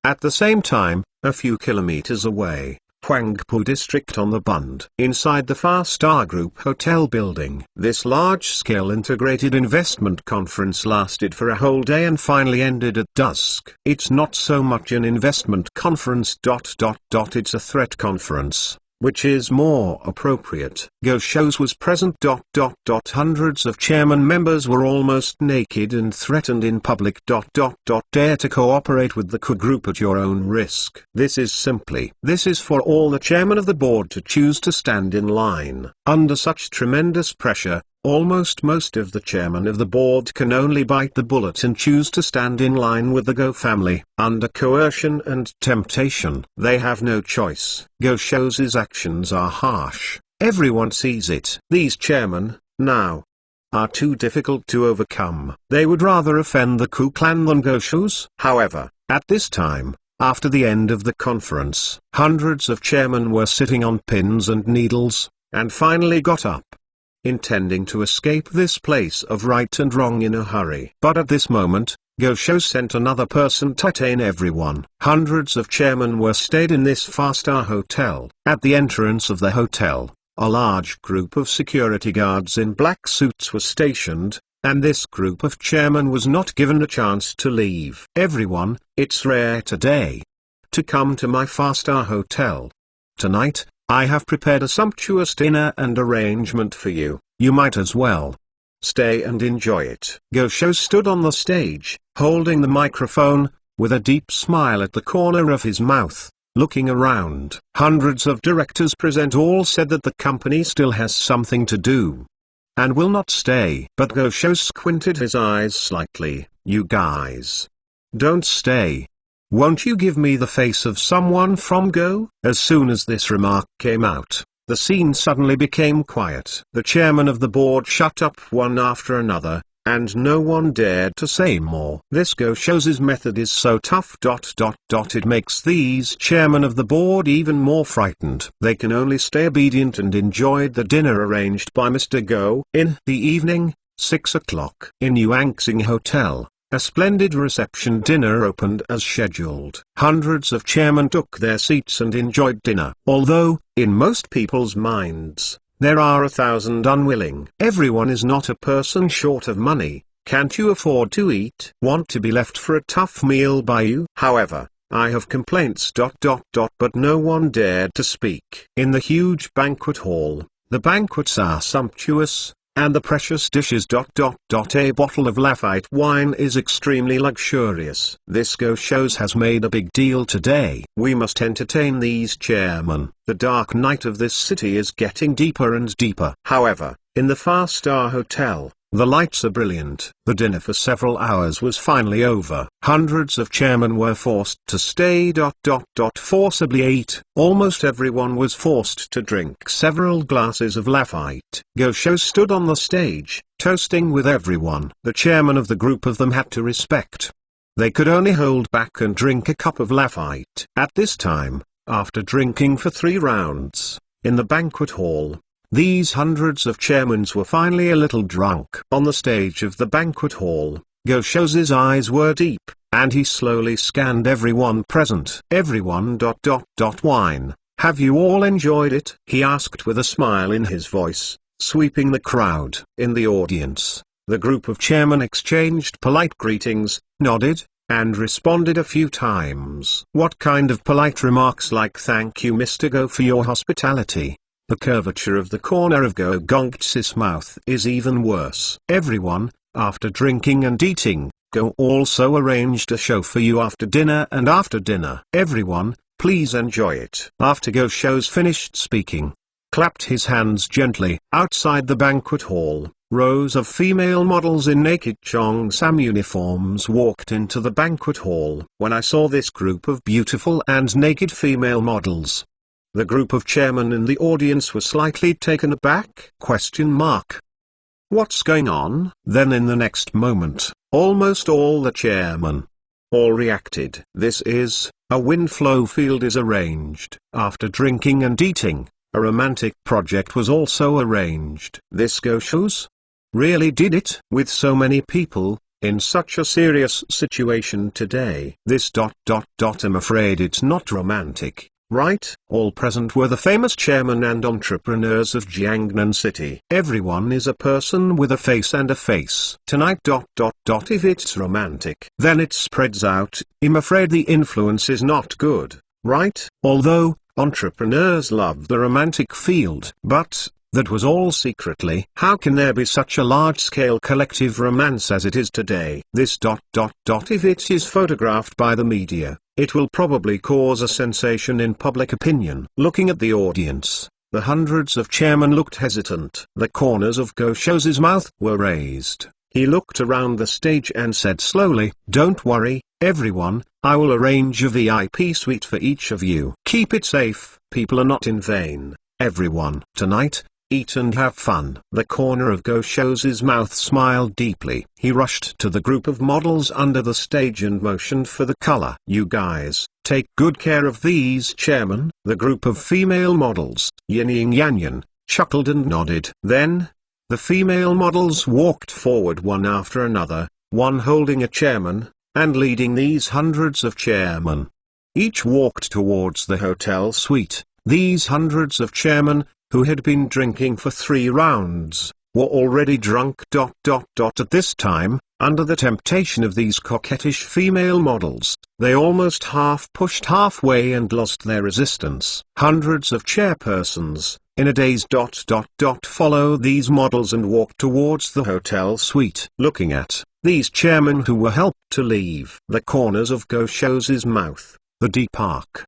At the same time, a few kilometers away, Huangpu district on the Bund. Inside the Far Star Group hotel building. This large-scale integrated investment conference lasted for a whole day and finally ended at dusk. It's not so much an investment conference. It's a threat conference, which is more appropriate. Go Shows was present. Hundreds of chairman members were almost naked and threatened in public. Dare to cooperate with the Ku Group at your own risk. This is for all the chairman of the board to choose to stand in line. Under such tremendous pressure, most of the chairman of the board can only bite the bullet and choose to stand in line with the Go family. Under coercion and temptation, they have no choice. Go Shows' actions are harsh. Everyone sees it. These chairmen, now, are too difficult to overcome. They would rather offend the Ku clan than Go Shows. However, at this time, after the end of the conference, hundreds of chairmen were sitting on pins and needles, and finally got up, intending to escape this place of right and wrong in a hurry. But at this moment, Go Shows sent another person to detain everyone. Hundreds of chairmen were stayed in this Far Star hotel. At the entrance of the hotel, a large group of security guards in black suits was stationed, and this group of chairmen was not given a chance to leave. Everyone, it's rare today to come to my Far Star hotel. Tonight, I have prepared a sumptuous dinner and arrangement for you. You might as well stay and enjoy it. Go Shows stood on the stage, holding the microphone, with a deep smile at the corner of his mouth, looking around. Hundreds of directors present all said that the company still has something to do, and will not stay. But Go Shows squinted his eyes slightly. You guys don't stay. Won't you give me the face of someone from Go? As soon as this remark came out, the scene suddenly became quiet. The chairman of the board shut up one after another, and no one dared to say more. This Go Shows' method is so tough. It makes these chairmen of the board even more frightened. They can only stay obedient and enjoyed the dinner arranged by Mr. Go. In the evening, 6 o'clock. In Yuanxing Hotel, a splendid reception dinner opened as scheduled. Hundreds of chairmen took their seats and enjoyed dinner. Although, in most people's minds, there are 1,000 unwilling. Everyone is not a person short of money. Can't you afford to eat? Want to be left for a tough meal by you? However, I have complaints. But no one dared to speak. In the huge banquet hall, the banquets are sumptuous, and the precious dishes. A bottle of Lafite wine is extremely luxurious. This Go Shows has made a big deal today. We must entertain these chairmen. The dark night of this city is getting deeper and deeper. However, in the Far Star Hotel, The lights are brilliant. The dinner for several hours was finally over. Hundreds of chairmen were forced to stay. Forcibly ate. Almost everyone was forced to drink several glasses of Lafite. Go-Show stood on the stage, toasting with everyone. The chairman of the group of them had to respect. They could only hold back and drink a cup of Lafite. At this time, after drinking for 3 rounds, in the banquet hall, these hundreds of chairmen were finally a little drunk. On the stage of the banquet hall, Go-Show's eyes were deep, and he slowly scanned everyone present. Everyone. Wine. Have you all enjoyed it? He asked with a smile in his voice, sweeping the crowd. In the audience, the group of chairmen exchanged polite greetings, nodded, and responded a few times. What kind of polite remarks like "Thank you Mr. Go for your hospitality"? The curvature of the corner of Go-Show's mouth is even worse. Everyone, after drinking and eating, Go also arranged a show for you after dinner and after dinner. Everyone, please enjoy it. After Go-Show's finished speaking, clapped his hands gently. Outside the banquet hall, rows of female models in naked Cheongsam uniforms walked into the banquet hall. When I saw this group of beautiful and naked female models, the group of chairmen in the audience were slightly taken aback. What's going on? Then in the next moment, almost all the chairmen all reacted. This is, a wind flow field is arranged. After drinking and eating, a romantic project was also arranged. This Go-Show's really did it. With so many people, in such a serious situation today. This. I'm afraid it's not romantic. Right? All present were the famous chairmen and entrepreneurs of Jiangnan City. Everyone is a person with a face and a face. Tonight. If it's romantic, then it spreads out. I'm afraid the influence is not good, right? Although, entrepreneurs love the romantic field. But, that was all secretly. How can there be such a large-scale collective romance as it is today? This. If it is photographed by the media, it will probably cause a sensation in public opinion. Looking at the audience, the hundreds of chairmen looked hesitant. The corners of Go-Show's mouth were raised. He looked around the stage and said slowly, "Don't worry, everyone, I will arrange a VIP suite for each of you. Keep it safe, people are not in vain. Everyone, tonight, eat and have fun." The corner of Go-Show's mouth smiled deeply. He rushed to the group of models under the stage and motioned for the color. "You guys, take good care of these chairmen." The group of female models, Yin Ying Yanyan, chuckled and nodded. Then, the female models walked forward one after another, one holding a chairman, and leading these hundreds of chairmen. Each walked towards the hotel suite. These hundreds of chairmen, who had been drinking for 3 rounds, were already drunk. At this time, under the temptation of these coquettish female models, they almost pushed halfway and lost their resistance. Hundreds of chairpersons, in a daze. Follow these models and walk towards the hotel suite. Looking at these chairmen who were helped to leave the corners of Go-Show's mouth, the deep arc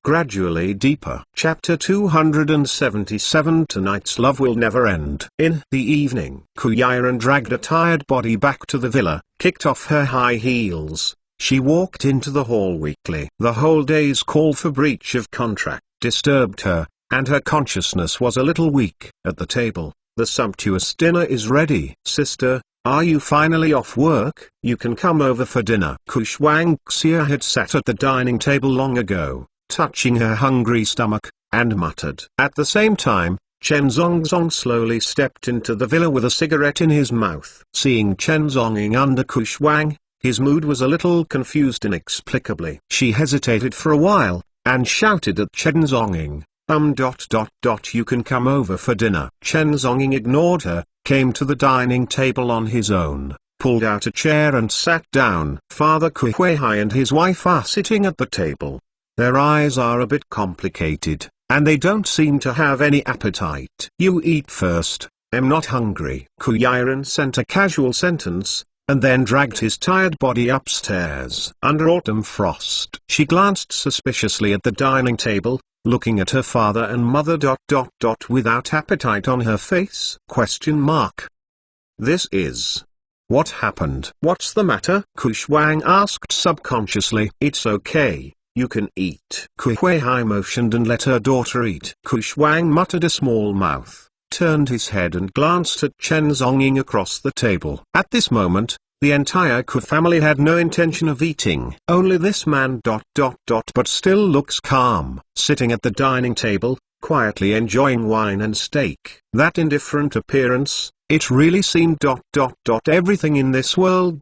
gradually deeper. Chapter 277. Tonight's love will never end. In the evening, Kuyaran dragged a tired body back to the villa, kicked off her high heels. She walked into the hall weakly. The whole day's call for breach of contract disturbed her, and her consciousness was a little weak. At the table, the sumptuous dinner is ready. "Sister, are you finally off work? You can come over for dinner." Kushwangxia had sat at the dining table long ago, touching her hungry stomach, and muttered. At the same time, Chen Zongzong slowly stepped into the villa with a cigarette in his mouth. Seeing Chen Zonging under Kushwang, his mood was a little confused inexplicably. She hesitated for a while, and shouted at Chen Zonging, You can come over for dinner." Chen Zonging ignored her, came to the dining table on his own, pulled out a chair and sat down. Father Kuihuihai and his wife are sitting at the table. Their eyes are a bit complicated, and they don't seem to have any appetite. "You eat first, I'm not hungry." Kuyiran sent a casual sentence, and then dragged his tired body upstairs. Under autumn frost. She glanced suspiciously at the dining table, looking at her father and mother. Without appetite on her face? This is. What happened? What's the matter? Kush Wang asked subconsciously. It's okay, you can eat. Kui Huihai motioned and let her daughter eat. Kush Wang muttered a small mouth, turned his head and glanced at Chen Zongying across the table. At this moment, the entire Ku family had no intention of eating. Only this man ... but still looks calm, sitting at the dining table, quietly enjoying wine and steak. That indifferent appearance, it really seemed ... everything in this world ...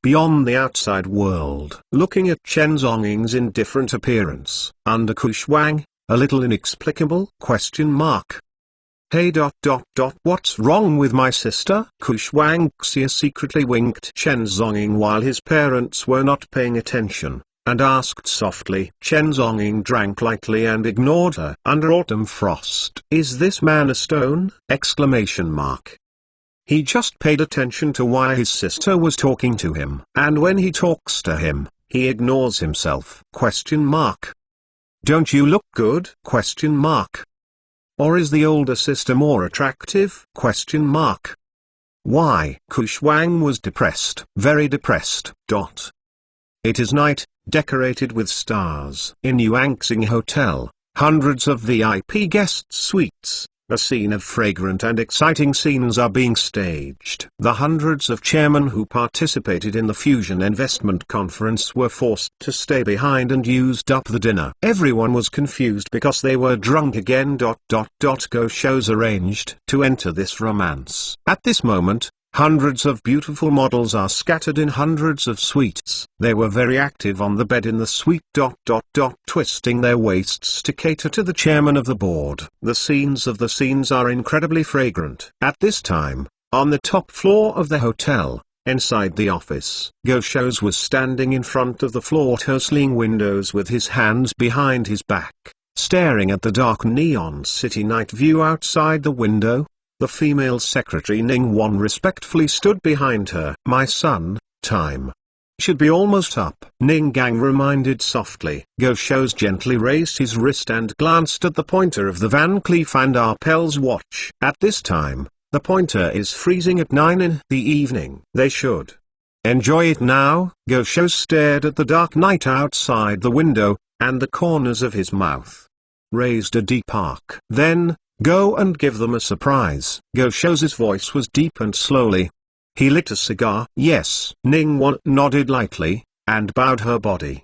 beyond the outside world. Looking at Chen Zongying's indifferent appearance, under Kush Wang, a little inexplicable ? Hey ... what's wrong with my sister? Kush Wang Xia secretly winked Chen Zongying while his parents were not paying attention, and asked softly. Chen Zongying drank lightly and ignored her. Under autumn frost. Is this man a stone? He just paid attention to why his sister was talking to him. And when he talks to him, he ignores himself. Don't you look good? Or is the older sister more attractive? Why? Kush Wang was depressed. Very depressed. It is night, decorated with stars. In Yuanxing Hotel, hundreds of VIP guest suites, a scene of fragrant and exciting scenes are being staged. The hundreds of chairmen who participated in the Fusion Investment Conference were forced to stay behind and used up the dinner. Everyone was confused because they were drunk again. Go shows arranged to enter this romance. At this moment, hundreds of beautiful models are scattered in hundreds of suites. They were very active on the bed in the suite. Twisting their waists to cater to the chairman of the board. The scenes are incredibly fragrant. At this time, on the top floor of the hotel, inside the office, Go Shows was standing in front of the floor-tossling windows with his hands behind his back, staring at the dark neon city night view outside the window. The female secretary Ning Wan respectfully stood behind her. My son, time should be almost up. Ning Gang reminded softly. Go Shows gently raised his wrist and glanced at the pointer of the Van Cleef & Arpels watch. At this time, the pointer is freezing at 9 in the evening. They should enjoy it now. Go Shows stared at the dark night outside the window, and the corners of his mouth raised a deep arc. Then, go and give them a surprise. Go Show's voice was deep and slowly. He lit a cigar. Yes. Ning Wan nodded lightly, and bowed her body.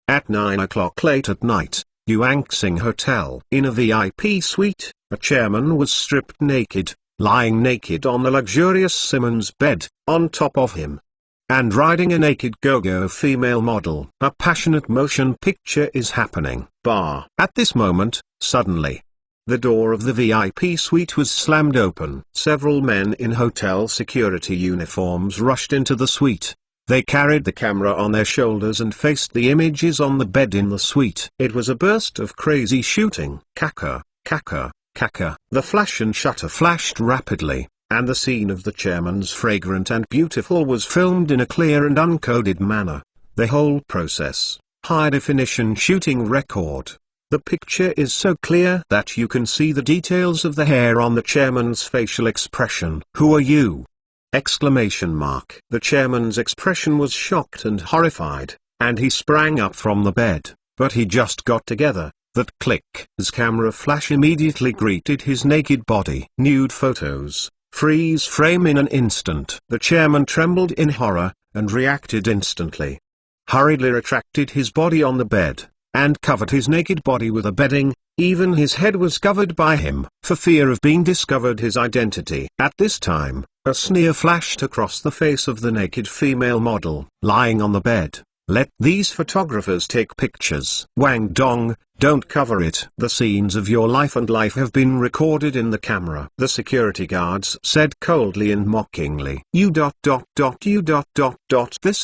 At 9 o'clock late at night, Yuanxing Hotel. In a VIP suite, a chairman was stripped naked, lying naked on the luxurious Simmons bed, on top of him, and riding a naked go-go female model. A passionate motion picture is happening. At this moment, suddenly, the door of the VIP suite was slammed open. Several men in hotel security uniforms rushed into the suite. They carried the camera on their shoulders and faced the images on the bed in the suite. It was a burst of crazy shooting. Kaka. The flash and shutter flashed rapidly, and the scene of the chairman's fragrant and beautiful was filmed in a clear and uncoded manner. The whole process, high-definition shooting record. The picture is so clear that you can see the details of the hair on the chairman's facial expression. Who are you? The chairman's expression was shocked and horrified, and he sprang up from the bed, but he just got together. That click. His camera flash immediately greeted his naked body. Nude photos, freeze frame in an instant. The chairman trembled in horror, and reacted instantly. Hurriedly retracted his body on the bed, and covered his naked body with a bedding. Even his head was covered by him, for fear of being discovered his identity. At this time, a sneer flashed across the face of the naked female model, lying on the bed. Let these photographers take pictures. Wang Dong, don't cover it. The scenes of your life and life have been recorded in the camera. The security guards said coldly and mockingly. This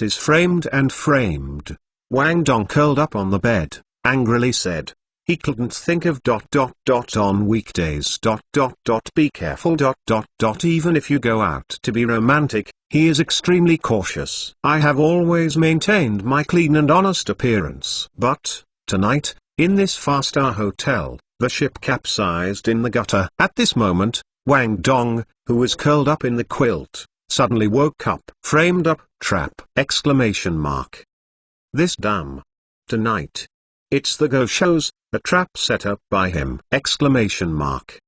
is framed and framed. Wang Dong curled up on the bed, angrily said. He couldn't think of ... on weekdays ... Be careful ... Even if you go out to be romantic, he is extremely cautious. I have always maintained my clean and honest appearance. But, tonight, in this 5-star hotel, the ship capsized in the gutter. At this moment, Wang Dong, who was curled up in the quilt, suddenly woke up. Framed up, trap! Exclamation mark. This damn. Tonight. It's the Go Shows, a trap set up by him! Exclamation mark.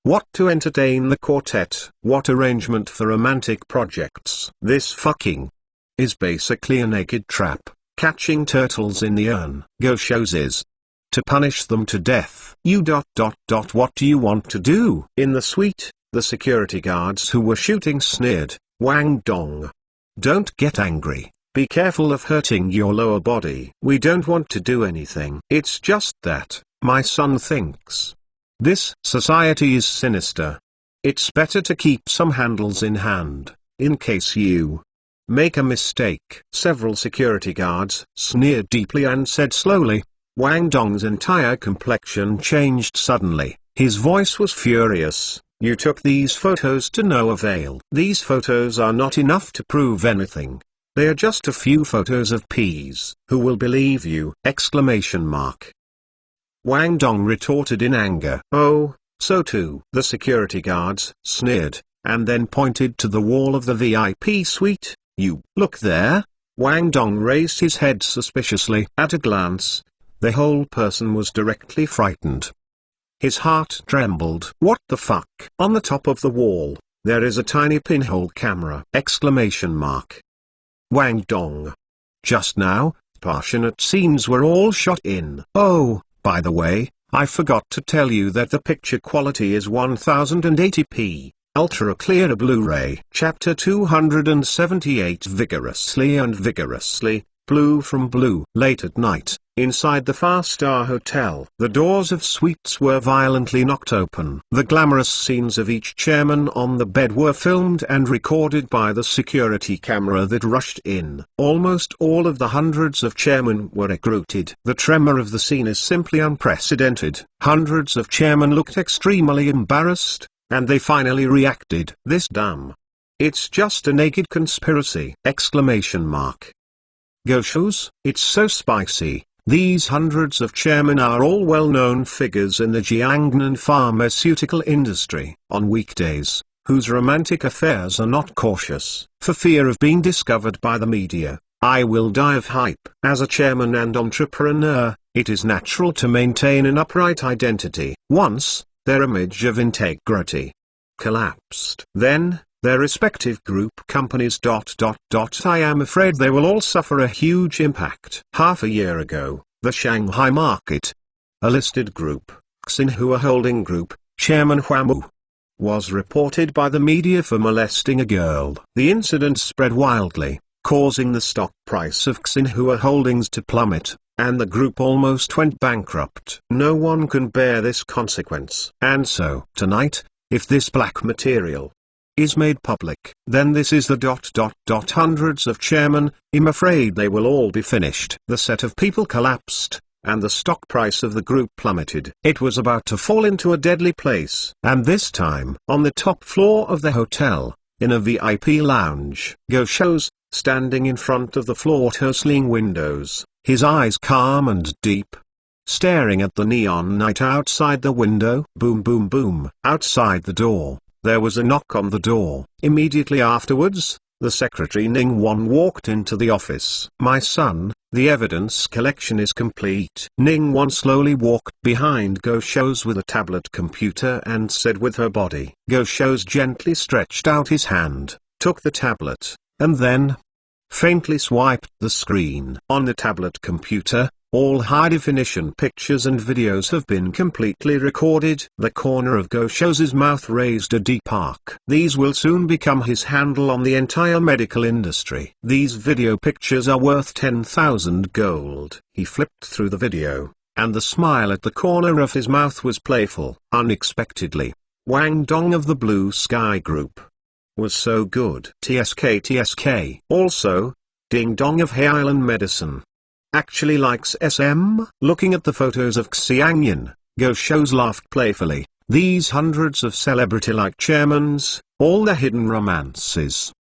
What to entertain the quartet? What arrangement for romantic projects? This fucking is basically a naked trap, catching turtles in the urn. Go Shows is to punish them to death. What do you want to do? In the suite, the security guards who were shooting sneered, Wang Dong. Don't get angry. Be careful of hurting your lower body. We don't want to do anything. It's just that, my son thinks. This society is sinister. It's better to keep some handles in hand, in case you make a mistake. Several security guards sneered deeply and said slowly. Wang Dong's entire complexion changed suddenly. His voice was furious. You took these photos to no avail. These photos are not enough to prove anything. They are just a few photos of peas. Who will believe you? Exclamation mark. Wang Dong retorted in anger. Oh, so too. The security guards sneered, and then pointed to the wall of the VIP suite. You look there? Wang Dong raised his head suspiciously. At a glance, the whole person was directly frightened. His heart trembled. What the fuck? On the top of the wall, there is a tiny pinhole camera! Exclamation mark. Wang Dong. Just now, passionate scenes were all shot in. Oh, by the way, I forgot to tell you that the picture quality is 1080p, ultra clear Blu-ray. Chapter 278 Vigorously and Vigorously, Blue from Blue. Late at night, inside the 5-star hotel, the doors of suites were violently knocked open. The glamorous scenes of each chairman on the bed were filmed and recorded by the security camera that rushed in. Almost all of the hundreds of chairmen were recruited. The tremor of the scene is simply unprecedented. Hundreds of chairmen looked extremely embarrassed, and they finally reacted. This damn. It's just a naked conspiracy! Exclamation mark. Go Shows, it's so spicy. These hundreds of chairmen are all well-known figures in the Jiangnan pharmaceutical industry, on weekdays, whose romantic affairs are not cautious, for fear of being discovered by the media. I will die of hype. As a chairman and entrepreneur, it is natural to maintain an upright identity. Once, their image of integrity collapsed. Then, their respective group companies. I am afraid they will all suffer a huge impact. Half a year ago, the Shanghai market, a listed group, Xinhua Holding Group, Chairman Huamu, was reported by the media for molesting a girl. The incident spread wildly, causing the stock price of Xinhua Holdings to plummet, and the group almost went bankrupt. No one can bear this consequence. And so, tonight, if this black material is made public, then this is the hundreds of chairmen. I'm afraid they will all be finished. The set of people collapsed, and the stock price of the group plummeted. It was about to fall into a deadly place. And this time, on the top floor of the hotel, in a VIP lounge, Go Shows, standing in front of the floor-hustling windows, his eyes calm and deep, staring at the neon night outside the window. Boom boom boom. Outside the door, there was a knock on the door. Immediately afterwards, the secretary Ning Wan walked into the office. My son, the evidence collection is complete. Ning Wan slowly walked behind Go Shows with a tablet computer and said with her body. Go Shows gently stretched out his hand, took the tablet, and then faintly swiped the screen. On the tablet computer, all high-definition pictures and videos have been completely recorded. The corner of Go Shows' mouth raised a deep arc. These will soon become his handle on the entire medical industry. These video pictures are worth 10,000 gold. He flipped through the video, and the smile at the corner of his mouth was playful. Unexpectedly, Wang Dong of the Blue Sky Group was so good. TSK. Also, Ding Dong of Hay Island Medicine actually likes SM. Looking at the photos of Xiangyan, Go Shows laughed playfully. These hundreds of celebrity-like chairmans, all their hidden romances,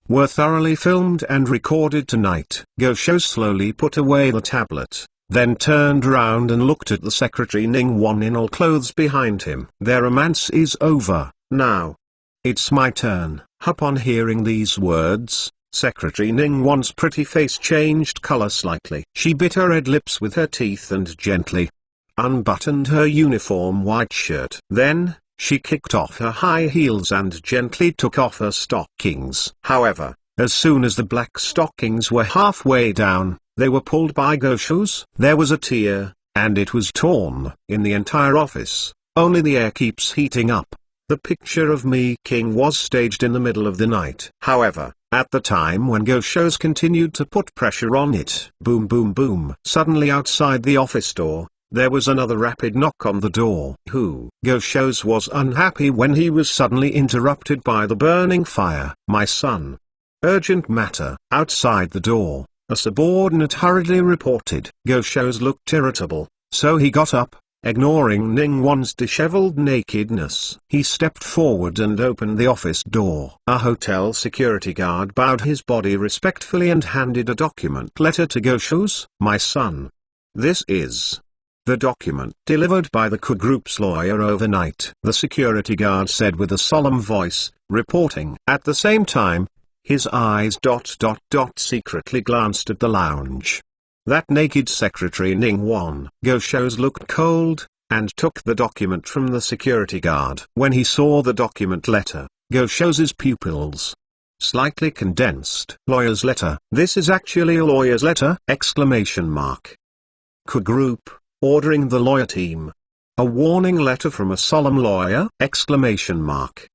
were thoroughly filmed and recorded tonight. Go Shows slowly put away the tablet, then turned around and looked at the secretary Ning Wan in all clothes behind him. Their romance is over, now. It's my turn. Upon hearing these words, Secretary Ning Wan's pretty face changed color slightly. She bit her red lips with her teeth and gently unbuttoned her uniform white shirt. Then, she kicked off her high heels and gently took off her stockings. However, as soon as the black stockings were halfway down, they were pulled by Gosho's. There was a tear, and it was torn. In the entire office, only the air keeps heating up. The picture of me king was staged in the middle of the night. However, at the time when Gosho's continued to put pressure on it, boom boom boom. Suddenly outside the office door, there was another rapid knock on the door. Gosho's was unhappy when he was suddenly interrupted by the burning fire. My son. Urgent matter. Outside the door, a subordinate hurriedly reported. Gosho's looked irritable, so he got up, ignoring Ning Wan's disheveled nakedness. He stepped forward and opened the office door. A hotel security guard bowed his body respectfully and handed a document letter to Gosho's. My son. This is the document delivered by the Ku Group's lawyer overnight, the security guard said with a solemn voice, reporting. At the same time, his eyes secretly glanced at the lounge. That naked Secretary Ning Wan. Gosho's looked cold, and took the document from the security guard. When he saw the document letter, Gosho's pupils slightly condensed. Lawyer's letter. This is actually a lawyer's letter! Exclamation mark. Ku Group, ordering the lawyer team. A warning letter from a solemn lawyer! Exclamation mark.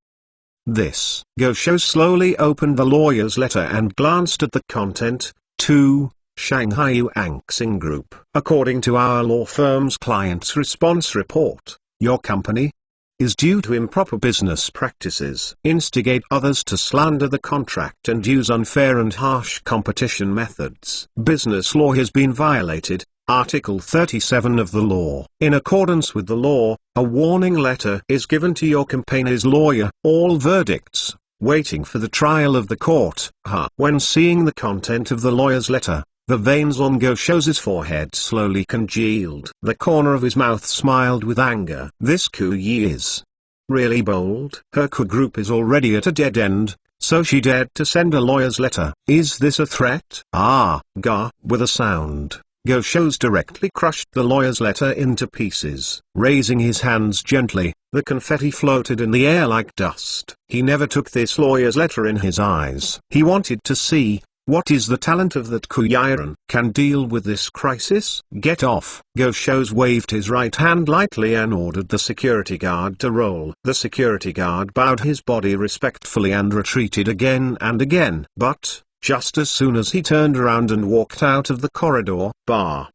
This. Gosho slowly opened the lawyer's letter and glanced at the content. 2. Shanghai Yuanxing Group. According to our law firm's client's response report, your company is due to improper business practices, instigate others to slander the contract and use unfair and harsh competition methods. Business law has been violated. Article 37 of the law. In accordance with the law, a warning letter is given to your company's lawyer. All verdicts, waiting for the trial of the court. When seeing the content of the lawyer's letter, the veins on Gosho's forehead slowly congealed. The corner of his mouth smiled with anger. This Ku Yi is really bold. Her Ku Group is already at a dead end, so she dared to send a lawyer's letter. Is this a threat? With a sound, Gosho's directly crushed the lawyer's letter into pieces. Raising his hands gently, the confetti floated in the air like dust. He never took this lawyer's letter in his eyes. He wanted to see, what is the talent of that Ku Yiren can deal with this crisis? Get off. Gosho's waved his right hand lightly and ordered the security guard to roll. The security guard bowed his body respectfully and retreated again and again. But, just as soon as he turned around and walked out of the corridor,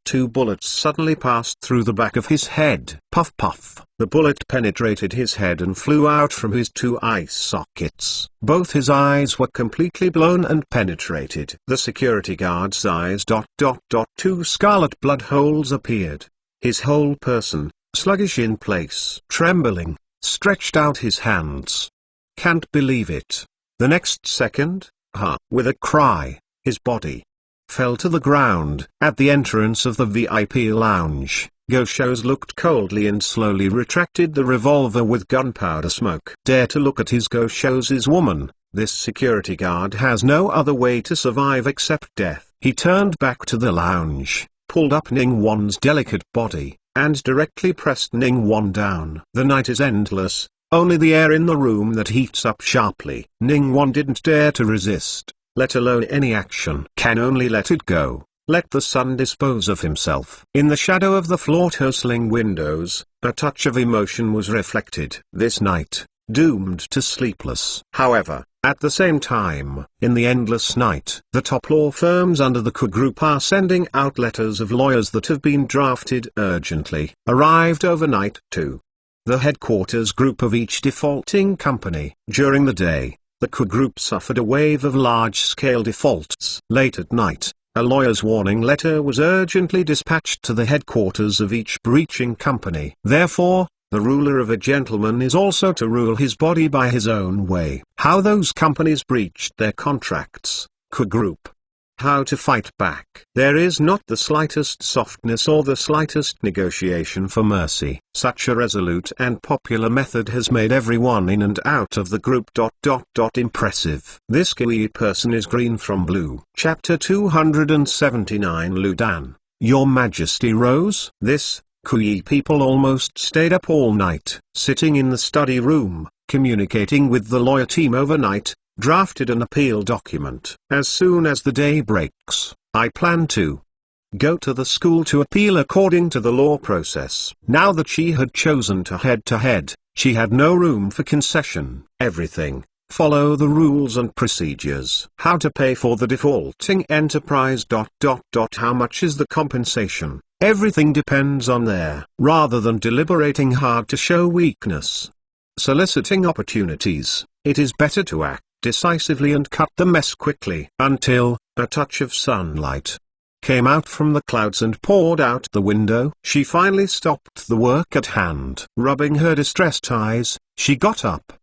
2 bullets suddenly passed through the back of his head. Puff puff. The bullet penetrated his head and flew out from his 2 eye sockets. Both his eyes were completely blown and penetrated. The security guard's eyes. 2 scarlet blood holes appeared. His whole person, sluggish in place, trembling, stretched out his hands. Can't believe it. The next second, with a cry, his body fell to the ground. At the entrance of the VIP lounge, Gosho's looked coldly and slowly retracted the revolver with gunpowder smoke. Dare to look at his Gosho's woman. This security guard has no other way to survive except death. He turned back to the lounge, pulled up Ning Wan's delicate body, and directly pressed Ning Wan down. The night is endless. Only the air in the room that heats up sharply. Ning Wan didn't dare to resist, let alone any action. Can only let it go. Let the sun dispose of himself. In the shadow of the floor-tossling windows, a touch of emotion was reflected. This night, doomed to sleepless. However, at the same time, in the endless night, the top law firms under the Ku Group are sending out letters of lawyers that have been drafted urgently, arrived overnight to the headquarters group of each defaulting company. During the day, the Ku Group suffered a wave of large-scale defaults. Late at night, a lawyer's warning letter was urgently dispatched to the headquarters of each breaching company. Therefore, the ruler of a gentleman is also to rule his body by his own way. How those companies breached their contracts, Ku Group how to fight back. There is not the slightest softness or the slightest negotiation for mercy. Such a resolute and popular method has made everyone in and out of the group impressive. This Kui person is green from blue. Chapter 279 Ludan. Your Majesty Rose. This Kui people almost stayed up all night, sitting in the study room, communicating with the lawyer team overnight, drafted an appeal document. As soon as the day breaks, I plan to go to the school to appeal according to the law process. Now that she had chosen to head, she had no room for concession. Everything, follow the rules and procedures. How to pay for the defaulting enterprise. How much is the compensation? Everything depends on there. Rather than deliberating hard to show weakness, soliciting opportunities, it is better to act decisively and cut the mess quickly. Until a touch of sunlight came out from the clouds and poured out the window. She finally stopped the work at hand. Rubbing her distressed eyes, she got up,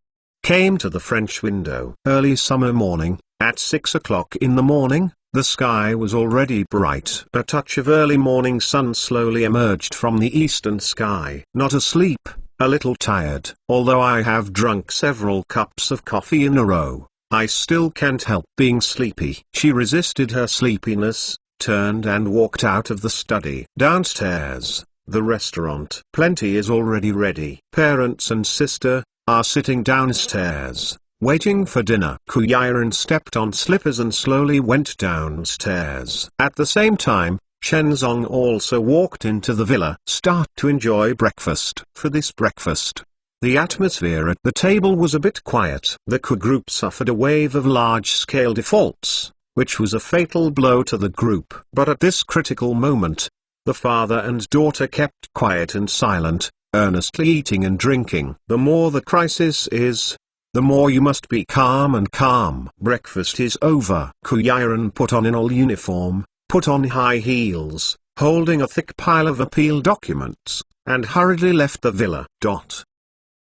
came to the French window. Early summer morning, at 6 o'clock in the morning, the sky was already bright. A touch of early morning sun slowly emerged from the eastern sky. Not asleep, a little tired. Although I have drunk several cups of coffee in a row, I still can't help being sleepy. She resisted her sleepiness, turned and walked out of the study. Downstairs, the restaurant. Plenty is already ready. Parents and sister are sitting downstairs, waiting for dinner. Kuyiren stepped on slippers and slowly went downstairs. At the same time, Shenzong also walked into the villa. Start to enjoy breakfast. For this breakfast, the atmosphere at the table was a bit quiet. The Ku group suffered a wave of large-scale defaults, which was a fatal blow to the group. But at this critical moment, the father and daughter kept quiet and silent, earnestly eating and drinking. The more the crisis is, the more you must be calm and calm. Breakfast is over. Kuyiren put on an all uniform, put on high heels, holding a thick pile of appeal documents, and hurriedly left the villa.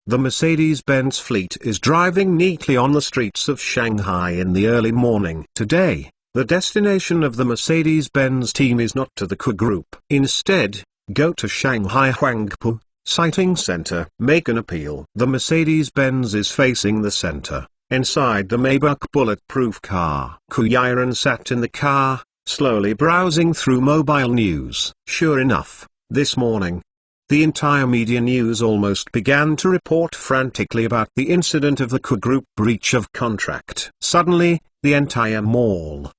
The Mercedes-Benz fleet is driving neatly on the streets of Shanghai in the early morning. Today, the destination of the Mercedes-Benz team is not to the Ku group. Instead, go to Shanghai Huangpu Sighting Center. Make an appeal. The Mercedes-Benz is facing the center, inside the Maybach bulletproof car. Kuyiren sat in the car, slowly browsing through mobile news. Sure enough, this morning, the entire media news almost began to report frantically about the incident of the Ku group breach of contract. Suddenly, the entire mall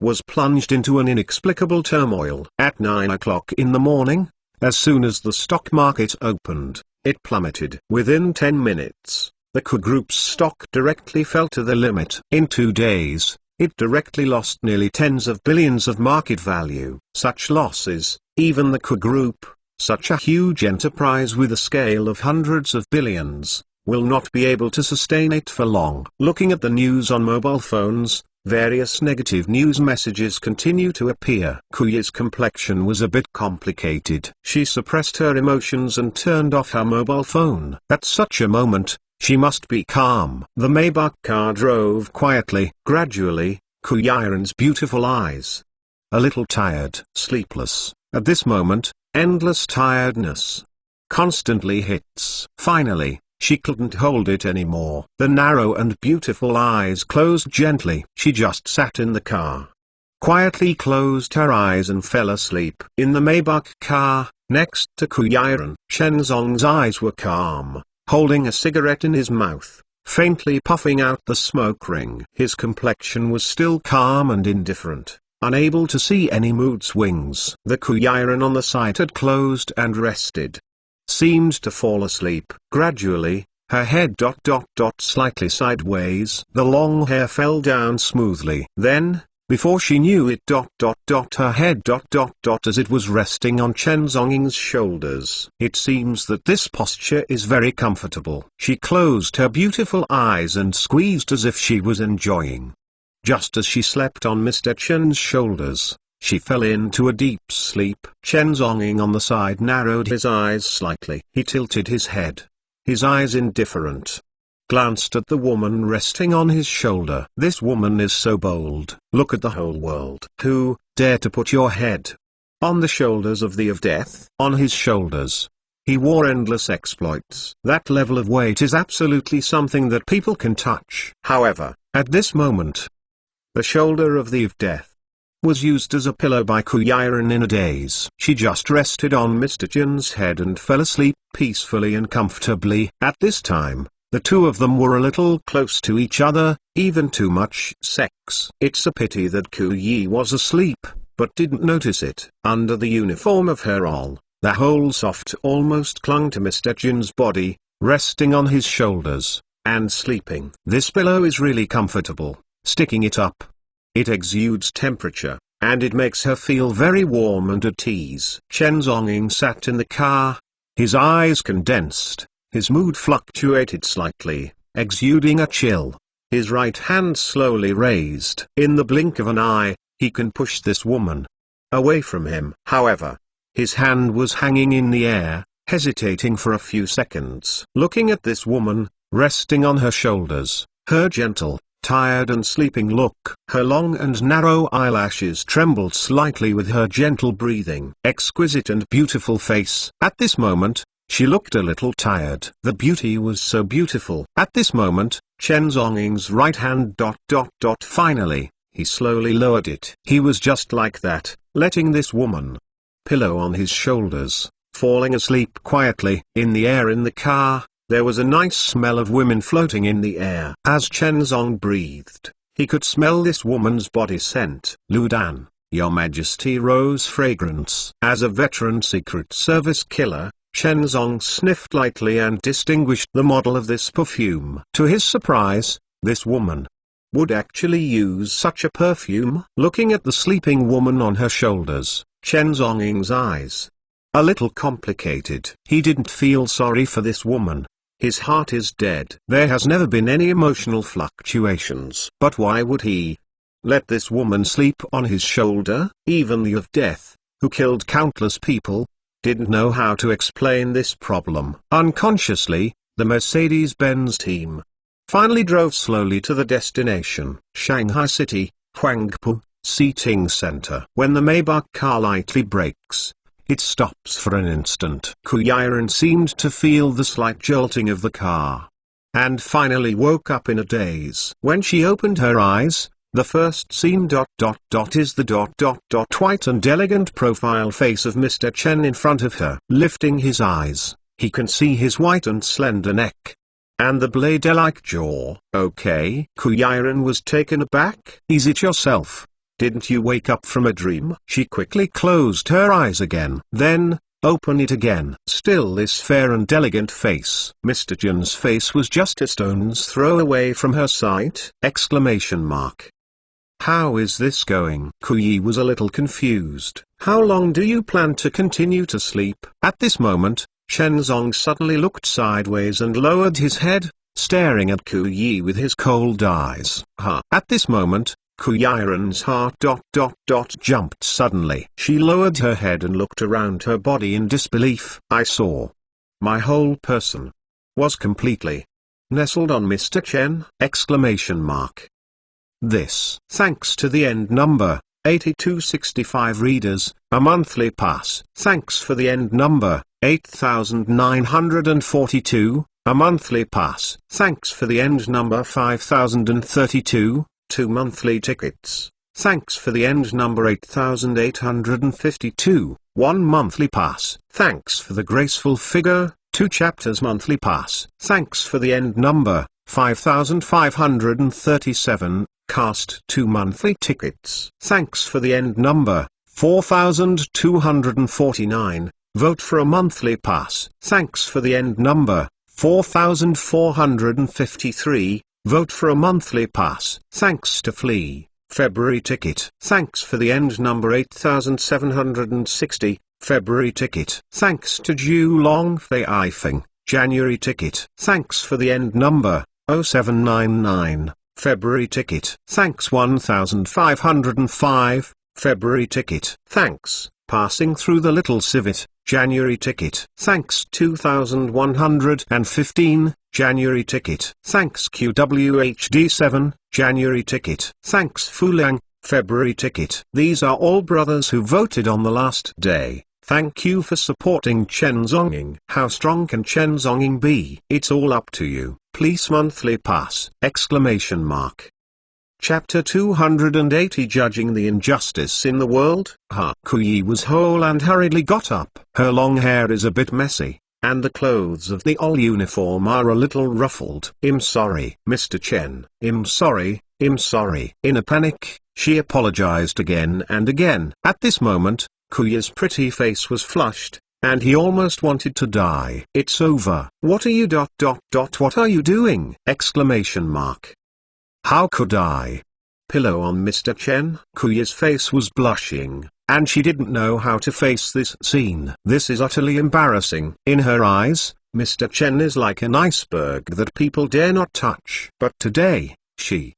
was plunged into an inexplicable turmoil. At 9 o'clock in the morning, as soon as the stock market opened, it plummeted. Within 10 minutes, the Ku group's stock directly fell to the limit. In 2 days, it directly lost nearly tens of billions of market value. Such losses, even the Ku group, such a huge enterprise with a scale of hundreds of billions, will not be able to sustain it for long. Looking at the news on mobile phones, various negative news messages continue to appear. Kuyi's complexion was a bit complicated. She suppressed her emotions and turned off her mobile phone. At such a moment, she must be calm. The Maybach car drove quietly. Gradually, Kuyiren's beautiful eyes, a little tired, sleepless, at this moment, endless tiredness constantly hits. Finally, she couldn't hold it anymore. The narrow and beautiful eyes closed gently. She just sat in the car, quietly closed her eyes and fell asleep. In the Maybach car, next to Kuyiren, Shenzong's eyes were calm, holding a cigarette in his mouth, faintly puffing out the smoke ring. His complexion was still calm and indifferent, unable to see any mood swings. The Kuyiren on the side had closed and rested, seemed to fall asleep. Gradually, her head slightly sideways. The long hair fell down smoothly. Then, before she knew it her head as it was resting on Chen Zonging's shoulders. It seems that this posture is very comfortable. She closed her beautiful eyes and squeezed as if she was enjoying. Just as she slept on Mr. Chen's shoulders, she fell into a deep sleep. Chen Zonging on the side narrowed his eyes slightly. He tilted his head, his eyes indifferent. glanced at the woman resting on his shoulder. "This woman is so bold. Look at the whole world. Who dare to put your head on the shoulders of the of death?" On his shoulders. He wore endless exploits. That level of weight is absolutely something that people can touch. However, at this moment, the shoulder of the of death was used as a pillow by Kuyiren in a daze. She just rested on Mr. Jin's head and fell asleep peacefully and comfortably. At this time, the two of them were a little close to each other, even too much sex. It's a pity that Kuyi was asleep, but didn't notice it. Under the uniform of her all, the whole soft almost clung to Mr. Jin's body, resting on his shoulders, and sleeping. This pillow is really comfortable. Sticking it up, it exudes temperature, and it makes her feel very warm and at ease. Chen Zhongying sat in the car, his eyes condensed, his mood fluctuated slightly, exuding a chill. His right hand slowly raised. In the blink of an eye, he can push this woman away from him. However, his hand was hanging in the air, hesitating for a few seconds. Looking at this woman, resting on her shoulders, her gentle, tired and sleeping look. Her long and narrow eyelashes trembled slightly with her gentle breathing. Exquisite and beautiful face. At this moment, she looked a little tired. The beauty was so beautiful. At this moment, Chen Zhongying's right hand ... Finally, he slowly lowered it. He was just like that, letting this woman pillow on his shoulders, falling asleep quietly. In the air in the car, there was a nice smell of women floating in the air. As Chen Zong breathed, he could smell this woman's body scent. "Lu Dan, Your Majesty rose fragrance." As a veteran Secret Service killer, Chen Zong sniffed lightly and distinguished the model of this perfume. To his surprise, this woman would actually use such a perfume. Looking at the sleeping woman on her shoulders, Chen Zhongying's eyes a little complicated. He didn't feel sorry for this woman. His heart is dead. There has never been any emotional fluctuations. But why would he let this woman sleep on his shoulder? Even the of death, who killed countless people, didn't know how to explain this problem. Unconsciously, the Mercedes-Benz team finally drove slowly to the destination, Shanghai City, Huangpu Seating Center. When the Maybach car lightly brakes, it stops for an instant. Kuyiren seemed to feel the slight jolting of the car, and finally woke up in a daze. When she opened her eyes, the first scene ... is the ... white and elegant profile face of Mr. Chen in front of her. Lifting his eyes, he can see his white and slender neck, and the blade-like jaw. "Okay?" Kuyiren was taken aback. "Is it yourself? Didn't you wake up from a dream?" She quickly closed her eyes again. Then, open it again. Still this fair and elegant face. Mr. Jin's face was just a stone's throw away from her sight. Exclamation mark. How is this going? Kuyi was a little confused. How long do you plan to continue to sleep? At this moment, Chen Zong suddenly looked sideways and lowered his head, staring at Kuyi with his cold eyes. At this moment, Kuyiren's heart ... jumped suddenly. She lowered her head and looked around her body in disbelief. I saw my whole person was completely nestled on Mr. Chen! Exclamation mark. This, thanks to the end number 8265 readers, a monthly pass. Thanks for the end number 8942, a monthly pass. Thanks for the end number 5032. 2 monthly tickets. Thanks for the end number 8852, 1 monthly pass. Thanks for the graceful figure, 2 chapters monthly pass. Thanks for the end number 5537, cast 2 monthly tickets. Thanks for the end number 4249, vote for a monthly pass. Thanks for the end number 4453, vote for a monthly pass. Thanks to Flea, February ticket. Thanks for the end number 8760, February ticket. Thanks to Long Fei Ifeng, January ticket. Thanks for the end number 0799, February ticket. Thanks 1505, February ticket. Thanks, passing through the little civet, January ticket. Thanks 2115, January ticket. Thanks QWHD7, January ticket. Thanks Fuliang, February ticket. These are all brothers who voted on the last day. Thank you for supporting Chen Zonging. How strong can Chen Zonging be? It's all up to you. Please monthly pass! Exclamation mark. Chapter 280 Judging the Injustice in the World. Kuyi was whole and hurriedly got up. Her long hair is a bit messy, and the clothes of the all uniform are a little ruffled. I'm sorry, Mr. Chen. I'm sorry, I'm sorry. In a panic, she apologized again and again. At this moment, Kuyi's pretty face was flushed, and he almost wanted to die. It's over. What are you ... What are you doing? Exclamation mark. How could I? Pillow on Mr. Chen. Kuyi's face was blushing, and she didn't know how to face this scene. This is utterly embarrassing. In her eyes, Mr. Chen is like an iceberg that people dare not touch. But today, she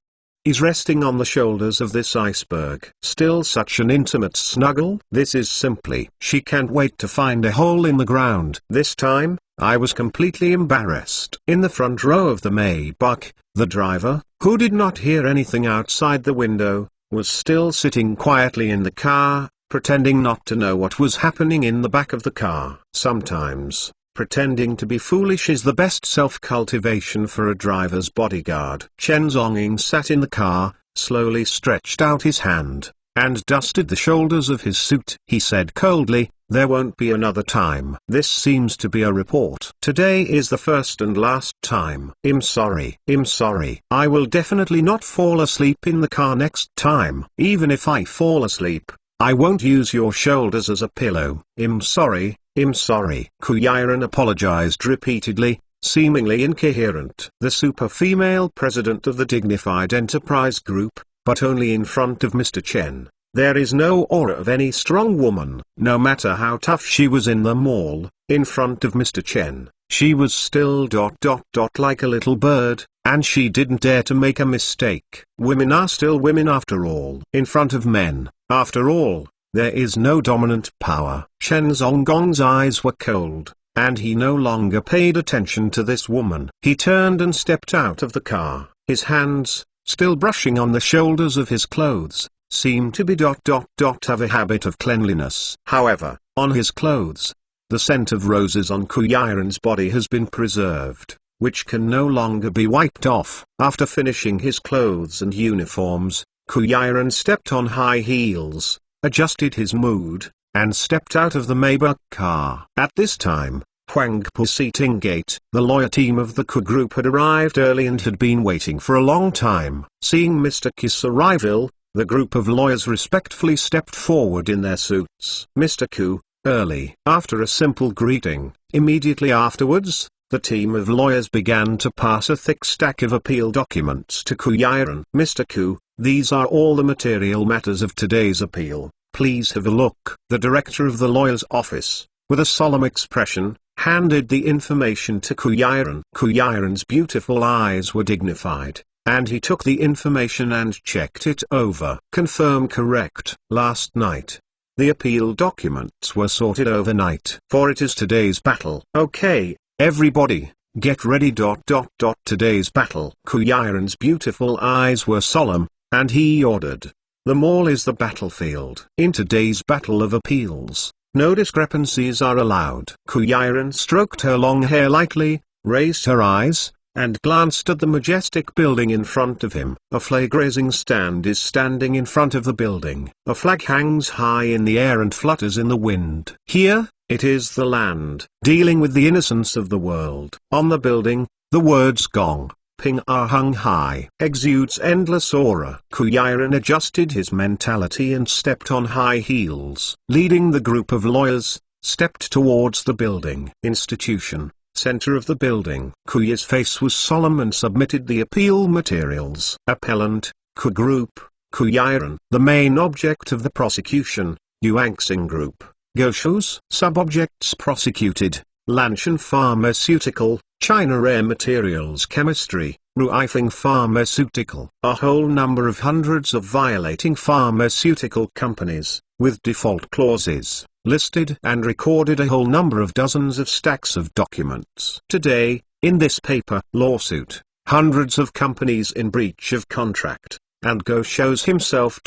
is resting on the shoulders of this iceberg. Still such an intimate snuggle. This is simply. She can't wait to find a hole in the ground. This time, I was completely embarrassed. In the front row of the Maybach, the driver, who did not hear anything outside the window, was still sitting quietly in the car, pretending not to know what was happening in the back of the car. Sometimes, pretending to be foolish is the best self-cultivation for a driver's bodyguard. Chen Zonging sat in the car, slowly stretched out his hand, and dusted the shoulders of his suit. He said coldly, "There won't be another time. This seems to be a report. Today is the first and last time. I'm sorry. I'm sorry. I will definitely not fall asleep in the car next time. Even if I fall asleep, I won't use your shoulders as a pillow. I'm sorry. I'm sorry." Kuyiren apologized repeatedly, seemingly incoherent. The super female president of the Dignified Enterprise Group, but only in front of Mr. Chen. There is no aura of any strong woman. No matter how tough she was in the mall, in front of Mr. Chen, she was still ... like a little bird, and she didn't dare to make a mistake. Women are still women after all. In front of men, after all, there is no dominant power. Chen Zongong's eyes were cold, and he no longer paid attention to this woman. He turned and stepped out of the car. His hands, still brushing on the shoulders of his clothes, seemed to be ... have a habit of cleanliness. However, on his clothes, the scent of roses on Kuyiren's body has been preserved, which can no longer be wiped off. After finishing his clothes and uniforms, Kuyiren stepped on high heels, adjusted his mood, and stepped out of the Maybach car. At this time, Huangpu Seating Gate, the lawyer team of the Ku group had arrived early and had been waiting for a long time. Seeing Mr. Ku's arrival, the group of lawyers respectfully stepped forward in their suits. Mr. Ku, early. After a simple greeting, immediately afterwards, the team of lawyers began to pass a thick stack of appeal documents to Kuyiren. Mr. Ku, these are all the material matters of today's appeal. Please have a look. The director of the lawyer's office, with a solemn expression, handed the information to Kuyiren. Kuyiren's beautiful eyes were dignified, and he took the information and checked it over. Confirm correct. Last night, the appeal documents were sorted overnight. For it is today's battle. Okay, everybody, get ready. Today's battle. Kuyiren's beautiful eyes were solemn, and he ordered. The mall is the battlefield. In today's battle of appeals, no discrepancies are allowed. Kuyiren stroked her long hair lightly, raised her eyes, and glanced at the majestic building in front of him. A flag raising stand is standing in front of the building. A flag hangs high in the air and flutters in the wind. Here, it is the land, dealing with the innocence of the world. On the building, the words Gong, Ping are hung high. Exudes endless aura. Kuyiren adjusted his mentality and stepped on high heels. Leading the group of lawyers, stepped towards the building. Institution. Center of the building. Kuyi's face was solemn and submitted the appeal materials. Appellant, Ku Group, Kuyiren. The main object of the prosecution, Yuanxing Group. Goshus. Sub-objects prosecuted, Lanshan Pharmaceutical, China Rare Materials Chemistry, Ruifeng Pharmaceutical. A whole number of hundreds of violating pharmaceutical companies, with default clauses, listed and recorded a whole number of dozens of stacks of documents. Today, In this paper lawsuit, hundreds of companies in breach of contract, and Go shows himself.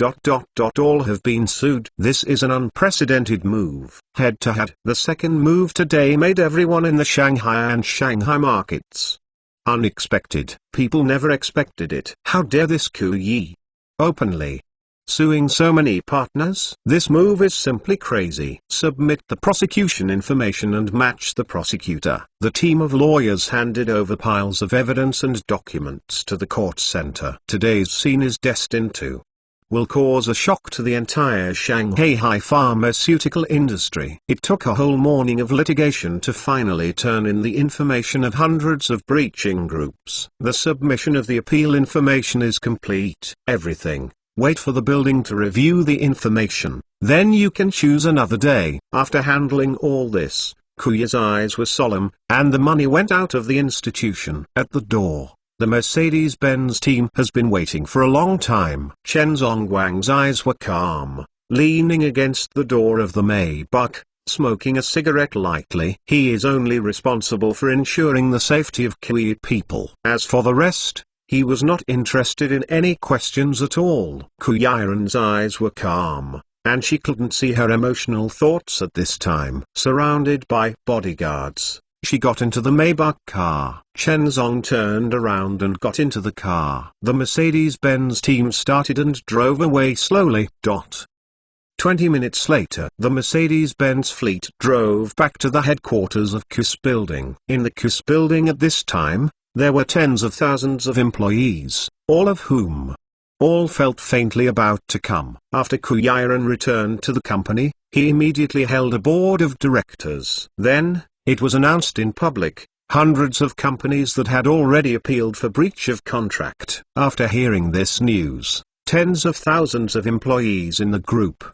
All have been sued. This is an unprecedented move. Head to head. The second move today made everyone in the Shanghai and Shanghai markets unexpected. People never expected it. How dare this Kuyi openly suing so many partners? This move is simply crazy. Submit the prosecution information and match the prosecutor. The team of lawyers handed over piles of evidence and documents to the court center. Today's scene is destined to will cause a shock to the entire Shanghai pharmaceutical industry. It took a whole morning of litigation to finally turn in the information of hundreds of breaching groups. The submission of the appeal information is complete. Everything. Wait for the building to review the information, then you can choose another day. After handling all this, Kuyi's eyes were solemn, and the money went out of the institution. At the door, the Mercedes-Benz team has been waiting for a long time. Chen Zongguang's eyes were calm, leaning against the door of the Maybach, smoking a cigarette lightly. He is only responsible for ensuring the safety of Kuyi people. As for the rest, he was not interested in any questions at all. Kuyiren's eyes were calm, and she couldn't see her emotional thoughts at this time. Surrounded by bodyguards, she got into the Maybach car. Chen Zong turned around and got into the car. The Mercedes-Benz team started and drove away slowly. 20 minutes later, the Mercedes-Benz fleet drove back to the headquarters of KUS building. In the KUS building at this time, there were tens of thousands of employees, all of whom felt faintly about to come. After Kuyiren returned to the company, he immediately held a board of directors. Then, it was announced in public, hundreds of companies that had already appealed for breach of contract. After hearing this news, tens of thousands of employees in the group,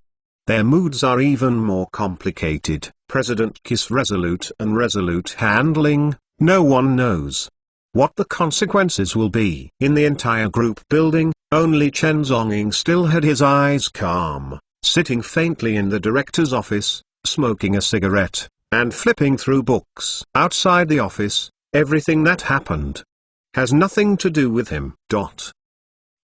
their moods are even more complicated. President KUS resolute and resolute handling. No one knows what the consequences will be. In the entire group building, only Chen Zonging still had his eyes calm, sitting faintly in the director's office, smoking a cigarette, and flipping through books. Outside the office, everything that happened has nothing to do with him.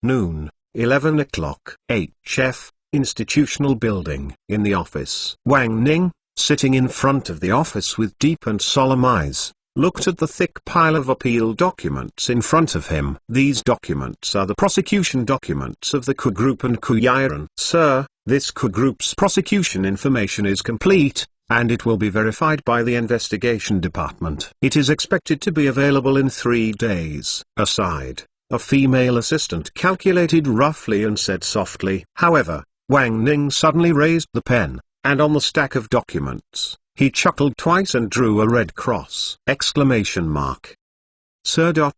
Noon, 11 o'clock. HF, Institutional Building. In the office, Wang Ning, sitting in front of the office with deep and solemn eyes, looked at the thick pile of appeal documents in front of him. These documents are the prosecution documents of the KU Group and Kuyiren. Sir, this KU Group's prosecution information is complete, and it will be verified by the investigation department. It is expected to be available in 3 days. Aside, a female assistant calculated roughly and said softly. However, Wang Ning suddenly raised the pen, and on the stack of documents, he chuckled twice and drew a red cross! Sir.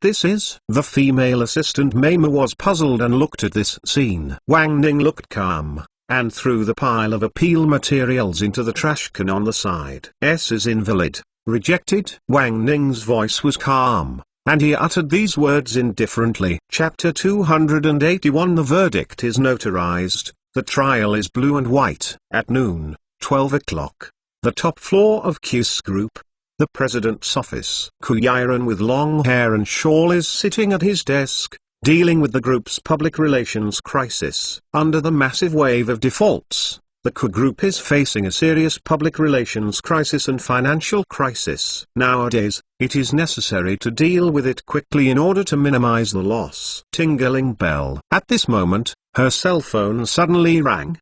This is? The female assistant Meima was puzzled and looked at this scene. Wang Ning looked calm, and threw the pile of appeal materials into the trash can on the side. S is invalid, rejected. Wang Ning's voice was calm, and he uttered these words indifferently. Chapter 281. The verdict is notarized. The trial is blue and white. At noon, 12 o'clock. The top floor of KUS Group, the president's office. Kuyiren with long hair and shawl is sitting at his desk, dealing with the group's public relations crisis. Under the massive wave of defaults, the KU Group is facing a serious public relations crisis and financial crisis. Nowadays, it is necessary to deal with it quickly in order to minimize the loss. Tingling bell. At this moment, her cell phone suddenly rang!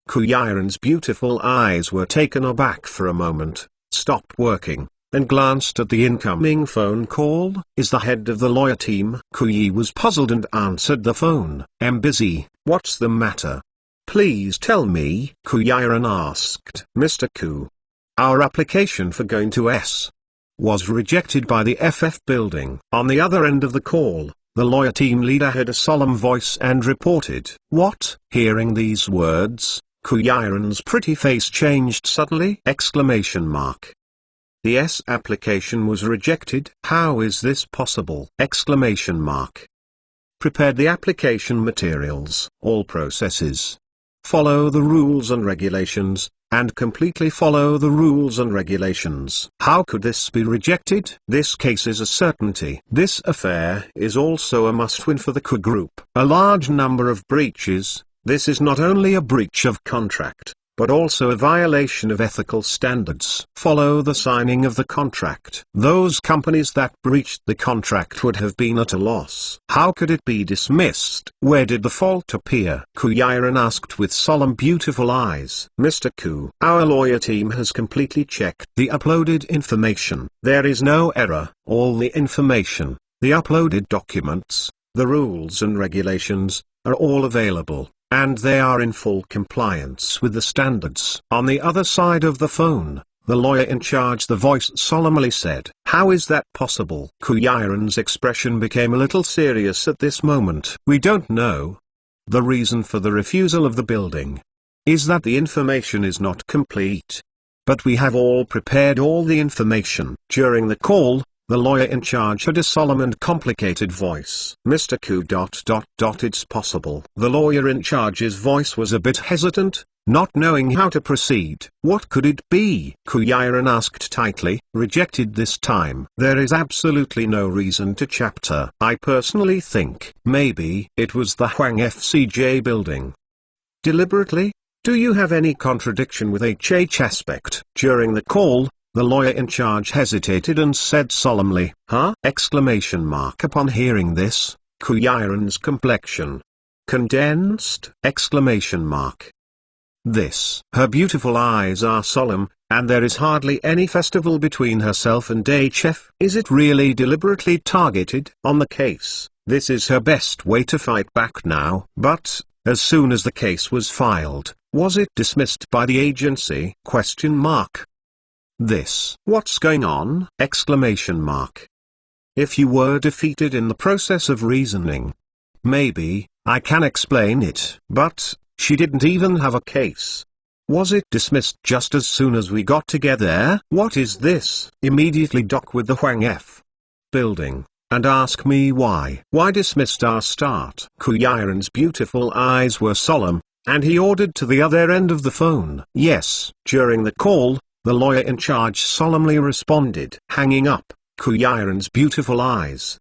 Kuyiren's beautiful eyes were taken aback for a moment, stopped working, and glanced at the incoming phone call. Is the head of the lawyer team? Kuyi was puzzled and answered the phone. I'm busy. What's the matter? Please tell me, Kuyiren asked. Mr. Ku, our application for going to S was rejected by the FF building. On the other end of the call, the lawyer team leader had a solemn voice and reported. What? Hearing these words, Kuyiren's pretty face changed suddenly! The S application was rejected. How is this possible? Prepared the application materials. All processes follow the rules and regulations, and completely follow the rules and regulations. How could this be rejected? This case is a certainty. This affair is also a must-win for the Ku Group. A large number of breaches. This is not only a breach of contract, but also a violation of ethical standards. Follow the signing of the contract. Those companies that breached the contract would have been at a loss. How could it be dismissed? Where did the fault appear? Ku Yiren asked with solemn beautiful eyes. Mr. Ku, our lawyer team has completely checked the uploaded information. There is no error. All the information, the uploaded documents, the rules and regulations, are all available, and they are in full compliance with the standards. On the other side of the phone, the lawyer in charge, the voice solemnly said. How is that possible? Ku Yiren's expression became a little serious at this moment. We don't know. The reason for the refusal of the building is that the information is not complete. But we have all prepared all the information. During the call, the lawyer in charge had a solemn and complicated voice. Mr. Ku... It's possible. The lawyer in charge's voice was a bit hesitant, not knowing how to proceed. What could it be? Ku Yiren asked tightly. Rejected this time. There is absolutely no reason to chapter. I personally think maybe it was the Huang FCJ building. Deliberately? Do you have any contradiction with HH aspect? During the call, the lawyer in charge hesitated and said solemnly, Huh? Exclamation mark. Upon hearing this, Ku Yiren's complexion condensed! Exclamation mark. This. Her beautiful eyes are solemn, and there is hardly any festival between herself and HF. Is it really deliberately targeted on the case? This is her best way to fight back now. But, as soon as the case was filed, was it dismissed by the agency? Question mark. This. What's going on? Exclamation mark. If you were defeated in the process of reasoning, maybe, I can explain it. But, she didn't even have a case. Was it dismissed just as soon as we got together? What is this? Immediately dock with the Huang F building, and ask me why. Why dismissed our start? Ku Yiren's beautiful eyes were solemn, and he ordered to the other end of the phone. Yes. During the call, the lawyer in charge solemnly responded. Hanging up, Ku Yiren's beautiful eyes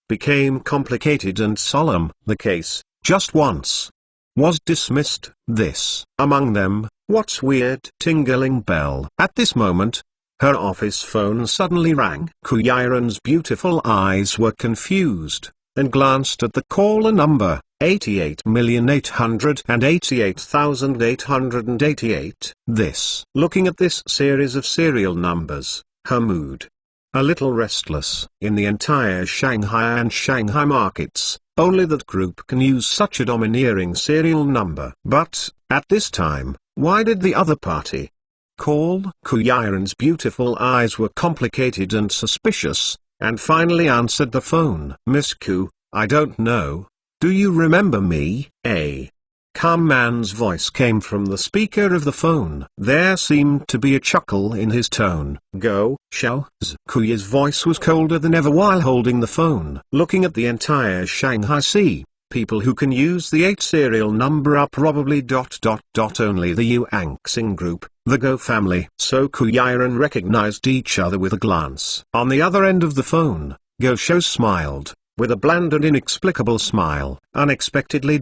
became complicated and solemn. The case, just once, was dismissed. This. Among them, what's weird? Tingling bell. At this moment, her office phone suddenly rang. Ku Yiren's beautiful eyes were confused, and glanced at the caller number, 88,888,888. This. Looking at this series of serial numbers, her mood a little restless. In the entire Shanghai and Shanghai markets, only that group can use such a domineering serial number. But, at this time, why did the other party call? Ku Yiren's beautiful eyes were complicated and suspicious, and finally answered the phone. Miss Ku, I don't know. Do you remember me? A calm man's voice came from the speaker of the phone. There seemed to be a chuckle in his tone. Go, Xiao. Ku's voice was colder than ever while holding the phone. Looking at the entire Shanghai Sea, people who can use the 8 serial number are probably ... only the Yu Anxing group, the Go family. So Ku Yiren recognized each other with a glance. On the other end of the phone, Go Shou smiled, with a bland and inexplicable smile. Unexpectedly ...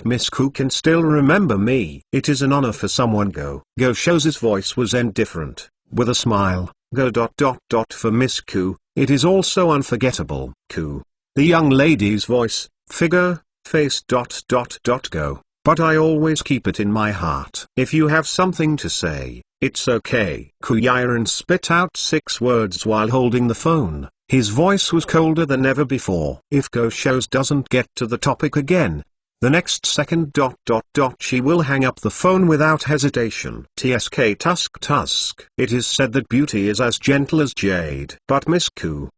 Miss Ku can still remember me. It is an honor for someone. Go Shou's voice was indifferent, with a smile. Go ... For Miss Ku, it is also unforgettable. Ku. The young lady's voice, figure, face ... Go. But I always keep it in my heart. If you have something to say, it's okay. Ku Yiren spit out 6 words while holding the phone. His voice was colder than ever before. If Go Shou's doesn't get to the topic again, the next second ... she will hang up the phone without hesitation. Tusk. It is said that beauty is as gentle as jade. But Miss Ku.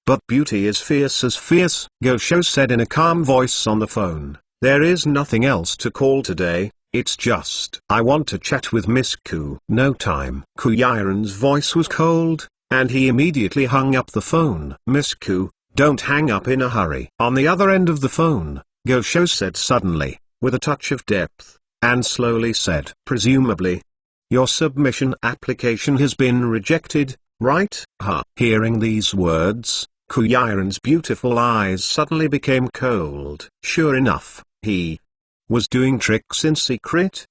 But beauty is fierce as fierce, Go Shou said in a calm voice on the phone. There is nothing else to call today, it's just I want to chat with Miss Ku. No time. Ku Yiren's voice was cold, and he immediately hung up the phone. Miss Ku, don't hang up in a hurry. On the other end of the phone, Go Shou said suddenly, with a touch of depth, and slowly said, presumably, Your submission application has been rejected, right? Hearing these words, Kuyaran's beautiful eyes suddenly became cold. Sure enough, he was doing tricks in secret!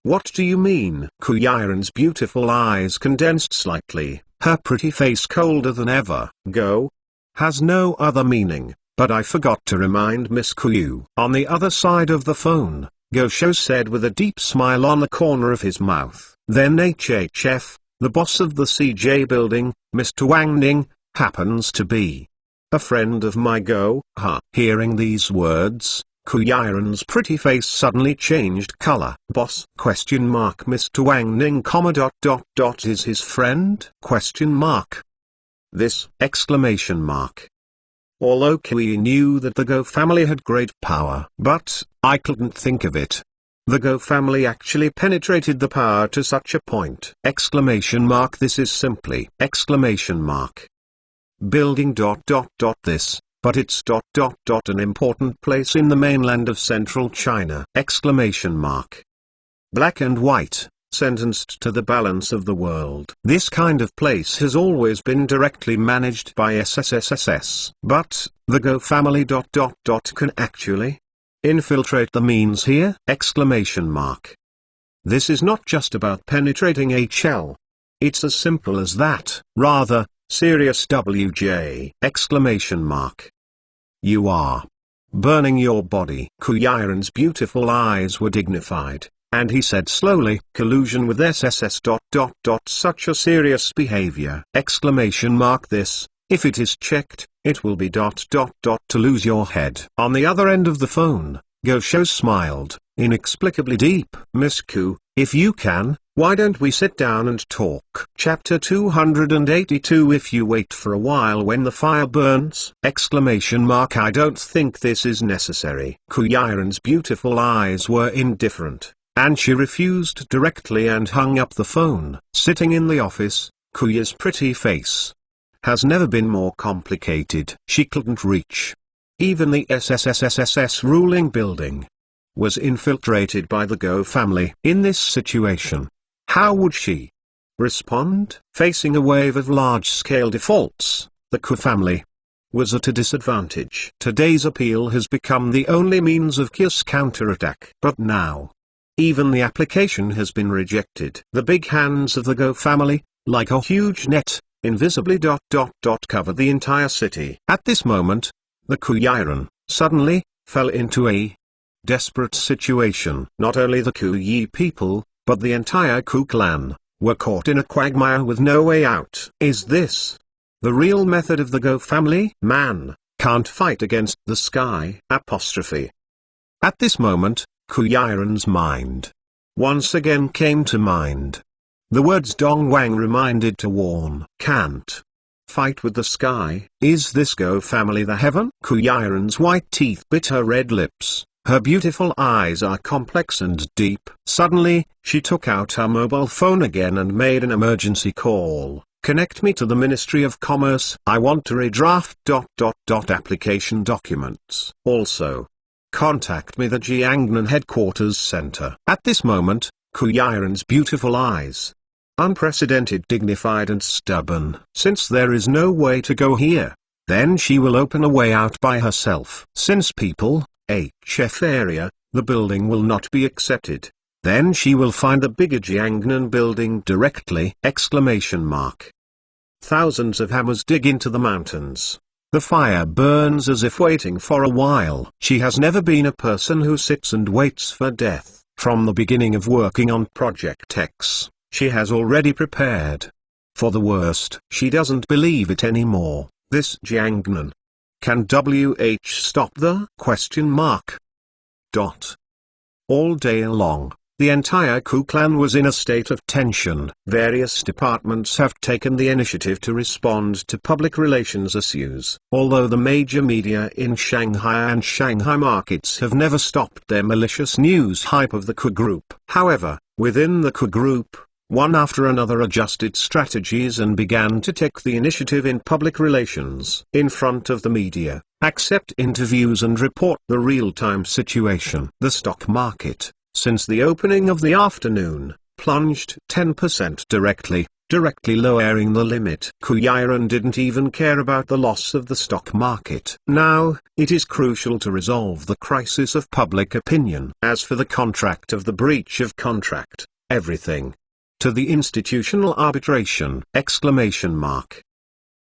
What do you mean? Kuyaran's beautiful eyes condensed slightly, her pretty face colder than ever. Go has no other meaning, but I forgot to remind Miss Kuyu. On the other side of the phone, Gosho said with a deep smile on the corner of his mouth. Then HHF, the boss of the CJ building, Mr. Wang Ning, happens to be a friend of my Go. Hearing these words, Kuyaran's pretty face suddenly changed color. Boss? Mr. Wang Ning, is his friend? This! Although Kui knew that the Go family had great power, but I couldn't think of it. The Go family actually penetrated the power to such a point! This is simply! Building this, but it's an important place in the mainland of central China! Black and white, sentenced to the balance of the world. This kind of place has always been directly managed by SSSS. But, the Go family can actually infiltrate the means here! This is not just about penetrating HL. It's as simple as that. Rather, serious WJ! You are burning your body. Kuyaran's beautiful eyes were dignified, and he said slowly, collusion with SSS. Such a serious behavior! This, if it is checked, it will be to lose your head. On the other end of the phone, Gosho smiled, inexplicably deep. Miss Ku, if you can, why don't we sit down and talk? Chapter 282. If you wait for a while when the fire burns! I don't think this is necessary. Kuyaran's beautiful eyes were indifferent, and she refused directly and hung up the phone. Sitting in the office, Kuya's pretty face has never been more complicated. She couldn't reach even the SSSSS ruling building was infiltrated by the Go family. In this situation, how would she respond? Facing a wave of large-scale defaults, the Ku family was at a disadvantage. Today's appeal has become the only means of Kia's counterattack. But now, even the application has been rejected. The big hands of the Go family, like a huge net, invisibly cover the entire city. At this moment, the Kuyaran suddenly fell into a desperate situation. Not only the Kuyi people, but the entire Ku clan were caught in a quagmire with no way out. Is this the real method of the Go family? Man can't fight against the sky! At this moment, Kuyaran's mind once again came to mind. The words Dong Wang reminded to warn. Can't fight with the sky. Is this Go family the heaven? Kuyaran's white teeth bit her red lips. Her beautiful eyes are complex and deep. Suddenly, she took out her mobile phone again and made an emergency call. Connect me to the Ministry of Commerce. I want to redraft ... application documents. Also, contact me the Jiangnan Headquarters Center. At this moment, Kuyaran's beautiful eyes, unprecedented, dignified and stubborn. Since there is no way to go here, then she will open a way out by herself. Since people, HF area, the building will not be accepted, then she will find the bigger Jiangnan building directly! Thousands of hammers dig into the mountains. The fire burns as if waiting for a while. She has never been a person who sits and waits for death. From the beginning of working on Project X, she has already prepared for the worst. She doesn't believe it anymore. This Jiangnan. Can WH stop the ? All day long, the entire Ku clan was in a state of tension. Various departments have taken the initiative to respond to public relations issues. Although the major media in Shanghai and Shanghai markets have never stopped their malicious news hype of the Ku group. However, within the Ku group, one after another adjusted strategies and began to take the initiative in public relations. In front of the media, accept interviews and report the real-time situation. The stock market since the opening of the afternoon, plunged 10% directly lowering the limit. Kuyaran didn't even care about the loss of the stock market. Now, it is crucial to resolve the crisis of public opinion. As for the contract of the breach of contract, everything to the institutional arbitration!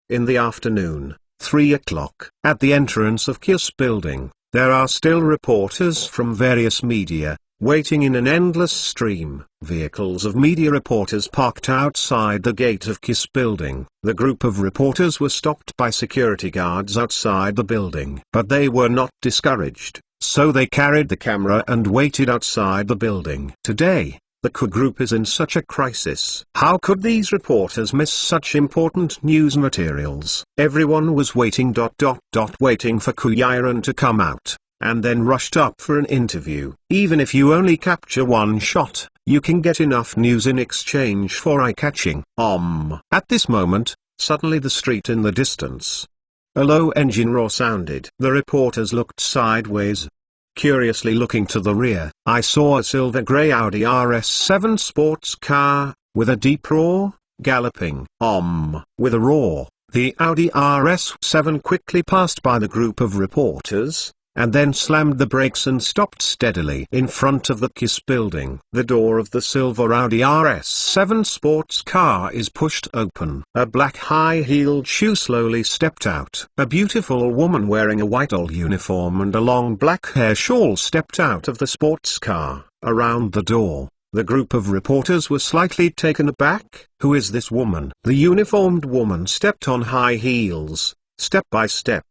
In the afternoon, 3 o'clock, at the entrance of KISS building, there are still reporters from various media, waiting in an endless stream. Vehicles of media reporters parked outside the gate of KISS building. The group of reporters were stopped by security guards outside the building. But they were not discouraged, so they carried the camera and waited outside the building. Today, the KU group is in such a crisis. How could these reporters miss such important news materials? Everyone was waiting for Kuyaran to come out, and then rushed up for an interview. Even if you only capture one shot, you can get enough news in exchange for eye-catching. At this moment, suddenly the street in the distance. A low engine roar sounded. The reporters looked sideways. Curiously looking to the rear, I saw a silver-grey Audi RS7 sports car, with a deep roar, galloping. With a roar, the Audi RS7 quickly passed by the group of reporters, and then slammed the brakes and stopped steadily in front of the KISS building. The door of the silver Audi RS7 sports car is pushed open. A black high-heeled shoe slowly stepped out. A beautiful woman wearing a white uniform and a long black hair shawl stepped out of the sports car. Around the door, the group of reporters were slightly taken aback. Who is this woman? The uniformed woman stepped on high heels, step by step,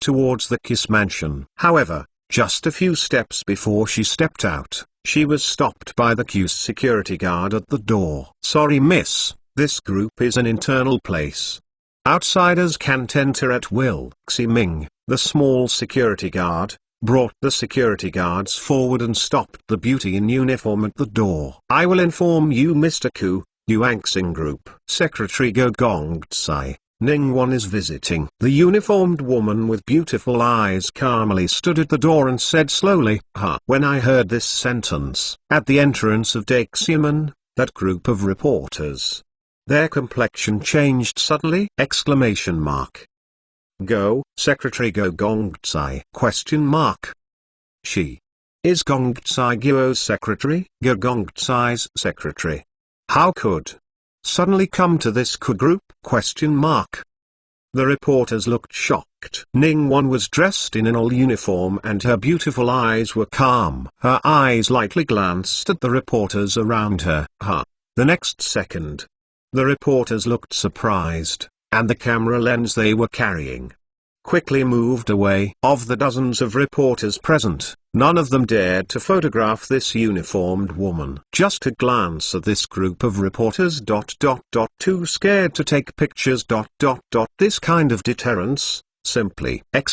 towards the KISS mansion. However, just a few steps before she stepped out, she was stopped by the KISS security guard at the door. Sorry miss, this group is an internal place. Outsiders can't enter at will. Xi Ming, the small security guard, brought the security guards forward and stopped the beauty in uniform at the door. I will inform you, Mr. Ku, Yuanxing Group. Secretary Go Gongtsai, Ningguan is visiting. The uniformed woman with beautiful eyes calmly stood at the door and said slowly, When I heard this sentence, at the entrance of Daxiaman, that group of reporters, their complexion changed suddenly! Go, Secretary Go Gongtsai? She is Gongtsai Guo's secretary? Go Gongtsai's secretary. How could suddenly come to this KU group? The reporters looked shocked. Ningguan was dressed in an all uniform and her beautiful eyes were calm. Her eyes lightly glanced at the reporters around her. The next second, the reporters looked surprised, and the camera lens they were carrying quickly moved away. Of the dozens of reporters present, none of them dared to photograph this uniformed woman. Just a glance at this group of reporters. Too scared to take pictures. This kind of deterrence, simply! At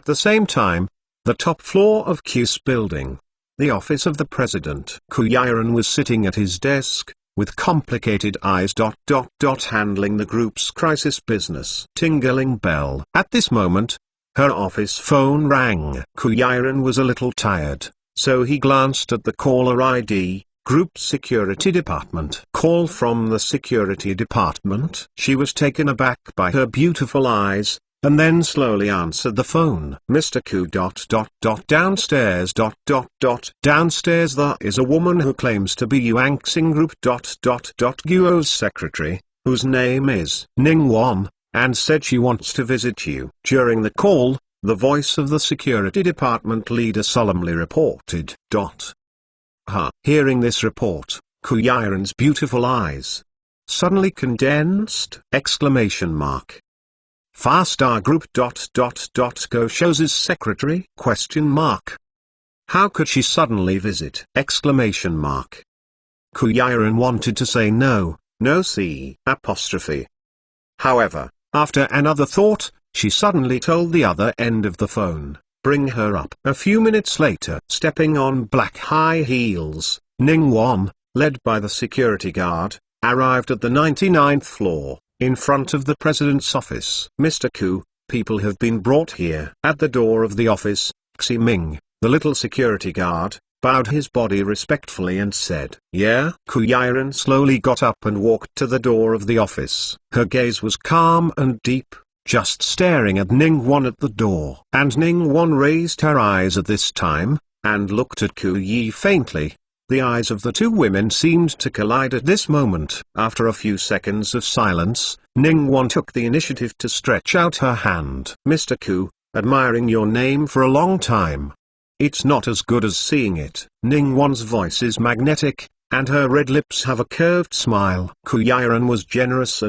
the same time, the top floor of KISS building, the office of the president. Kuyaran was sitting at his desk, with complicated eyes. Handling the group's crisis business. Tingling bell. At this moment, her office phone rang. Kuyaran was a little tired, so he glanced at the caller ID, Group Security Department. Call from the Security Department. She was taken aback by her beautiful eyes, and then slowly answered the phone. Mr. Ku. Downstairs. Downstairs there is a woman who claims to be Yuanxing Group. Guo's secretary, whose name is Ningguan, and said she wants to visit you. During the call, the voice of the security department leader solemnly reported. Hearing this report, Kuyaran's beautiful eyes suddenly condensed! Far-Star Group. Go shows his secretary? How could she suddenly visit? Kuyaran wanted to say no, see. However, after another thought, she suddenly told the other end of the phone, bring her up. A few minutes later, stepping on black high heels, Ningguan, led by the security guard, arrived at the 99th floor, in front of the president's office. Mr. Ku, people have been brought here. At the door of the office, Xi Ming, The little security guard bowed his body respectfully and said, "Yeah?" Kuyaran slowly got up and walked to the door of the office. Her gaze was calm and deep, just staring at Ningguang at the door. And Ningguang raised her eyes at this time, and looked at Ku Yi faintly. The eyes of the two women seemed to collide at this moment. After a few seconds of silence, Ningguang took the initiative to stretch out her hand. "Mr. Ku, admiring your name for a long time. It's not as good as seeing it." Ningguang's voice is magnetic, and her red lips have a curved smile. Kuyaran was generous,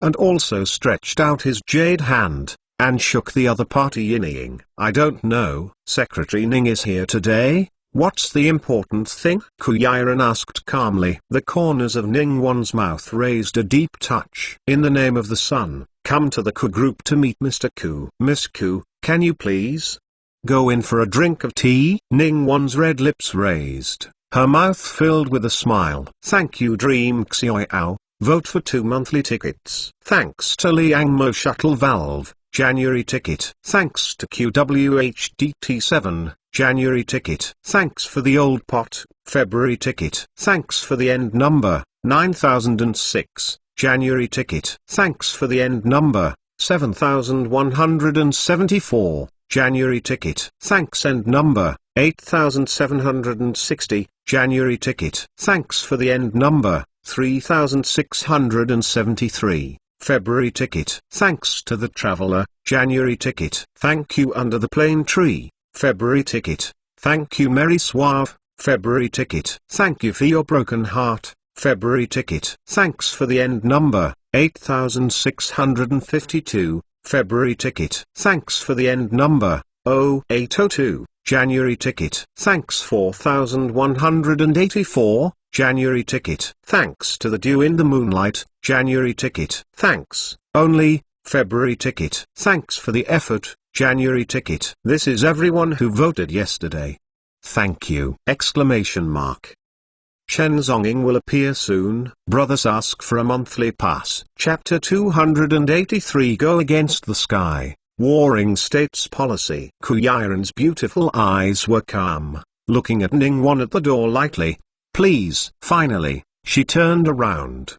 and also stretched out his jade hand, and shook the other party, yinning. "I don't know, Secretary Ning is here today. What's the important thing?" Kuyaran asked calmly. The corners of Ningguang's mouth raised a deep touch. "In the name of the sun, come to the Ku group to meet Mr. Ku." "Miss Ku, can you please go in for a drink of tea?" Ningguang's red lips raised, her mouth filled with a smile. "Thank you Dream Xiao. Vote for 2 monthly tickets. Thanks to Liang Mo Shuttle Valve, January ticket. Thanks to QWHDT7, January ticket. Thanks for the Old Pot, February ticket. Thanks for the end number, 9006, January ticket. Thanks for the end number, 7174, January ticket. Thanks end number, 8760, January ticket. Thanks for the end number, 3673, February ticket. Thanks to the traveler, January ticket. Thank you under the plane tree, February ticket. Thank you Mary Suave, February ticket. Thank you for your broken heart, February ticket. Thanks for the end number, 8652, February ticket. Thanks for the end number, 0802, January ticket. Thanks 4184, January ticket. Thanks to the Dew in the Moonlight, January ticket. Thanks, only, February ticket. Thanks for the effort, January ticket. This is everyone who voted yesterday. Thank you! Exclamation mark. Chen Zonging will appear soon. Brothers ask for a monthly pass. Chapter 283 Go Against the Sky, Warring States Policy. Kuyaran's beautiful eyes were calm, looking at Ningguang at the door lightly. "Please." Finally, she turned around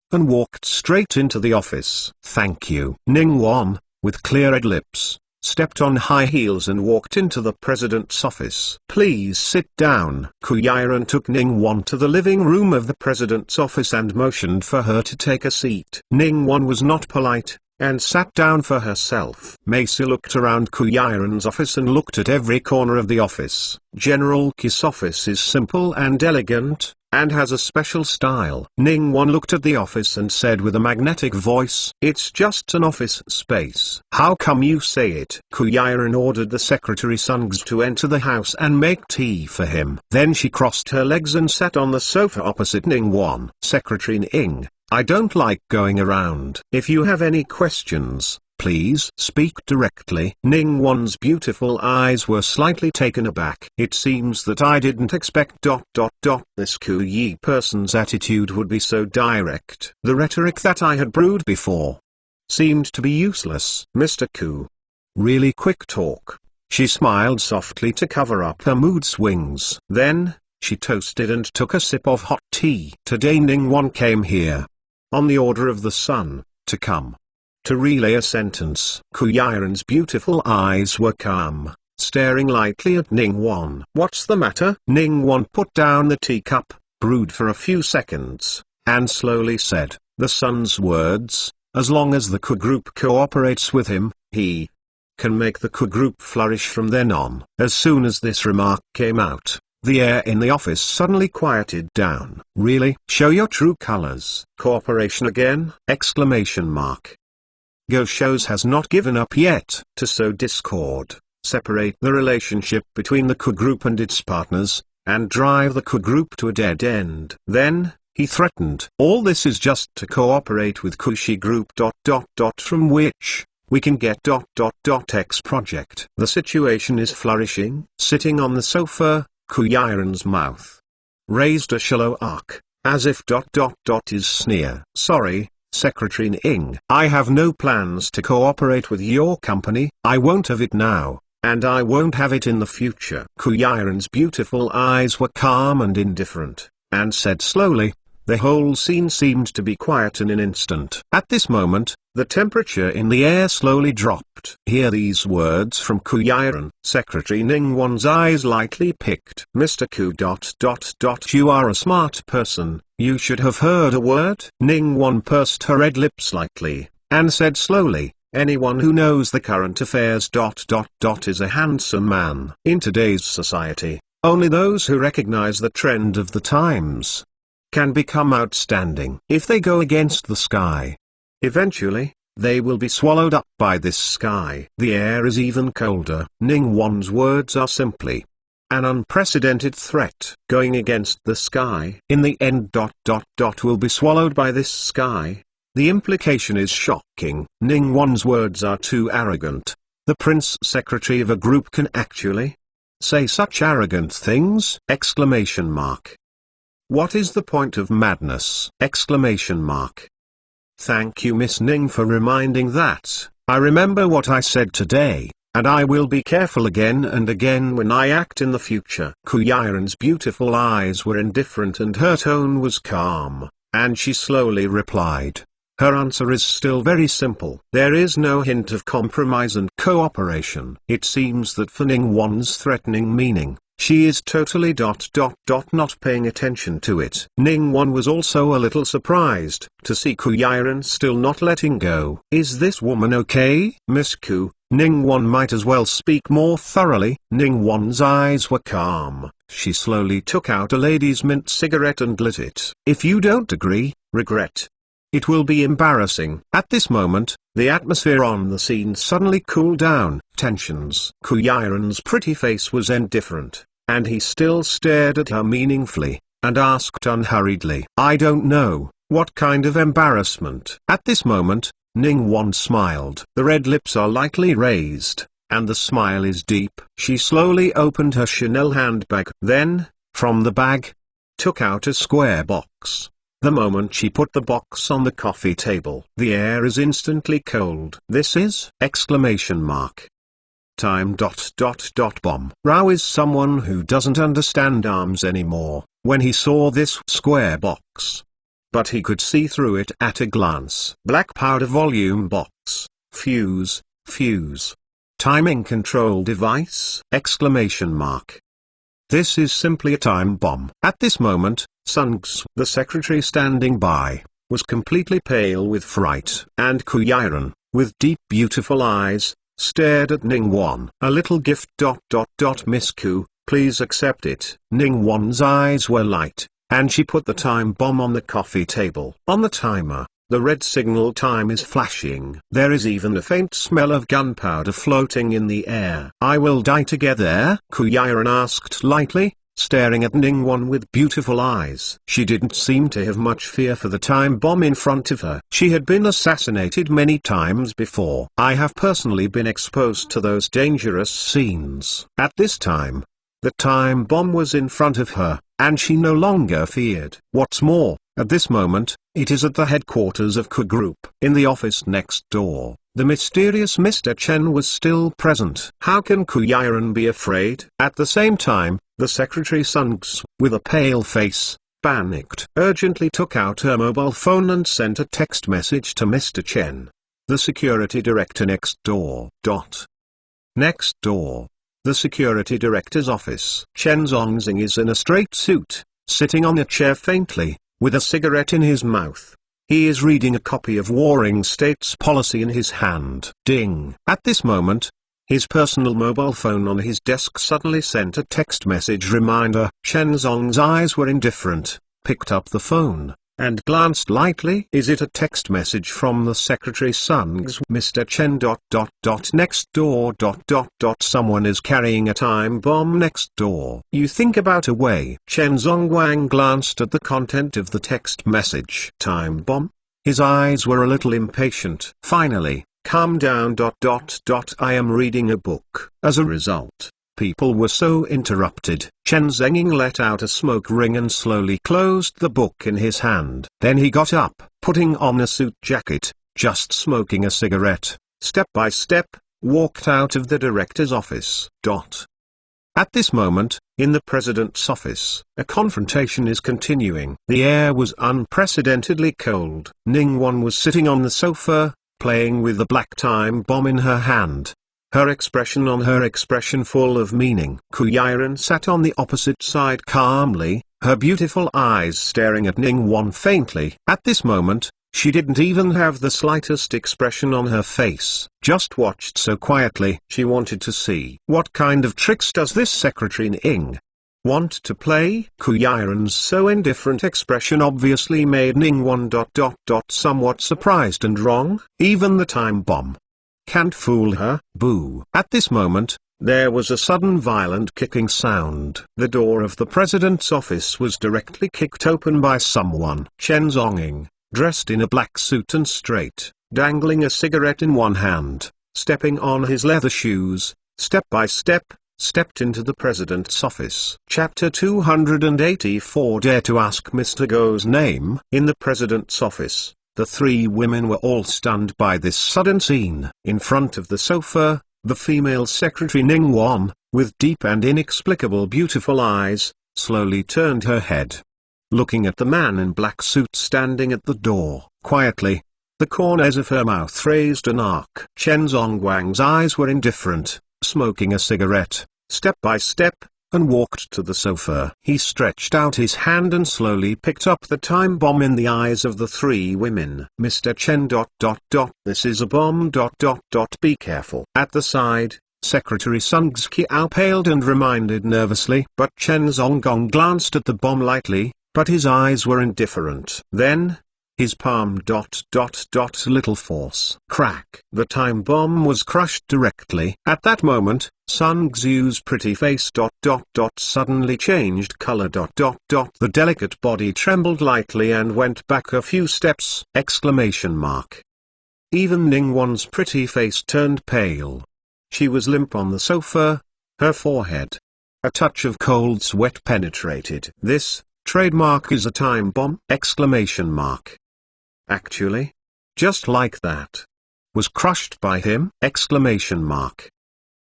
and walked straight into the office. "Thank you." Ningguang, with clear-eyed lips, stepped on high heels and walked into the president's office. "Please sit down." Kuyaran took Ningguang to the living room of the president's office and motioned for her to take a seat. Ningguang was not polite, and sat down for herself. Macy looked around Kuyaran's office and looked at every corner of the office. General Ki's office is simple and elegant, and has a special style. Ningguang looked at the office and said with a magnetic voice, "It's just an office space." "How come you say it?" Kuyaran ordered the secretary Sungs to enter the house and make tea for him. Then she crossed her legs and sat on the sofa opposite Ningguang. "Secretary Ning, I don't like going around. If you have any questions, please speak directly." Ningguang's beautiful eyes were slightly taken aback. "It seems that I didn't expect ... this Ku Yi person's attitude would be so direct. The rhetoric that I had brewed before seemed to be useless." "Mr. Ku, really quick talk." She smiled softly to cover up her mood swings. Then, she toasted and took a sip of hot tea. "Today Ningguang came here, on the order of the sun, to come to relay a sentence." Kuyaran's beautiful eyes were calm, staring lightly at Ningguang. "What's the matter?" Ningguang put down the teacup, brewed for a few seconds, and slowly said, "The sun's words, as long as the Ku group cooperates with him, he can make the Ku group flourish from then on." As soon as this remark came out, the air in the office suddenly quieted down. "Really? Show your true colors." "Cooperation again?" Exclamation mark. Go Shows has not given up yet to sow discord, separate the relationship between the Ku group and its partners, and drive the Ku group to a dead end. Then, he threatened, "All this is just to cooperate with Kushi group ... from which we can get ... X project." The situation is flourishing. Sitting on the sofa, Kuyaran's mouth raised a shallow arc, as if ... is sneer. "Sorry, Secretary Ning. I have no plans to cooperate with your company. I won't have it now, and I won't have it in the future. Kuyaran's beautiful eyes were calm and indifferent, and said slowly. The whole scene seemed to be quiet in an instant. At this moment, the temperature in the air slowly dropped. Hear these words from Kuyaran. Secretary Ningwon's eyes lightly picked. Mr. Ku. You are a smart person, you should have heard a word. Ningwon pursed her red lips slightly, and said slowly, anyone who knows the current affairs. Is a handsome man. In today's society, only those who recognize the trend of the times can become outstanding. If they go against the sky, eventually, they will be swallowed up by this sky. The air is even colder. Ningwon's words are simply an unprecedented threat. Going against the sky in the end. Will be swallowed by this sky. The implication is shocking. Ningwon's words are too arrogant. The Prince Secretary of a group can actually say such arrogant things! Exclamation mark. What is the point of madness? Exclamation mark. Thank you Miss Ning for reminding that. I remember what I said today, and I will be careful again and again when I act in the future. Kuyaran's beautiful eyes were indifferent and her tone was calm, and she slowly replied. Her answer is still very simple. There is no hint of compromise and cooperation. It seems that for Ningwon's threatening meaning, she is totally not paying attention to it. Ningwon was also a little surprised to see Kuyaran still not letting go. Is this woman okay? Miss Ku, Ningwon might as well speak more thoroughly. Ningwon's eyes were calm. She slowly took out a lady's mint cigarette and lit it. If you don't agree, regret. It will be embarrassing. At this moment, the atmosphere on the scene suddenly cooled down. Tensions. Kuyaran's pretty face was indifferent, and he still stared at her meaningfully, and asked unhurriedly, I don't know, what kind of embarrassment? At this moment, Ningwon smiled. The red lips are lightly raised, and the smile is deep. She slowly opened her Chanel handbag. Then, from the bag, took out a square box. The moment she put the box on the coffee table, the air is instantly cold. This is! Exclamation mark. Time. Bomb. Rao is someone who doesn't understand arms anymore. When he saw this square box, but he could see through it at a glance. Black powder volume box. Fuse. Timing control device! Exclamation mark. This is simply a time bomb. At this moment, Sungs, the secretary standing by, was completely pale with fright. And Kuyaran, with deep beautiful eyes, stared at Ningwon. A little gift. Miss Ku, please accept it. Ningwon's eyes were light, and she put the time bomb on the coffee table. On the timer, the red signal time is flashing. There is even a faint smell of gunpowder floating in the air. I will die together? Kuyaran asked lightly, staring at Ningwon with beautiful eyes. She didn't seem to have much fear for the time bomb in front of her. She had been assassinated many times before. I have personally been exposed to those dangerous scenes. At this time, the time bomb was in front of her, and she no longer feared. What's more, at this moment, it is at the headquarters of Ku Group. In the office next door, the mysterious Mr. Chen was still present. How can Kuyaran be afraid? At the same time, the secretary Sungs, with a pale face, panicked, urgently took out her mobile phone and sent a text message to Mr. Chen, the security director next door. Next door, the security director's office. Chen Zongxing is in a straight suit, sitting on a chair faintly, with a cigarette in his mouth. He is reading a copy of Warring States policy in his hand. Ding! At this moment, his personal mobile phone on his desk suddenly sent a text message reminder. Chen Zong's eyes were indifferent, picked up the phone, and glanced lightly. Is it a text message from the secretary Sungs? Mr. Chen. Next door. Someone is carrying a time bomb next door. You think about a way. Chen Zongwang glanced at the content of the text message. Time bomb? His eyes were a little impatient. Finally, calm down. I am reading a book. As a result, people were so interrupted. Chen Zenging let out a smoke ring and slowly closed the book in his hand. Then he got up, putting on a suit jacket, just smoking a cigarette. Step by step, walked out of the director's office. At this moment, in the president's office, a confrontation is continuing. The air was unprecedentedly cold. Ningguang was sitting on the sofa, playing with the black time bomb in her hand. Her expression full of meaning. Ku Yiren sat on the opposite side calmly, her beautiful eyes staring at Ningguang faintly. At this moment, she didn't even have the slightest expression on her face, just watched so quietly. She wanted to see what kind of tricks does this Secretary Ning want to play. Ku Yiren's so indifferent expression obviously made Ningguang somewhat surprised and wrong. Even the time bomb can't fool her. Boo. At this moment, there was a sudden violent kicking sound. The door of the president's office was directly kicked open by someone. Chen Zhongning, dressed in a black suit and straight, dangling a cigarette in one hand, stepping on his leather shoes, step by step, stepped into the president's office. Chapter 284. Dare to ask Mr. Go's name. In the president's office, the three women were all stunned by this sudden scene. In front of the sofa, the female secretary Ningguang, with deep and inexplicable beautiful eyes, slowly turned her head, looking at the man in black suit standing at the door. Quietly, the corners of her mouth raised an arc. Chen Zongguang's eyes were indifferent, smoking a cigarette, step by step, and walked to the sofa. He stretched out his hand and slowly picked up the time bomb in the eyes of the three women. Mr. Chen. This is a bomb. Be careful. At the side, Secretary Sun Xiao paled and reminded nervously. But Chen Zonggang glanced at the bomb lightly, but his eyes were indifferent. Then, his palm. Little force. Crack. The time bomb was crushed directly. At that moment, Sun Xiu's pretty face. Suddenly changed color. The delicate body trembled lightly and went back a few steps. Even Ningguang's pretty face turned pale. She was limp on the sofa, her forehead. A touch of cold sweat penetrated. This, trademark, is a time bomb. Actually, just like that, was crushed by him.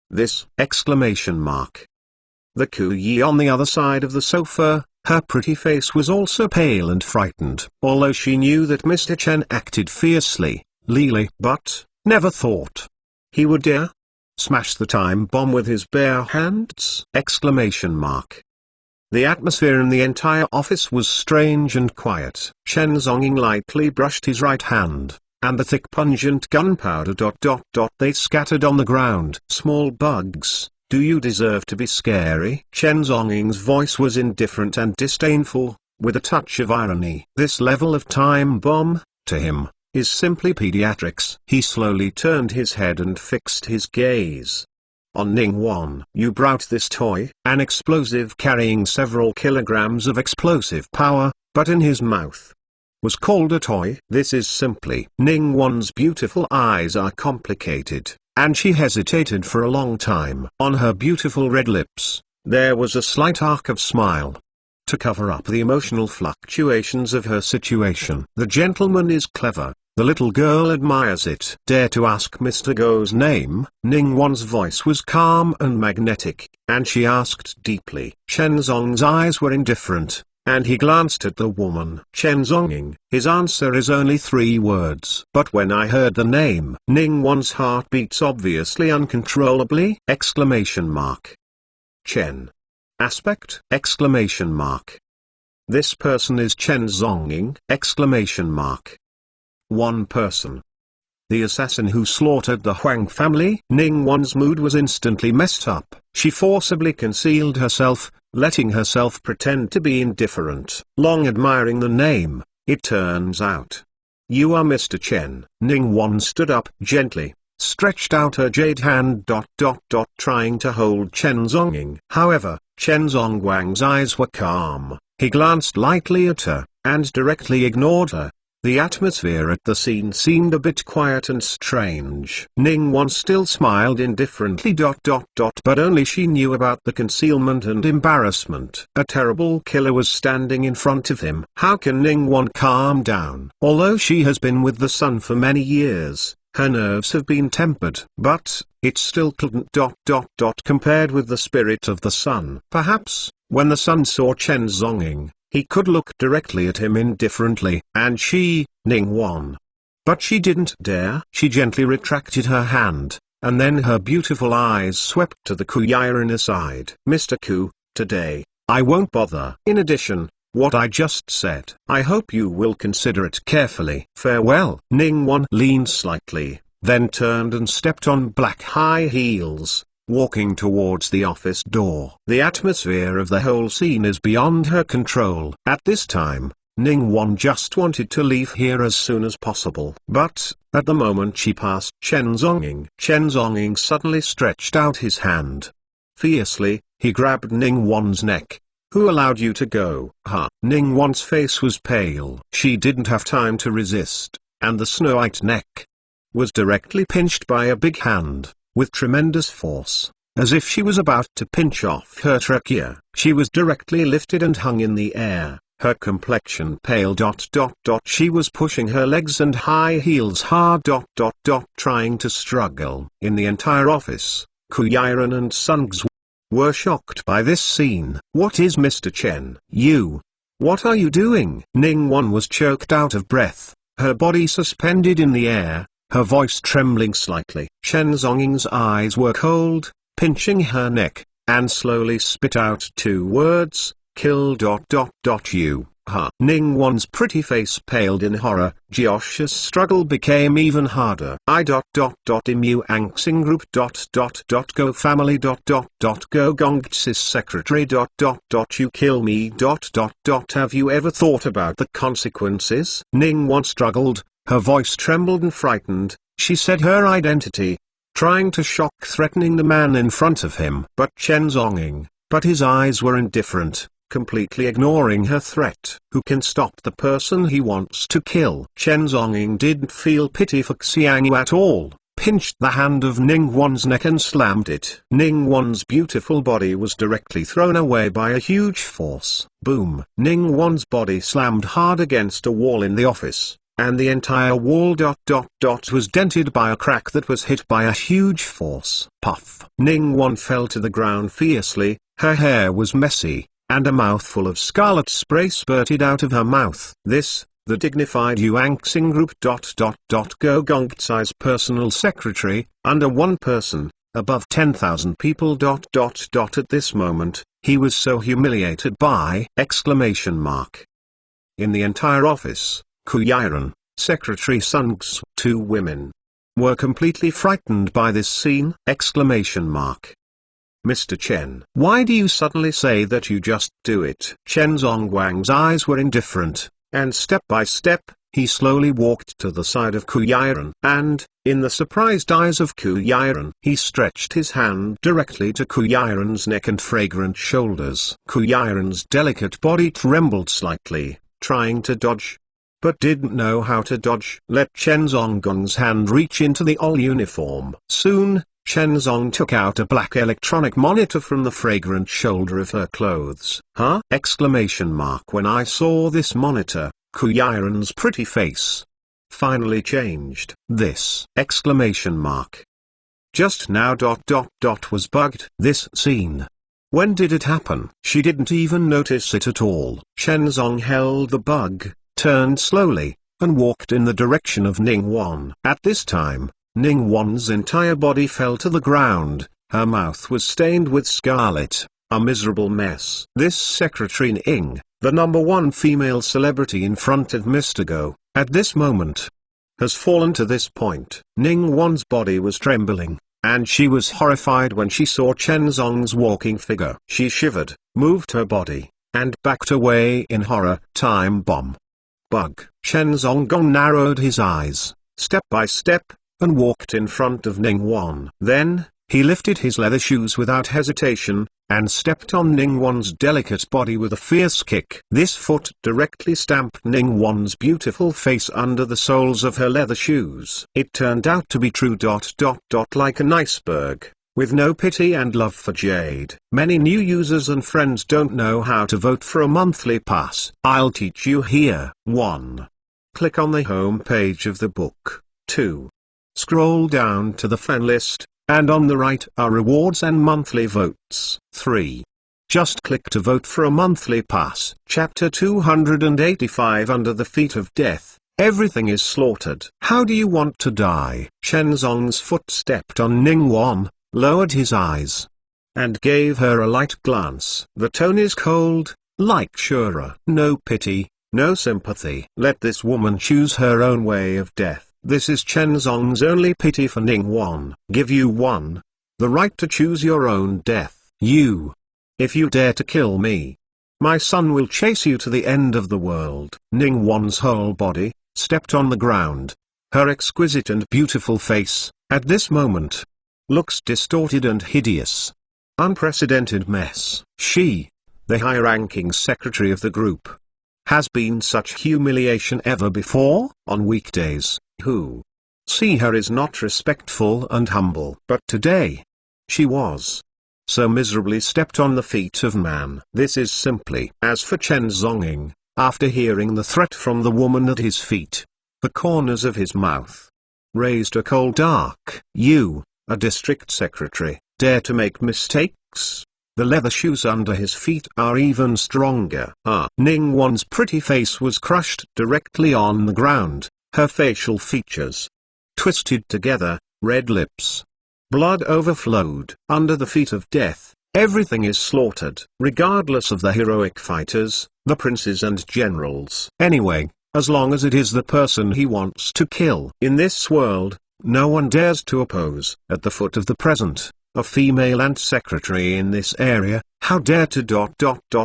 This! The Ku Yi on the other side of the sofa, her pretty face was also pale and frightened. Although she knew that Mr. Chen acted fiercely, but never thought he would dare smash the time bomb with his bare hands. The atmosphere in the entire office was strange and quiet. Chen Zongning lightly brushed his right hand, and the thick pungent gunpowder. They scattered on the ground. Small bugs, do you deserve to be scary? Chen Zongning's voice was indifferent and disdainful, with a touch of irony. This level of time bomb, to him, is simply pediatrics. He slowly turned his head and fixed his gaze on Ningguang. You brought this toy, an explosive carrying several kilograms of explosive power, but in his mouth, was called a toy. This is simply. Ningguang's beautiful eyes are complicated, and she hesitated for a long time. On her beautiful red lips, there was a slight arc of smile, to cover up the emotional fluctuations of her situation. The gentleman is clever. The little girl admires it. Dare to ask Mr. Go's name? Ningguang's voice was calm and magnetic, and she asked deeply. Chen Zong's eyes were indifferent, and he glanced at the woman. Chen Zongning. His answer is only 3 words. But when I heard the name, Ningguang's heart beats obviously uncontrollably. Chen. Aspect? This person is Chen Zongning. One person. The assassin who slaughtered the Huang family. Ningguang's mood was instantly messed up. She forcibly concealed herself, letting herself pretend to be indifferent. Long admiring the name, it turns out. You are Mr. Chen. Ningguang stood up gently, stretched out her jade hand. Trying to hold Chen Zongning. However, Chen Zongguang's eyes were calm. He glanced lightly at her, and directly ignored her. The atmosphere at the scene seemed a bit quiet and strange. Ningguang still smiled indifferently. But only she knew about the concealment and embarrassment. A terrible killer was standing in front of him. How can Ningguang calm down? Although she has been with the sun for many years, her nerves have been tempered. But, it still couldn't ... compared with the spirit of the sun. Perhaps, when the sun saw Chen Zonging, he could look directly at him indifferently. And she, Ningguang. But she didn't dare. She gently retracted her hand, and then her beautiful eyes swept to the Kuyiran aside. Mr. Ku, today, I won't bother. In addition, what I just said, I hope you will consider it carefully. Farewell. Ningguang leaned slightly, then turned and stepped on black high heels, walking towards the office door. The atmosphere of the whole scene is beyond her control. At this time, Ningguang just wanted to leave here as soon as possible. But, at the moment she passed Chen Zonging suddenly stretched out his hand. Fiercely, he grabbed Ningguang's neck. Who allowed you to go? Huh? Ningguang's face was pale. She didn't have time to resist, and the snow-white neck was directly pinched by a big hand, with tremendous force, as if she was about to pinch off her trachea. She was directly lifted and hung in the air. Her complexion pale. She was pushing her legs and high heels hard. Trying to struggle. In the entire office, Kuyiran and Sungs were shocked by this scene. What is Mr. Chen? You? What are you doing? Ningguang was choked out of breath, her body suspended in the air, her voice trembling slightly. Chen Zonging's eyes were cold, pinching her neck, and slowly spit out two words. Kill. You. Huh? Ningguang's pretty face paled in horror. Josh's struggle became even harder. Imu Anxing Group. Go family. Go Gongtsis secretary. You kill me. Have you ever thought about the consequences? Ningguang struggled, her voice trembled and frightened. She said her identity, trying to shock threatening the man in front of him. But Chen Zonging, but his eyes were indifferent, completely ignoring her threat. Who can stop the person he wants to kill? Chen Zonging didn't feel pity for Xiangyu at all, pinched the hand of Ningguang's neck and slammed it. Ningguang's beautiful body was directly thrown away by a huge force. Boom! Ningguang's body slammed hard against a wall in the office, and the entire wall ... was dented by a crack that was hit by a huge force. Puff! Ningguang fell to the ground fiercely, her hair was messy, and a mouthful of scarlet spray spurted out of her mouth. This, the dignified Yuanxing Group. Go Gongtsi's personal secretary, under one person, above 10,000 people. At this moment, he was so humiliated by! In the entire office, Kuyiran, Secretary Sungs, two women, were completely frightened by this scene! Mr. Chen, why do you suddenly say that you just do it? Chen Zongguang's eyes were indifferent, and step by step, he slowly walked to the side of Kuyiran. And, in the surprised eyes of Kuyiran, he stretched his hand directly to Kuyiran's neck and fragrant shoulders. Kuyiran's delicate body trembled slightly, trying to dodge, but didn't know how to dodge. Let Chen Zongguang's hand reach into the old uniform. Soon, Chen Zong took out a black electronic monitor from the fragrant shoulder of her clothes. Huh? When I saw this monitor, Kuyiran's pretty face finally changed. This! Just now. Was bugged. This scene. When did it happen? She didn't even notice it at all. Chen Zong held the bug, turned slowly, and walked in the direction of Ningguang. At this time, Ningguang's entire body fell to the ground, her mouth was stained with scarlet, a miserable mess. This Secretary Ning, the #1 female celebrity in front of Mr. Go, at this moment, has fallen to this point. Ningguang's body was trembling, and she was horrified when she saw Chen Zong's walking figure. She shivered, moved her body, and backed away in horror. Time bomb. Bug. Chen Zongong narrowed his eyes, step by step, and walked in front of Ningguang. Then, he lifted his leather shoes without hesitation, and stepped on Ningguang's delicate body with a fierce kick. This foot directly stamped Ningguang's beautiful face under the soles of her leather shoes. It turned out to be true. Like an iceberg, with no pity and love for Jade. Many new users and friends don't know how to vote for a monthly pass. I'll teach you here. 1. Click on the home page of the book. 2. Scroll down to the fan list, and on the right are rewards and monthly votes. 3. Just click to vote for a monthly pass. Chapter 285 Under the Feet of Death. Everything is slaughtered. How do you want to die? Shenzong's foot stepped on Ningguang, lowered his eyes, and gave her a light glance. The tone is cold, like Shura. No pity, no sympathy. Let this woman choose her own way of death. This is Shenzong's only pity for Ningguang. Give you one. The right to choose your own death. You. If you dare to kill me, my son will chase you to the end of the world. Ningguang's whole body stepped on the ground. Her exquisite and beautiful face, at this moment, looks distorted and hideous. Unprecedented mess. She, the high-ranking secretary of the group. Has been such humiliation ever before? On weekdays, who see her is not respectful and humble. But today, she was so miserably stepped on the feet of man. This is simply. As for Chen Zonging, after hearing the threat from the woman at his feet, the corners of his mouth raised a cold dark. You, a district secretary, dare to make mistakes? The leather shoes under his feet are even stronger. Ningguang's pretty face was crushed directly on the ground, her facial features twisted together, red lips. Blood overflowed. Under the feet of death, everything is slaughtered. Regardless of the heroic fighters, the princes and generals. Anyway, as long as it is the person he wants to kill. In this world, no one dares to oppose. At the foot of the present, a female ant secretary in this area, how dare to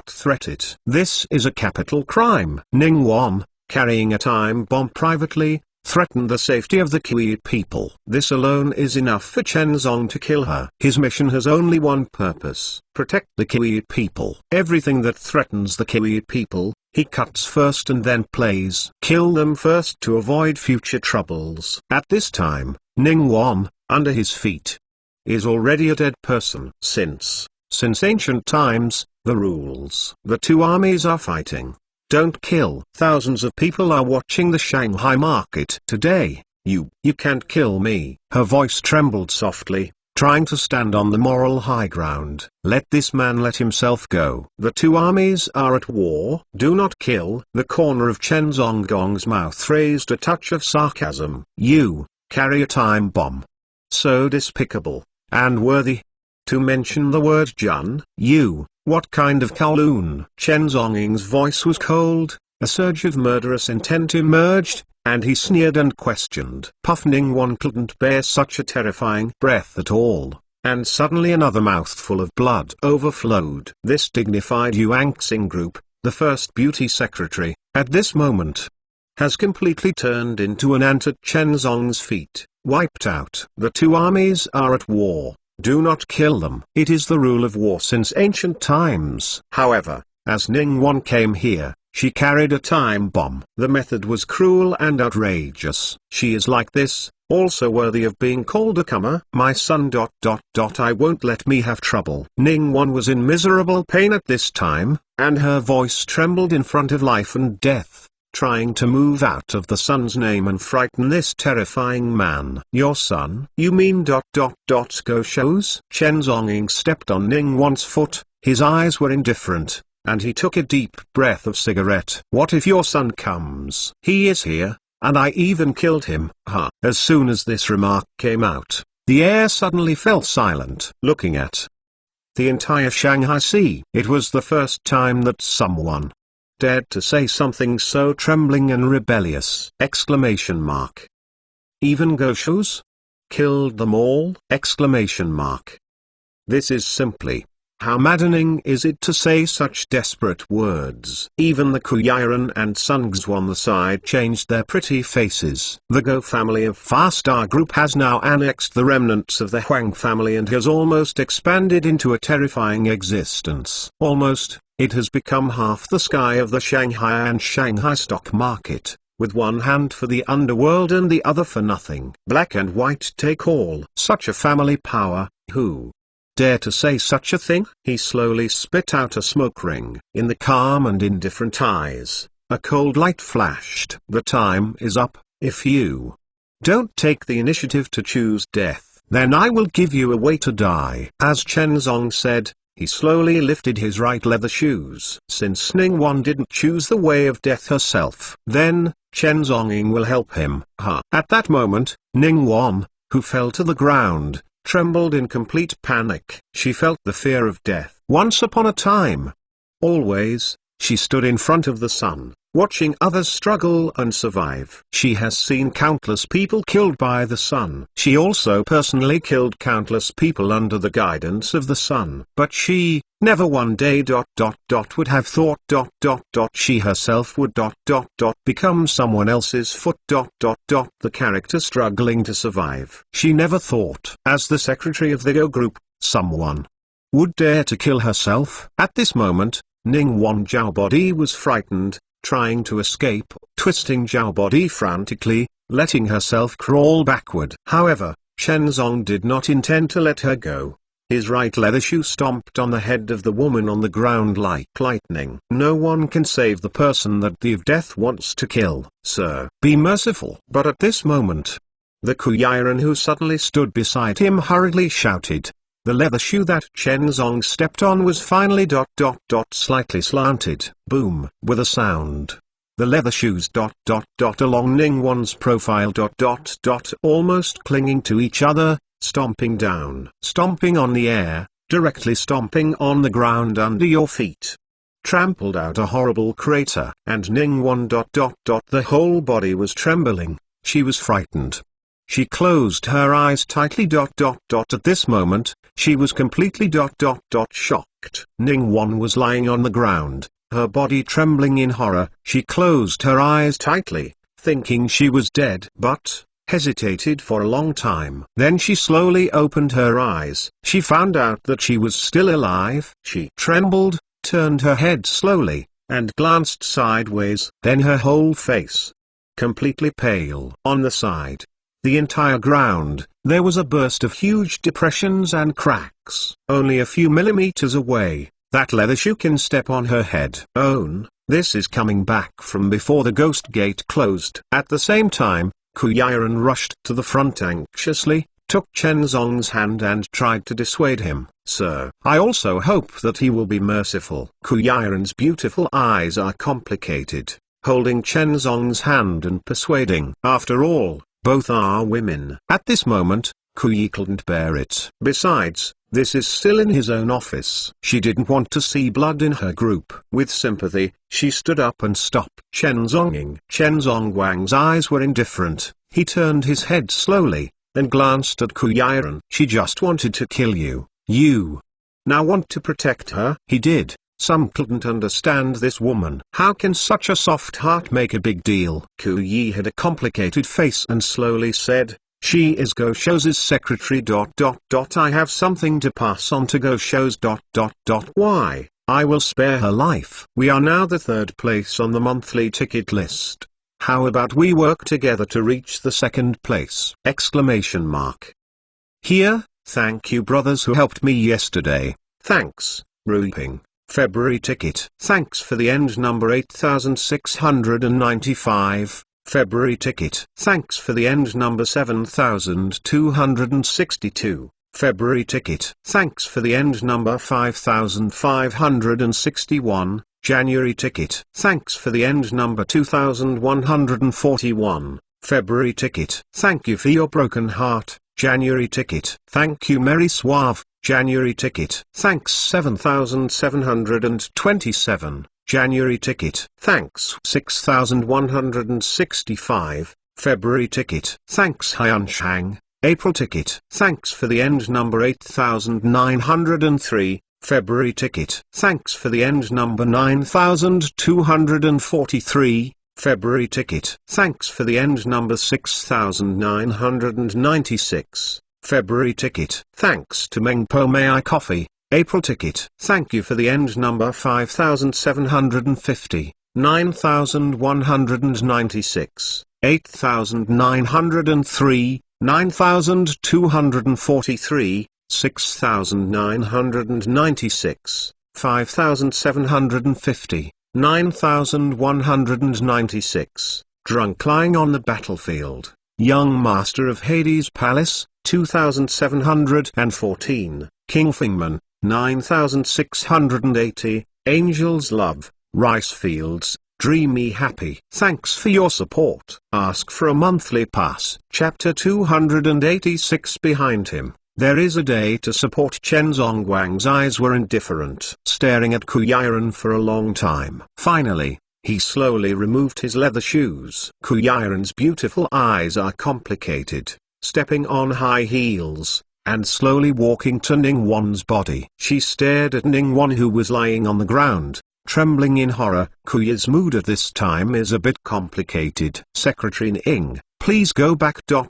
threat it. This is a capital crime. Ningguang, carrying a time bomb privately, threatened the safety of the Kui people. This alone is enough for Chen Zong to kill her. His mission has only one purpose: protect the Kui people. Everything that threatens the Kui people, he cuts first and then plays. Kill them first to avoid future troubles. At this time, Ningguang, under his feet, is already a dead person. Since ancient times, the rules. The two armies are fighting. Don't kill. Thousands of people are watching the Shanghai market. Today, you can't kill me. Her voice trembled softly, trying to stand on the moral high ground. Let this man let himself go. The two armies are at war. Do not kill. The corner of Chen Zong's mouth raised a touch of sarcasm. You carry a time bomb. So despicable, and worthy to mention the word Jun. You, what kind of Kowloon? Chen Zonging's voice was cold, a surge of murderous intent emerged, and he sneered and questioned. Puff Ningguang couldn't bear such a terrifying breath at all, and suddenly another mouthful of blood overflowed. This dignified Yuanxing group, the first beauty secretary, at this moment, has completely turned into an ant at Chen Zong's feet, wiped out. The two armies are at war. Do not kill them. It is the rule of war since ancient times. However, as Ningguang came here, she carried a time bomb. The method was cruel and outrageous. She is like this, also worthy of being called a comer. My son ... I won't let me have trouble. Ningguang was in miserable pain at this time, and her voice trembled in front of life and death, trying to move out of the son's name and frighten this terrifying man. Your son? You mean ... Go shows? Chen Zonging stepped on Ningguang's foot, his eyes were indifferent, and he took a deep breath of cigarette. What if your son comes? He is here, and I even killed him. As soon as this remark came out, the air suddenly fell silent. Looking at the entire Shanghai Sea, it was the first time that someone dared to say something so trembling and rebellious! Exclamation mark. Even Goshus? Killed them all? Exclamation mark. This is simply, how maddening is it to say such desperate words? Even the Kuyiran and Sungs on the side changed their pretty faces. The Go family of Far-Star Group has now annexed the remnants of the Huang family and has almost expanded into a terrifying existence. Almost. It has become half the sky of the Shanghai and Shanghai stock market, with one hand for the underworld and the other for nothing. Black and white take all. Such a family power, who dare to say such a thing? He slowly spit out a smoke ring. In the calm and indifferent eyes, a cold light flashed. The time is up. If you Don't take the initiative to choose death. Then I will give you a way to die. As Chen Zong said, he slowly lifted his right leather shoes. Since Ningguang didn't choose the way of death herself, then Chen Zonging will help him. At that moment, Ningguang, who fell to the ground, trembled in complete panic. She felt the fear of death. Once upon a time, always, she stood in front of the sun, watching others struggle and survive. She has seen countless people killed by the sun. She also personally killed countless people under the guidance of the sun. But she, never one day would have thought she herself would become someone else's foot the character struggling to survive. She never thought, as the secretary of the Go group, someone would dare to kill herself. At this moment, Ningguang Zhao Body was frightened, trying to escape, twisting Zhao Body frantically, letting herself crawl backward. However, Chen Zong did not intend to let her go. His right leather shoe stomped on the head of the woman on the ground like lightning. No one can save the person that the of death wants to kill, sir. Be merciful. But at this moment, the Kuyiran who suddenly stood beside him hurriedly shouted. The leather shoe that Chen Zong stepped on was finally slightly slanted. Boom! With a sound, the leather shoes along Ningguang's profile almost clinging to each other, stomping down, stomping on the air, directly stomping on the ground under your feet. Trampled out a horrible crater. And Ningguang the whole body was trembling. She was frightened. She closed her eyes tightly. At this moment, she was completely shocked. Ningguang was lying on the ground, her body trembling in horror. She closed her eyes tightly, thinking she was dead, but hesitated for a long time. Then she slowly opened her eyes. She found out that she was still alive. She trembled, turned her head slowly, and glanced sideways. Then her whole face, completely pale. On the side, the entire ground, there was a burst of huge depressions and cracks. Only a few millimeters away, that leather shoe can step on her head. This is coming back from before the ghost gate closed. At the same time, Kuyiran rushed to the front anxiously, took Chen Zong's hand and tried to dissuade him. Sir, I also hope that he will be merciful. Kuyiran's beautiful eyes are complicated, holding Chen Zong's hand and persuading. After all, both are women. At this moment, Kuyi couldn't bear it. Besides, this is still in his own office. She didn't want to see blood in her group. With sympathy, she stood up and stopped Chen Zonging. Chen Zongguang's eyes were indifferent. He turned his head slowly, and glanced at Kuyiran. She just wanted to kill you. You now want to protect her? He did. Some couldn't understand this woman. How can such a soft heart make a big deal? Kuyi had a complicated face and slowly said, she is Go Shou's secretary. I have something to pass on to Go Shou's. Why? I will spare her life. We are now the third place on the monthly ticket list. How about we work together to reach the second place? Exclamation mark. Here, thank you brothers who helped me yesterday. Thanks, Ruping. February ticket. Thanks for the end number 8695. February ticket. Thanks for the end number 7262. February ticket. Thanks for the end number 5561. January ticket. Thanks for the end number 2141. February ticket. Thank you for your broken heart. January ticket. Thank you Mary Suave. January ticket. Thanks 7727. January ticket. Thanks 6165. February ticket. Thanks Hyun Shang. April ticket. Thanks for the end number 8903. February ticket. Thanks for the end number 9243. February ticket. Thanks for the end number 6996. February ticket. Thanks to Mengpo May I Coffee. April ticket. Thank you for the end number 5750. 9196. 8903. 9243. 6996. 5750. 9196. Drunk lying on the battlefield. young master of Hades Palace, 2714, King Fingman, 9680, Angel's Love, Rice Fields, Dreamy Happy. Thanks for your support. Ask for a monthly pass. Chapter 286. Behind him, there is a day to support. Chen Zongguang's eyes were indifferent, staring at Ku Yiren for a long time. Finally, he slowly removed his leather shoes. Ku Yiren's beautiful eyes are complicated, stepping on high heels, and slowly walking to Ningguan's body. She stared at Ningguan, who was lying on the ground, trembling in horror. Kuya's mood at this time is a bit complicated. Secretary Ning, please go back. To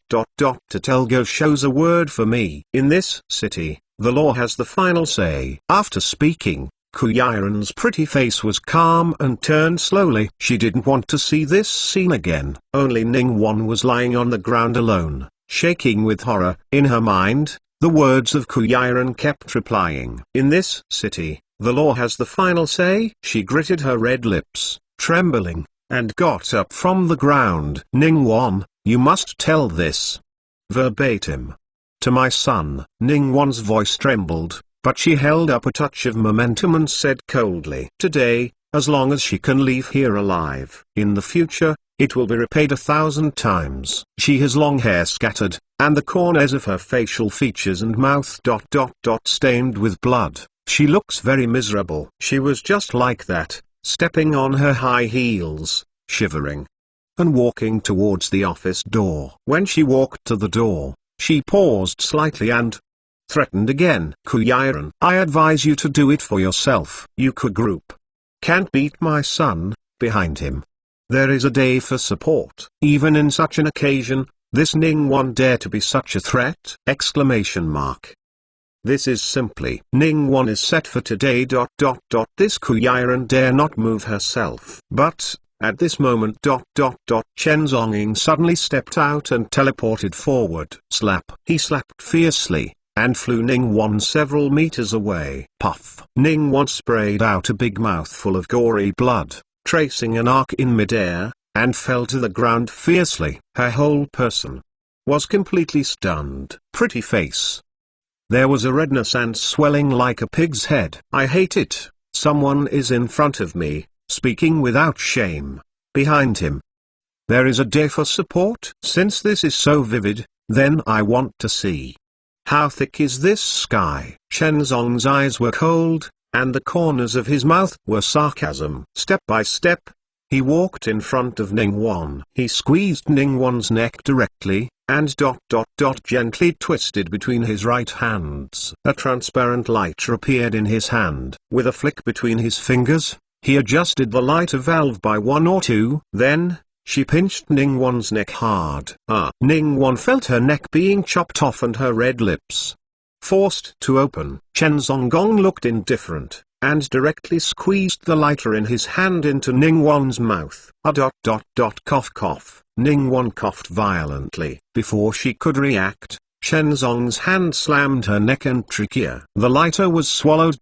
tell Go shows a word for me. In this city, the law has the final say. After speaking, Ku Yiren's pretty face was calm and turned slowly. She didn't want to see this scene again. Only Ningguan was lying on the ground alone, shaking with horror. In her mind, the words of Ku Yiren kept replying. In this city, the law has the final say. She gritted her red lips, trembling, and got up from the ground. Ningguan, you must tell this verbatim to my son. Ningguan's voice trembled, but she held up a touch of momentum and said coldly, today, as long as she can leave here alive. In the future, it will be repaid 1,000 times. She has long hair scattered, and the corners of her facial features and mouth stained with blood. She looks very miserable. She was just like that, stepping on her high heels, shivering, and walking towards the office door. When she walked to the door, she paused slightly and threatened again. Ku Yiren, I advise you to do it for yourself. You group can't beat my son. Behind him, there is a day for support. Even in such an occasion, this Ningguan dare to be such a threat? Exclamation mark. This is simply Ningguan is set for today. This Ku Yiren dare not move herself. But at this moment Chen Zonging suddenly stepped out and teleported forward. Slap. He slapped fiercely, and flew Ningguan several meters away. Puff. Ningguan sprayed out a big mouthful of gory blood, tracing an arc in midair, and fell to the ground fiercely. Her whole person was completely stunned. Pretty face. There was a redness and swelling like a pig's head. I hate it. Someone is in front of me, speaking without shame. Behind him, there is a day for support. Since this is so vivid, then I want to see. How thick is this sky? Chen Zong's eyes were cold, and the corners of his mouth were sarcasm. Step by step, he walked in front of Ningguan. He squeezed Ningguan's neck directly, and gently twisted between his right hands. A transparent lighter appeared in his hand. With a flick between his fingers, he adjusted the lighter valve by 1 or 2. Then, she pinched Ningguan's neck hard. Ningguan felt her neck being chopped off and her red lips forced to open. Chen Zongong looked indifferent, and directly squeezed the lighter in his hand into Ningguan's mouth. Cough cough. Ningguan coughed violently. Before she could react, Chen Zong's hand slammed her neck and trachea. The lighter was swallowed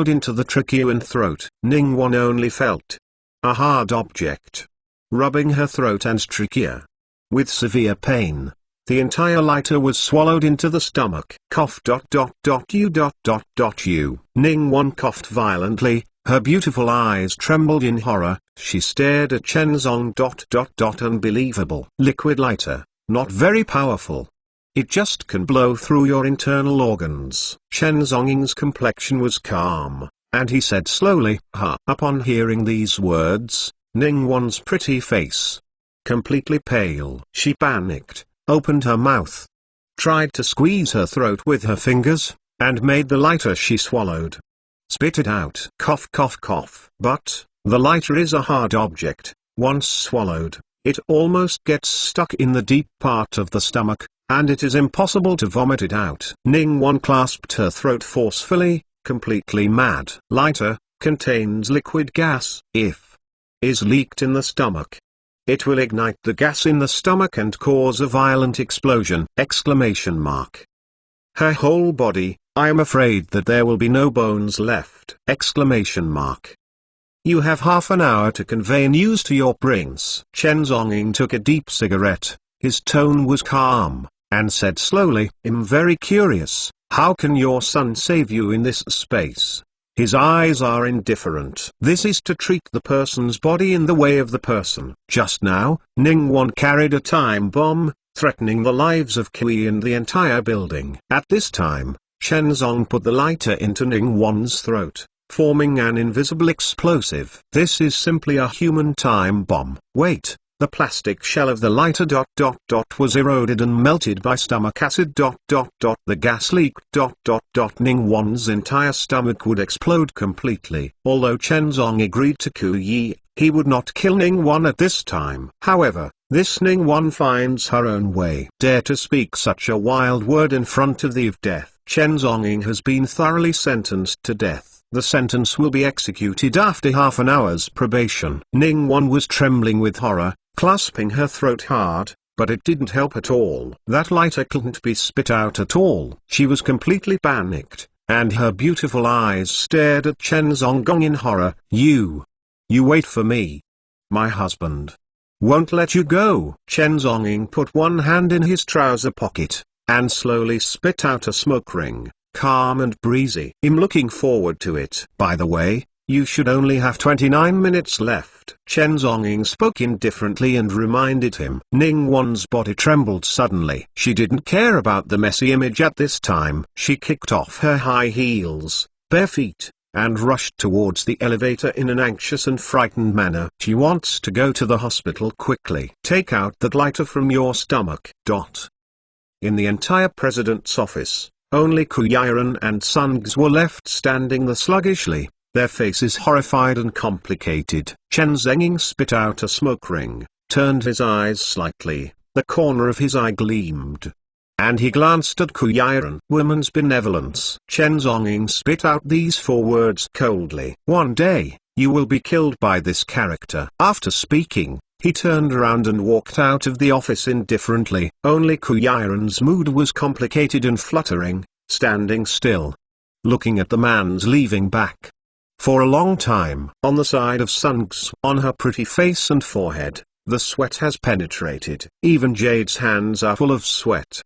into the trachea and throat. Ningguan only felt a hard object rubbing her throat and trachea. With severe pain, the entire lighter was swallowed into the stomach. Cough. Ningguan coughed violently. Her beautiful eyes trembled in horror. She stared at Chen Zong. Unbelievable. Liquid lighter, not very powerful. It just can blow through your internal organs. Chen Zonging's complexion was calm, and he said slowly, Upon hearing these words, Ningguan's pretty face completely pale. She panicked, opened her mouth, tried to squeeze her throat with her fingers, and made the lighter she swallowed spit it out. Cough. But the lighter is a hard object. Once swallowed, it almost gets stuck in the deep part of the stomach, and it is impossible to vomit it out. Ningguan clasped her throat forcefully, completely mad. Lighter contains liquid gas. If is leaked in the stomach, it will ignite the gas in the stomach and cause a violent explosion. Exclamation mark. Her whole body, I am afraid that there will be no bones left. Exclamation mark. You have half an hour to convey news to your prince. Chen Zonging took a deep cigarette, His tone was calm, and said slowly, "I'm very curious, how can your son save you in this space? His eyes are indifferent. This is to treat the person's body in the way of the person." Just now, Ningguang carried a time bomb, threatening the lives of Kui and the entire building. At this time, Shenzong put the lighter into Ningguang's throat, forming an invisible explosive. This is simply a human time bomb. Wait. The plastic shell of the lighter was eroded and melted by stomach acid. The gas leaked. Ningguang's entire stomach would explode completely. Although Shenzong agreed to Ku Yi, he would not kill Ningguang at this time. However, this Ningguang finds her own way. Dare to speak such a wild word in front of the of death. Shenzong has been thoroughly sentenced to death. The sentence will be executed after half an hour's probation. Ningguang was trembling with horror, clasping her throat hard, but it didn't help at all. That lighter couldn't be spit out at all. She was completely panicked, and her beautiful eyes stared at Chen Zonggong in horror. You wait for me. My husband won't let you go." Chen Zongying put one hand in his trouser pocket, and slowly spit out a smoke ring, calm and breezy. "I'm looking forward to it. By the way, you should only have 29 minutes left." Chen Zongying spoke indifferently and reminded him. Ningguang's body trembled suddenly. She didn't care about the messy image at this time. She kicked off her high heels, bare feet, and rushed towards the elevator in an anxious and frightened manner. She wants to go to the hospital quickly. "Take out that lighter from your stomach." In the entire president's office, only Ku Yiren and Sun Gs were left standing sluggishly, their faces horrified and complicated. Chen Zhenging spit out a smoke ring, turned his eyes slightly, the corner of his eye gleamed, and he glanced at Ku Yiren. "Woman's benevolence." Chen Zhenging spit out these 4 words coldly. "One day, you will be killed by this character." After speaking, he turned around and walked out of the office indifferently. Only Ku Yiren's mood was complicated and fluttering, standing still, looking at the man's leaving back. For a long time, on the side of Sun Gs, on her pretty face and forehead, the sweat has penetrated. Even Jade's hands are full of sweat.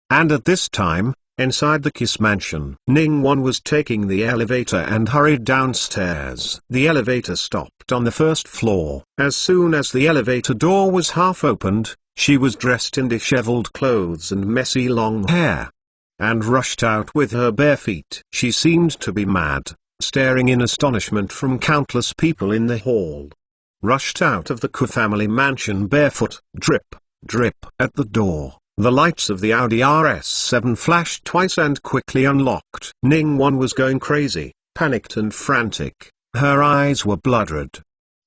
And at this time, inside the Kiss mansion, Ningguang was taking the elevator and hurried downstairs. The elevator stopped on the first floor. As soon as the elevator door was half opened, she was dressed in disheveled clothes and messy long hair, and rushed out with her bare feet. She seemed to be mad, staring in astonishment from countless people in the hall. Rushed out of the Ku family mansion barefoot. Drip, drip. At the door, the lights of the Audi RS7 flashed twice and quickly unlocked. Ningguang was going crazy, panicked and frantic. Her eyes were blood-red.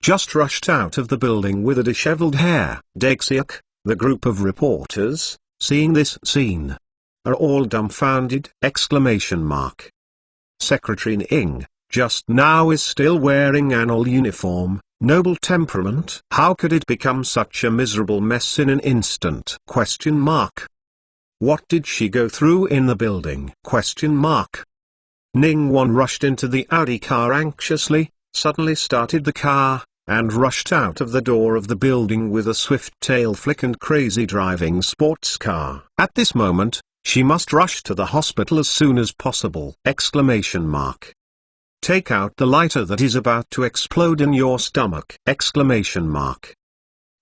Just rushed out of the building with a disheveled hair. Dexiak, the group of reporters, seeing this scene, are all dumbfounded! Secretary Ning, just now is still wearing an old uniform, noble temperament. How could it become such a miserable mess in an instant? What did she go through in the building? Ningguang rushed into the Audi car anxiously, suddenly started the car, and rushed out of the door of the building with a swift tail flick and crazy driving sports car. At this moment, she must rush to the hospital as soon as possible! Take out the lighter that is about to explode in your stomach!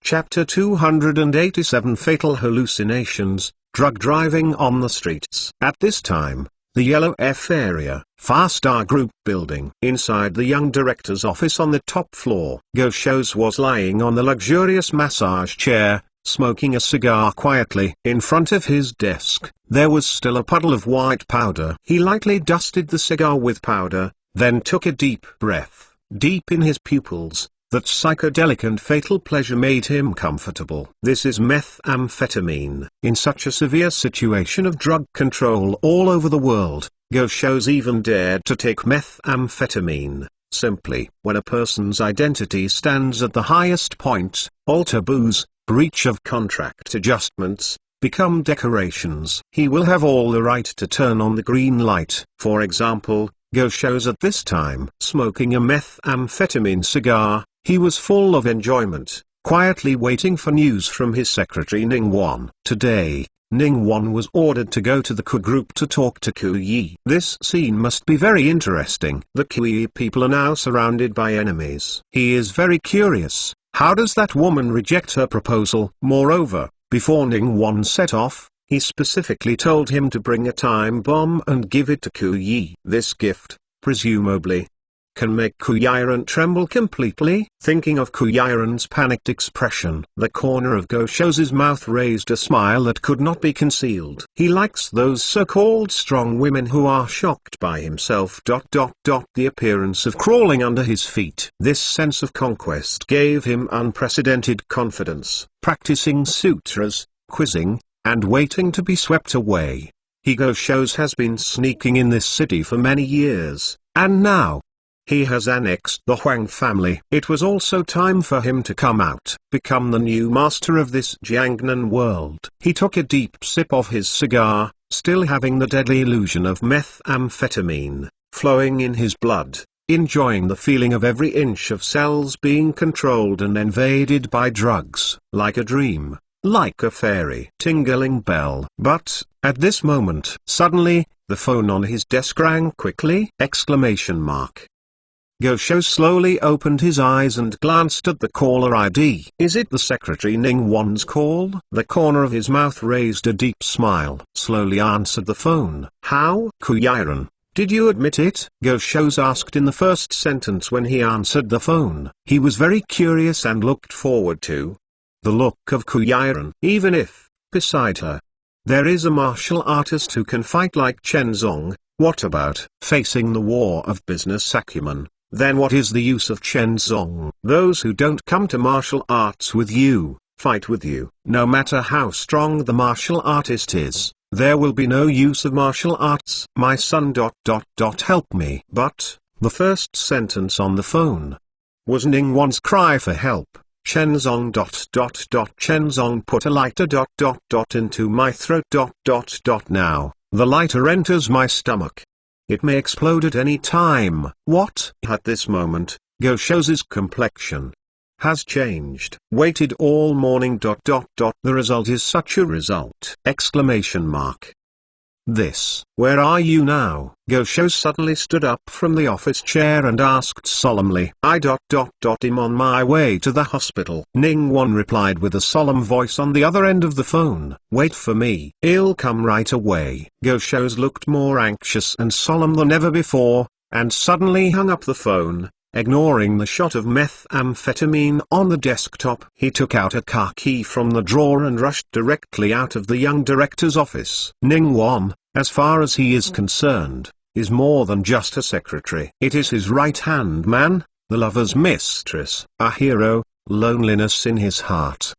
Chapter 287 Fatal Hallucinations, Drug Driving on the Streets. At this time, the Yellow F area, Far-Star Group building. Inside the young director's office on the top floor, Go Shows was lying on the luxurious massage chair, smoking a cigar quietly. In front of his desk, there was still a puddle of white powder. He lightly dusted the cigar with powder, then took a deep breath. Deep in his pupils, that psychedelic and fatal pleasure made him comfortable. This is methamphetamine. In such a severe situation of drug control all over the world, Go Shows even dared to take methamphetamine. Simply, when a person's identity stands at the highest point, all taboos, breach of contract adjustments, become decorations. He will have all the right to turn on the green light. For example, Go Shows at this time, smoking a methamphetamine cigar, he was full of enjoyment, quietly waiting for news from his secretary Ningguan. Today, Ningguan was ordered to go to the Ku group to talk to Ku Yi. This scene must be very interesting. The Ku Yi people are now surrounded by enemies. He is very curious. How does that woman reject her proposal? Moreover, before Ningguan set off, he specifically told him to bring a time bomb and give it to Ku Yi. This gift, presumably, can make Ku Yiren tremble completely. Thinking of Ku Yiren's panicked expression, the corner of Go Shou's mouth raised a smile that could not be concealed. He likes those so-called strong women who are shocked by himself. The appearance of crawling under his feet. This sense of conquest gave him unprecedented confidence. Practicing sutras, quizzing, and waiting to be swept away. Go Shou's has been sneaking in this city for many years, and now, he has annexed the Huang family. It was also time for him to come out, become the new master of this Jiangnan world. He took a deep sip of his cigar, still having the deadly illusion of methamphetamine flowing in his blood, enjoying the feeling of every inch of cells being controlled and invaded by drugs, like a dream, like a fairy tingling bell. But, at this moment, suddenly, the phone on his desk rang quickly! Go Shou slowly opened his eyes and glanced at the caller ID. Is it the secretary Ningguan's call? The corner of his mouth raised a deep smile. Slowly answered the phone. How? Ku Yiren, did you admit it? Go Shou asked in the first sentence when he answered the phone. He was very curious and looked forward to the look of Ku Yiren. Even if, beside her, there is a martial artist who can fight like Chen Zong, what about facing the war of business acumen? Then what is the use of Chen Zong? Those who don't come to martial arts with you, fight with you. No matter how strong the martial artist is, there will be no use of martial arts. My son ... help me. But, the first sentence on the phone was Ningguan's cry for help. Chen Zong ... Chen Zong put a lighter ... into my throat ... Now, the lighter enters my stomach. It may explode at any time. What? At this moment, Go Shou's complexion has changed. Waited all morning ... The result is such a result! This. Where are you now? Go Shou suddenly stood up from the office chair and asked solemnly. I'm on my way to the hospital. Ningguan replied with a solemn voice on the other end of the phone. Wait for me. I'll come right away. Go Shou looked more anxious and solemn than ever before, and suddenly hung up the phone, ignoring the shot of methamphetamine on the desktop. He took out a car key from the drawer and rushed directly out of the young director's office. Ningguan, as far as he is concerned, is more than just a secretary. It is his right-hand man, the lover's mistress, a hero, loneliness in his heart.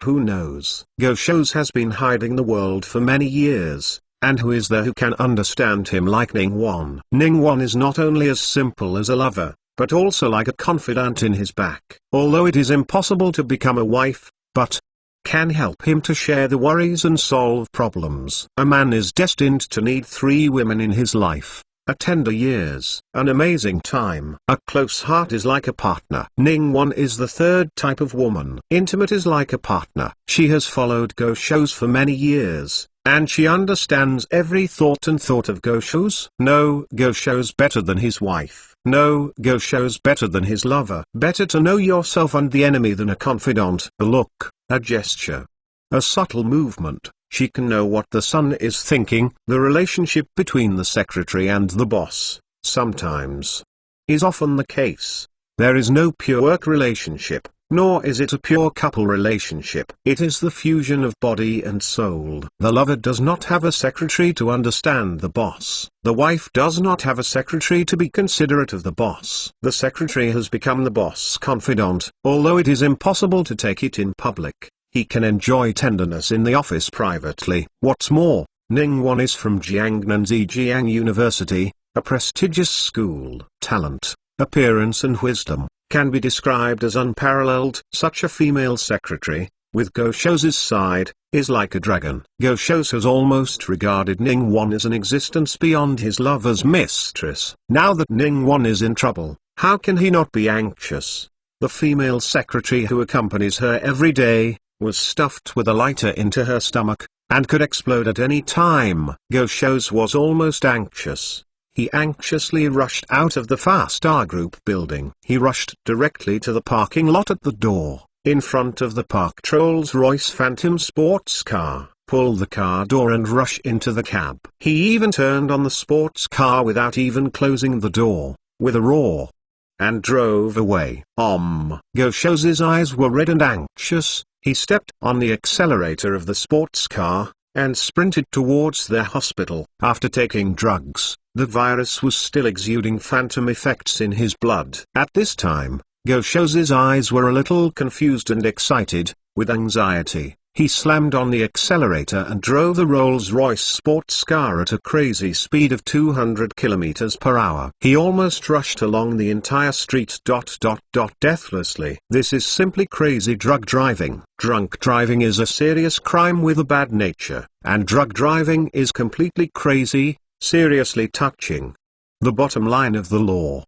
Who knows? Go Shou has been hiding the world for many years, and who is there who can understand him like Ningguan? Ningguan is not only as simple as a lover, but also like a confidant in his back. Although it is impossible to become a wife, but can help him to share the worries and solve problems. A man is destined to need 3 women in his life: a tender years, an amazing time. A close heart is like a partner. Ningguan is the 3rd type of woman. Intimate is like a partner. She has followed Go Shou's for many years, and she understands every thought of Go Shou's. No Go Shou's better than his wife. No Go Shou's better than his lover. Better to know yourself and the enemy than a confidant. A look, a gesture, a subtle movement. She can know what the son is thinking. The relationship between the secretary and the boss, sometimes, is often the case. There is no pure work relationship, nor is it a pure couple relationship. It is the fusion of body and soul. The lover does not have a secretary to understand the boss. The wife does not have a secretary to be considerate of the boss. The secretary has become the boss' confidant. Although it is impossible to take it in public, he can enjoy tenderness in the office privately. What's more, Ningguan is from Jiangnan Zhejiang University, a prestigious school. Talent, appearance and wisdom can be described as unparalleled. Such a female secretary, with Go Shou's side, is like a dragon. Go Shou has almost regarded Ningguan as an existence beyond his lover's mistress. Now that Ningguan is in trouble, how can he not be anxious? The female secretary who accompanies her every day, was stuffed with a lighter into her stomach, and could explode at any time. Go Shows was almost anxious. He anxiously rushed out of the Fast-R Group building. He rushed directly to the parking lot at the door, in front of the parked Rolls-Royce Phantom sports car, pull the car door and rush into the cab. He even turned on the sports car without even closing the door, with a roar, and drove away. Go Show's eyes were red and anxious. He stepped on the accelerator of the sports car, and sprinted towards their hospital. After taking drugs, the virus was still exuding phantom effects in his blood. At this time, Go Show's eyes were a little confused and excited, with anxiety. He slammed on the accelerator and drove the Rolls-Royce sports car at a crazy speed of 200 kilometers per hour. He almost rushed along the entire street deathlessly. This is simply crazy drug driving. Drunk driving is a serious crime with a bad nature, and drug driving is completely crazy, seriously touching the bottom line of the law!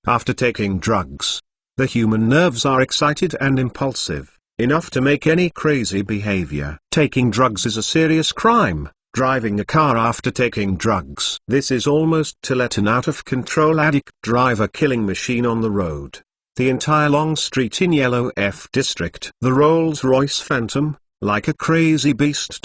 After taking drugs, the human nerves are excited and impulsive enough to make any crazy behavior. Taking drugs is a serious crime. Driving a car after taking drugs. This is almost to let an out-of-control addict drive a killing machine on the road. The entire long street in Yellow F District. The Rolls-Royce Phantom, like a crazy beast.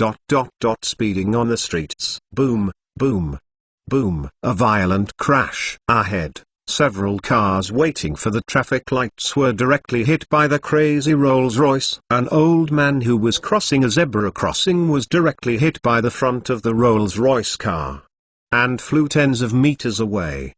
Speeding on the streets. Boom, boom, boom. A violent crash. Ahead, several cars waiting for the traffic lights were directly hit by the crazy Rolls-Royce. An old man who was crossing a zebra crossing was directly hit by the front of the Rolls-Royce car, and flew tens of meters away.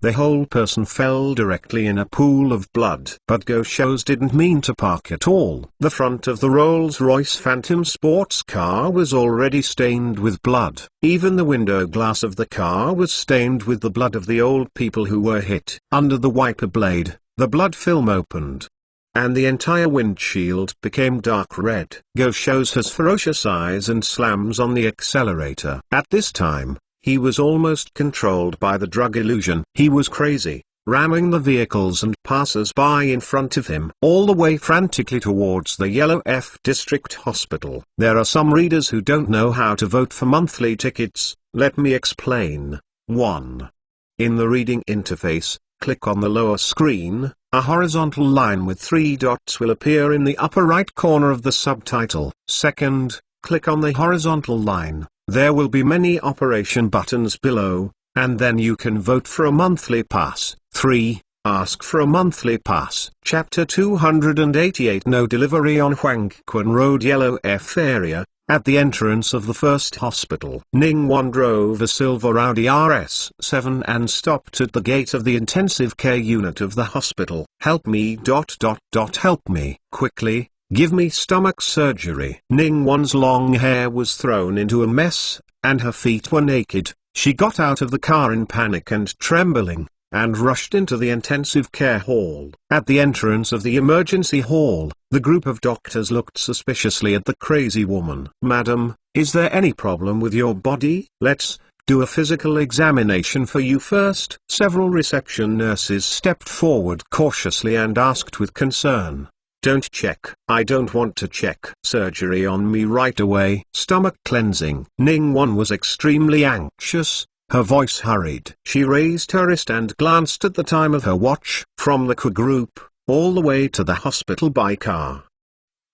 The whole person fell directly in a pool of blood. But Go Shows didn't mean to park at all. The front of the Rolls-Royce Phantom sports car was already stained with blood. Even the window glass of the car was stained with the blood of the old people who were hit. Under the wiper blade, the blood film opened, and the entire windshield became dark red. Go Shows has ferocious eyes and slams on the accelerator. At this time, he was almost controlled by the drug illusion. He was crazy, ramming the vehicles and passers-by in front of him, all the way frantically towards the Yellow F District Hospital. There are some readers who don't know how to vote for monthly tickets. Let me explain. 1. In the reading interface, click on the lower screen. A horizontal line with 3 dots will appear in the upper right corner of the subtitle. 2. Click on the horizontal line. There will be many operation buttons below, and then you can vote for a monthly pass. 3. Ask for a monthly pass. Chapter 288. No delivery on Huang Quan Road, Yellow F area, at the entrance of the first hospital. Ning Wan drove a silver Audi RS7 and stopped at the gate of the intensive care unit of the hospital. Help me. Help me, quickly. Give me stomach surgery. Ning Wan's long hair was thrown into a mess, and her feet were naked. She got out of the car in panic and trembling, and rushed into the intensive care hall. At the entrance of the emergency hall, the group of doctors looked suspiciously at the crazy woman. Madam, is there any problem with your body? Let's do a physical examination for you first. Several reception nurses stepped forward cautiously and asked with concern. Don't check. I don't want to check. Surgery on me right away. Stomach cleansing. Ning Wan was extremely anxious, her voice hurried. She raised her wrist and glanced at the time of her watch. From the Q group, all the way to the hospital by car.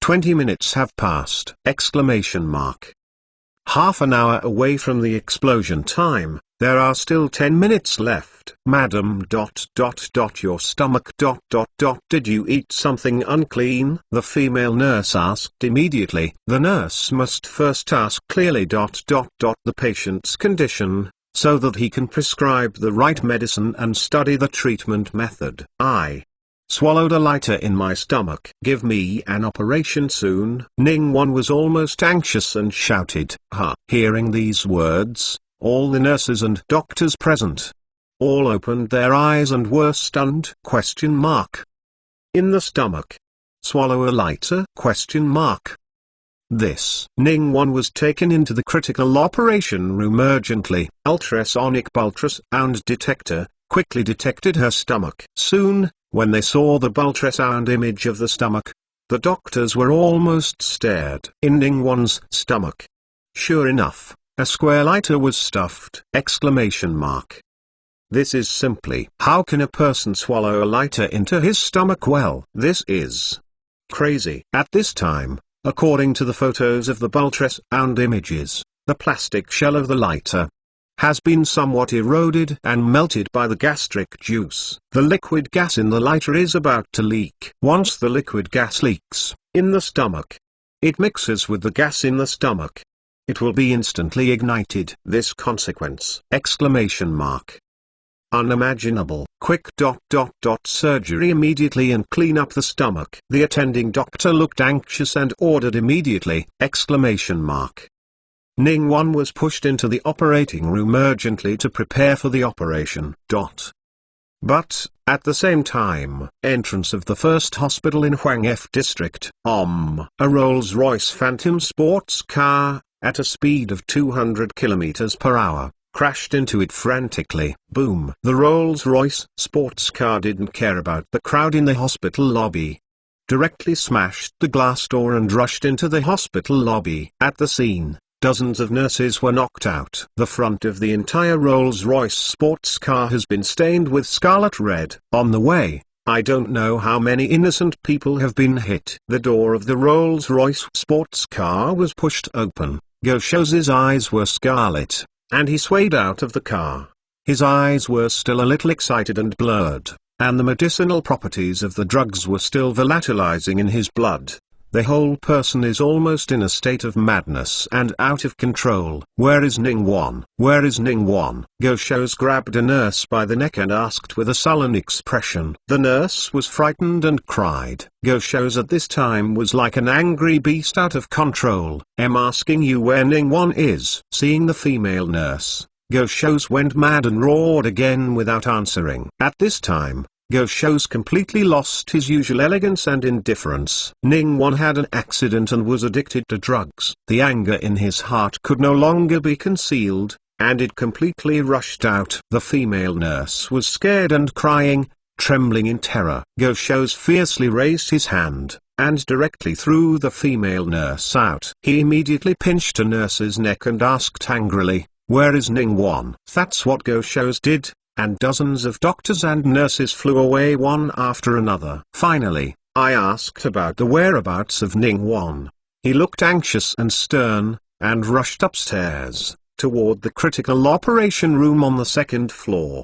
20 minutes have passed! Half an hour away from the explosion time, there are still 10 minutes left. Madam. Your stomach. Did you eat something unclean? The female nurse asked immediately. The nurse must first ask clearly. The patient's condition, so that he can prescribe the right medicine and study the treatment method. I swallowed a lighter in my stomach. Give me an operation soon. Ning Wan was almost anxious and shouted, "Ha!" Hearing these words, all the nurses and doctors present all opened their eyes and were stunned. In the stomach. Swallow a lighter? This. Ning Wan was taken into the critical operation room urgently. Ultrasonic ultrasound detector, quickly detected her stomach. Soon, when they saw the ultrasound image of the stomach, the doctors were almost stared in Ningguan's stomach. Sure enough, a square lighter was stuffed! This is simply, how can a person swallow a lighter into his stomach? Well, this is crazy. At this time, according to the photos of the ultrasound images, the plastic shell of the lighter has been somewhat eroded and melted by the gastric juice. The liquid gas in the lighter is about to leak. Once the liquid gas leaks in the stomach, it mixes with the gas in the stomach. It will be instantly ignited. This consequence! Unimaginable. Quick. Surgery immediately and clean up the stomach. The attending doctor looked anxious and ordered immediately! Ningguan was pushed into the operating room urgently to prepare for the operation. But, at the same time, entrance of the first hospital in Hwangf district, a Rolls-Royce Phantom sports car, at a speed of 200 km per hour, crashed into it frantically. Boom! The Rolls-Royce sports car didn't care about the crowd in the hospital lobby. Directly smashed the glass door and rushed into the hospital lobby. At the scene, dozens of nurses were knocked out. The front of the entire Rolls-Royce sports car has been stained with scarlet red. On the way, I don't know how many innocent people have been hit. The door of the Rolls-Royce sports car was pushed open. Go Shou's eyes were scarlet, and he swayed out of the car. His eyes were still a little excited and blurred, and the medicinal properties of the drugs were still volatilizing in his blood. The whole person is almost in a state of madness and out of control. Where is Ningguan? Where is Ningguan? Go Shou's grabbed a nurse by the neck and asked with a sullen expression. The nurse was frightened and cried. Go Shou's at this time was like an angry beast out of control. I'm asking you where Ningguan is. Seeing the female nurse, Go Shou's went mad and roared again without answering. At this time, Go Shou's completely lost his usual elegance and indifference. Ningguan had an accident and was addicted to drugs. The anger in his heart could no longer be concealed, and it completely rushed out. The female nurse was scared and crying, trembling in terror. Go Shou's fiercely raised his hand, and directly threw the female nurse out. He immediately pinched a nurse's neck and asked angrily, "Where is Ningguan?" That's what Go Shou's did, and dozens of doctors and nurses flew away one after another. Finally, I asked about the whereabouts of Ningguan. He looked anxious and stern, and rushed upstairs, toward the critical operation room on the second floor.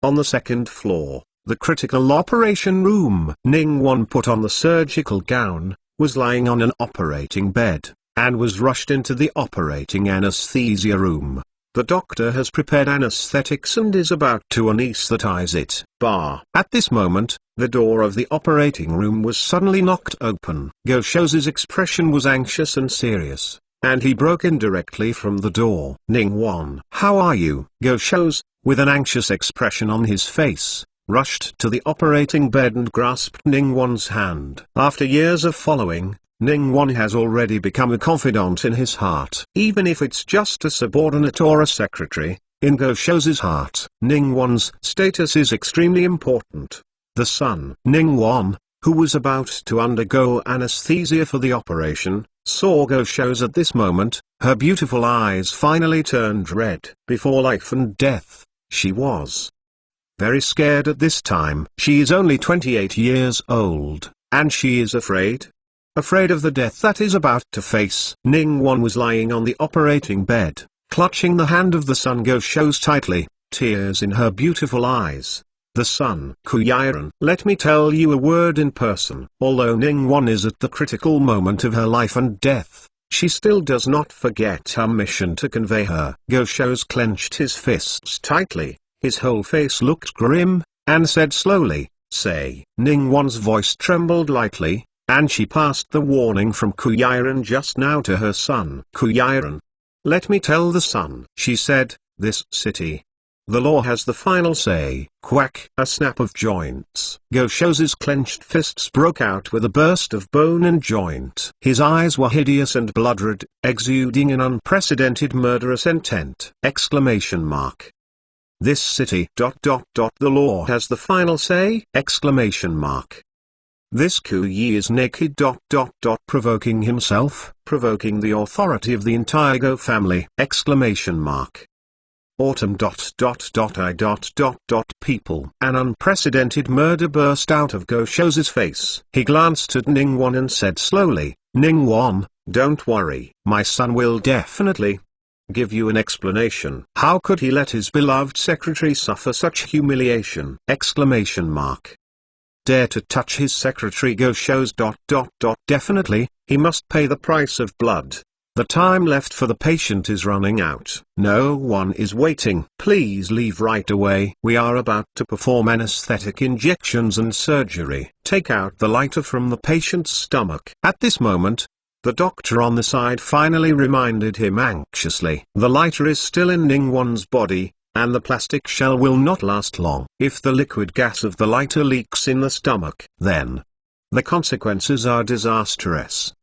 On the second floor, the critical operation room. Ningguan put on the surgical gown, was lying on an operating bed, and was rushed into the operating anesthesia room. The doctor has prepared anesthetics and is about to anesthetize it. At this moment, the door of the operating room was suddenly knocked open. Go Shou's expression was anxious and serious, and he broke in directly from the door. "Ningguan, how are you?" Go Shou's, with an anxious expression on his face, rushed to the operating bed and grasped Ningguan's hand. After years of following, Ningguan has already become a confidant in his heart. Even if it's just a subordinate or a secretary, in Go Shou's heart, Ningguan's status is extremely important. The son, Ningguan, who was about to undergo anesthesia for the operation, saw Go Shou's at this moment. Her beautiful eyes finally turned red. Before life and death, she was very scared at this time. She is only 28 years old, and she is afraid. Afraid of the death that is about to face. Ningguan was lying on the operating bed, clutching the hand of the son Go Shou's tightly, tears in her beautiful eyes. The son, Kuyiren. Let me tell you a word in person. Although Ningguan is at the critical moment of her life and death, she still does not forget her mission to convey her. Go Shou's clenched his fists tightly, his whole face looked grim, and said slowly, "Say." Ningguan's voice trembled lightly, and she passed the warning from Kuyiren just now to her son. "Kuyiren, let me tell the son," she said, "this city. The law has the final say." Quack! A snap of joints. Go Shou's clenched fists broke out with a burst of bone and joint. His eyes were hideous and blood-red, exuding an unprecedented murderous intent! This city ... The law has the final say! Exclamation mark. This Kuyi is naked ... provoking himself, provoking the authority of the entire Go family! Exclamation mark. Autumn ... People. An unprecedented murder burst out of Go Shou's face. He glanced at Ningguang and said slowly, "Ningguang, don't worry. My son will definitely give you an explanation." How could he let his beloved secretary suffer such humiliation! Exclamation mark. Dare to touch his secretary Go Shou's ... Definitely, he must pay the price of blood. The time left for the patient is running out. No one is waiting. Please leave right away. We are about to perform anesthetic injections and surgery. Take out the lighter from the patient's stomach. At this moment, the doctor on the side finally reminded him anxiously. The lighter is still in Ningguang's body, and the plastic shell will not last long. If the liquid gas of the lighter leaks in the stomach, then the consequences are disastrous.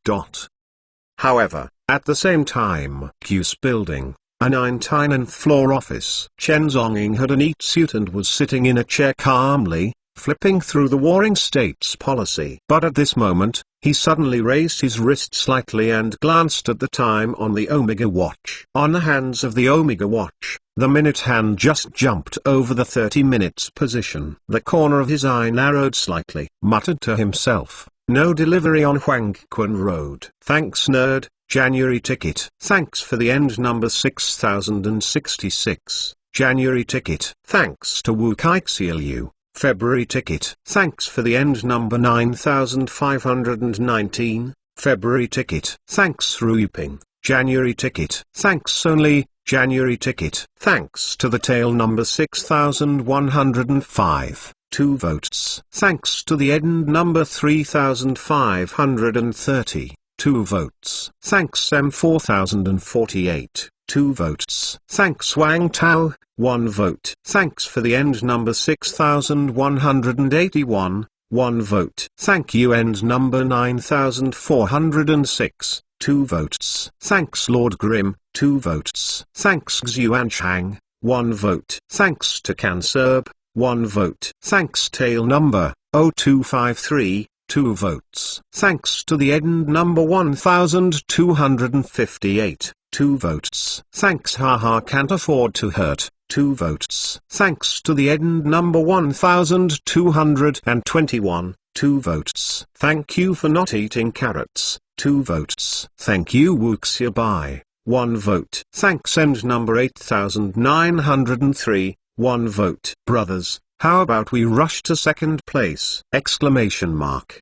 However, at the same time, Q's building, a 99th floor office. Chen Zhongying had a neat suit and was sitting in a chair calmly, flipping through the Warring States policy. But at this moment, he suddenly raised his wrist slightly and glanced at the time on the Omega watch. On the hands of the Omega watch, the minute hand just jumped over the 30 minutes position. The corner of his eye narrowed slightly. Muttered to himself, "No delivery on Huangquan Road. Thanks nerd, January ticket. Thanks for the end number 6066, January ticket. Thanks to Wu Kaixielu, February ticket. Thanks for the end number 9519, February ticket. Thanks Ruiping, January ticket. Thanks only, January ticket. Thanks to the tail number 6105. 2 votes. Thanks to the end number 3530, 2 votes. Thanks M4048, 2 votes. Thanks Wang Tao, 1 vote. Thanks for the end number 6181, 1 vote. Thank you end number 9406, 2 votes. Thanks Lord Grimm, 2 votes. Thanks Xuanchang, 1 vote. Thanks to Cancerb, 1 vote. Thanks tail number 0253, 2 votes. Thanks to the end number 1258, 2 votes. Thanks Haha Can't Afford to Hurt, 2 votes. Thanks to the end number 1221, 2 votes. Thank you for not eating carrots, 2 votes. Thank you Wuxia Bai, 1 vote. Thanks end number 8903, 1 vote. Brothers, how about we rush to second place! Exclamation mark.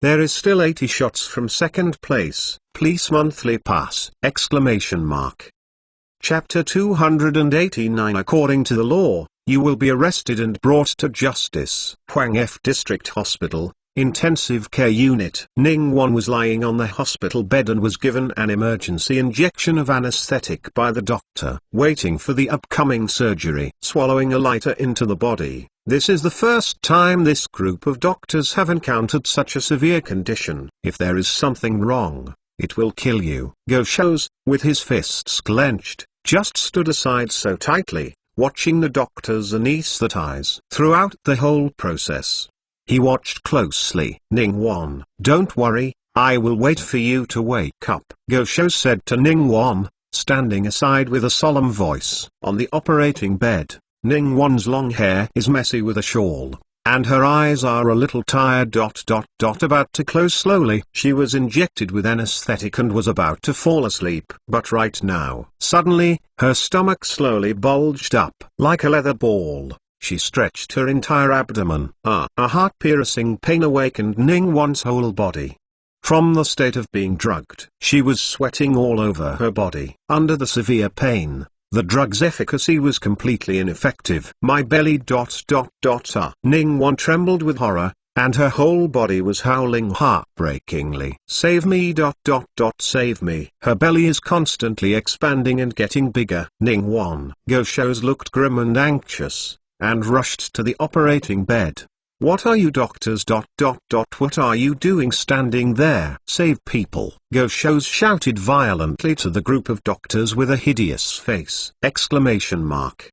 There is still 80 shots from second place. Police monthly pass! Exclamation mark. Chapter 289. According to the law, you will be arrested and brought to justice. Huang F District Hospital, Intensive Care Unit. Ningguang was lying on the hospital bed and was given an emergency injection of anesthetic by the doctor, waiting for the upcoming surgery. Swallowing a lighter into the body. This is the first time this group of doctors have encountered such a severe condition. If there is something wrong, it will kill you. Go Shou's, with his fists clenched, just stood aside so tightly, watching the doctors anesthetize. Throughout the whole process, he watched closely. Ningguang, don't worry, I will wait for you to wake up. Go Shou said to Ningguang, standing aside with a solemn voice. On the operating bed, Ningguang's long hair is messy with a shawl, and her eyes are a little tired. About to close slowly. She was injected with anesthetic and was about to fall asleep. But right now, suddenly, her stomach slowly bulged up. Like a leather ball, she stretched her entire abdomen. A heart-piercing pain awakened Ningguang's whole body. From the state of being drugged, she was sweating all over her body. Under the severe pain, the drug's efficacy was completely ineffective. My belly ... Ningguang trembled with horror, and her whole body was howling heartbreakingly. Save me ... Save me. Her belly is constantly expanding and getting bigger. Ningguang. Go Shou's looked grim and anxious, and rushed to the operating bed. What are you doctors ... What are you doing standing there? Save people! Go Shou's shouted violently to the group of doctors with a hideous face! Exclamation mark.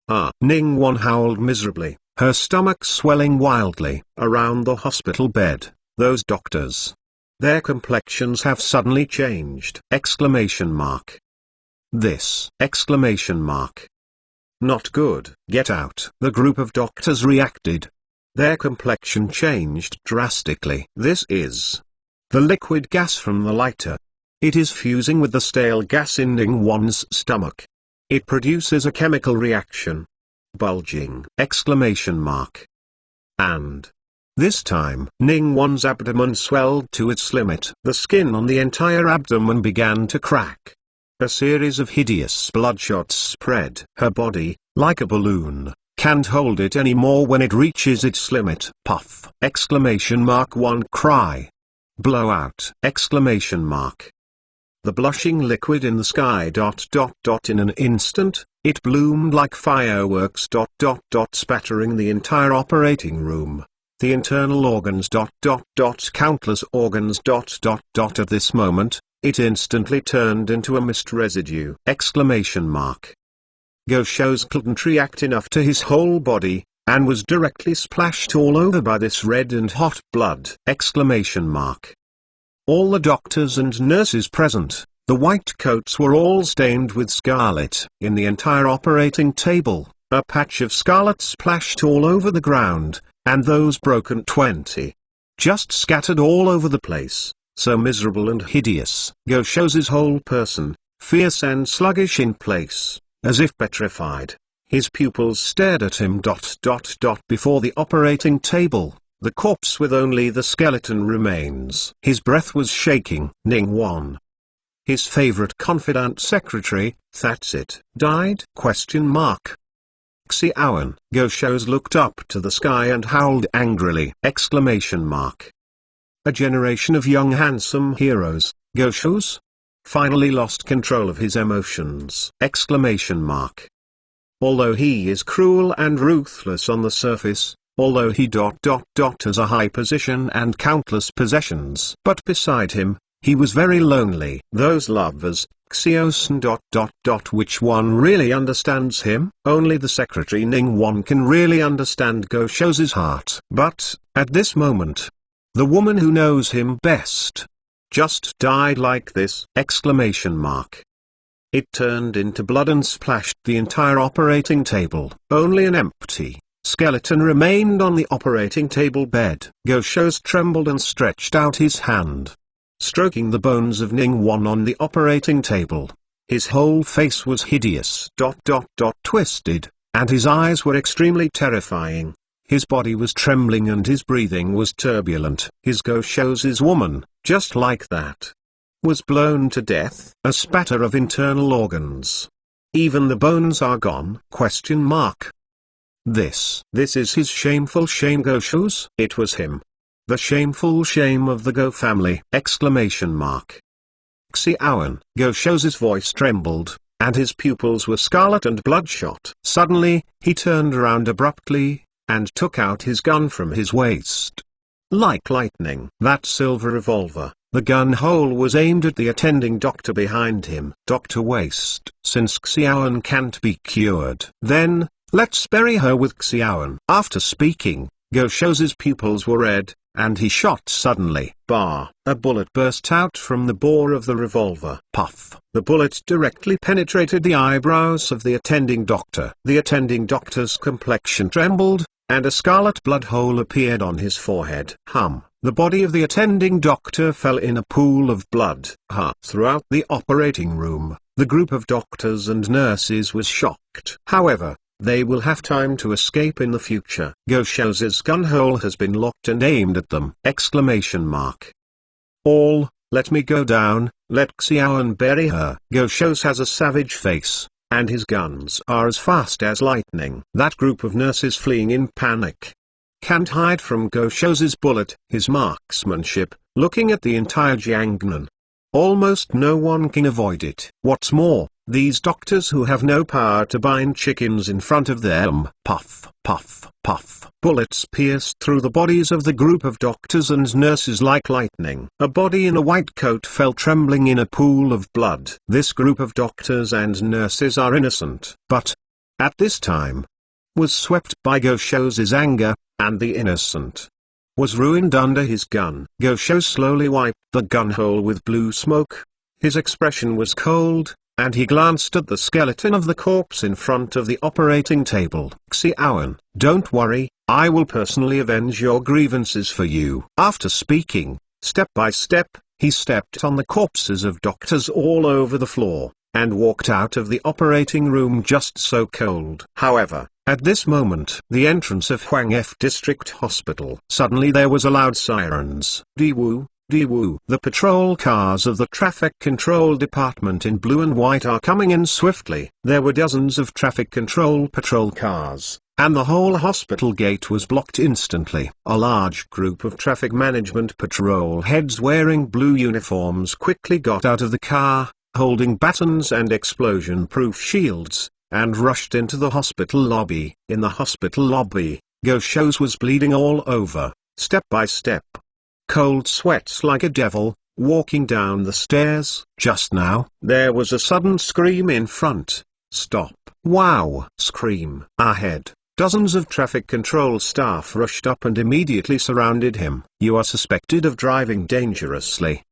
Ningguang howled miserably, her stomach swelling wildly. Around the hospital bed, those doctors. Their complexions have suddenly changed! Exclamation mark. This! Exclamation mark. Not good. Get out! The group of doctors reacted. Their complexion changed drastically. This is the liquid gas from the lighter. It is fusing with the stale gas in Ningguang's stomach. It produces a chemical reaction. Bulging! Exclamation mark. And this time, Ningguang's abdomen swelled to its limit. The skin on the entire abdomen began to crack. A series of hideous bloodshots spread. Her body, like a balloon, can't hold it anymore when it reaches its limit. Puff! Exclamation mark. One cry. Blowout! Exclamation mark. The blushing liquid in the sky. In an instant, it bloomed like fireworks. Spattering the entire operating room. The internal organs. Countless organs. At this moment, it instantly turned into a mist residue! Exclamation mark. Go Shou's couldn't react enough to his whole body, and was directly splashed all over by this red and hot blood! Exclamation mark. All the doctors and nurses present, the white coats were all stained with scarlet. In the entire operating table, a patch of scarlet splashed all over the ground, and those broken 20 just scattered all over the place. So miserable and hideous. Go Shou's whole person, fierce and sluggish in place, as if petrified. His pupils stared at him. Before the operating table, the corpse with only the skeleton remains. His breath was shaking. Ningguang, his favorite confidant secretary, that's it. Died? Xiaoan. Go Shou's looked up to the sky and howled angrily! Exclamation mark. A generation of young handsome heroes, Go Shou's, finally lost control of his emotions! Exclamation mark. Although he is cruel and ruthless on the surface, although he has a high position and countless possessions, but beside him, he was very lonely. Those lovers, Xiaosan. Which one really understands him? Only the secretary Ningguang can really understand Go Shou's heart. But, at this moment, the woman who knows him best just died like this! Exclamation mark. It turned into blood and splashed the entire operating table. Only an empty skeleton remained on the operating table bed. Go Shou's trembled and stretched out his hand, stroking the bones of Ningguang on the operating table. His whole face was hideous. Twisted, and his eyes were extremely terrifying. His body was trembling and his breathing was turbulent. His Go Shou's woman, just like that, was blown to death. A spatter of internal organs. Even the bones are gone? This is his shameful shame. Go Shou's? It was him. The shameful shame of the Go family! Exclamation mark. Xiaoan. Go Shou's voice trembled, and his pupils were scarlet and bloodshot. Suddenly, he turned around abruptly, and took out his gun from his waist. Like lightning, that silver revolver, the gun hole was aimed at the attending doctor behind him. Dr. Waste. Since Xiaoan can't be cured, then, let's bury her with Xiaoan. After speaking, Go Shou's pupils were red, and he shot suddenly. A bullet burst out from the bore of the revolver. Puff! The bullet directly penetrated the eyebrows of the attending doctor. The attending doctor's complexion trembled, and a scarlet blood hole appeared on his forehead. The body of the attending doctor fell in a pool of blood. Throughout the operating room, the group of doctors and nurses was shocked. However, they will have time to escape in the future. Go Shou's gun hole has been locked and aimed at them! Exclamation mark. All, let me go down, let Xiaoan bury her. Go Shou's has a savage face, and his guns are as fast as lightning. That group of nurses fleeing in panic can't hide from Go Shou's bullet. His marksmanship, looking at the entire Jiangnan, almost no one can avoid it. What's more, these doctors who have no power to bind chickens in front of them. Puff, puff, puff. Bullets pierced through the bodies of the group of doctors and nurses like lightning. A body in a white coat fell trembling in a pool of blood. This group of doctors and nurses are innocent, but at this time, was swept by Goshos's anger, and the innocent was ruined under his gun. Goshos slowly wiped the gun hole with blue smoke. His expression was cold, and he glanced at the skeleton of the corpse in front of the operating table. Xiaoan, don't worry, I will personally avenge your grievances for you. After speaking, step by step, he stepped on the corpses of doctors all over the floor, and walked out of the operating room just so cold. However, at this moment, the entrance of Hwangf District Hospital. Suddenly there was a loud sirens. Diwu, Diwu. The patrol cars of the traffic control department in blue and white are coming in swiftly. There were dozens of traffic control patrol cars, and the whole hospital gate was blocked instantly. A large group of traffic management patrol heads wearing blue uniforms quickly got out of the car, holding batons and explosion-proof shields, and rushed into the hospital lobby. In the hospital lobby, Goshos was bleeding all over, step by step. Cold sweats like a devil, walking down the stairs. Just now, there was a sudden scream in front. Stop. Wow! Scream. Ahead. Dozens of traffic control staff rushed up and immediately surrounded him. You are suspected of driving dangerously,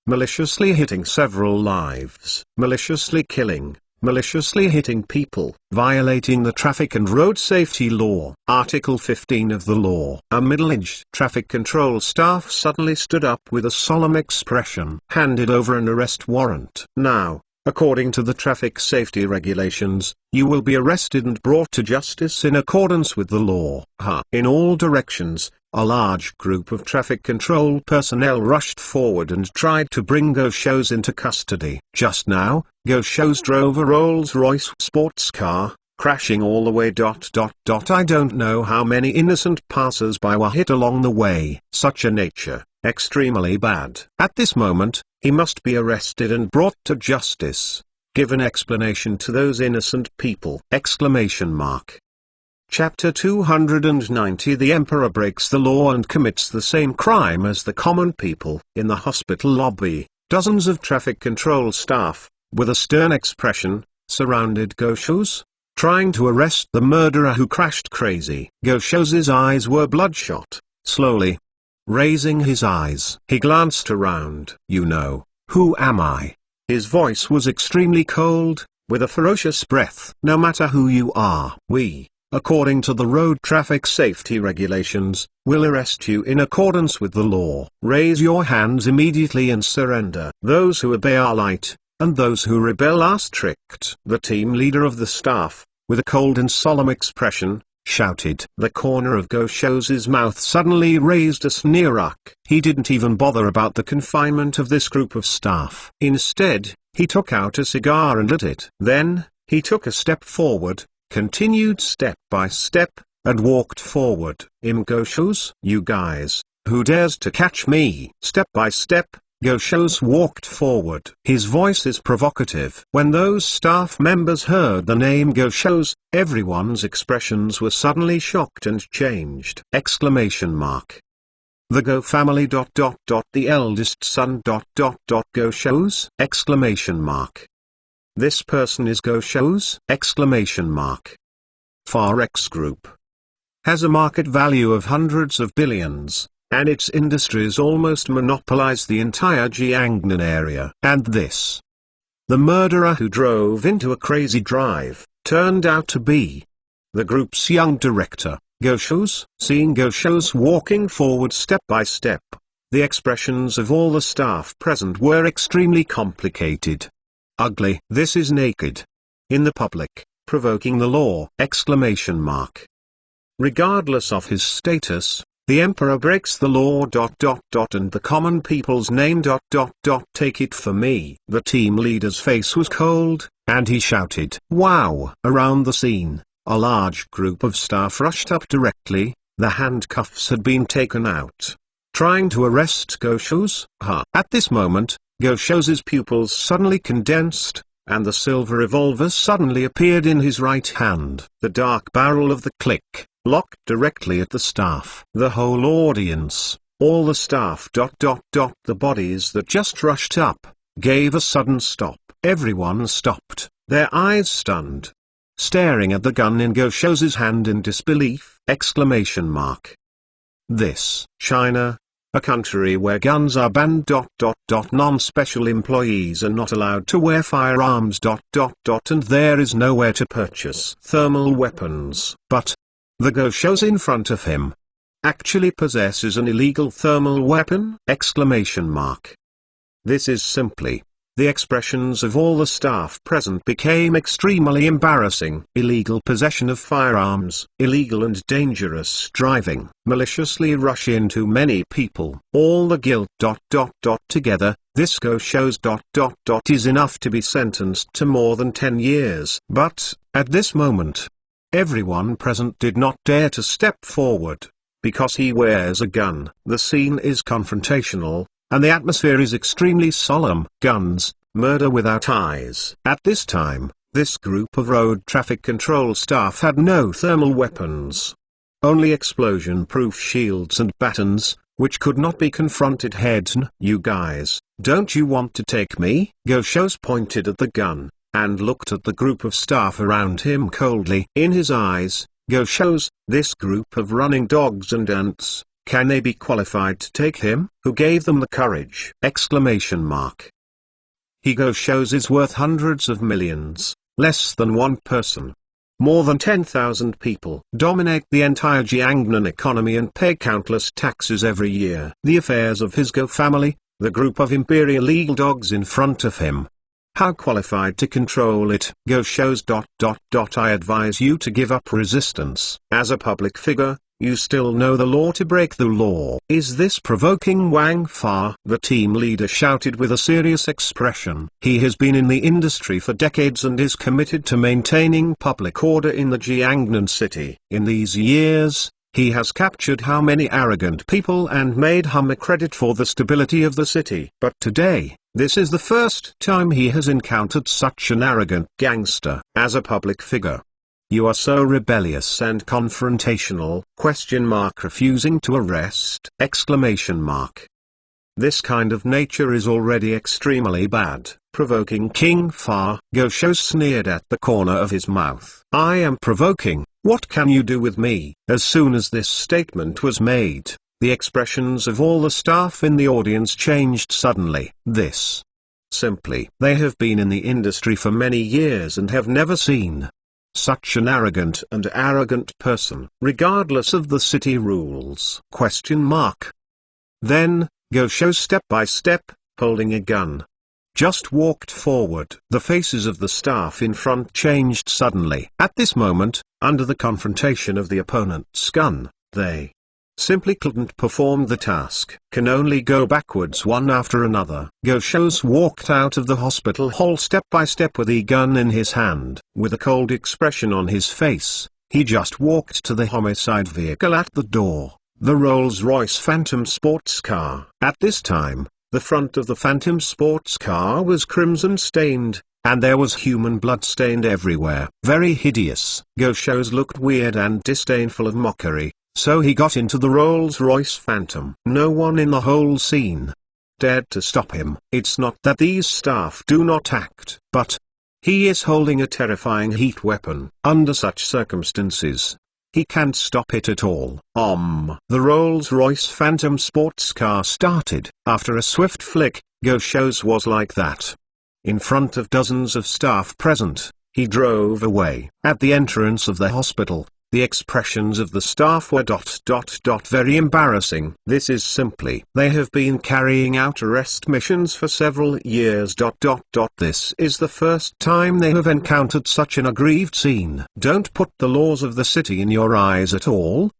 maliciously hitting several lives, maliciously killing, maliciously hitting people, violating the traffic and road safety law. Article 15 of the law. A middle-aged traffic control staff suddenly stood up with a solemn expression, handed over an arrest warrant. Now, according to the traffic safety regulations, you will be arrested and brought to justice in accordance with the law. In all directions, a large group of traffic control personnel rushed forward and tried to bring Goshos into custody. Just now, Goshos drove a Rolls-Royce sports car, crashing all the way. I don't know how many innocent passers-by were hit along the way. Such a nature, extremely bad. At this moment, he must be arrested and brought to justice. Give an explanation to those innocent people! Chapter 290. The Emperor breaks the law and commits the same crime as the common people. In the hospital lobby, dozens of traffic control staff, with a stern expression, surrounded Goshos, trying to arrest the murderer who crashed crazy. Goshos's eyes were bloodshot. Slowly raising his eyes, he glanced around. You know, who am I? His voice was extremely cold, with a ferocious breath. No matter who you are, we, according to the road traffic safety regulations, will arrest you in accordance with the law. Raise your hands immediately and surrender. Those who obey are light, and those who rebel are strict. The team leader of the staff, with a cold and solemn expression, shouted. The corner of Goshos's mouth suddenly raised a sneer. He didn't even bother about the confinement of this group of staff. Instead, he took out a cigar and lit it. Then, he took a step forward, continued step by step, and walked forward. Goshos, you guys, who dares to catch me? Step by step, Goshos walked forward. His voice is provocative. When those staff members heard the name Goshos, everyone's expressions were suddenly shocked and changed. The Go family. The eldest son. Goshos? This person is Goshos? Farex Group has a market value of hundreds of billions, and its industries almost monopolize the entire Jiangnan area. And this, the murderer who drove into a crazy drive, turned out to be the group's young director, Goshos. Seeing Goshos walking forward step by step, the expressions of all the staff present were extremely complicated. Ugly. This is naked. In the public, provoking the law! Regardless of his status, the Emperor breaks the law. And the common people's name. Take it for me. The team leader's face was cold, and he shouted. Wow! Around the scene, a large group of staff rushed up directly. The handcuffs had been taken out, trying to arrest Goshos. At this moment, Goshos's pupils suddenly condensed, and the silver revolver suddenly appeared in his right hand. The dark barrel of the click locked directly at the staff. The whole audience, all the staff. The bodies that just rushed up, gave a sudden stop. Everyone stopped, their eyes stunned. staring at the gun in Go Shou's hand in disbelief! This, China, a country where guns are banned. Non-special employees are not allowed to wear firearms. And there is nowhere to purchase thermal weapons. But the Go Shou's in front of him actually possesses an illegal thermal weapon! This is simply. The expressions of all the staff present became extremely embarrassing. Illegal possession of firearms, illegal and dangerous driving, maliciously rush into many people. All the guilt. Together, this Go Shou's. Is enough to be sentenced to more than 10 years. But, at this moment, everyone present did not dare to step forward, because he wears a gun. The scene is confrontational, and the atmosphere is extremely solemn. Guns, murder without eyes. At this time, this group of road traffic control staff had no thermal weapons. Only explosion-proof shields and batons, which could not be confronted head-on. You guys, don't you want to take me? Go Shou's pointed at the gun, and looked at the group of staff around him coldly. In his eyes, Go Shou's, this group of running dogs and ants, can they be qualified to take him? Who gave them the courage? He Go Shou's is worth hundreds of millions, less than one person. More than 10,000 people dominate the entire Jiangnan economy and pay countless taxes every year. The affairs of his Go family, the group of imperial legal dogs in front of him. How qualified to control it? Go Shou's. I advise you to give up resistance. As a public figure, you still know the law to break the law. Is this provoking Wang Fa? The team leader shouted with a serious expression. He has been in the industry for decades and is committed to maintaining public order in the Jiangnan city. In these years, he has captured how many arrogant people and made him a credit for the stability of the city. But today, this is the first time he has encountered such an arrogant gangster. As a public figure, you are so rebellious and confrontational, refusing to arrest, This kind of nature is already extremely bad, provoking King Fa. Go Shou sneered at the corner of his mouth. I am provoking, what can you do with me? As soon as this statement was made, the expressions of all the staff in the audience changed suddenly. This. Simply. They have been in the industry for many years and have never seen such an arrogant person, regardless of the city rules. Then, Go Shou step by step, holding a gun, just walked forward. The faces of the staff in front changed suddenly. At this moment, under the confrontation of the opponent's gun, they simply couldn't perform the task. Can only go backwards one after another. Go Shou's walked out of the hospital hall step by step with a gun in his hand. With a cold expression on his face, he just walked to the homicide vehicle at the door, the Rolls-Royce Phantom sports car. At this time, the front of the Phantom sports car was crimson-stained, and there was human blood stained everywhere. Very hideous. Go Shou's looked weird and disdainful of mockery. So he got into the Rolls-Royce Phantom. No one in the whole scene dared to stop him. It's not that these staff do not act, but he is holding a terrifying heat weapon. Under such circumstances, he can't stop it at all. The Rolls-Royce Phantom sports car started. After a swift flick, Go Shou's was like that. In front of dozens of staff present, he drove away. At the entrance of the hospital, the expressions of the staff were very embarrassing. This is simply. They have been carrying out arrest missions for several years. This is the first time they have encountered such an aggrieved scene. Don't put the laws of the city in your eyes at all!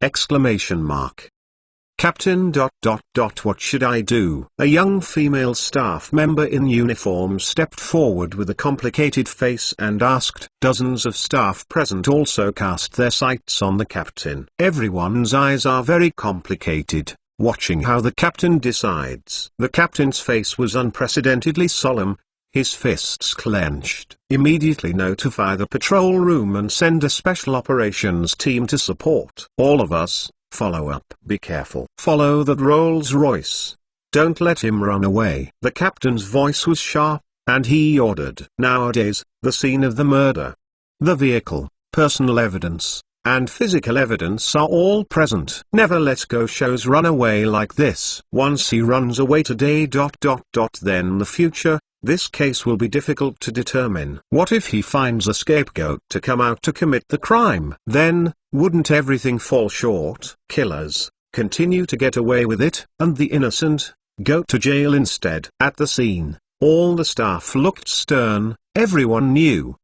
Captain. What should I do? A young female staff member in uniform stepped forward with a complicated face and asked. Dozens of staff present also cast their sights on the captain. Everyone's eyes are very complicated, watching how the captain decides. The captain's face was unprecedentedly solemn, his fists clenched. Immediately notify the patrol room and send a special operations team to support all of us. Follow up. Be careful. Follow that Rolls-Royce. Don't let him run away. The captain's voice was sharp, and he ordered. Nowadays, the scene of the murder. The vehicle, personal evidence, and physical evidence are all present. Never let Go Show's run away like this. Once he runs away today, then the future, this case will be difficult to determine. What if he finds a scapegoat to come out to commit the crime? Then, wouldn't everything fall short? Killers continue to get away with it, and the innocent go to jail instead. At the scene, all the staff looked stern. Everyone knew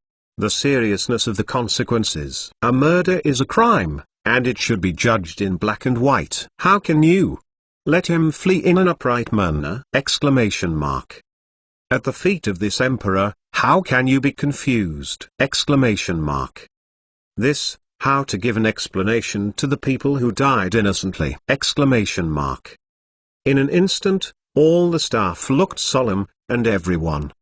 the seriousness of the consequences. A murder is a crime, and it should be judged in black and white. How can you let him flee in an upright manner? Exclamation mark. At the feet of this emperor, how can you be confused? Exclamation mark. This, how to give an explanation to the people who died innocently? Exclamation mark. In an instant, all the staff looked solemn, and everyone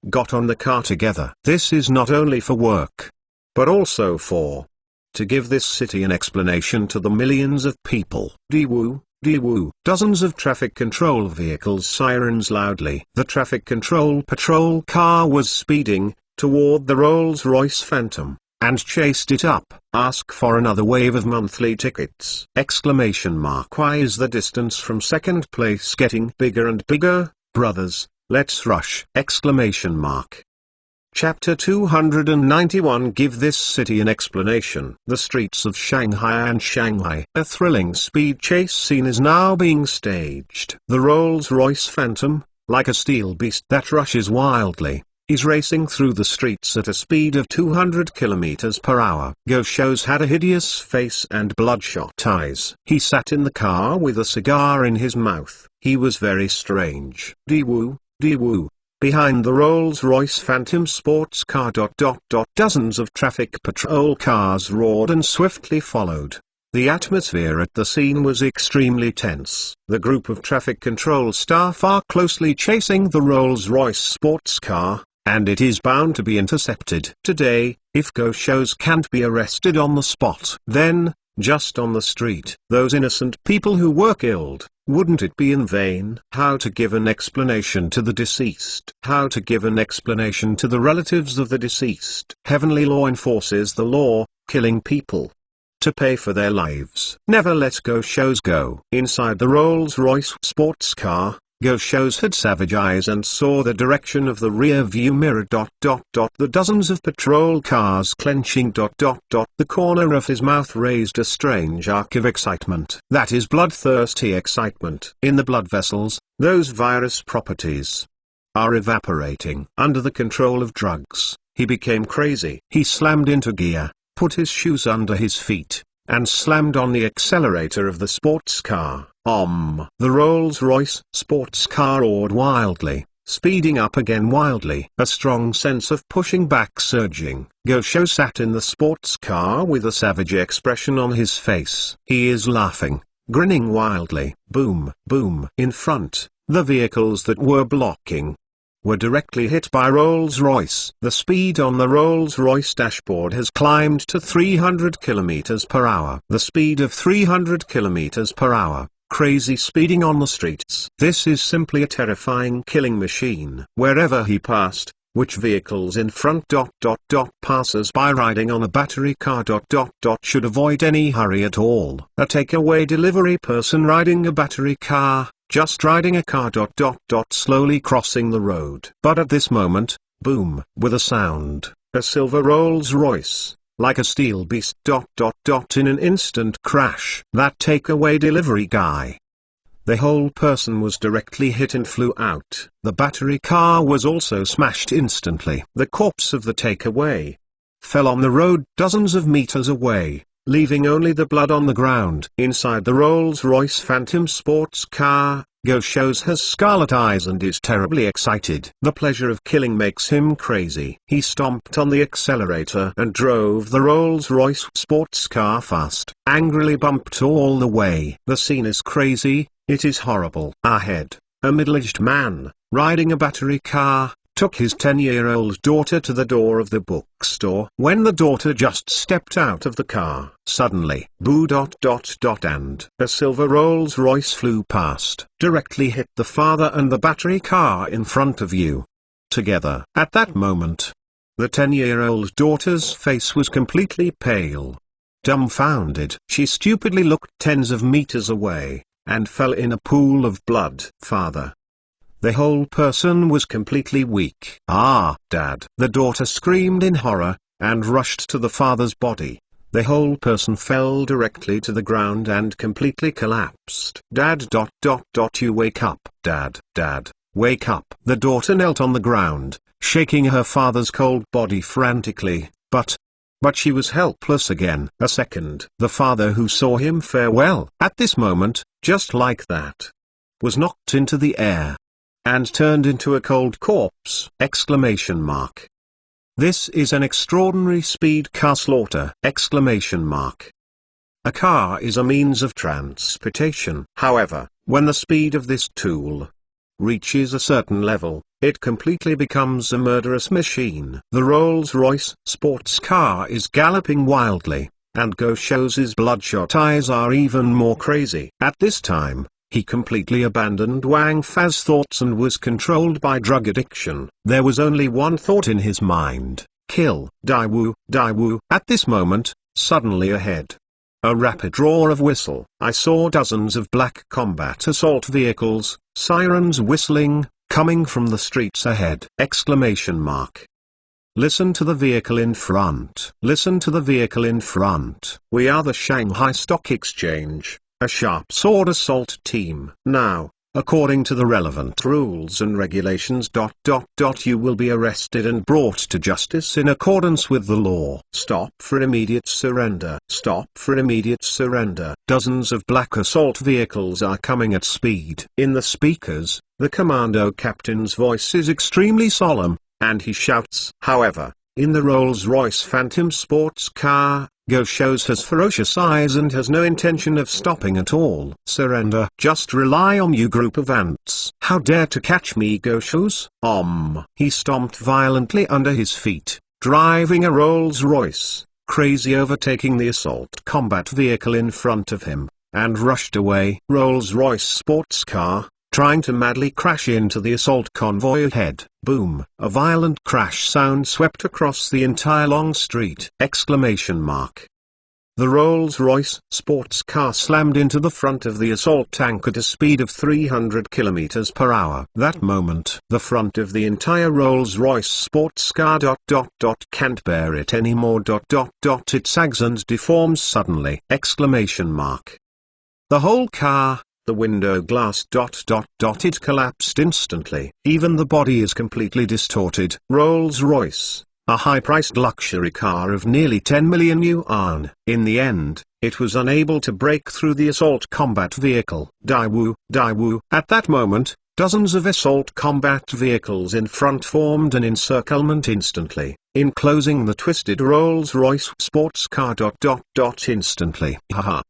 got on the car together. This is not only for work, but also to give this city an explanation to the millions of people. Daewoo, Daewoo. Dozens of traffic control vehicles sirens loudly. The traffic control patrol car was speeding toward the Rolls-Royce Phantom, and chased it up. Ask for another wave of monthly tickets. Exclamation mark. Why is the distance from second place getting bigger and bigger? Brothers, let's rush! Exclamation mark. Chapter 291. Give this city an explanation. The streets of Shanghai. A thrilling speed chase scene is now being staged. The Rolls-Royce Phantom, like a steel beast that rushes wildly, is racing through the streets at a speed of 200 km per hour. Go Show's had a hideous face and bloodshot eyes. He sat in the car with a cigar in his mouth. He was very strange. Daewoo, Daewoo. Behind the Rolls-Royce Phantom sports car. Dozens of traffic patrol cars roared and swiftly followed. The atmosphere at the scene was extremely tense. The group of traffic control staff are closely chasing the Rolls-Royce sports car, and it is bound to be intercepted. Today, if Go Shows can't be arrested on the spot, then, just on the street, those innocent people who were killed, wouldn't it be in vain? How to give an explanation to the deceased? How to give an explanation to the relatives of the deceased? Heavenly law enforces the law, killing people to pay for their lives. Never let Go Shows go. Inside the Rolls-Royce sports car, Go Shows had savage eyes and saw the direction of the rear view mirror. The dozens of patrol cars clenching. The corner of his mouth raised a strange arc of excitement. That is bloodthirsty excitement. In the blood vessels, those virus properties are evaporating. Under the control of drugs, he became crazy. He slammed into gear, put his shoes under his feet, and slammed on the accelerator of the sports car. The Rolls-Royce sports car roared wildly, speeding up again wildly. A strong sense of pushing back surging. Go Show sat in the sports car with a savage expression on his face. He is laughing, grinning wildly. Boom, boom. In front, the vehicles that were blocking were directly hit by Rolls-Royce. The speed on the Rolls-Royce dashboard has climbed to 300 km per hour. The speed of 300 km per hour. Crazy speeding on the streets. This is simply a terrifying killing machine. Wherever he passed, which vehicles in front. Passers-by riding on a battery car. Should avoid any hurry at all. A takeaway delivery person riding a battery car, just riding a car. Slowly crossing the road. But at this moment, boom, with a sound, a silver Rolls-Royce, like a steel beast. In an instant crash. That takeaway delivery guy. The whole person was directly hit and flew out. The battery car was also smashed instantly. The corpse of the takeaway fell on the road dozens of meters away, leaving only the blood on the ground. Inside the Rolls-Royce Phantom sports car, Go Shows has scarlet eyes and is terribly excited. The pleasure of killing makes him crazy. He stomped on the accelerator and drove the Rolls-Royce sports car fast, angrily bumped all the way. The scene is crazy, it is horrible. Ahead, a middle-aged man, riding a battery car, took his 10-year-old daughter to the door of the bookstore. When the daughter just stepped out of the car, suddenly, boo. And a silver Rolls-Royce flew past, directly hit the father and the battery car in front of you together. At that moment, The 10-year-old daughter's face was completely pale. Dumbfounded, she stupidly looked tens of meters away, and fell in a pool of blood. Father. The whole person was completely weak. Ah, Dad. The daughter screamed in horror, and rushed to the father's body. The whole person fell directly to the ground and completely collapsed. Dad. You wake up. Dad. Dad, wake up. The daughter knelt on the ground, shaking her father's cold body frantically, but she was helpless again. A second. The father, who saw him farewell at this moment, just like that, was knocked into the air and turned into a cold corpse! Exclamation mark. This is an extraordinary speed car slaughter! Exclamation mark. A car is a means of transportation. However, when the speed of this tool reaches a certain level, it completely becomes a murderous machine. The Rolls-Royce sports car is galloping wildly, and Goshos's bloodshot eyes are even more crazy. At this time, he completely abandoned Wang Fa's thoughts and was controlled by drug addiction. There was only one thought in his mind: kill Daewoo, Daewoo. At this moment, suddenly ahead, a rapid roar of whistle. I saw dozens of black combat assault vehicles, sirens whistling, coming from the streets ahead! Exclamation mark. Listen to the vehicle in front. Listen to the vehicle in front. We are the Shanghai Stock Exchange, a sharp sword assault team. Now, according to the relevant rules and regulations, you will be arrested and brought to justice in accordance with the law. Stop for immediate surrender. Stop for immediate surrender. Dozens of black assault vehicles are coming at speed. In the speakers, the commando captain's voice is extremely solemn, and he shouts. However, in the Rolls-Royce Phantom sports car, Goshos has ferocious eyes and has no intention of stopping at all. Surrender. Just rely on you, group of ants. How dare to catch me, Goshos? He stomped violently under his feet, driving a Rolls-Royce, crazy, overtaking the assault combat vehicle in front of him, and rushed away. Rolls-Royce sports car, trying to madly crash into the assault convoy ahead. Boom! A violent crash sound swept across the entire long street! Exclamation mark. The Rolls-Royce sports car slammed into the front of the assault tank at a speed of 300 km per hour. That moment, the front of the entire Rolls-Royce sports car can't bear it anymore. It sags and deforms suddenly! Exclamation mark. The whole car, the window glass it collapsed instantly. Even the body is completely distorted. Rolls-Royce, a high-priced luxury car of nearly 10 million yuan. In the end, it was unable to break through the assault combat vehicle. Daewoo, Daewoo. At that moment, dozens of assault combat vehicles in front formed an encirclement instantly, enclosing the twisted Rolls-Royce sports car. Instantly.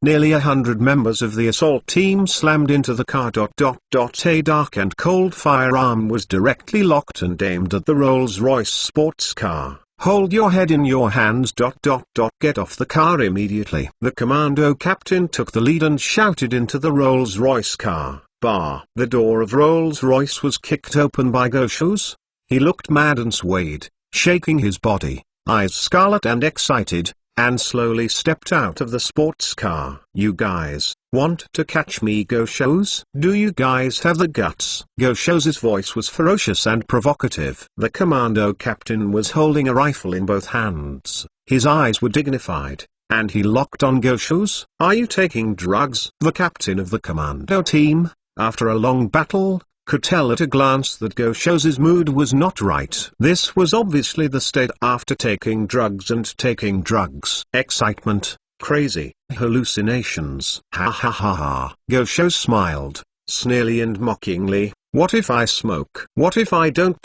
Nearly 100 members of the assault team slammed into the car. A dark and cold firearm was directly locked and aimed at the Rolls-Royce sports car. Hold your head in your hands. Get off the car immediately. The commando captain took the lead and shouted into the Rolls-Royce car. The door of Rolls-Royce was kicked open by Goshos. He looked mad and swayed, shaking his body, eyes scarlet and excited, and slowly stepped out of the sports car. You guys want to catch me, Goshos? Do you guys have the guts? Goshos's voice was ferocious and provocative. The commando captain was holding a rifle in both hands. His eyes were dignified, and he locked on Goshos. Are you taking drugs? The captain of the commando team, after a long battle, could tell at a glance that Goshos's mood was not right. This was obviously the state after taking drugs and taking drugs. Excitement, crazy, hallucinations. Ha ha ha ha. Goshos smiled, sneerly and mockingly. What if I smoke? What if I don't?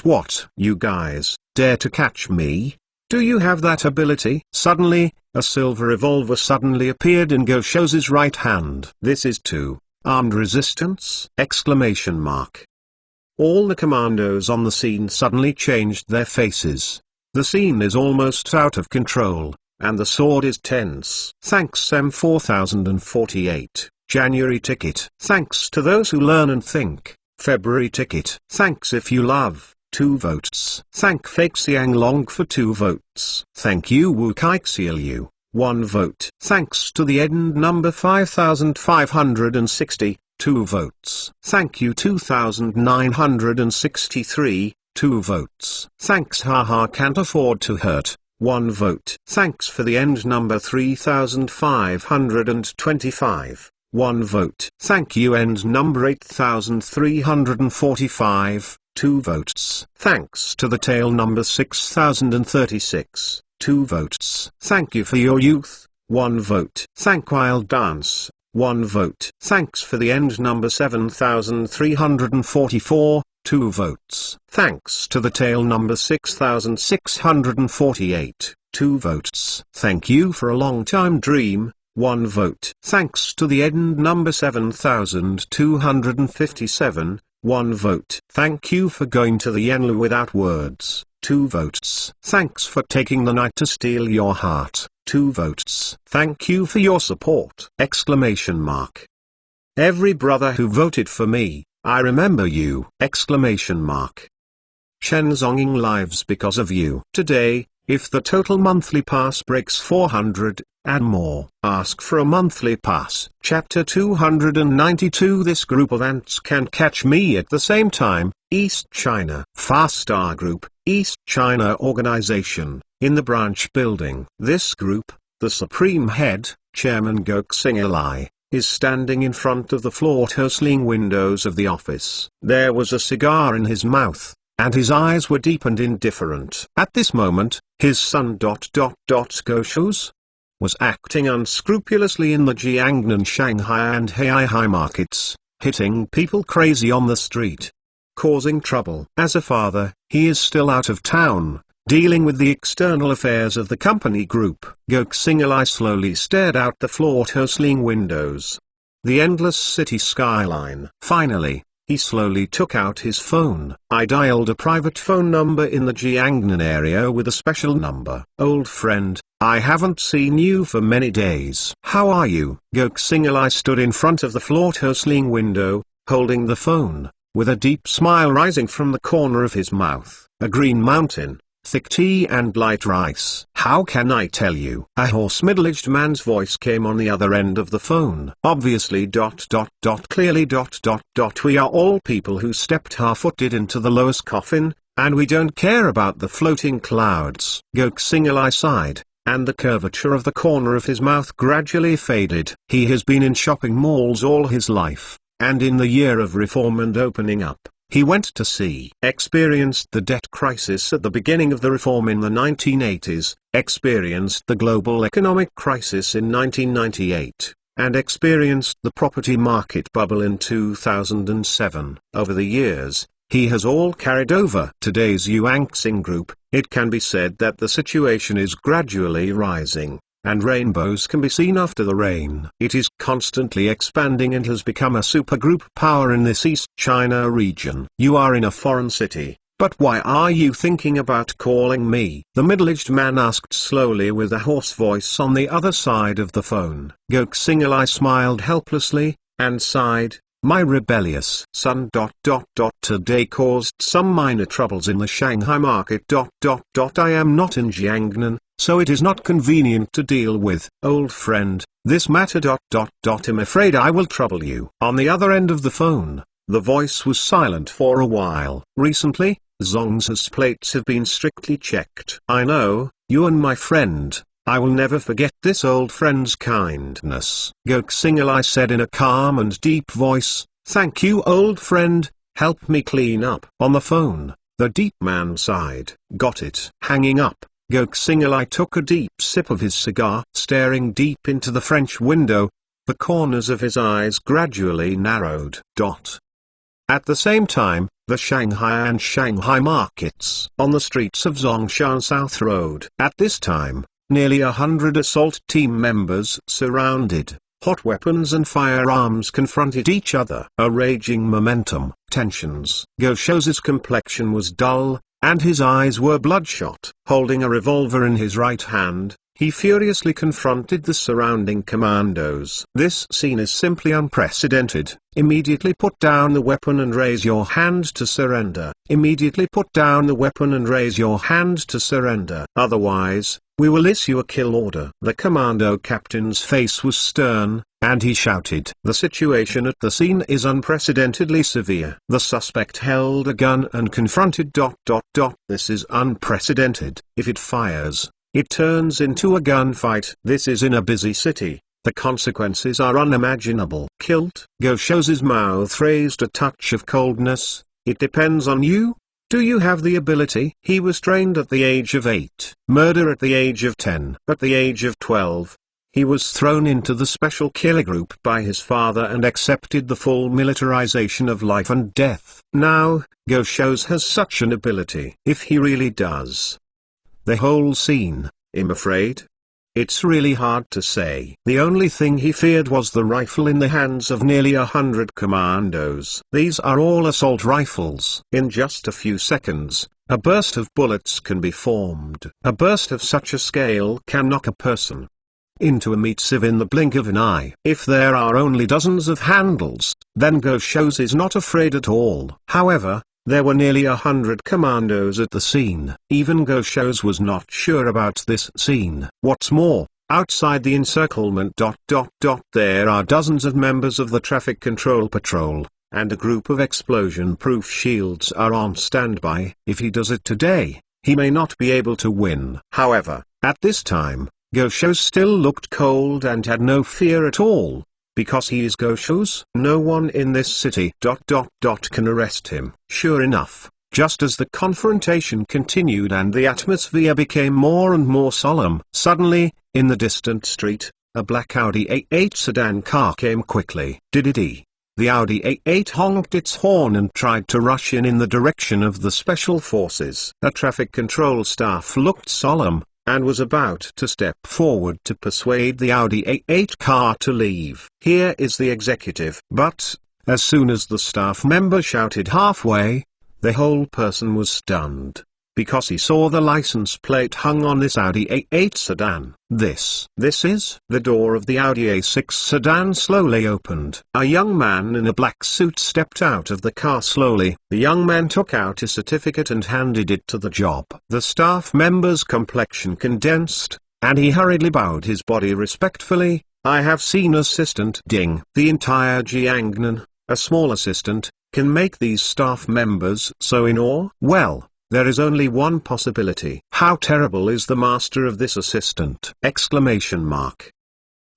What? You guys dare to catch me? Do you have that ability? Suddenly, a silver revolver suddenly appeared in Goshos's right hand. This is too armed resistance? Exclamation mark. All the commandos on the scene suddenly changed their faces. The scene is almost out of control, and the sword is tense. Thanks M4048, January ticket. Thanks to those who learn and think, February ticket. Thanks if you love, 2 votes. Thank Fake Xiang Long for 2 votes. Thank you Wu Kaixilu, 1 vote. Thanks to the end number 5560, 2 votes. Thank you 2963, 2 votes. Thanks Haha Can't Afford to Hurt, 1 vote. Thanks for the end number 3525, 1 vote. Thank you end number 8345, 2 votes. Thanks to the tail number 6036, 2 votes. Thank you for your youth, 1 vote. Thank Wild Dance, 1 vote. Thanks for the end number 7344, 2 votes. Thanks to the tail number 6648, 2 votes. Thank you for a long time dream, 1 vote. Thanks to the end number 7257, 1 vote. Thank you for going to the Yenlu without words, 2 votes. Thanks for taking the night to steal your heart, 2 votes. Thank you for your support! Exclamation mark. Every brother who voted for me, I remember you! Exclamation mark. Shen Zonging lives because of you. Today, if the total monthly pass breaks 400, and more, ask for a monthly pass. Chapter 292. This group of ants can catch me at the same time. East China. Fast Star Group, East China Organization, in the branch building. This group, the supreme head, Chairman Goxing Eli, is standing in front of the floor-toasling windows of the office. There was a cigar in his mouth, and his eyes were deep and indifferent. At this moment, his son Goshus was acting unscrupulously in the Jiangnan, Shanghai and Heihai markets, hitting people crazy on the street, causing trouble. As a father, he is still out of town, dealing with the external affairs of the company group. Goxing Eli slowly stared out the floor-toasling windows, the endless city skyline. Finally, he slowly took out his phone. I dialed a private phone number in the Jiangnan area with a special number. Old friend, I haven't seen you for many days. How are you? Goxing Eli stood in front of the floor-toasling window, holding the phone, with a deep smile rising from the corner of his mouth. A green mountain, thick tea and light rice. How can I tell you? A hoarse middle-aged man's voice came on the other end of the phone. Obviously clearly we are all people who stepped half-footed into the lowest coffin, and we don't care about the floating clouds. Goxing Eli sighed, and the curvature of the corner of his mouth gradually faded. He has been in shopping malls all his life, and in the year of reform and opening up, he went to sea. Experienced the debt crisis at the beginning of the reform in the 1980s, experienced the global economic crisis in 1998, and experienced the property market bubble in 2007. Over the years, he has all carried over. Today's Yuanxing Group, it can be said that the situation is gradually rising, and rainbows can be seen after the rain. It is constantly expanding and has become a supergroup power in this East China region. You are in a foreign city, but why are you thinking about calling me? The middle-aged man asked slowly with a hoarse voice on the other side of the phone. Goxing Eli smiled helplessly, and sighed. My rebellious son ... today caused some minor troubles in the Shanghai market ... I am not in Jiangnan, so it is not convenient to deal with. Old friend, this matter ... I'm afraid I will trouble you. On the other end of the phone, the voice was silent for a while. Recently, Zong's plates have been strictly checked. I know, you and my friend, I will never forget this old friend's kindness. Goxing Eli said in a calm and deep voice, thank you old friend, help me clean up. On the phone, the deep man sighed. Got it. Hanging up, Goxing Eli took a deep sip of his cigar. Staring deep into the French window, the corners of his eyes gradually narrowed. At the same time, the Shanghai and Shanghai markets on the streets of Zongshan South Road. At this time, nearly 100 assault team members surrounded, hot weapons and firearms confronted each other. A raging momentum, tensions. Goshos's complexion was dull, and his eyes were bloodshot. Holding a revolver in his right hand, he furiously confronted the surrounding commandos. This scene is simply unprecedented. Immediately put down the weapon and raise your hand to surrender. Immediately put down the weapon and raise your hand to surrender. Otherwise, we will issue a kill order. The commando captain's face was stern, and he shouted. The situation at the scene is unprecedentedly severe. The suspect held a gun and confronted ... This is unprecedented. If it fires, it turns into a gunfight. This is in a busy city. The consequences are unimaginable. Kilt. Go shows mouth raised a touch of coldness. It depends on you. Do you have the ability? He was trained at the age of 8. Murder at the age of 10. At the age of 12. He was thrown into the special killer group by his father and accepted the full militarization of life and death. Now, Go shows has such an ability. If he really does. The whole scene, I'm afraid. It's really hard to say. The only thing he feared was the rifle in the hands of nearly 100 commandos. These are all assault rifles. In just a few seconds, a burst of bullets can be formed. A burst of such a scale can knock a person into a meat sieve in the blink of an eye. If there are only dozens of handles, then Go shows is not afraid at all. However, there were nearly 100 commandos at the scene. Even Go shows was not sure about this scene. What's more, outside the encirclement ... there are dozens of members of the traffic control patrol, and a group of explosion-proof shields are on standby. If he does it today, he may not be able to win. However, at this time, Go shows still looked cold and had no fear at all. Because he is Go shows, no one in this city ... can arrest him. Sure enough, just as the confrontation continued and the atmosphere became more and more solemn, suddenly, in the distant street, a black Audi A8 sedan car came quickly. Did the Audi A8 honked its horn and tried to rush in the direction of the special forces. A traffic control staff looked solemn, and was about to step forward to persuade the Audi A8 car to leave. Here is the executive. But, as soon as the staff member shouted halfway, the whole person was stunned, because he saw the license plate hung on this Audi A8 sedan. This is the door of the Audi A6 sedan slowly opened. A young man in a black suit stepped out of the car slowly. The young man took out a certificate and handed it to the job. The staff member's complexion condensed, and he hurriedly bowed his body respectfully. I have seen Assistant Ding. The entire Jiangnan, a small assistant, can make these staff members so in awe. Well, there is only one possibility. How terrible is the master of this assistant! Exclamation mark.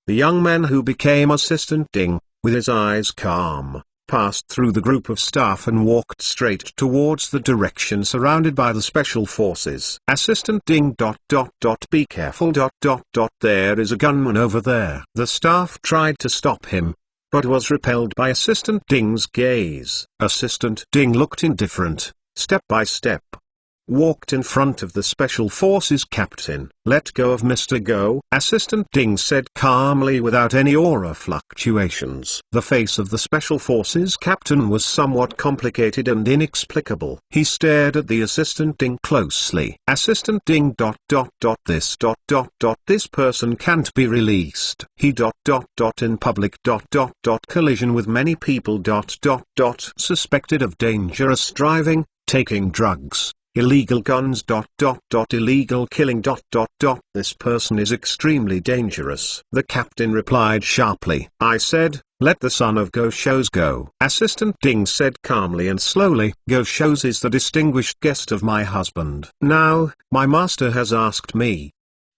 The young man who became Assistant Ding, with his eyes calm, passed through the group of staff and walked straight towards the direction surrounded by the special forces. Assistant Ding ... Be careful ... There is a gunman over there. The staff tried to stop him, but was repelled by Assistant Ding's gaze. Assistant Ding looked indifferent, step by step. Walked in front of the Special Forces captain. Let go of Mr. Go, Assistant Ding said calmly without any aura fluctuations. The face of the Special Forces captain was somewhat complicated and inexplicable. He stared at the Assistant Ding closely. Assistant Ding ... This person can't be released. He ... in public ... collision with many people ... suspected of dangerous driving, taking drugs, illegal guns ... illegal killing ... This person is extremely dangerous. The captain replied sharply. I said, let the son of Go shows go. Assistant Ding said calmly and slowly. Go shows is the distinguished guest of my husband. Now, my master has asked me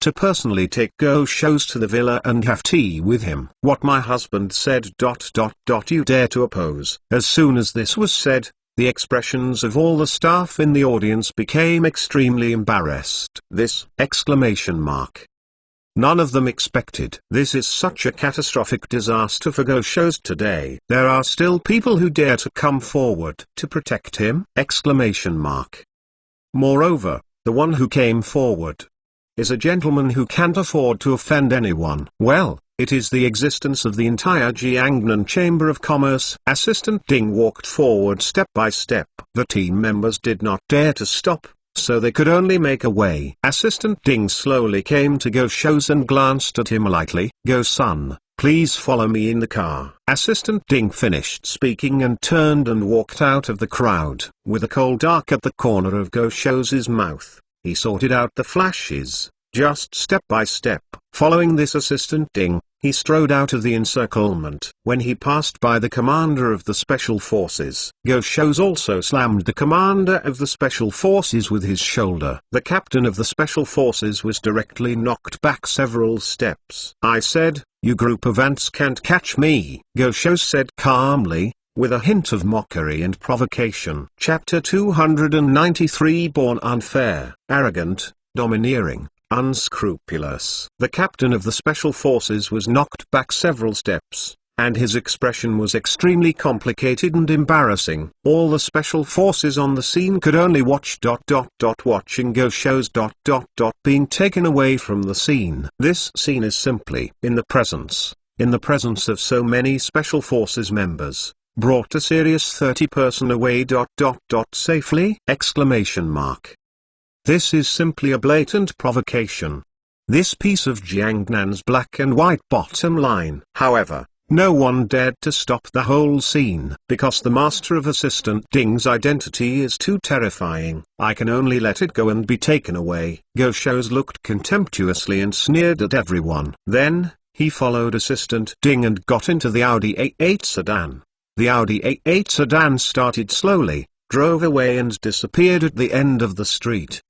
to personally take Go shows to the villa and have tea with him. What my husband said ... You dare to oppose? As soon as this was said, the expressions of all the staff in the audience became extremely embarrassed. This! Exclamation mark. None of them expected. This is such a catastrophic disaster for Go shows today. There are still people who dare to come forward to protect him? Exclamation mark. Moreover, the one who came forward is a gentleman who can't afford to offend anyone. Well, it is the existence of the entire Jiangnan Chamber of Commerce. Assistant Ding walked forward step by step. The team members did not dare to stop, so they could only make a way. Assistant Ding slowly came to Go Shows and glanced at him lightly. Go son, please follow me in the car. Assistant Ding finished speaking and turned and walked out of the crowd. With a cold dark at the corner of Go Show's mouth, he sorted out the flashes, just step by step. Following this Assistant Ding, he strode out of the encirclement. When he passed by the commander of the Special Forces, Go Shows also slammed the commander of the Special Forces with his shoulder. The captain of the Special Forces was directly knocked back several steps. I said, "You group of ants can't catch me," Go Shows said calmly, with a hint of mockery and provocation. Chapter 293 Born unfair, arrogant, domineering, unscrupulous. The captain of the Special Forces was knocked back several steps, and his expression was extremely complicated and embarrassing. All the Special Forces on the scene could only watch watching Go Shows being taken away from the scene. This scene is simply in the presence of so many Special Forces members, brought a serious 30-person away safely! This is simply a blatant provocation. This piece of Jiangnan's black and white bottom line. However, no one dared to stop the whole scene. Because the master of Assistant Ding's identity is too terrifying, I can only let it go and be taken away. Go Shows looked contemptuously and sneered at everyone. Then, he followed Assistant Ding and got into the Audi A8 sedan. The Audi A8 sedan started slowly, drove away and disappeared at the end of the street.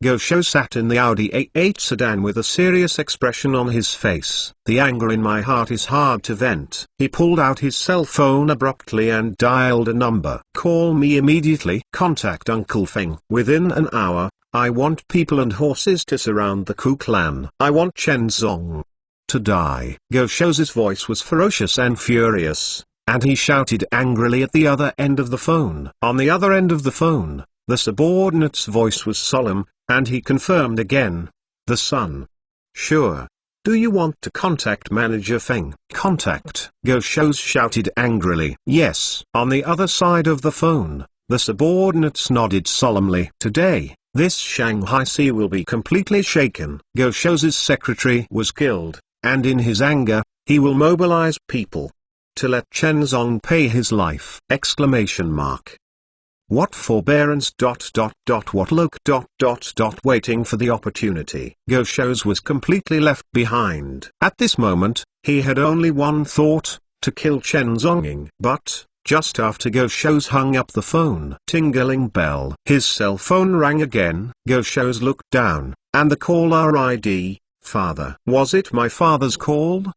Go Show sat in the Audi A8 sedan with a serious expression on his face. The anger in my heart is hard to vent. He pulled out his cell phone abruptly and dialed a number. Call me immediately. Contact Uncle Feng. Within an hour, I want people and horses to surround the Ku clan. I want Chen Zong to die. Go Show's voice was ferocious and furious, and he shouted angrily at the other end of the phone. On the other end of the phone, the subordinate's voice was solemn, and he confirmed again. The son. Sure. Do you want to contact Manager Feng? Contact. Go Shows shouted angrily. Yes. On the other side of the phone, the subordinates nodded solemnly. Today, this Shanghai Sea will be completely shaken. Go Show's secretary was killed, and in his anger, he will mobilize people to let Chen Zong pay his life! What forbearance? What look? Waiting for the opportunity. Go Shows was completely left behind. At this moment, he had only one thought, to kill Chen Zonging. But, just after Go Shows hung up the phone, tingling bell. His cell phone rang again. Go Shows looked down, and the caller ID, father. Was it my father's call?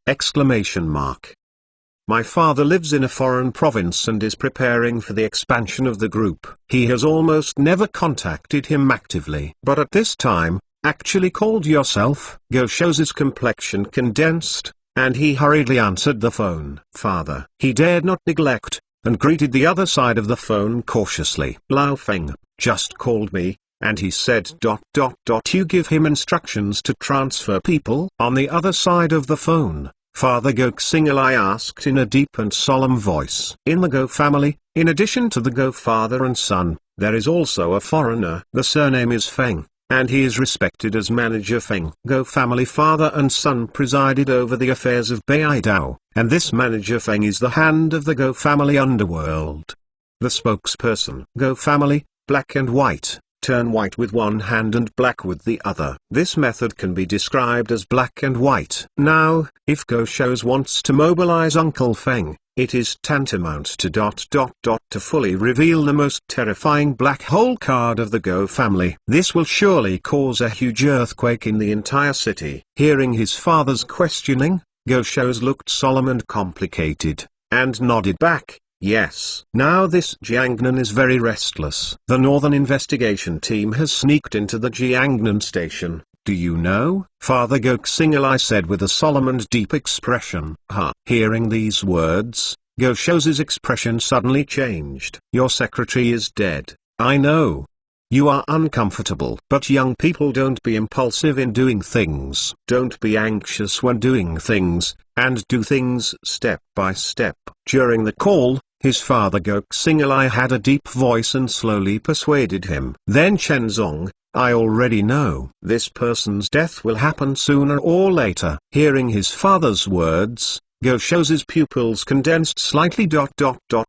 My father lives in a foreign province and is preparing for the expansion of the group. He has almost never contacted him actively. But at this time, actually called yourself? Go Show's complexion condensed, and he hurriedly answered the phone. Father. He dared not neglect, and greeted the other side of the phone cautiously. Lao Feng just called me, and he said ... You give him instructions to transfer people? On the other side of the phone, Father Go Xing'ai asked in a deep and solemn voice. In the Go family, in addition to the Go father and son, there is also a foreigner. The surname is Feng, and he is respected as Manager Feng. Go family father and son presided over the affairs of Beidao, and this Manager Feng is the hand of the Go family underworld. The spokesperson. Go family, black and white. Turn white with one hand and black with the other. This method can be described as black and white. Now, if Go Shows wants to mobilize Uncle Feng, it is tantamount to ... to fully reveal the most terrifying black hole card of the Go family. This will surely cause a huge earthquake in the entire city. Hearing his father's questioning, Go Shows looked solemn and complicated, and nodded back. Yes. Now this Jiangnan is very restless. The Northern Investigation Team has sneaked into the Jiangnan station. Do you know? Father Go Xing'ai said with a solemn and deep expression. Hearing these words, Go Show's expression suddenly changed. Your secretary is dead. I know. You are uncomfortable. But young people, don't be impulsive in doing things. Don't be anxious when doing things, and do things step by step. During the call, His father Goksingalai had a deep voice and slowly persuaded him. Then Chenzong, I already know. This person's death will happen sooner or later. Hearing his father's words, Go Shou's pupils condensed slightly.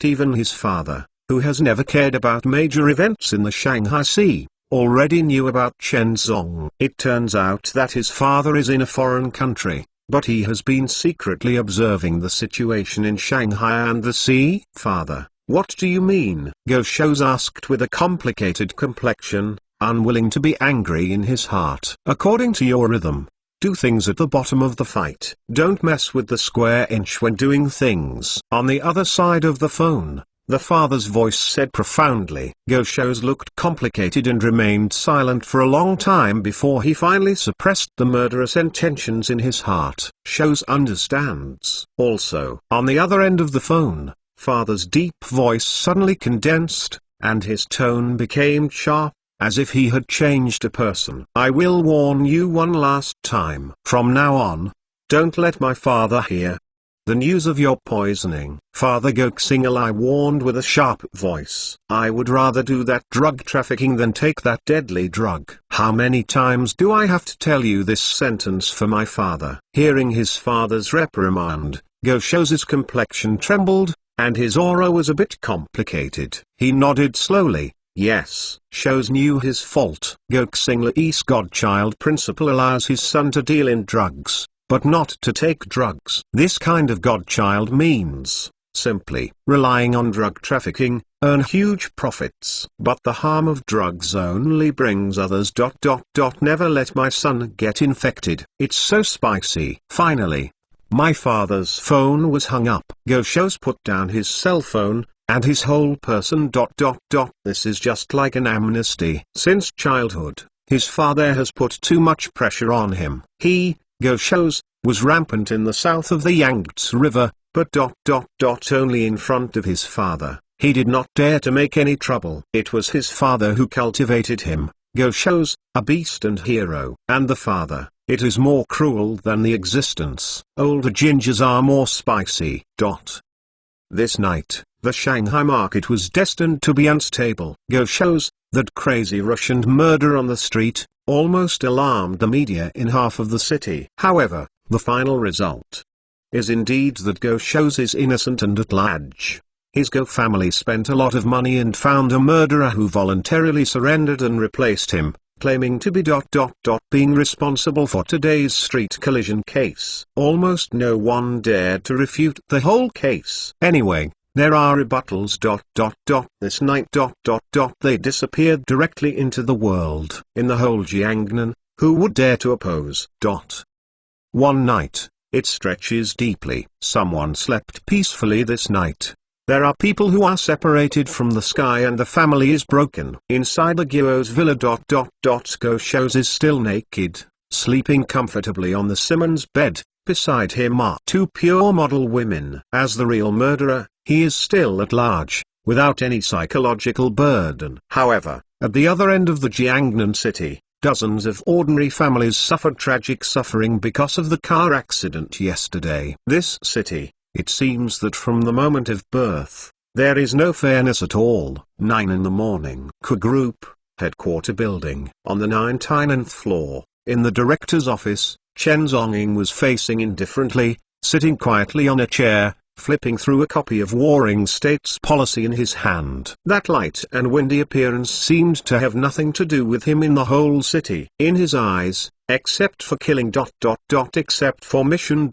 Even his father, who has never cared about major events in the Shanghai Sea, already knew about Chenzong. It turns out that his father is in a foreign country, but he has been secretly observing the situation in Shanghai and the sea. Father, what do you mean? Go Shou's asked with a complicated complexion, unwilling to be angry in his heart. According to your rhythm, do things at the bottom of the fight. Don't mess with the square inch when doing things. On the other side of the phone, the father's voice said profoundly. Go Shou's looked complicated and remained silent for a long time before he finally suppressed the murderous intentions in his heart. Shou's understands. Also, on the other end of the phone, father's deep voice suddenly condensed, and his tone became sharp, as if he had changed a person. I will warn you one last time. From now on, don't let my father hear the news of your poisoning. Father Goksingalai warned with a sharp voice. I would rather do that drug trafficking than take that deadly drug. How many times do I have to tell you this sentence for my father? Hearing his father's reprimand, Go Shou's complexion trembled, and his aura was a bit complicated. He nodded slowly. Yes. Shou's knew his fault. Goksinglai's godchild principle allows his son to deal in drugs, but not to take drugs. This kind of godchild means, simply, relying on drug trafficking, earn huge profits. But the harm of drugs only brings others. Never let my son get infected. It's so spicy. Finally, my father's phone was hung up. Go Shou's put down his cell phone, and his whole person. This is just like an amnesty. Since childhood, his father has put too much pressure on him. He, Go Shou's, was rampant in the south of the Yangtze River, but only in front of his father. He did not dare to make any trouble. It was his father who cultivated him. Go Shou's, a beast and hero. And the father, it is more cruel than the existence. Older gingers are more spicy. This night, the Shanghai market was destined to be unstable. Go Shou's, that crazy Russian murder on the street, almost alarmed the media in half of the city. However, the final result is indeed that Go Shou's is innocent and at large. His Go family spent a lot of money and found a murderer who voluntarily surrendered and replaced him, claiming to be being responsible for today's street collision case. Almost no one dared to refute the whole case. Anyway, there are rebuttals. This night. They disappeared directly into the world. In the whole Jiangnan, who would dare to oppose? One night, it stretches deeply. Someone slept peacefully this night. There are people who are separated from the sky and the family is broken. Inside the Guo's villa. Go Shou's is still naked, sleeping comfortably on the Simmons bed. Beside him are two pure model women. As the real murderer, he is still at large, without any psychological burden. However, at the other end of the Jiangnan city, dozens of ordinary families suffered tragic suffering because of the car accident yesterday. This city, it seems that from the moment of birth, there is no fairness at all. 9 in the morning. Ku Group, headquarter building. On the 99th floor, in the director's office, Chen Zonging was facing indifferently, sitting quietly on a chair, flipping through a copy of Warring States policy in his hand. That light and windy appearance seemed to have nothing to do with him in the whole city. In his eyes, except for killing. Except for mission.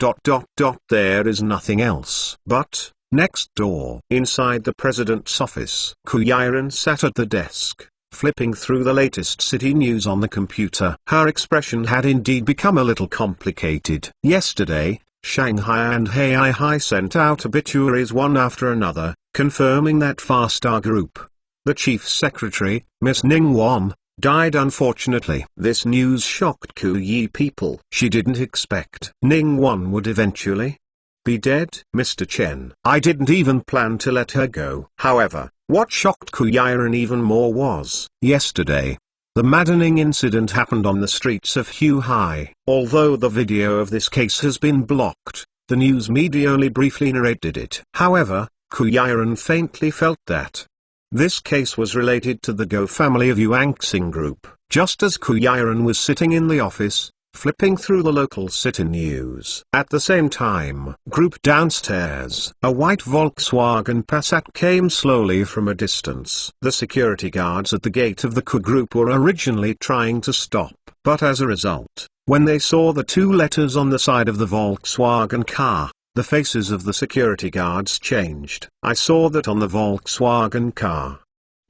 There is nothing else. But, next door, inside the president's office, Ku Yiren sat at the desk, flipping through the latest city news on the computer. Her expression had indeed become a little complicated. Yesterday, Shanghai and Haihai sent out obituaries one after another, confirming that Far Star Group, the chief secretary, Miss Ning Wan, died unfortunately. This news shocked Ku Yi people. She didn't expect Ning Wan would eventually be dead. Mr. Chen, I didn't even plan to let her go. However, what shocked Ku Yiren even more was, yesterday, the maddening incident happened on the streets of Huai. Although the video of this case has been blocked, the news media only briefly narrated it. However, Kuyaran faintly felt that this case was related to the Go family of Yuanxing Group. Just as Kuyaran was sitting in the office, flipping through the local city news. At the same time, group downstairs, a white Volkswagen Passat came slowly from a distance. The security guards at the gate of the Ku group were originally trying to stop, but as a result, when they saw the two letters on the side of the Volkswagen car, the faces of the security guards changed. I saw that on the Volkswagen car.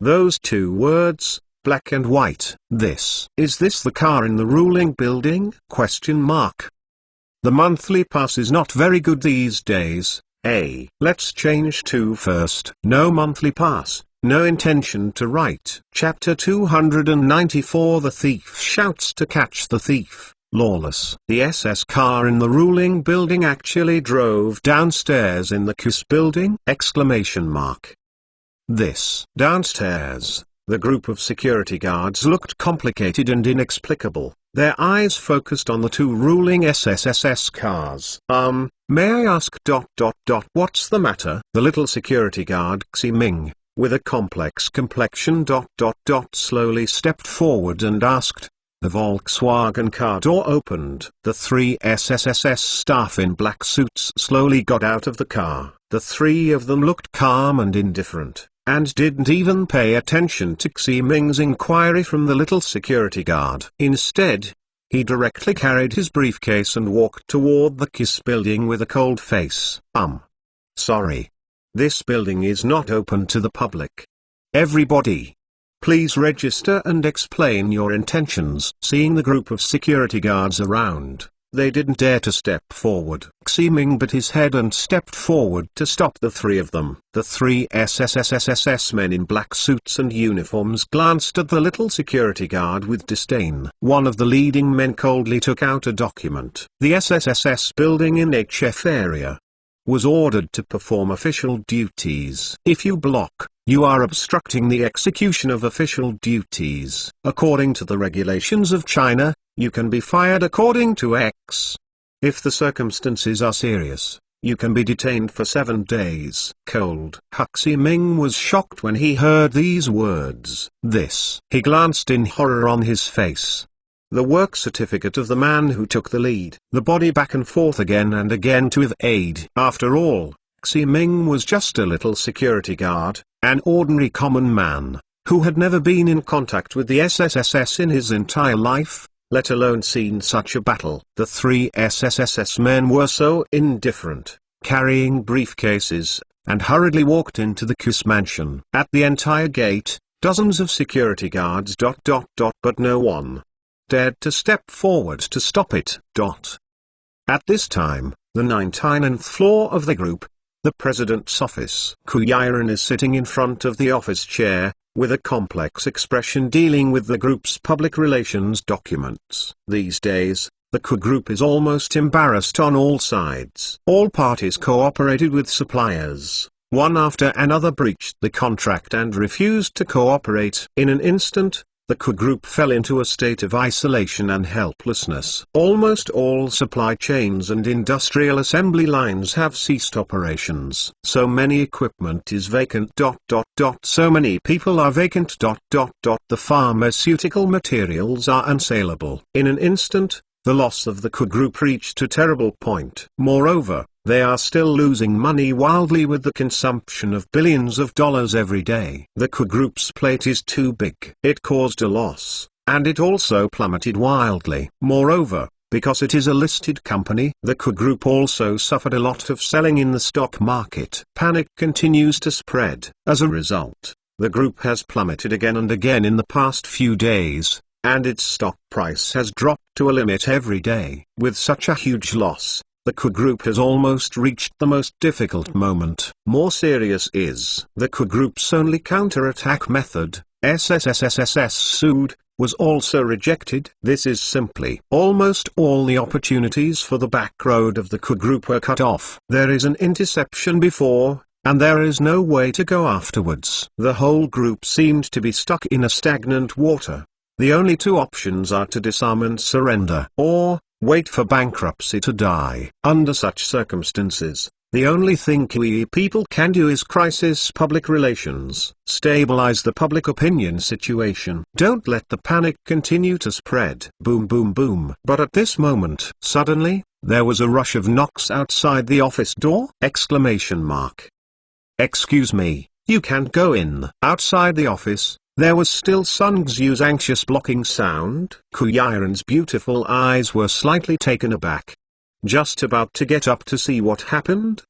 Those two words, black and white. Is this the car in the ruling building? The monthly pass is not very good these days. Let's change to first. No monthly pass, no intention to write. Chapter 294. The thief shouts to catch the thief. Lawless. The SS car in the ruling building actually drove downstairs in the KUS building? Downstairs, the group of security guards looked complicated and inexplicable, their eyes focused on the two ruling SSSS cars. May I ask ... what's the matter? The little security guard Xi Ming, with a complex complexion ... slowly stepped forward and asked. The Volkswagen car door opened. The three SSSS staff in black suits slowly got out of the car. The three of them looked calm and indifferent, and didn't even pay attention to Xi Ming's inquiry from the little security guard. Instead, he directly carried his briefcase and walked toward the KISS building with a cold face. Sorry. This building is not open to the public. Everybody, please register and explain your intentions. Seeing the group of security guards around, they didn't dare to step forward. Xi Ming bit his head and stepped forward to stop the three of them. The three SSSS men in black suits and uniforms glanced at the little security guard with disdain. One of the leading men coldly took out a document. The SSSS building in HF area was ordered to perform official duties. If you block, you are obstructing the execution of official duties. According to the regulations of China, you can be fired according to X. If the circumstances are serious, you can be detained for 7 days. Cold. Xi Ming was shocked when he heard these words. He glanced in horror on his face. The work certificate of the man who took the lead, the body back and forth again and again to evade. After all, Xi Ming was just a little security guard, an ordinary common man, who had never been in contact with the SSSS in his entire life, let alone seen such a battle. The three SSSS men were so indifferent, carrying briefcases, and hurriedly walked into the KUS mansion. At the entire gate, dozens of security guards ... but no one dared to step forward to stop it. At this time, the 99th floor of the group, the president's office. Kuyaran is sitting in front of the office chair, with a complex expression dealing with the group's public relations documents. These days, the Ku group is almost embarrassed on all sides. All parties cooperated with suppliers. One after another breached the contract and refused to cooperate. In an instant, the Ku group fell into a state of isolation and helplessness. Almost all supply chains and industrial assembly lines have ceased operations. So many equipment is vacant. So many people are vacant. The pharmaceutical materials are unsaleable. In an instant, the loss of the Ku group reached a terrible point. Moreover, they are still losing money wildly with the consumption of billions of dollars every day. The Ku group's plate is too big. It caused a loss, and it also plummeted wildly. Moreover, because it is a listed company, the Ku group also suffered a lot of selling in the stock market. Panic continues to spread. As a result, the group has plummeted again and again in the past few days, and its stock price has dropped to a limit every day. With such a huge loss, the Ku group has almost reached the most difficult moment. More serious is the Ku group's only counterattack method, SSSS sued, was also rejected. This is simply almost all the opportunities for the back road of the Ku group were cut off. There is an interception before, and there is no way to go afterwards. The whole group seemed to be stuck in a stagnant water. The only two options are to disarm and surrender, or wait for bankruptcy to die. Under such circumstances, The only thing QE people can do is crisis public relations, stabilize the public opinion situation. Don't let the panic continue to spread. Boom boom boom. But at this moment, suddenly, there was a rush of knocks outside the office door! Exclamation mark. Excuse me, you can't go in. Outside the office, there was still Sung Xiu's anxious blocking sound. Ku Yiren's beautiful eyes were slightly taken aback. Just about to get up to see what happened,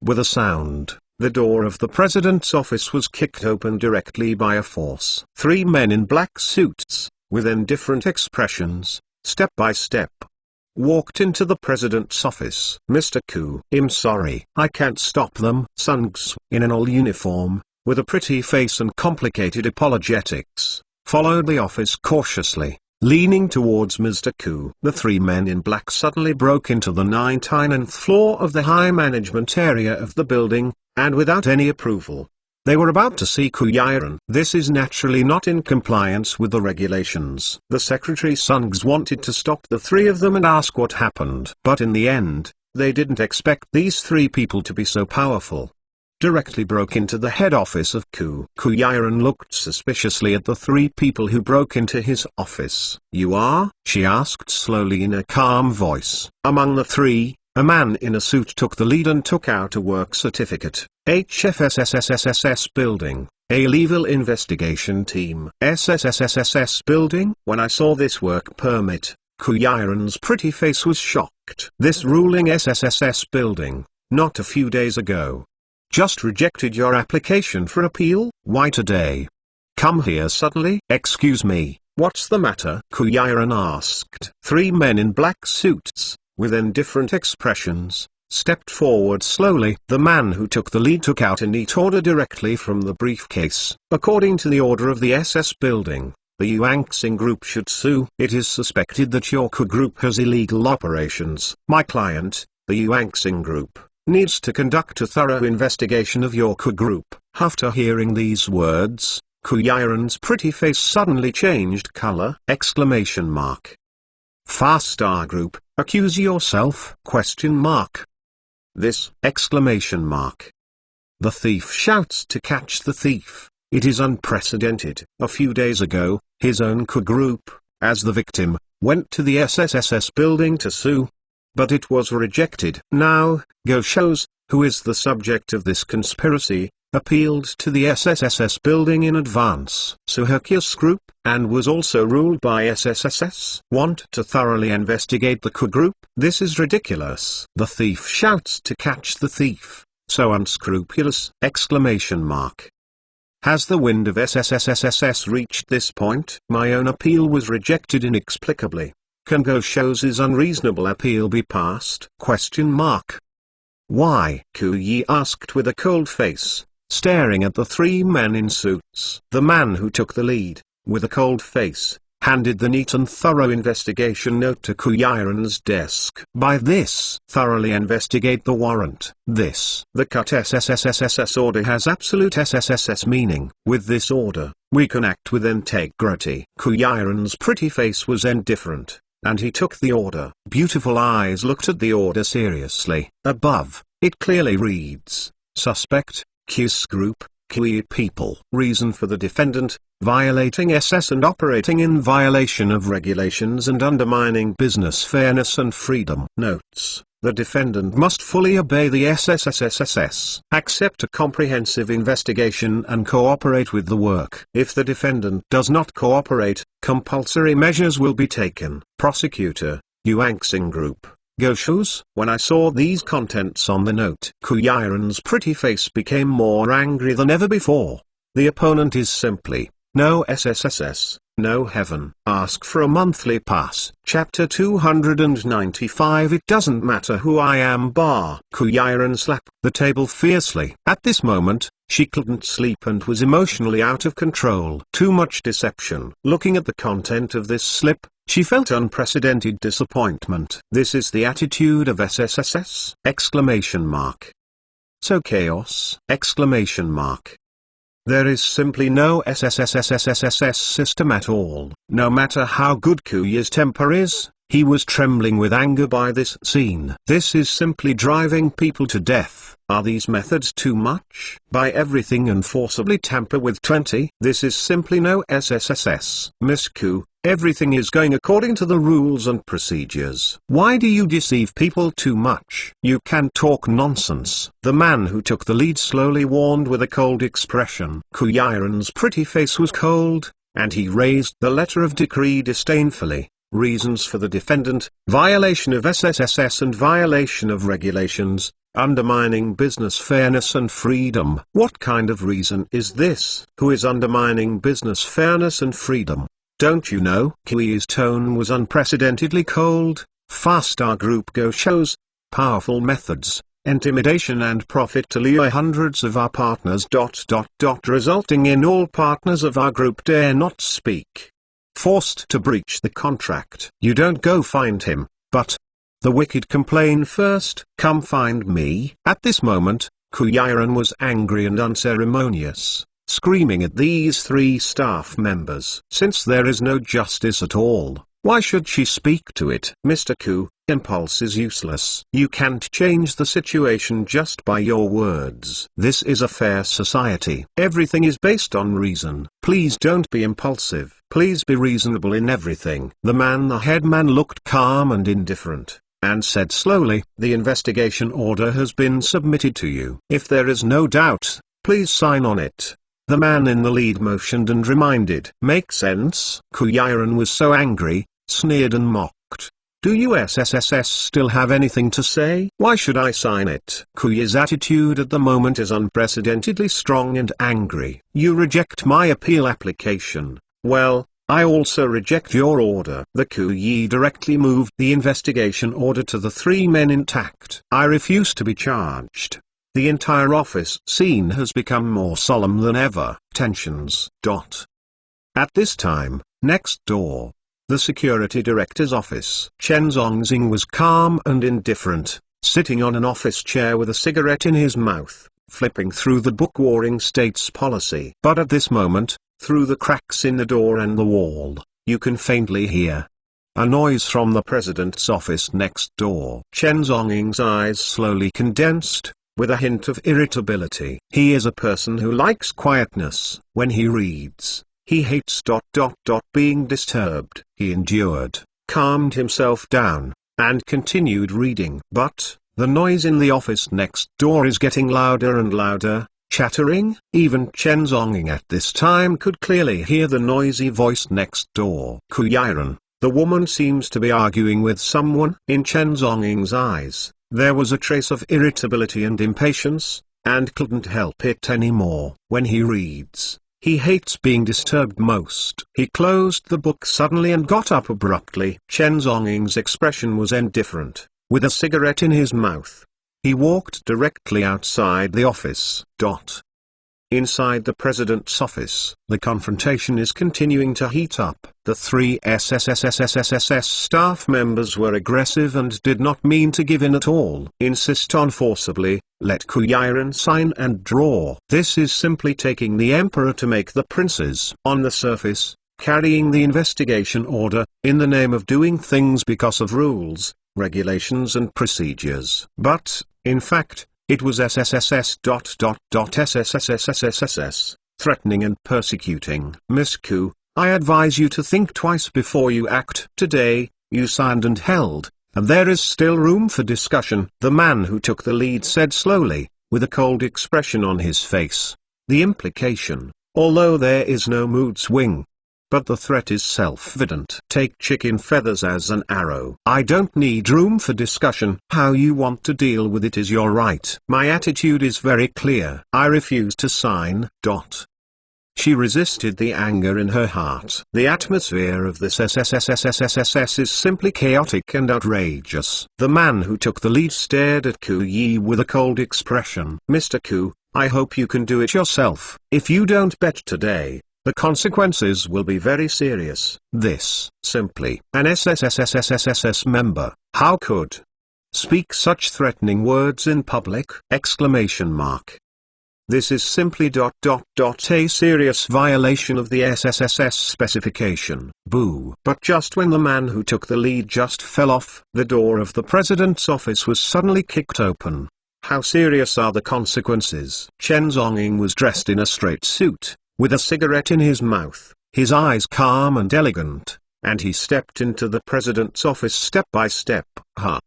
with a sound, the door of the president's office was kicked open directly by a force. 3 men in black suits, with indifferent expressions, step by step, walked into the president's office. Mr. Ku, I'm sorry, I can't stop them. Sung Xiu, in an all-uniform, with a pretty face and complicated apologetics, followed the office cautiously. Leaning towards Mr. Ku, the 3 men in black suddenly broke into the 99th floor of the high management area of the building, and without any approval. They were about to see Ku Yiren. This is naturally not in compliance with the regulations. The secretary Sung Xiu wanted to stop the 3 of them and ask what happened. But in the end, they didn't expect these 3 people to be so powerful. Directly broke into the head office of Ku. Ku Yiren looked suspiciously at the 3 people who broke into his office. You are? She asked slowly in a calm voice. Among the 3, a man in a suit took the lead and took out a work certificate. HFSSSSSS building, a legal investigation team. SSSSSS building? When I saw this work permit, Ku Yiren's pretty face was shocked. This ruling SSSS building, not a few days ago, just rejected your application for appeal. Why today? Come here suddenly? Excuse me, what's the matter? Ku Yiren asked. 3 men in black suits, with indifferent expressions, stepped forward slowly. The man who took the lead took out a neat order directly from the briefcase. According to the order of the SS building, the Yuanxing Group should sue. It is suspected that your Ku Group has illegal operations. My client, the Yuanxing Group, needs to conduct a thorough investigation of your Ku Group. After hearing these words, Ku Yiren's pretty face suddenly changed color! Exclamation mark. Far-Star Group, accuse yourself? Question mark. This! Exclamation mark. The thief shouts to catch the thief. It is unprecedented. A few days ago, his own Ku Group, as the victim, went to the SSSS building to sue. But it was rejected. Now, Go Shows, who is the subject of this conspiracy, appealed to the SSSS building in advance. So Hercules Group, and was also ruled by SSSS, want to thoroughly investigate the Ku Group. This is ridiculous. The thief shouts to catch the thief. So unscrupulous! Exclamation mark. Has the wind of SSSSS reached this point? My own appeal was rejected inexplicably. Can Go Show's unreasonable appeal be passed? Question mark. Why? Ku Yi asked with a cold face, staring at the 3 men in suits. The man who took the lead, with a cold face, handed the neat and thorough investigation note to Ku Yiren's desk. By this, thoroughly investigate the warrant. This, the cut SSSSS order has absolute SSSS meaning. With this order, we can act with integrity. Ku Yiren's pretty face was indifferent, and he took the order. Beautiful eyes looked at the order seriously. Above, it clearly reads, Suspect, QS Group, QE people. Reason for the defendant, violating SS and operating in violation of regulations and undermining business fairness and freedom. Notes: the defendant must fully obey the SSSSS, accept a comprehensive investigation and cooperate with the work. If the defendant does not cooperate, compulsory measures will be taken. Prosecutor, Yuanxing Group. Go Shows. When I saw these contents on the note, Ku Yiren's pretty face became more angry than ever before. The opponent is simply, no SSSS, no heaven. Ask for a monthly pass. Chapter 295. It doesn't matter who I am. Ku Yiren slapped the table fiercely. At this moment, she couldn't sleep and was emotionally out of control. Too much deception. Looking at the content of this slip, she felt unprecedented disappointment. This is the attitude of SSSS! Exclamation mark. So chaos! Exclamation mark. There is simply no SSSSSSS system at all. No matter how good Ku Yi's temper is, He was trembling with anger by this scene. This is simply driving people to death. Are these methods too much? Buy everything and forcibly tamper with 20? This is simply no SSSS. Miss Ku, everything is going according to the rules and procedures. Why do you deceive people too much? You can talk nonsense. The man who took the lead slowly warned with a cold expression. Ku Yiren's pretty face was cold, and he raised the letter of decree disdainfully. Reasons for the defendant: violation of SSSS and violation of regulations, undermining business fairness and freedom. What kind of reason is this? Who is undermining business fairness and freedom? Don't you know? Kui's tone was unprecedentedly cold. Fast our group go shows powerful methods, intimidation and profit to lure hundreds of our partners. Resulting in all partners of our group dare not speak. Forced to breach the contract. You don't go find him, but the wicked complain first. Come find me. At this moment, Ku Yiren was angry and unceremonious, screaming at these three staff members. Since there is no justice at all, why should she speak to it? Mr. Ku, impulse is useless. You can't change the situation just by your words. This is a fair society. Everything is based on reason. Please don't be impulsive. Please be reasonable in everything. The head man looked calm and indifferent, and said slowly, the investigation order has been submitted to you. If there is no doubt, please sign on it. The man in the lead motioned and reminded. Make sense? Ku Yiren was so angry, sneered and mocked. Do you SSSS still have anything to say? Why should I sign it? Kui's attitude at the moment is unprecedentedly strong and angry. You reject my appeal application. Well, I also reject your order. The Kuyi directly moved the investigation order to the three men intact. I refuse to be charged. The entire office scene has become more solemn than ever. Tensions. At this time, next door, the security director's office. Chen Zongxing was calm and indifferent, sitting on an office chair with a cigarette in his mouth, flipping through the book Warring States Policy. But at this moment, through the cracks in the door and the wall, you can faintly hear a noise from the president's office next door. Chen Zongxing's eyes slowly condensed, with a hint of irritability. He is a person who likes quietness. When he reads, he hates being disturbed. He endured, calmed himself down, and continued reading. But the noise in the office next door is getting louder and louder, chattering. Even Chen Zongxing at this time could clearly hear the noisy voice next door. Ku Yiren, the woman seems to be arguing with someone. In Chen Zongxing's eyes, there was a trace of irritability and impatience, and couldn't help it anymore. When he reads, he hates being disturbed most. He closed the book suddenly and got up abruptly. Chen Zongxing's expression was indifferent, with a cigarette in his mouth. He walked directly outside the office. Inside the president's office, the confrontation is continuing to heat up. The three SSSS staff members were aggressive and did not mean to give in at all. Insist on forcibly, let Ku Yiren sign and draw. This is simply taking the emperor to make the princes. On the surface, carrying the investigation order, in the name of doing things because of rules, regulations and procedures. But, in fact, it was SSSS. Threatening and persecuting. Miss Ku, I advise you to think twice before you act. Today, you signed and held, and there is still room for discussion. The man who took the lead said slowly, with a cold expression on his face. The implication, although there is no mood swing, but the threat is self-evident. Take chicken feathers as an arrow. I don't need room for discussion. How you want to deal with it is your right. My attitude is very clear. I refuse to sign. She resisted the anger in her heart. The atmosphere of this SSSS is simply chaotic and outrageous. The man who took the lead stared at Ku Yi with a cold expression. Mr. Ku, I hope you can do it yourself. If you don't bet today, the consequences will be very serious. This, simply, an SSSS member, how could speak such threatening words in public? This is simply a serious violation of the SSSS specification. Boo. But just when the man who took the lead just fell off, the door of the president's office was suddenly kicked open. How serious are the consequences? Chen Zhongying was dressed in a straight suit, with a cigarette in his mouth, his eyes calm and elegant, and he stepped into the president's office step by step.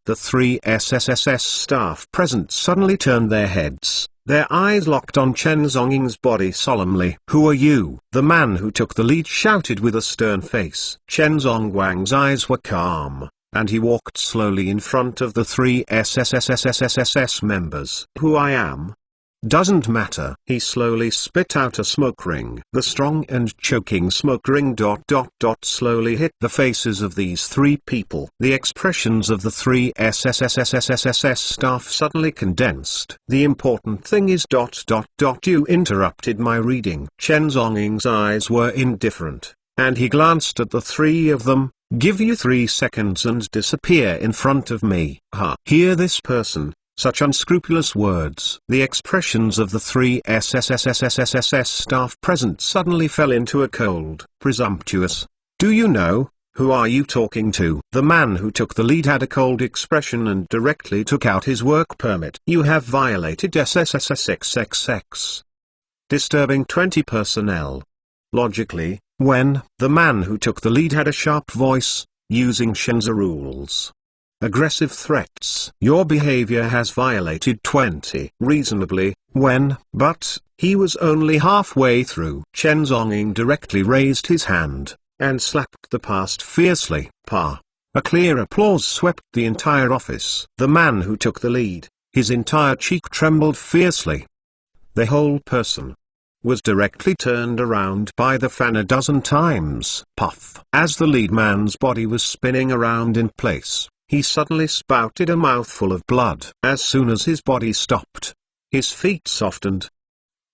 The three SSSS staff present suddenly turned their heads, their eyes locked on Chen Zhongying's body solemnly. Who are you? The man who took the lead shouted with a stern face. Chen Zhongying's eyes were calm, and he walked slowly in front of the three SSSS members. Who I am? Doesn't matter. He slowly spit out a smoke ring. The strong and choking smoke ring slowly hit the faces of these three people. The expressions of the three SSSS staff suddenly condensed. The important thing is You interrupted my reading. Chen Zhongying's eyes were indifferent, and he glanced at the three of them. Give you 3 seconds and disappear in front of me. Hear this person. Such unscrupulous words. The expressions of the three SSSS staff present suddenly fell into a cold, presumptuous. Do you know? Who are you talking to? The man who took the lead had a cold expression and directly took out his work permit. You have violated SSSXXX. Disturbing 20 personnel. Logically, when the man who took the lead had a sharp voice, using Shenzi rules. Aggressive threats. Your behavior has violated 20. Reasonably, when, but, he was only halfway through. Chen Zhongying directly raised his hand, and slapped the past fiercely. A clear applause swept the entire office. The man who took the lead, his entire cheek trembled fiercely. The whole person was directly turned around by the fan a dozen times. Puff. As the lead man's body was spinning around in place, he suddenly spouted a mouthful of blood. As soon as his body stopped, his feet softened.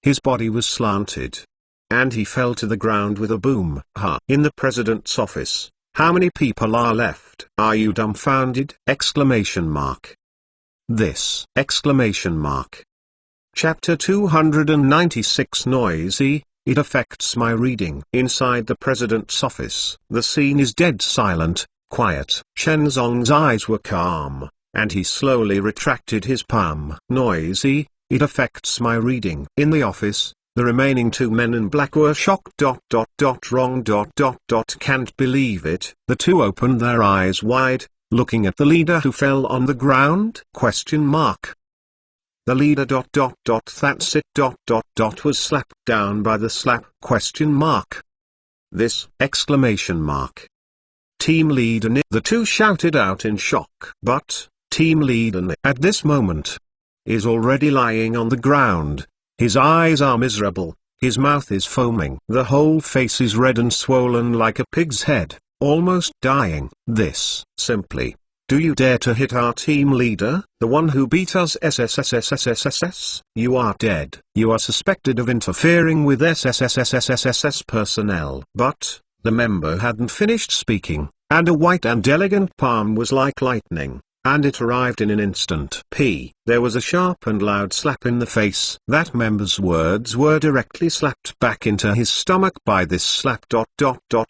His body was slanted, and he fell to the ground with a boom. In the president's office, how many people are left? Are you dumbfounded? Exclamation mark. This! Exclamation mark. Chapter 296 Noisy, it affects my reading. Inside the president's office, the scene is dead silent. Quiet. Chen Zhongying's eyes were calm, and he slowly retracted his palm. Noisy, it affects my reading. In the office, the remaining 2 men in black were shocked. Wrong. Can't believe it. The 2 opened their eyes wide, looking at the leader who fell on the ground. Question mark. The leader. That's it. Was slapped down by the slap. Question mark. This! Exclamation mark. Team leader. The 2 shouted out in shock. But, team leader at this moment is already lying on the ground. His eyes are miserable, his mouth is foaming. The whole face is red and swollen like a pig's head, almost dying. This, simply. Do you dare to hit our team leader, the one who beat us SSSS? You are dead. You are suspected of interfering with SSSS personnel. But, the member hadn't finished speaking, and a white and elegant palm was like lightning, and it arrived in an instant. There was a sharp and loud slap in the face. That member's words were directly slapped back into his stomach by this slap.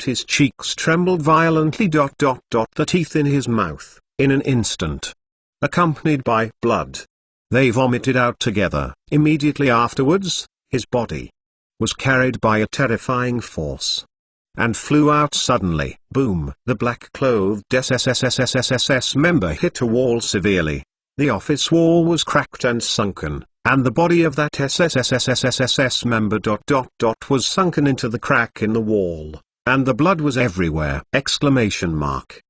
His cheeks trembled violently. The teeth in his mouth, in an instant, accompanied by blood. They vomited out together. Immediately afterwards, his body was carried by a terrifying force, and flew out suddenly. Boom! The black-clothed SSSS member hit a wall severely. The office wall was cracked and sunken, and the body of that SSSS member. Was sunken into the crack in the wall, and the blood was everywhere. Exclamation mark.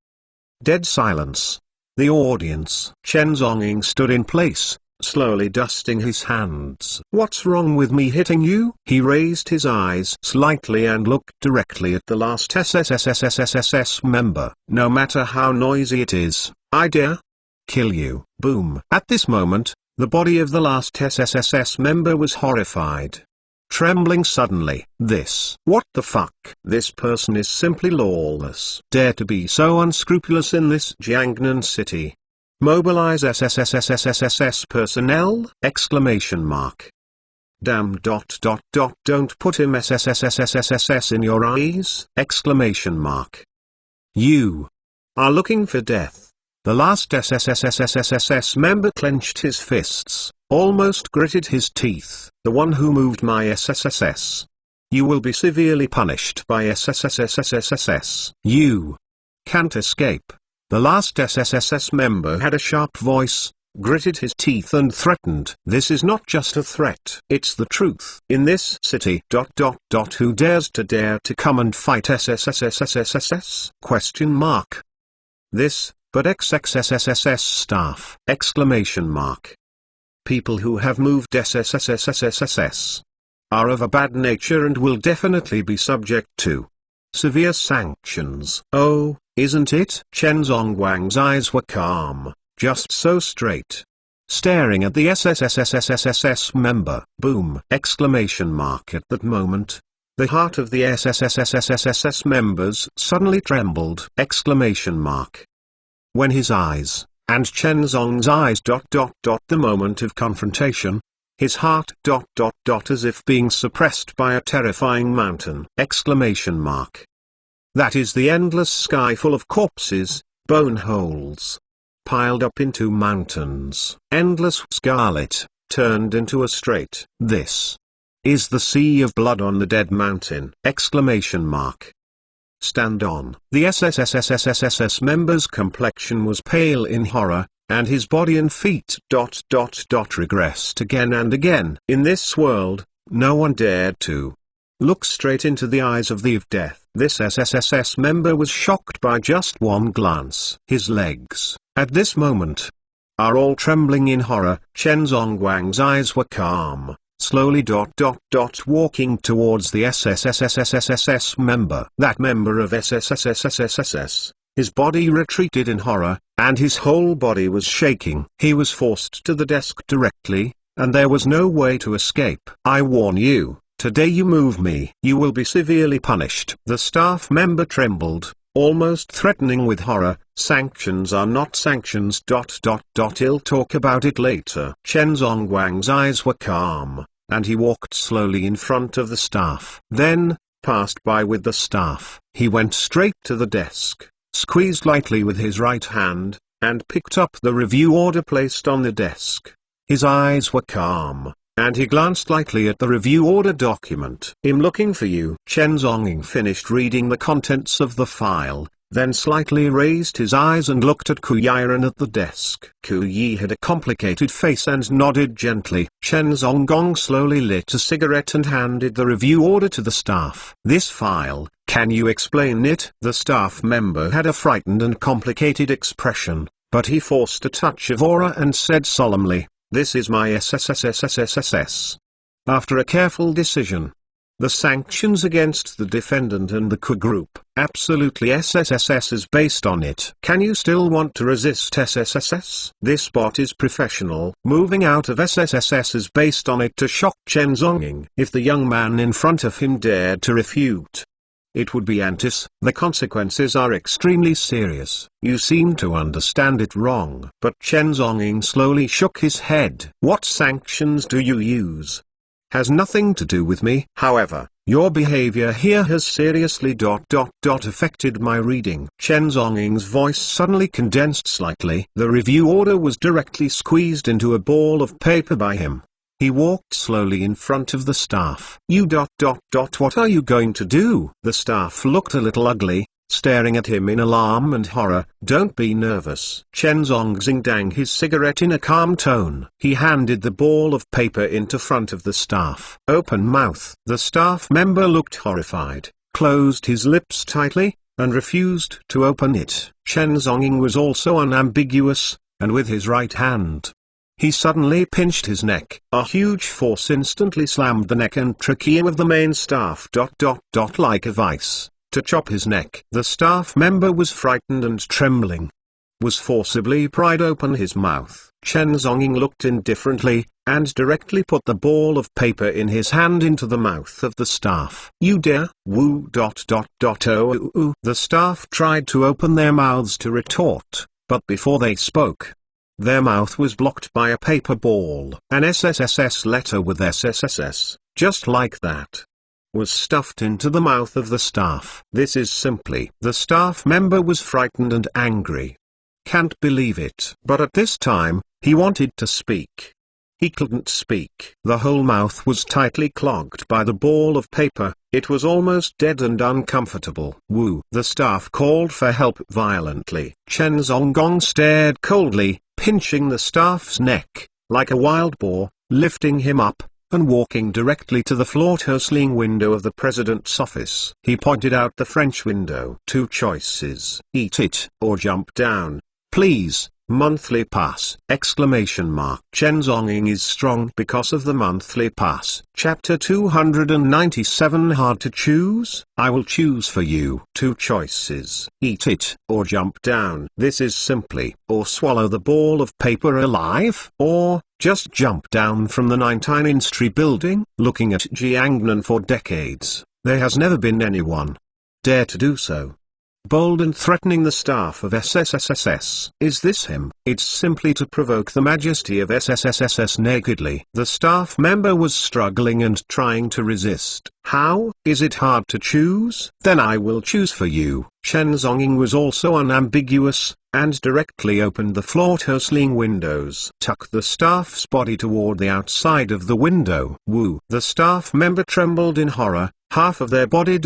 Dead silence. The audience. Chen Zhongying stood in place, slowly dusting his hands. What's wrong with me hitting you? He raised his eyes slightly and looked directly at the last SSSS member. No matter how noisy it is, I dare kill you. Boom. At this moment, the body of the last SSSS member was horrified, trembling suddenly. What the fuck? This person is simply lawless. Dare to be so unscrupulous in this Jiangnan city. Mobilize SSSS personnel! Exclamation mark. Damn. Don't put him SSSSSSSS in your eyes! Exclamation mark. You are looking for death. The last SSSSSSS member clenched his fists, almost gritted his teeth. The one who moved my SSSS. You will be severely punished by SSSSSSS. You can't escape. The last SSSS member had a sharp voice, gritted his teeth and threatened. This is not just a threat. It's the truth. In this city. Who dares to come and fight SSSSSSS? Question mark. This, but XXSSSS staff! Exclamation mark. People who have moved SSSSSSS are of a bad nature and will definitely be subject to severe sanctions. Oh, isn't it? Chen Zongguang's eyes were calm, just so straight, staring at the SSSSSSS member. Boom! Exclamation mark. At that moment, the heart of the SSSSSSS members suddenly trembled. Exclamation mark. When his eyes, and Chen Zong's eyes. The moment of confrontation, his heart. As if being suppressed by a terrifying mountain. Exclamation mark. That is the endless sky full of corpses, bone holes, piled up into mountains. Endless scarlet, turned into a strait. This is the sea of blood on the dead mountain. Exclamation mark. Stand on. The SSSSSSS member's complexion was pale in horror, and his body and feet. Regressed again and again. In this world, no one dared to look straight into the eyes of the of death. This SSSS member was shocked by just one glance. His legs, at this moment, are all trembling in horror. Chen Zongguang's eyes were calm, slowly. Walking towards the SSSSSSS member. That member of SSSSSSS, his body retreated in horror, and his whole body was shaking. He was forced to the desk directly, and there was no way to escape. I warn you. Today you move me, you will be severely punished. The staff member trembled, almost threatening with horror. Sanctions are not sanctions. I'll talk about it later. Chen Zongguang's eyes were calm, and he walked slowly in front of the staff. Then, passed by with the staff. He went straight to the desk, squeezed lightly with his right hand, and picked up the review order placed on the desk. His eyes were calm, and he glanced lightly at the review order document. I'm looking for you. Chen Zonging finished reading the contents of the file, then slightly raised his eyes and looked at Ku Yiren at the desk. Ku Yi had a complicated face and nodded gently. Chen Zonggong slowly lit a cigarette and handed the review order to the staff. This file, can you explain it? The staff member had a frightened and complicated expression, but he forced a touch of aura and said solemnly, this is my SSSSSSS. After a careful decision, the sanctions against the defendant and the Ku group, absolutely SSSS is based on it. Can you still want to resist SSSS? This bot is professional. Moving out of SSSS is based on it to shock Chen Zonging. If the young man in front of him dared to refute, it would be antis. The consequences are extremely serious. You seem to understand it wrong. But Chen Zonging slowly shook his head. What sanctions do you use? Has nothing to do with me. However, your behavior here has seriously affected my reading. Chen Zonging's voice suddenly condensed slightly. The review order was directly squeezed into a ball of paper by him. He walked slowly in front of the staff. What are you going to do? The staff looked a little ugly, staring at him in alarm and horror. Don't be nervous. Chen Zongxing dang his cigarette in a calm tone. He handed the ball of paper into front of the staff. Open mouth. The staff member looked horrified, closed his lips tightly, and refused to open it. Chen Zonging was also unambiguous, and with his right hand, he suddenly pinched his neck. A huge force instantly slammed the neck and trachea of the main staff. Like a vice, to chop his neck. The staff member was frightened and trembling, was forcibly pried open his mouth. Chen Zonging looked indifferently, and directly put the ball of paper in his hand into the mouth of the staff. You dare? Woo. The staff tried to open their mouths to retort, but before they spoke, Their mouth was blocked by a paper ball. An SSSS letter with SSSS, just like that, was stuffed into the mouth of the staff. This is simply. The staff member was frightened and angry. Can't believe it. But at this time, he wanted to speak. He couldn't speak. The whole mouth was tightly clogged by the ball of paper. It was almost dead and uncomfortable. Woo! The staff called for help violently. Chen Zonggong stared coldly, pinching the staff's neck, like a wild boar, lifting him up, and walking directly to the floor-to-ceiling window of the president's office. He pointed out the French window. Two choices. Eat it, or jump down. Please. Monthly pass! Exclamation mark. Chen Zongying is strong because of the monthly pass. Chapter 297. Hard to choose? I will choose for you. Two choices. Eat it, or jump down. This is simply, or swallow the ball of paper alive, or just jump down from the 19-story building. Looking at Jiangnan for decades, there has never been anyone dare to do so. Bold and threatening the staff of SSSS. Is this him? It's simply to provoke the majesty of SSSS nakedly. The staff member was struggling and trying to resist. How? Is it hard to choose? Then I will choose for you. Chen Zongying was also unambiguous, and directly opened the floor-to-ceiling windows. Tuck the staff's body toward the outside of the window. Woo! The staff member trembled in horror. Half of their body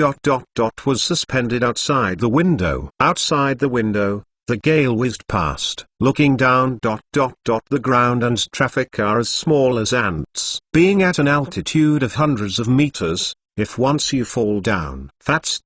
was suspended outside the window. Outside the window, the gale whizzed past. Looking down, the ground and traffic are as small as ants. Being at an altitude of hundreds of meters, if once you fall down, that's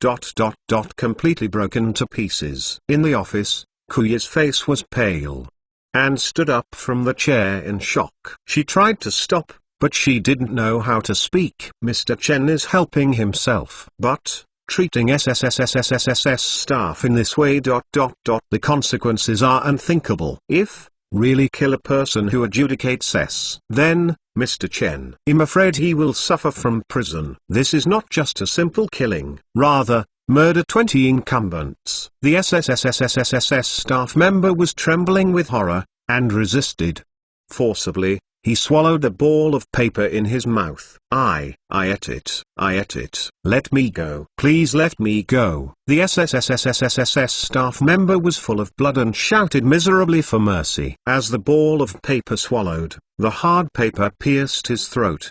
completely broken to pieces. In the office, Kuya's face was pale and stood up from the chair in shock. She tried to stop, but she didn't know how to speak. Mr. Chen is helping himself. But, treating SSSS staff in this way, the consequences are unthinkable. If, really kill a person who adjudicates S, then, Mr. Chen, I'm afraid he will suffer from prison. This is not just a simple killing, rather, murder 20 incumbents. The SSSS staff member was trembling with horror, and resisted. Forcibly, he swallowed a ball of paper in his mouth. I ate it. I ate it. Let me go. Please let me go. The SSSS staff member was full of blood and shouted miserably for mercy. As the ball of paper swallowed, the hard paper pierced his throat.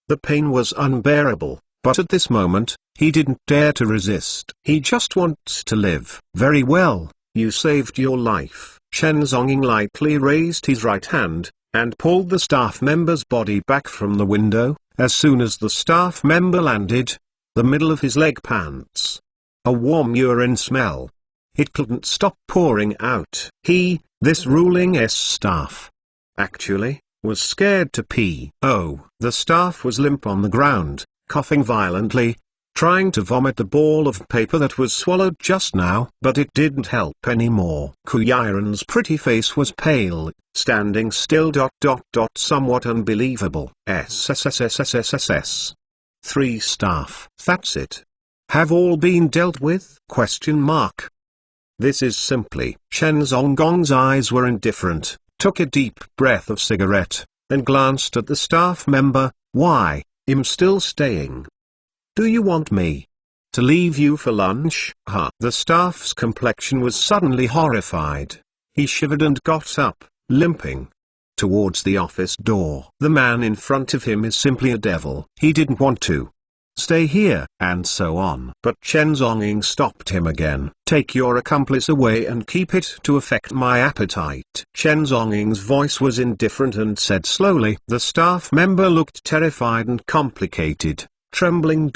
The pain was unbearable, but at this moment, he didn't dare to resist. He just wants to live. Very well, you saved your life. Chen Zongying lightly raised his right hand, and pulled the staff member's body back from the window. As soon as the staff member landed, the middle of his leg pants, a warm urine smell. It couldn't stop pouring out. This ruling staff, actually, was scared to pee. Oh, the staff was limp on the ground, coughing violently, trying to vomit the ball of paper that was swallowed just now, but it didn't help anymore. Kuyaran's pretty face was pale, standing still. Somewhat unbelievable. SSSS. 3 staff. That's it. Have all been dealt with? Question mark. This is simply. Chen Zonggong's eyes were indifferent, took a deep breath of cigarette, and glanced at the staff member. Why, I'm still staying. Do you want me to leave you for lunch? The staff's complexion was suddenly horrified. He shivered and got up, limping towards the office door. The man in front of him is simply a devil. He didn't want to stay here, and so on. But Chen Zongying stopped him again. Take your accomplice away and keep it to affect my appetite. Chen Zongying's voice was indifferent and said slowly. The staff member looked terrified and complicated. Trembling.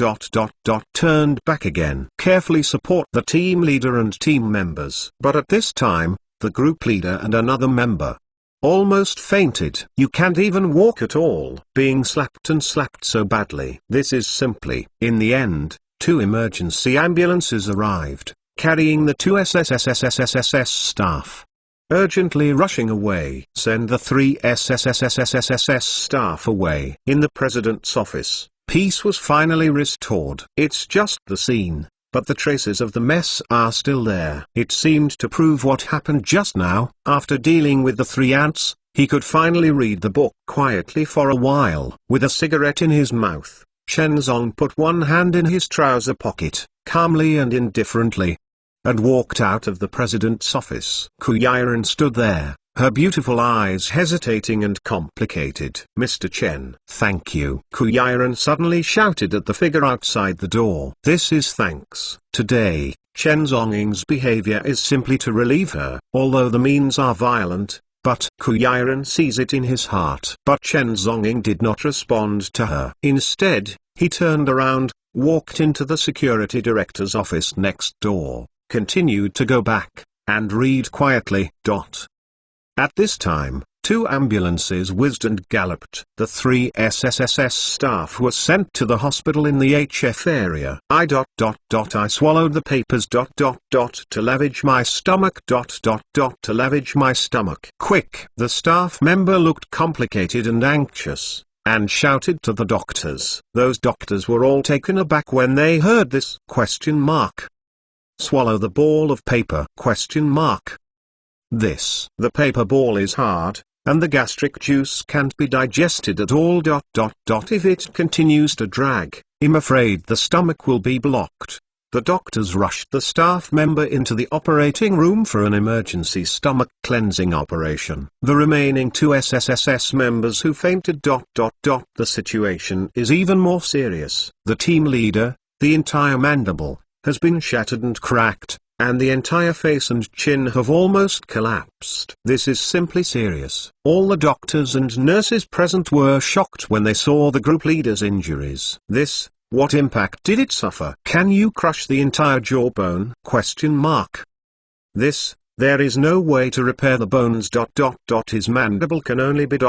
Turned back again. Carefully support the team leader and team members. But at this time, the group leader and another member almost fainted. You can't even walk at all. Being slapped and slapped so badly. This is simply. In the end, 2 emergency ambulances arrived, carrying the 2 SSSS staff. Urgently rushing away. Send the 3 SSSS staff away. In the president's office, peace was finally restored. It's just the scene but the traces of the mess are still there. It seemed to prove what happened just now. After dealing with the three ants, he could finally read the book quietly for a while. With a cigarette in his mouth, Chen Zong put one hand in his trouser pocket, calmly and indifferently, and walked out of the president's office. Ku Yiren stood there, her beautiful eyes hesitating and complicated. "Mr. Chen." "Thank you." Ku Yiren suddenly shouted at the figure outside the door. "This is thanks." Today, Chen Zonging's behavior is simply to relieve her. Although the means are violent, but Ku Yiren sees it in his heart. But Chen Zonging did not respond to her. Instead, he turned around, walked into the security director's office next door, continued to go back, and read quietly. At this time, 2 ambulances whizzed and galloped. The 3 SSSS staff were sent to the hospital in the HF area. I swallowed the papers. To leverage my stomach. To leverage my stomach. Quick! The staff member looked complicated and anxious, and shouted to the doctors. Those doctors were all taken aback when they heard this. Swallow the ball of paper. The paper ball is hard, and the gastric juice can't be digested at all. If it continues to drag, I'm afraid the stomach will be blocked. The doctors rushed the staff member into the operating room for an emergency stomach cleansing operation. The remaining 2 SSSS members who fainted. The situation is even more serious. The team leader, the entire mandible, has been shattered and cracked, and the entire face and chin have almost collapsed. This is simply serious. All the doctors and nurses present were shocked when they saw the group leader's injuries. What impact did it suffer? Can you crush the entire jawbone? There is no way to repair the bones. His mandible can only be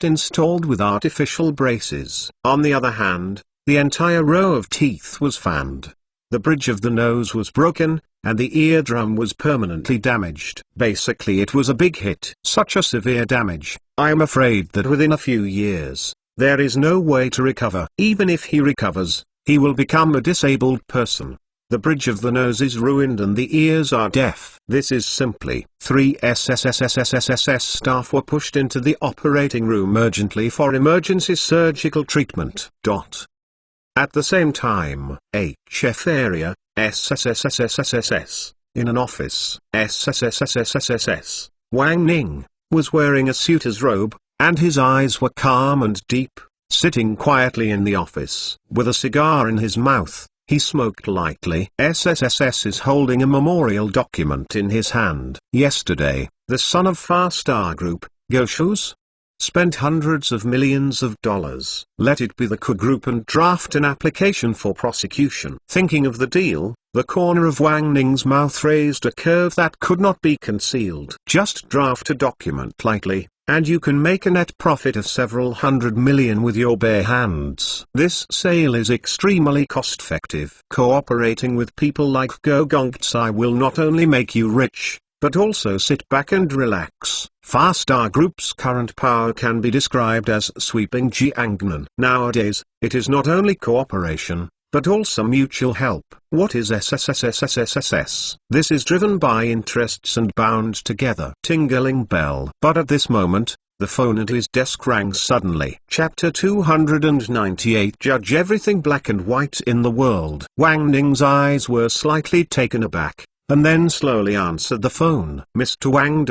installed with artificial braces. On the other hand, the entire row of teeth was fanned. The bridge of the nose was broken, and the eardrum was permanently damaged. Basically it was a big hit. Such a severe damage, I am afraid that within a few years, there is no way to recover. Even if he recovers, he will become a disabled person. The bridge of the nose is ruined and the ears are deaf. This is simply. 3 SSSS staff were pushed into the operating room urgently for emergency surgical treatment. At the same time, HF area, SSSSSSS, in an office, SSSSSSS, Wang Ning, was wearing a suitor's robe, and his eyes were calm and deep, sitting quietly in the office. With a cigar in his mouth, he smoked lightly. SSSS is holding a memorial document in his hand. Yesterday, the son of Far Star Group, Goshus, spent hundreds of millions of dollars. Let it be the Ku Group and draft an application for prosecution. Thinking of the deal, the corner of Wang Ning's mouth raised a curve that could not be concealed. Just draft a document lightly, and you can make a net profit of several hundred million with your bare hands. This sale is extremely cost-effective. Cooperating with people like Go Gongtsai will not only make you rich, but also sit back and relax. Far Star Group's current power can be described as sweeping Jiangnan. Nowadays, it is not only cooperation, but also mutual help. What is SSSSSSS? This is driven by interests and bound together. Tingling bell. But at this moment, the phone at his desk rang suddenly. Chapter 298. Judge everything black and white in the world. Wang Ning's eyes were slightly taken aback, and then slowly answered the phone. Mr. Wang.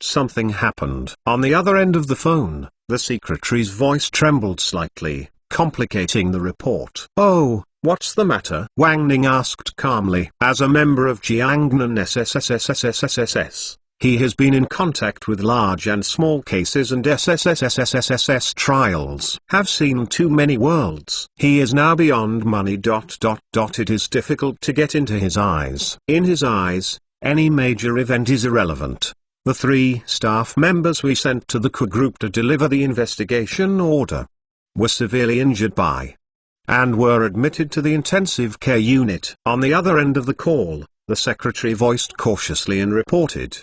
Something happened. On the other end of the phone, the secretary's voice trembled slightly, complicating the report. Oh, what's the matter? Wang Ning asked calmly. As a member of Jiangnan SSSSSSS, he has been in contact with large and small cases and SSSSSSS trials. Have seen too many worlds. He is now beyond money. It is difficult to get into his eyes. In his eyes, any major event is irrelevant. The 3 staff members we sent to the Ku Group to deliver the investigation order were severely injured and were admitted to the intensive care unit. On the other end of the call, the secretary voiced cautiously and reported,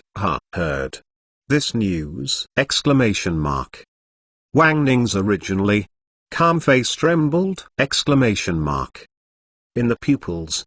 heard this news! Wang Ning's originally calm face trembled! In the pupils,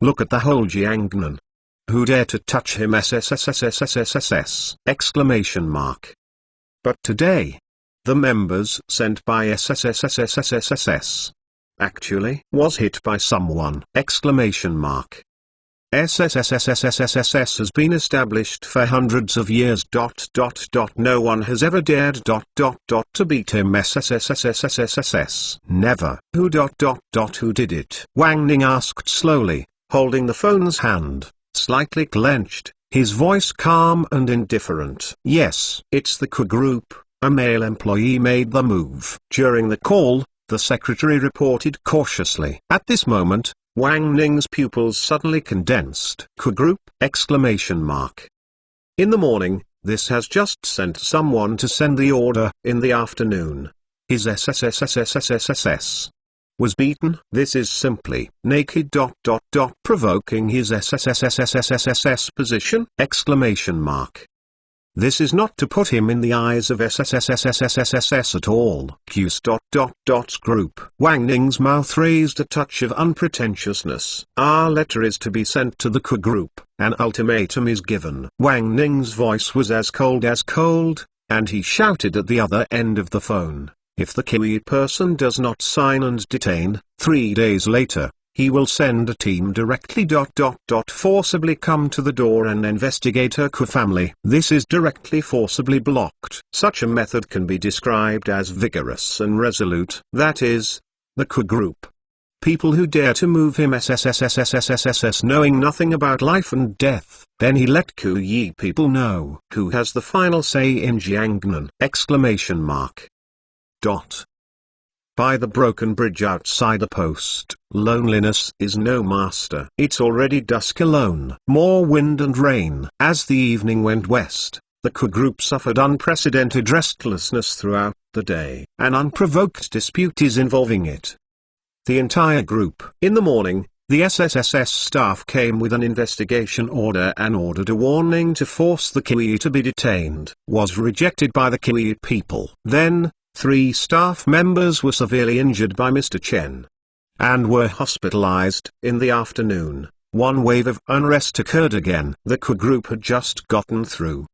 Look at the whole Jiangnan. Who dare to touch him? SSSSSSSSS! Exclamation mark. But today, the members sent by SSSSSSSS actually was hit by someone! Exclamation mark. SSSSSSSS has been established for hundreds of years. No one has ever dared to beat him. SSSSSSSS. Never. Who did it? Wang Ning asked slowly, holding the phone's hand, slightly clenched, his voice calm and indifferent. Yes, it's the Ku Group. A male employee made the move. During the call, the secretary reported cautiously. At this moment, Wang Ning's pupils suddenly condensed. Ku Group! Exclamation mark. In the morning, this has just sent someone to send the order. In the afternoon, his SSSSSSSS was beaten. This is simply naked. Provoking his SSSSSSSS position! Exclamation mark. This is not to put him in the eyes of SSSSSSSS at all. Q's Group. Wang Ning's mouth raised a touch of unpretentiousness. Our letter is to be sent to the Ku Group. An ultimatum is given. Wang Ning's voice was as cold, and he shouted at the other end of the phone. If the Kiwi person does not sign and detain, 3 days later, he will send a team directly. Forcibly come to the door and investigate her Ku family. This is directly forcibly blocked. Such a method can be described as vigorous and resolute. That is, the Ku Group. People who dare to move him SSSSSSSS knowing nothing about life and death. Then he let Ku Yi people know who has the final say in Jiangnan! Exclamation mark. By the broken bridge outside the post, loneliness is no master. It's already dusk alone. More wind and rain. As the evening went west, the Ku Group suffered unprecedented restlessness throughout the day. An unprovoked dispute is involving it. The entire group. In the morning, the SSSS staff came with an investigation order and ordered a warning to force the Kiwi to be detained. Was rejected by the Kiwi people. Then, 3 staff members were severely injured by Mr. Chen and were hospitalized. In the afternoon, one wave of unrest occurred again. The Ku Group had just gotten through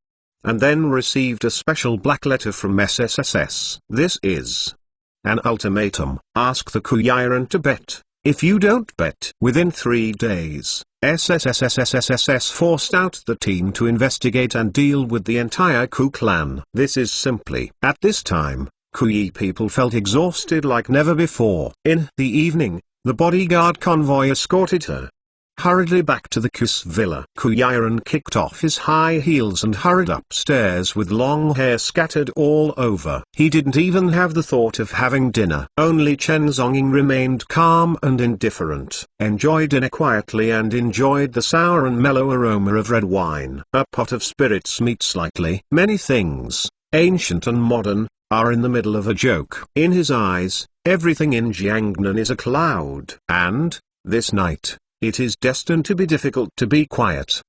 and then received a special black letter from SSSS. This is an ultimatum. Ask the Ku Yiren to bet. If you don't bet within 3 days, SSSSSSS forced out the team to investigate and deal with the entire Ku clan. This is simply. At this time, Ku Yi people felt exhausted like never before. In the evening, the bodyguard convoy escorted her hurriedly back to the Ku's villa. Ku Yiren kicked off his high heels and hurried upstairs with long hair scattered all over. He didn't even have the thought of having dinner. Only Chen Zonging remained calm and indifferent, enjoyed dinner quietly and enjoyed the sour and mellow aroma of red wine. A pot of spirits meets slightly. Many things, ancient and modern, are in the middle of a joke. In his eyes, everything in Jiangnan is a cloud. And, this night, it is destined to be difficult to be quiet.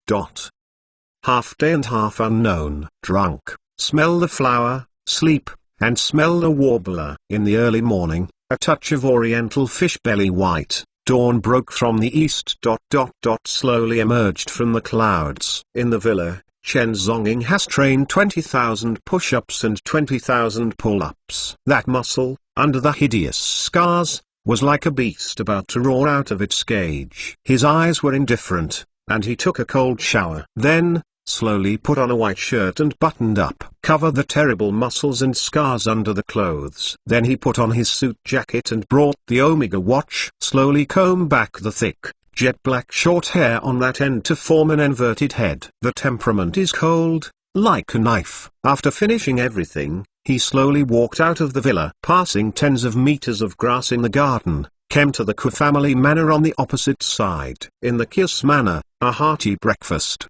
Half day and half unknown. Drunk, smell the flower, sleep, and smell the warbler. In the early morning, a touch of oriental fish belly white, dawn broke from the east. Slowly emerged from the clouds. In the villa, Chen Zonging has trained 20,000 push-ups and 20,000 pull-ups. That muscle, under the hideous scars, was like a beast about to roar out of its cage. His eyes were indifferent, and he took a cold shower. Then, slowly put on a white shirt and buttoned up. Cover the terrible muscles and scars under the clothes. Then he put on his suit jacket and brought the Omega watch. Slowly comb back the thick, jet black short hair on that end to form an inverted head. The temperament is cold, like a knife. After finishing everything, he slowly walked out of the villa. Passing tens of meters of grass in the garden, came to the Ku family manor on the opposite side. In the Kius manor, a hearty breakfast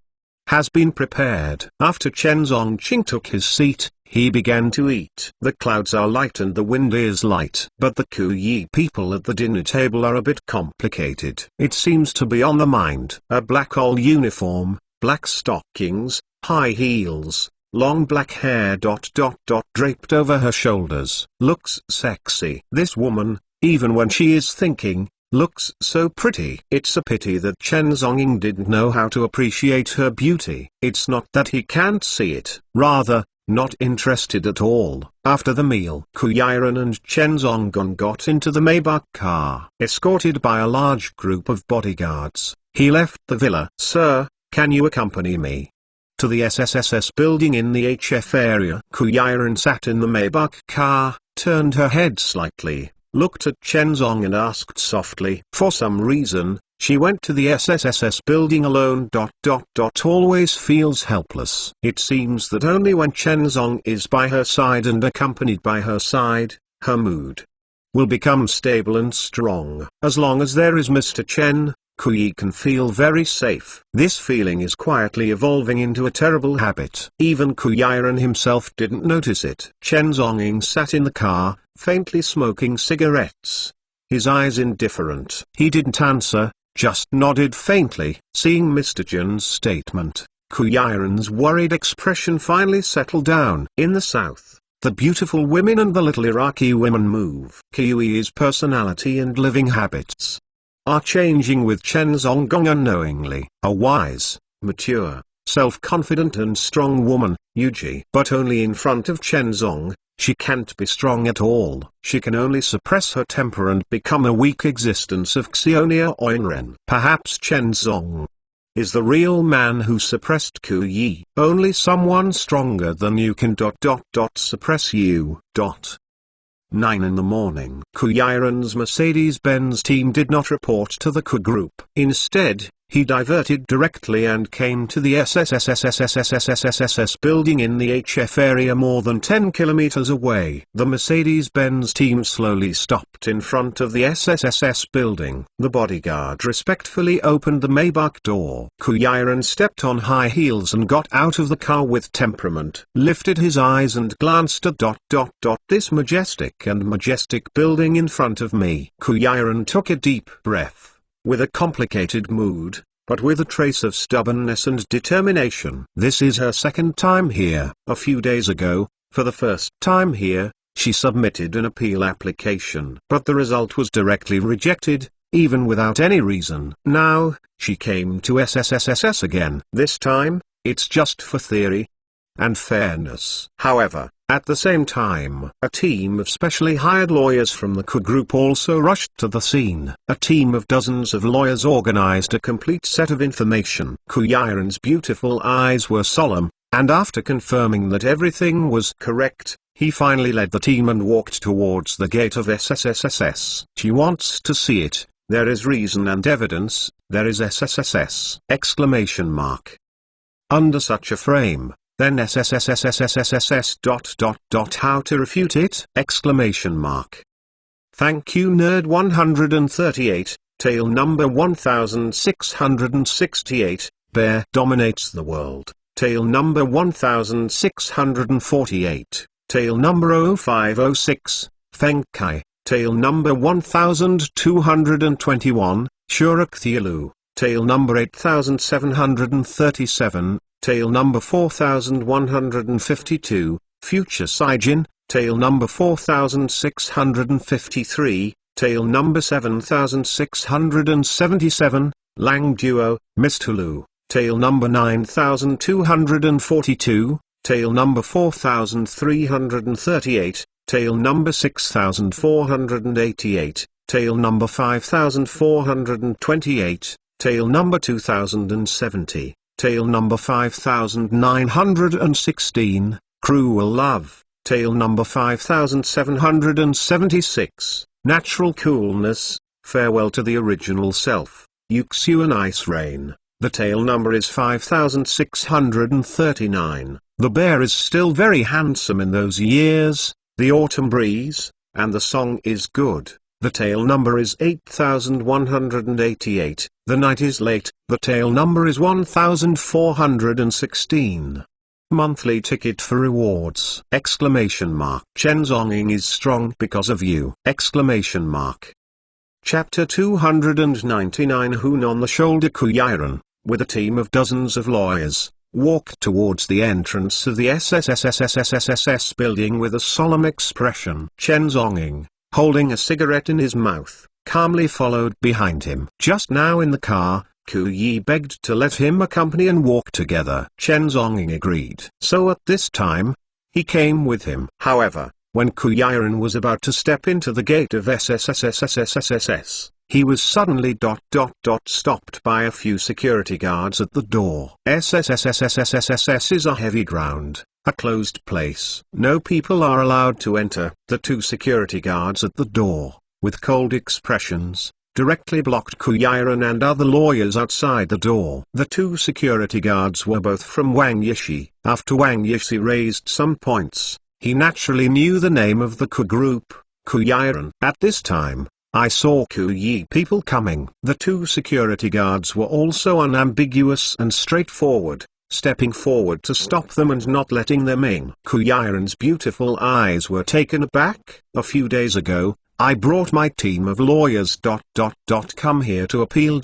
has been prepared. After Chen Zongqing took his seat, he began to eat. The clouds are light and the wind is light. But the Kuyi people at the dinner table are a bit complicated. It seems to be on the mind. A black old uniform, black stockings, high heels, long black hair draped over her shoulders. Looks sexy. This woman, even when she is thinking, looks so pretty. It's a pity that Chen Zhongying didn't know how to appreciate her beauty. It's not that he can't see it, rather, not interested at all. After the meal, Kuyiren and Chen Zhongying got into the Maybach car. Escorted by a large group of bodyguards, he left the villa. "Sir, can you accompany me to the SSSS building in the HF area?" Kuyiren sat in the Maybach car, turned her head slightly, looked at Chen Zhong and asked softly. For some reason, she went to the SSSS building alone. Always feels helpless. It seems that only when Chen Zhong is by her side and accompanied by her side, her mood will become stable and strong. As long as there is Mr. Chen, Kuyi can feel very safe. This feeling is quietly evolving into a terrible habit. Even Kuyiren himself didn't notice it. Chen Zhongying sat in the car, faintly smoking cigarettes. His eyes indifferent. He didn't answer, just nodded faintly. Seeing Mr. Chen's statement, Kuyiren's worried expression finally settled down. In the south, the beautiful women and the little Iraqi women move. Kuyi's personality and living habits are changing with Chen Zhongying unknowingly. A wise, mature, self-confident and strong woman, Yuji. But only in front of Chen Zhong, she can't be strong at all. She can only suppress her temper and become a weak existence of Xionia Oinren. Perhaps Chen Zhong is the real man who suppressed Kuyi. Only someone stronger than you can suppress you. 9 in the morning. Kuyiren's Mercedes-Benz team did not report to the Ku group. Instead, he diverted directly and came to the SSSS building in the HF area more than 10 kilometers away. The Mercedes-Benz team slowly stopped in front of the SSSS building. The bodyguard respectfully opened the Maybach door. Kuyiren stepped on high heels and got out of the car with temperament. Lifted his eyes and glanced at this majestic building in front of me. Kuyiren took a deep breath. With a complicated mood, but with a trace of stubbornness and determination. This is her second time here. A few days ago, for the first time here, she submitted an appeal application. But the result was directly rejected, even without any reason. Now, she came to SSSS again. This time, it's just for theory and fairness. However, at the same time, a team of specially hired lawyers from the Ku group also rushed to the scene. A team of dozens of lawyers organized a complete set of information. Kuyiren's beautiful eyes were solemn, and after confirming that everything was correct, he finally led the team and walked towards the gate of SSSS. She wants to see it. There is reason and evidence. There is SSSS! Exclamation mark. Under such a frame, then SSSSSSSS. How to refute it? Exclamation mark. Thank you Nerd 138, tale number 1668, Bear dominates the world, tale number 1648, tale number 0506, Feng Kai, tale number 1221, Shurak Thielu, tale number 8737, tale number 4152, Future Saijin, tale number 4653, tale number 7677, Lang Duo, Mistulu, tale number 9242, tale number 4338, tale number 6488, tale number 5428, tale number 2070. Tale number 5916, Cruel Love, tale number 5776, Natural Coolness, Farewell to the Original Self, Yuxian Ice Rain. The tale number is 5639. The bear is still very handsome in those years, the autumn breeze, and the song is good. The tale number is 8188, the night is late, the tale number is 1416. Monthly ticket for rewards! Exclamation mark. Chen Zhonging is strong because of you! Exclamation mark. Chapter 299. Hoon on the shoulder. Ku Yiren, with a team of dozens of lawyers, walked towards the entrance of the SSSSSSSS building with a solemn expression. Chen Zhonging, holding a cigarette in his mouth, calmly followed behind him. Just now in the car, Ku Yi begged to let him accompany and walk together. Chen Zhonging agreed. So at this time, he came with him. However, when Ku Yiren was about to step into the gate of SSSSSSSS, he was suddenly stopped by a few security guards at the door. SSSSSSSS is a heavy ground, a closed place. No people are allowed to enter. The two security guards at the door, with cold expressions, directly blocked Ku Yiren and other lawyers outside the door. The two security guards were both from Wang Yishi. After Wang Yishi raised some points, he naturally knew the name of the Ku group, Ku Yiren. At this time, I saw Ku Yi people coming. The two security guards were also unambiguous and straightforward, stepping forward to stop them and not letting them in. Ku Yiren's beautiful eyes were taken aback. A few days ago, I brought my team of lawyers. Come here to appeal.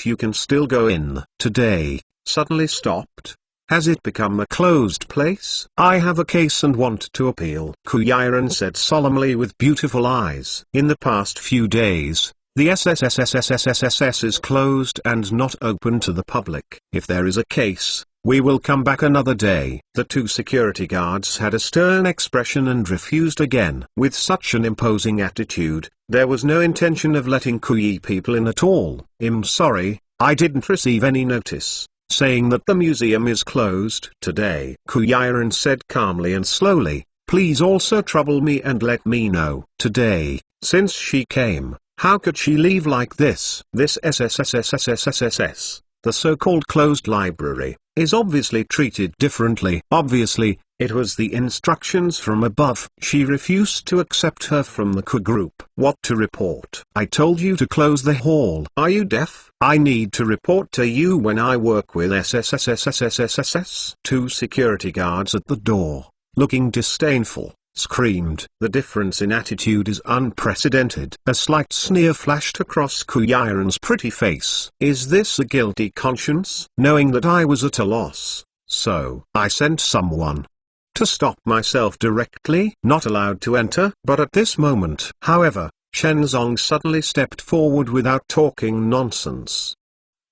You can still go in. Today, suddenly stopped. Has it become a closed place? I have a case and want to appeal. Ku Yiren said solemnly with beautiful eyes. In the past few days, the SSSSSSSS is closed and not open to the public. If there is a case, we will come back another day. The two security guards had a stern expression and refused again. With such an imposing attitude, there was no intention of letting Ku Yi people in at all. I'm sorry, I didn't receive any notice saying that the museum is closed today. Ku Yiren said calmly and slowly, please also trouble me and let me know. Today, since she came, how could she leave like this? This SSSSSSSS, the so-called closed library, is obviously treated differently. Obviously, it was the instructions from above. She refused to accept her from the Ku group. What to report? I told you to close the hall. Are you deaf? I need to report to you when I work with SSSSSSSS. Two security guards at the door, looking disdainful, screamed. The difference in attitude is unprecedented. A slight sneer flashed across Ku Yiren's pretty face. Is this a guilty conscience? Knowing that I was at a loss, so I sent someone to stop myself directly. Not allowed to enter. But at this moment, however, Chen Zong suddenly stepped forward without talking nonsense.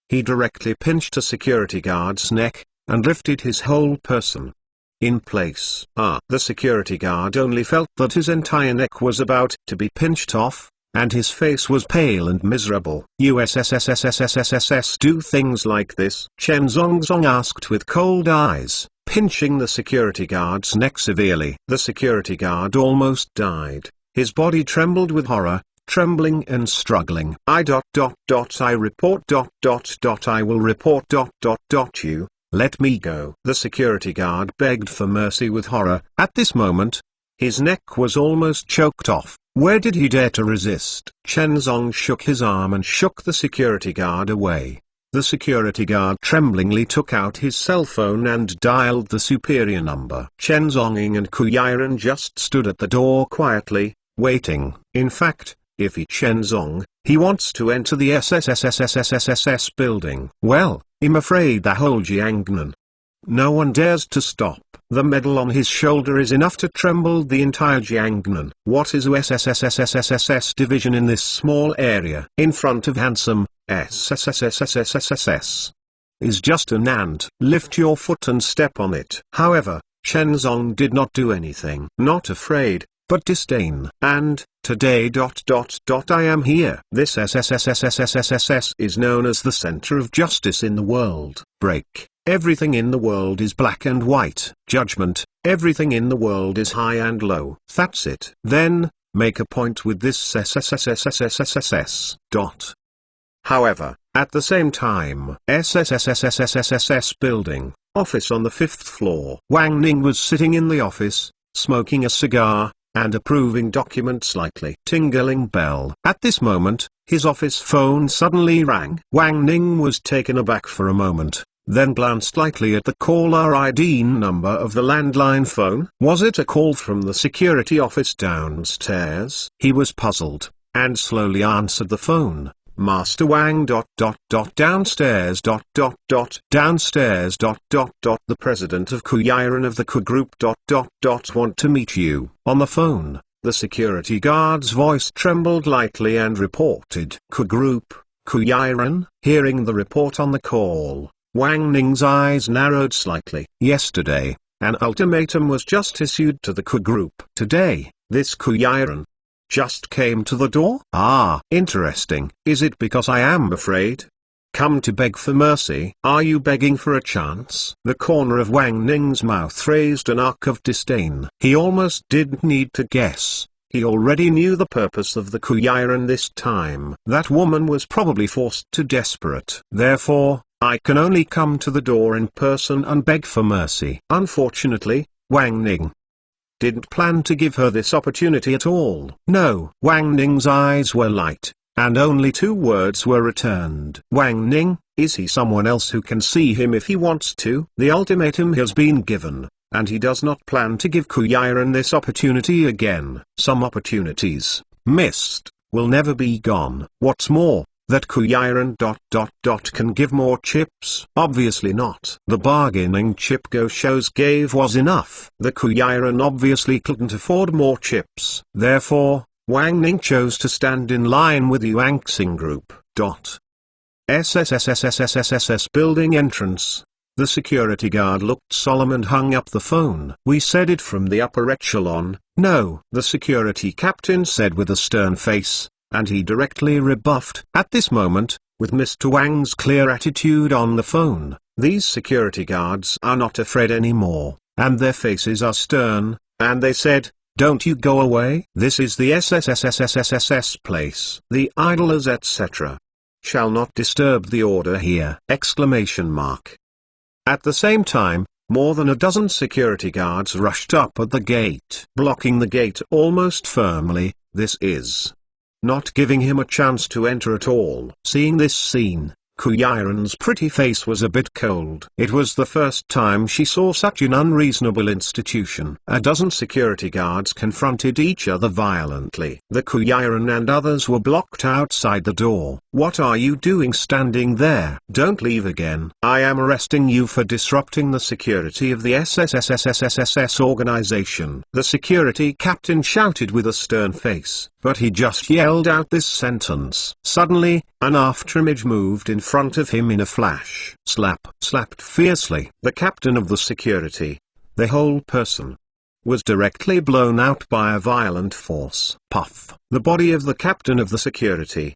He directly pinched a security guard's neck, and lifted his whole person in place. The security guard only felt that his entire neck was about to be pinched off, and his face was pale and miserable. USSSSSSSS do things like this? Chen Zong asked with cold eyes, pinching the security guard's neck severely. The security guard almost died. His body trembled with horror, trembling and struggling. I report. I will report. You. Let me go. The security guard begged for mercy with horror. At this moment, his neck was almost choked off. Where did he dare to resist? Chen Zong shook his arm and shook the security guard away. The security guard tremblingly took out his cell phone and dialed the superior number. Chen Zonging and Ku Yiren just stood at the door quietly, waiting. In fact, if Chen Zong, he wants to enter the SSSSSSSS building. Well, I'm afraid the whole Jiangnan, no one dares to stop. The medal on his shoulder is enough to tremble the entire Jiangnan. What is SSSSSSS division in this small area? In front of handsome SSSSSSSS is just an ant. Lift your foot and step on it. However, Chen Zong did not do anything. Not afraid, but disdain. And, today. I am here. This SSSSSSSS is known as the center of justice in the world. Break. Everything in the world is black and white. Judgment. Everything in the world is high and low. That's it. Then, make a point with this SSSSSSSS. However, at the same time, SSSSSSSS building, office on the 5th floor. Wang Ning was sitting in the office, smoking a cigar, and approving documents lightly. Tingling bell. At this moment, his office phone suddenly rang. Wang Ning was taken aback for a moment, then glanced lightly at the caller ID number of the landline phone. Was it a call from the security office downstairs? He was puzzled, and slowly answered the phone. Master Wang ... downstairs ... downstairs ... the president of Kuyiran of the Ku Group ... want to meet you. On the phone, the security guard's voice trembled lightly and reported, Ku Group, Kuyiran. Hearing the report on the call, Wang Ning's eyes narrowed slightly. Yesterday, an ultimatum was just issued to the Ku Group. Today, this Kuyiran just came to the door? Ah, interesting. Is it because I am afraid? Come to beg for mercy? Are you begging for a chance? The corner of Wang Ning's mouth raised an arc of disdain. He almost didn't need to guess. He already knew the purpose of the Kuyiran this time. That woman was probably forced to desperate. Therefore, I can only come to the door in person and beg for mercy. Unfortunately, Wang Ning didn't plan to give her this opportunity at all. No. Wang Ning's eyes were light, and only two words were returned. Wang Ning, is he someone else who can see him if he wants to? The ultimatum has been given, and he does not plan to give Kuyiran this opportunity again. Some opportunities, missed, will never be gone. What's more, that Kuyiran ... can give more chips? Obviously not. The bargaining chip Go shows gave was enough. The Kuyiran obviously couldn't afford more chips. Therefore, Wang Ning chose to stand in line with the Yangxing Group. SSSSSSSSS building entrance. The security guard looked solemn and hung up the phone. We said it from the upper echelon. No, the security captain said with a stern face, and he directly rebuffed. At this moment, with Mr. Wang's clear attitude on the phone, these security guards are not afraid anymore, and their faces are stern, and they said, don't you go away? This is the SSSSSSS place. The idlers etc. shall not disturb the order here! Exclamation mark. At the same time, more than a dozen security guards rushed up at the gate, blocking the gate almost firmly. This is not giving him a chance to enter at all. Seeing this scene, Kuyiran's pretty face was a bit cold. It was the first time she saw such an unreasonable institution. A dozen security guards confronted each other violently. The Kuyiran and others were blocked outside the door. What are you doing standing there? Don't leave again. I am arresting you for disrupting the security of the SSSSSSS organization. The security captain shouted with a stern face, but he just yelled out this sentence. Suddenly, an afterimage moved in front of him in a flash. Slapped fiercely. The captain of the security, the whole person, was directly blown out by a violent force. Puff. The body of the captain of the security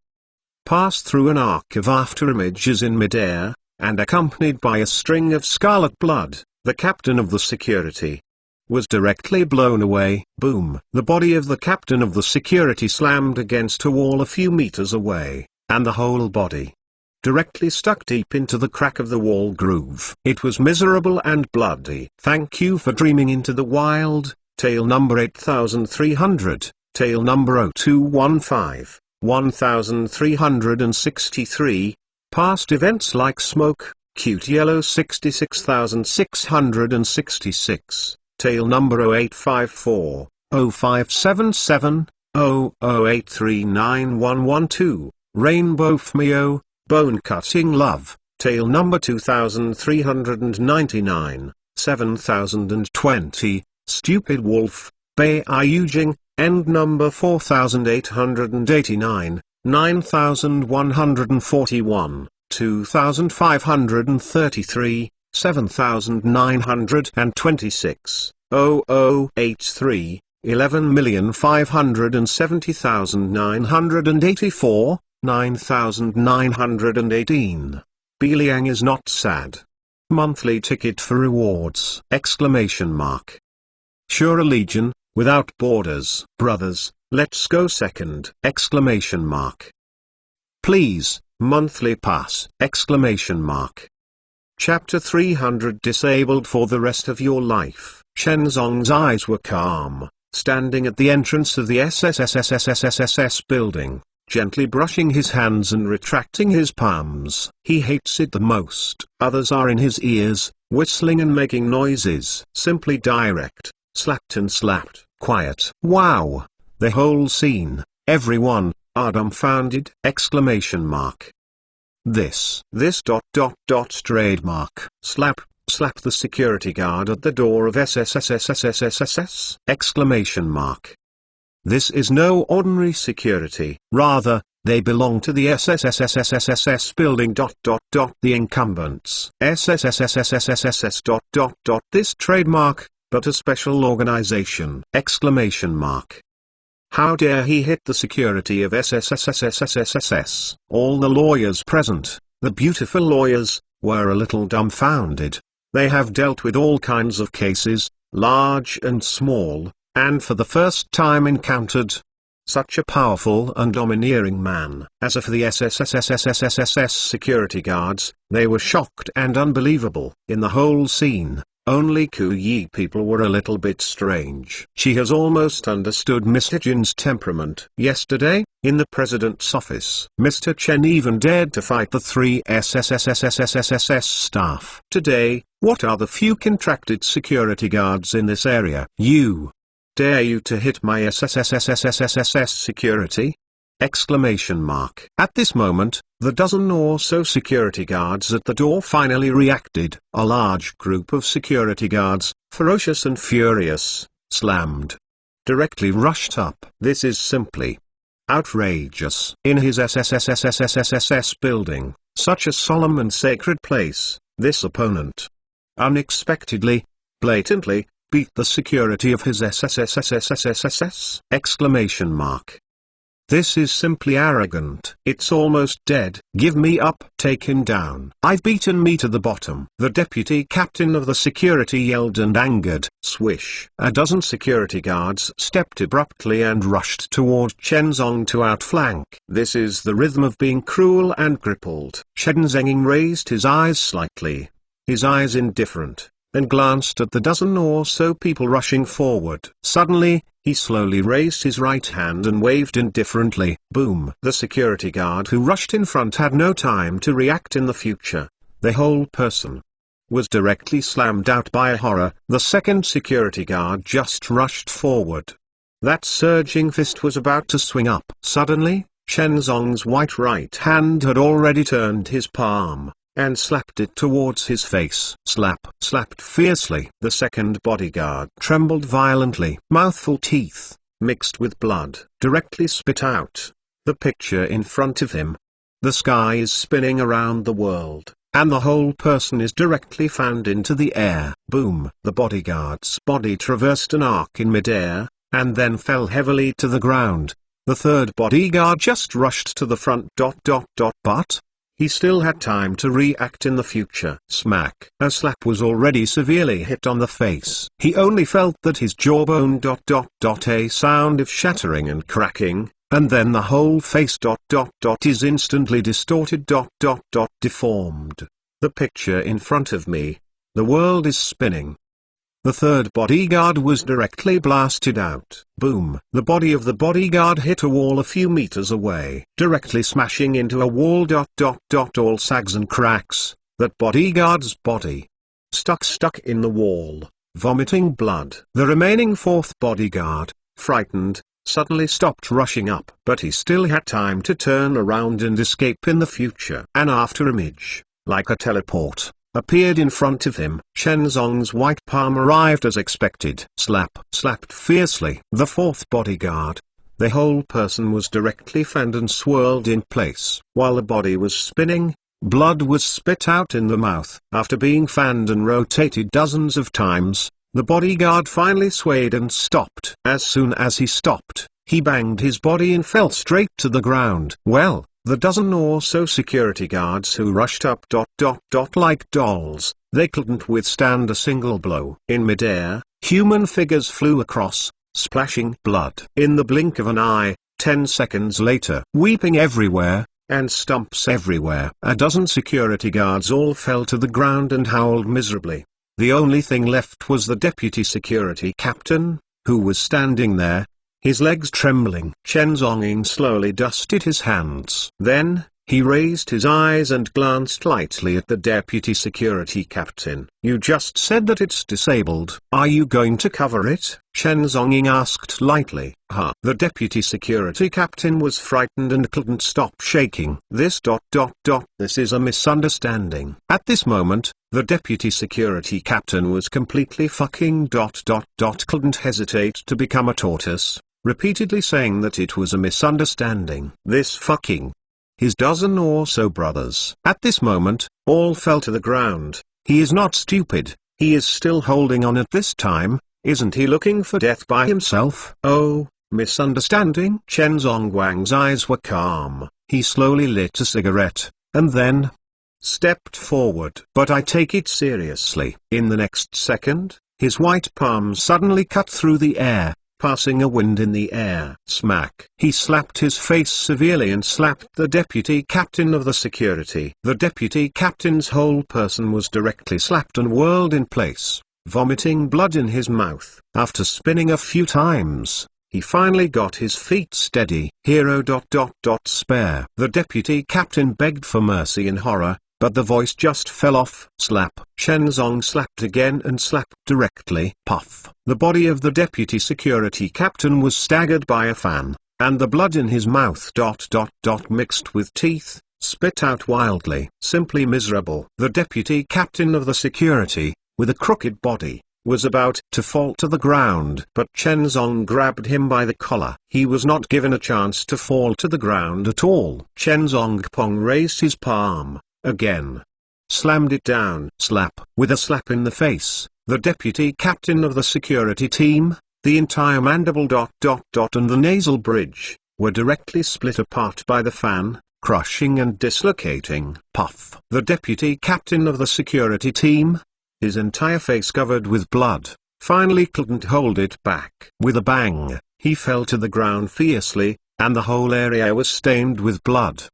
passed through an arc of afterimages in midair, and accompanied by a string of scarlet blood, the captain of the security was directly blown away. Boom. The body of the captain of the security slammed against a wall a few meters away, and the whole body directly stuck deep into the crack of the wall groove. It was miserable and bloody. Thank you for dreaming into the wild. Tale number 8300, tale number 0215, 1363, past events like smoke, cute yellow 66666, tale number 0854, 0577, 00839112, Rainbow Fmio, Bone Cutting Love, tale number 2399, 7020, Stupid Wolf, Bei Yujing, end number 4889, 9141, 2533, 7926, 0083, 11,570,984, 9,918. Biliang is not sad. Monthly ticket for rewards! Exclamation mark. Sure Legion, without borders. Brothers, let's go second! Exclamation mark. Please, monthly pass! Exclamation mark. Chapter 300 disabled for the rest of your life. Shenzong's eyes were calm, standing at the entrance of the SSSSSSSS building. gently brushing his hands and retracting his palms. He hates it the most. Others are in his ears, whistling and making noises. Simply direct, slapped and slapped. Quiet. Wow! The whole scene, everyone, are dumbfounded! Exclamation mark. This trademark. Slap the security guard at the door of SSSSSSSS! Exclamation mark. This is no ordinary security. Rather, they belong to the SSSSSSS building. The incumbents. SSSSSSSS. This trademark, but a special organization! Exclamation mark. How dare he hit the security of SSSSSSSS? All the lawyers present, the beautiful lawyers, were a little dumbfounded. They have dealt with all kinds of cases, large and small, and for the first time encountered such a powerful and domineering man. As for the SSSSSSS security guards, they were shocked and unbelievable. In the whole scene, only Kuyi people were a little bit strange. She has almost understood Mr. Jin's temperament. Yesterday, in the president's office, Mr. Chen even dared to fight the 3 SSSSSSSS staff. Today, what are the few contracted security guards in this area? You! Dare you to hit my SSSSSSSS security? Exclamation mark. At this moment, the dozen or so security guards at the door finally reacted. A large group of security guards, ferocious and furious, slammed, directly rushed up. This is simply outrageous. In his SSSSSSSS building, such a solemn and sacred place, this opponent unexpectedly, blatantly, beat the security of his SSSSSSSS! Exclamation mark. This is simply arrogant. It's almost dead. Give me up. Take him down. I've beaten me to the bottom. The deputy captain of the security yelled and angered. Swish. A dozen security guards stepped abruptly and rushed toward Chen Zong to outflank. This is the rhythm of being cruel and crippled. Chen Zenging raised his eyes slightly, his eyes indifferent, and glanced at the dozen or so people rushing forward. Suddenly, he slowly raised his right hand and waved indifferently. Boom! The security guard who rushed in front had no time to react in the future. The whole person was directly slammed out by a horror. The second security guard just rushed forward. That surging fist was about to swing up. Suddenly, Chen Zong's white right hand had already turned his palm and slapped it towards his face. Slapped fiercely. The second bodyguard trembled violently. Mouthful teeth, mixed with blood, directly spit out the picture in front of him. The sky is spinning around the world, and the whole person is directly fanned into the air. Boom! The bodyguard's body traversed an arc in midair, and then fell heavily to the ground. The third bodyguard just rushed to the front. But he still had time to react in the future. Smack! A slap was already severely hit on the face. He only felt that his jawbone. A sound of shattering and cracking, and then the whole face. Is instantly distorted. Deformed. The picture in front of me. The world is spinning. The third bodyguard was directly blasted out. Boom! The body of the bodyguard hit a wall a few meters away, directly smashing into a wall. All sags and cracks. That bodyguard's body stuck in the wall, vomiting blood. The remaining fourth bodyguard, frightened, suddenly stopped rushing up. But he still had time to turn around and escape in the future. An after image, like a teleport, appeared in front of him. Chen Zong's white palm arrived as expected. Slapped fiercely. The fourth bodyguard. The whole person was directly fanned and swirled in place. While the body was spinning, blood was spit out in the mouth. After being fanned and rotated dozens of times, the bodyguard finally swayed and stopped. As soon as he stopped, he banged his body and fell straight to the ground. Well, the dozen or so security guards who rushed up. Like dolls, they couldn't withstand a single blow. In midair, human figures flew across, splashing blood. In the blink of an eye, 10 seconds later, weeping everywhere, and stumps everywhere. A dozen security guards all fell to the ground and howled miserably. The only thing left was the deputy security captain, who was standing there. his legs trembling. Chen Zhongying slowly dusted his hands. Then, he raised his eyes and glanced lightly at the deputy security captain. "You just said that it's disabled. Are you going to cover it?" Chen Zhongying asked lightly. "Huh?" The deputy security captain was frightened and couldn't stop shaking. This is a misunderstanding. At this moment, the deputy security captain was completely couldn't hesitate to become a tortoise, repeatedly saying that it was a misunderstanding. His dozen or so brothers. At this moment, all fell to the ground. He is not stupid, he is still holding on at this time. Isn't he looking for death by himself? Oh, misunderstanding? Chen Zhongguang's eyes were calm. He slowly lit a cigarette, and then stepped forward. "But I take it seriously." In the next second, his white palm suddenly cut through the air, passing a wind in the air. Smack! He slapped his face severely and slapped the deputy captain of the security. The deputy captain's whole person was directly slapped and whirled in place, vomiting blood in his mouth. After spinning a few times, he finally got his feet steady. Hero. Spare. The deputy captain begged for mercy in horror, but the voice just fell off. Slap. Chen Zong slapped again and slapped directly. Puff. The body of the deputy security captain was staggered by a fan, and the blood in his mouth mixed with teeth, spit out wildly. Simply miserable. The deputy captain of the security, with a crooked body, was about to fall to the ground, but Chen Zong grabbed him by the collar. He was not given a chance to fall to the ground at all. Chen Zongpong raised his palm again, slammed it down. Slap. With a slap in the face, the deputy captain of the security team, the entire mandible and the nasal bridge, were directly split apart by the fan, crushing and dislocating. Puff. The deputy captain of the security team, his entire face covered with blood, finally couldn't hold it back. With a bang, he fell to the ground fiercely, and the whole area was stained with blood.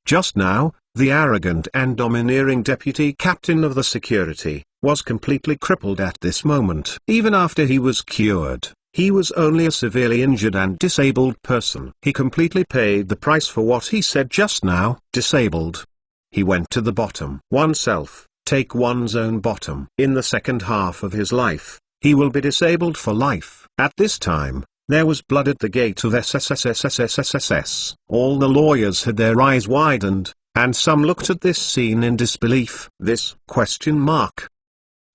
Just now, the arrogant and domineering deputy captain of the security, was completely crippled at this moment. Even after he was cured, he was only a severely injured and disabled person. He completely paid the price for what he said just now. Disabled. He went to the bottom. Oneself, take one's own bottom. In the second half of his life, he will be disabled for life. At this time, there was blood at the gate of SSSSSSSSS. All the lawyers had their eyes widened, and some looked at this scene in disbelief.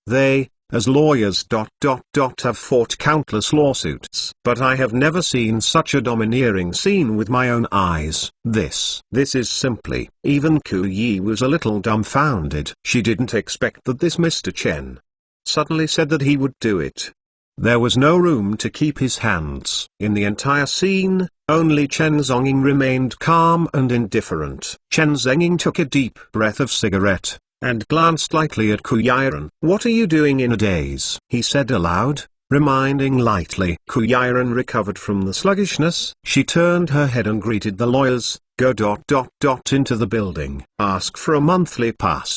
They, as lawyers, have fought countless lawsuits. But I have never seen such a domineering scene with my own eyes. This is simply. Even Ku Yi was a little dumbfounded. She didn't expect that this Mr. Chen suddenly said that he would do it. There was no room to keep his hands. In the entire scene, only Chen Zhongying remained calm and indifferent. Chen Zhongying took a deep breath of cigarette, and glanced lightly at Ku Yiren. "What are you doing in a daze?" he said aloud, reminding lightly. Ku Yiren recovered from the sluggishness. She turned her head and greeted the lawyers. "Go into the building. Ask for a monthly pass."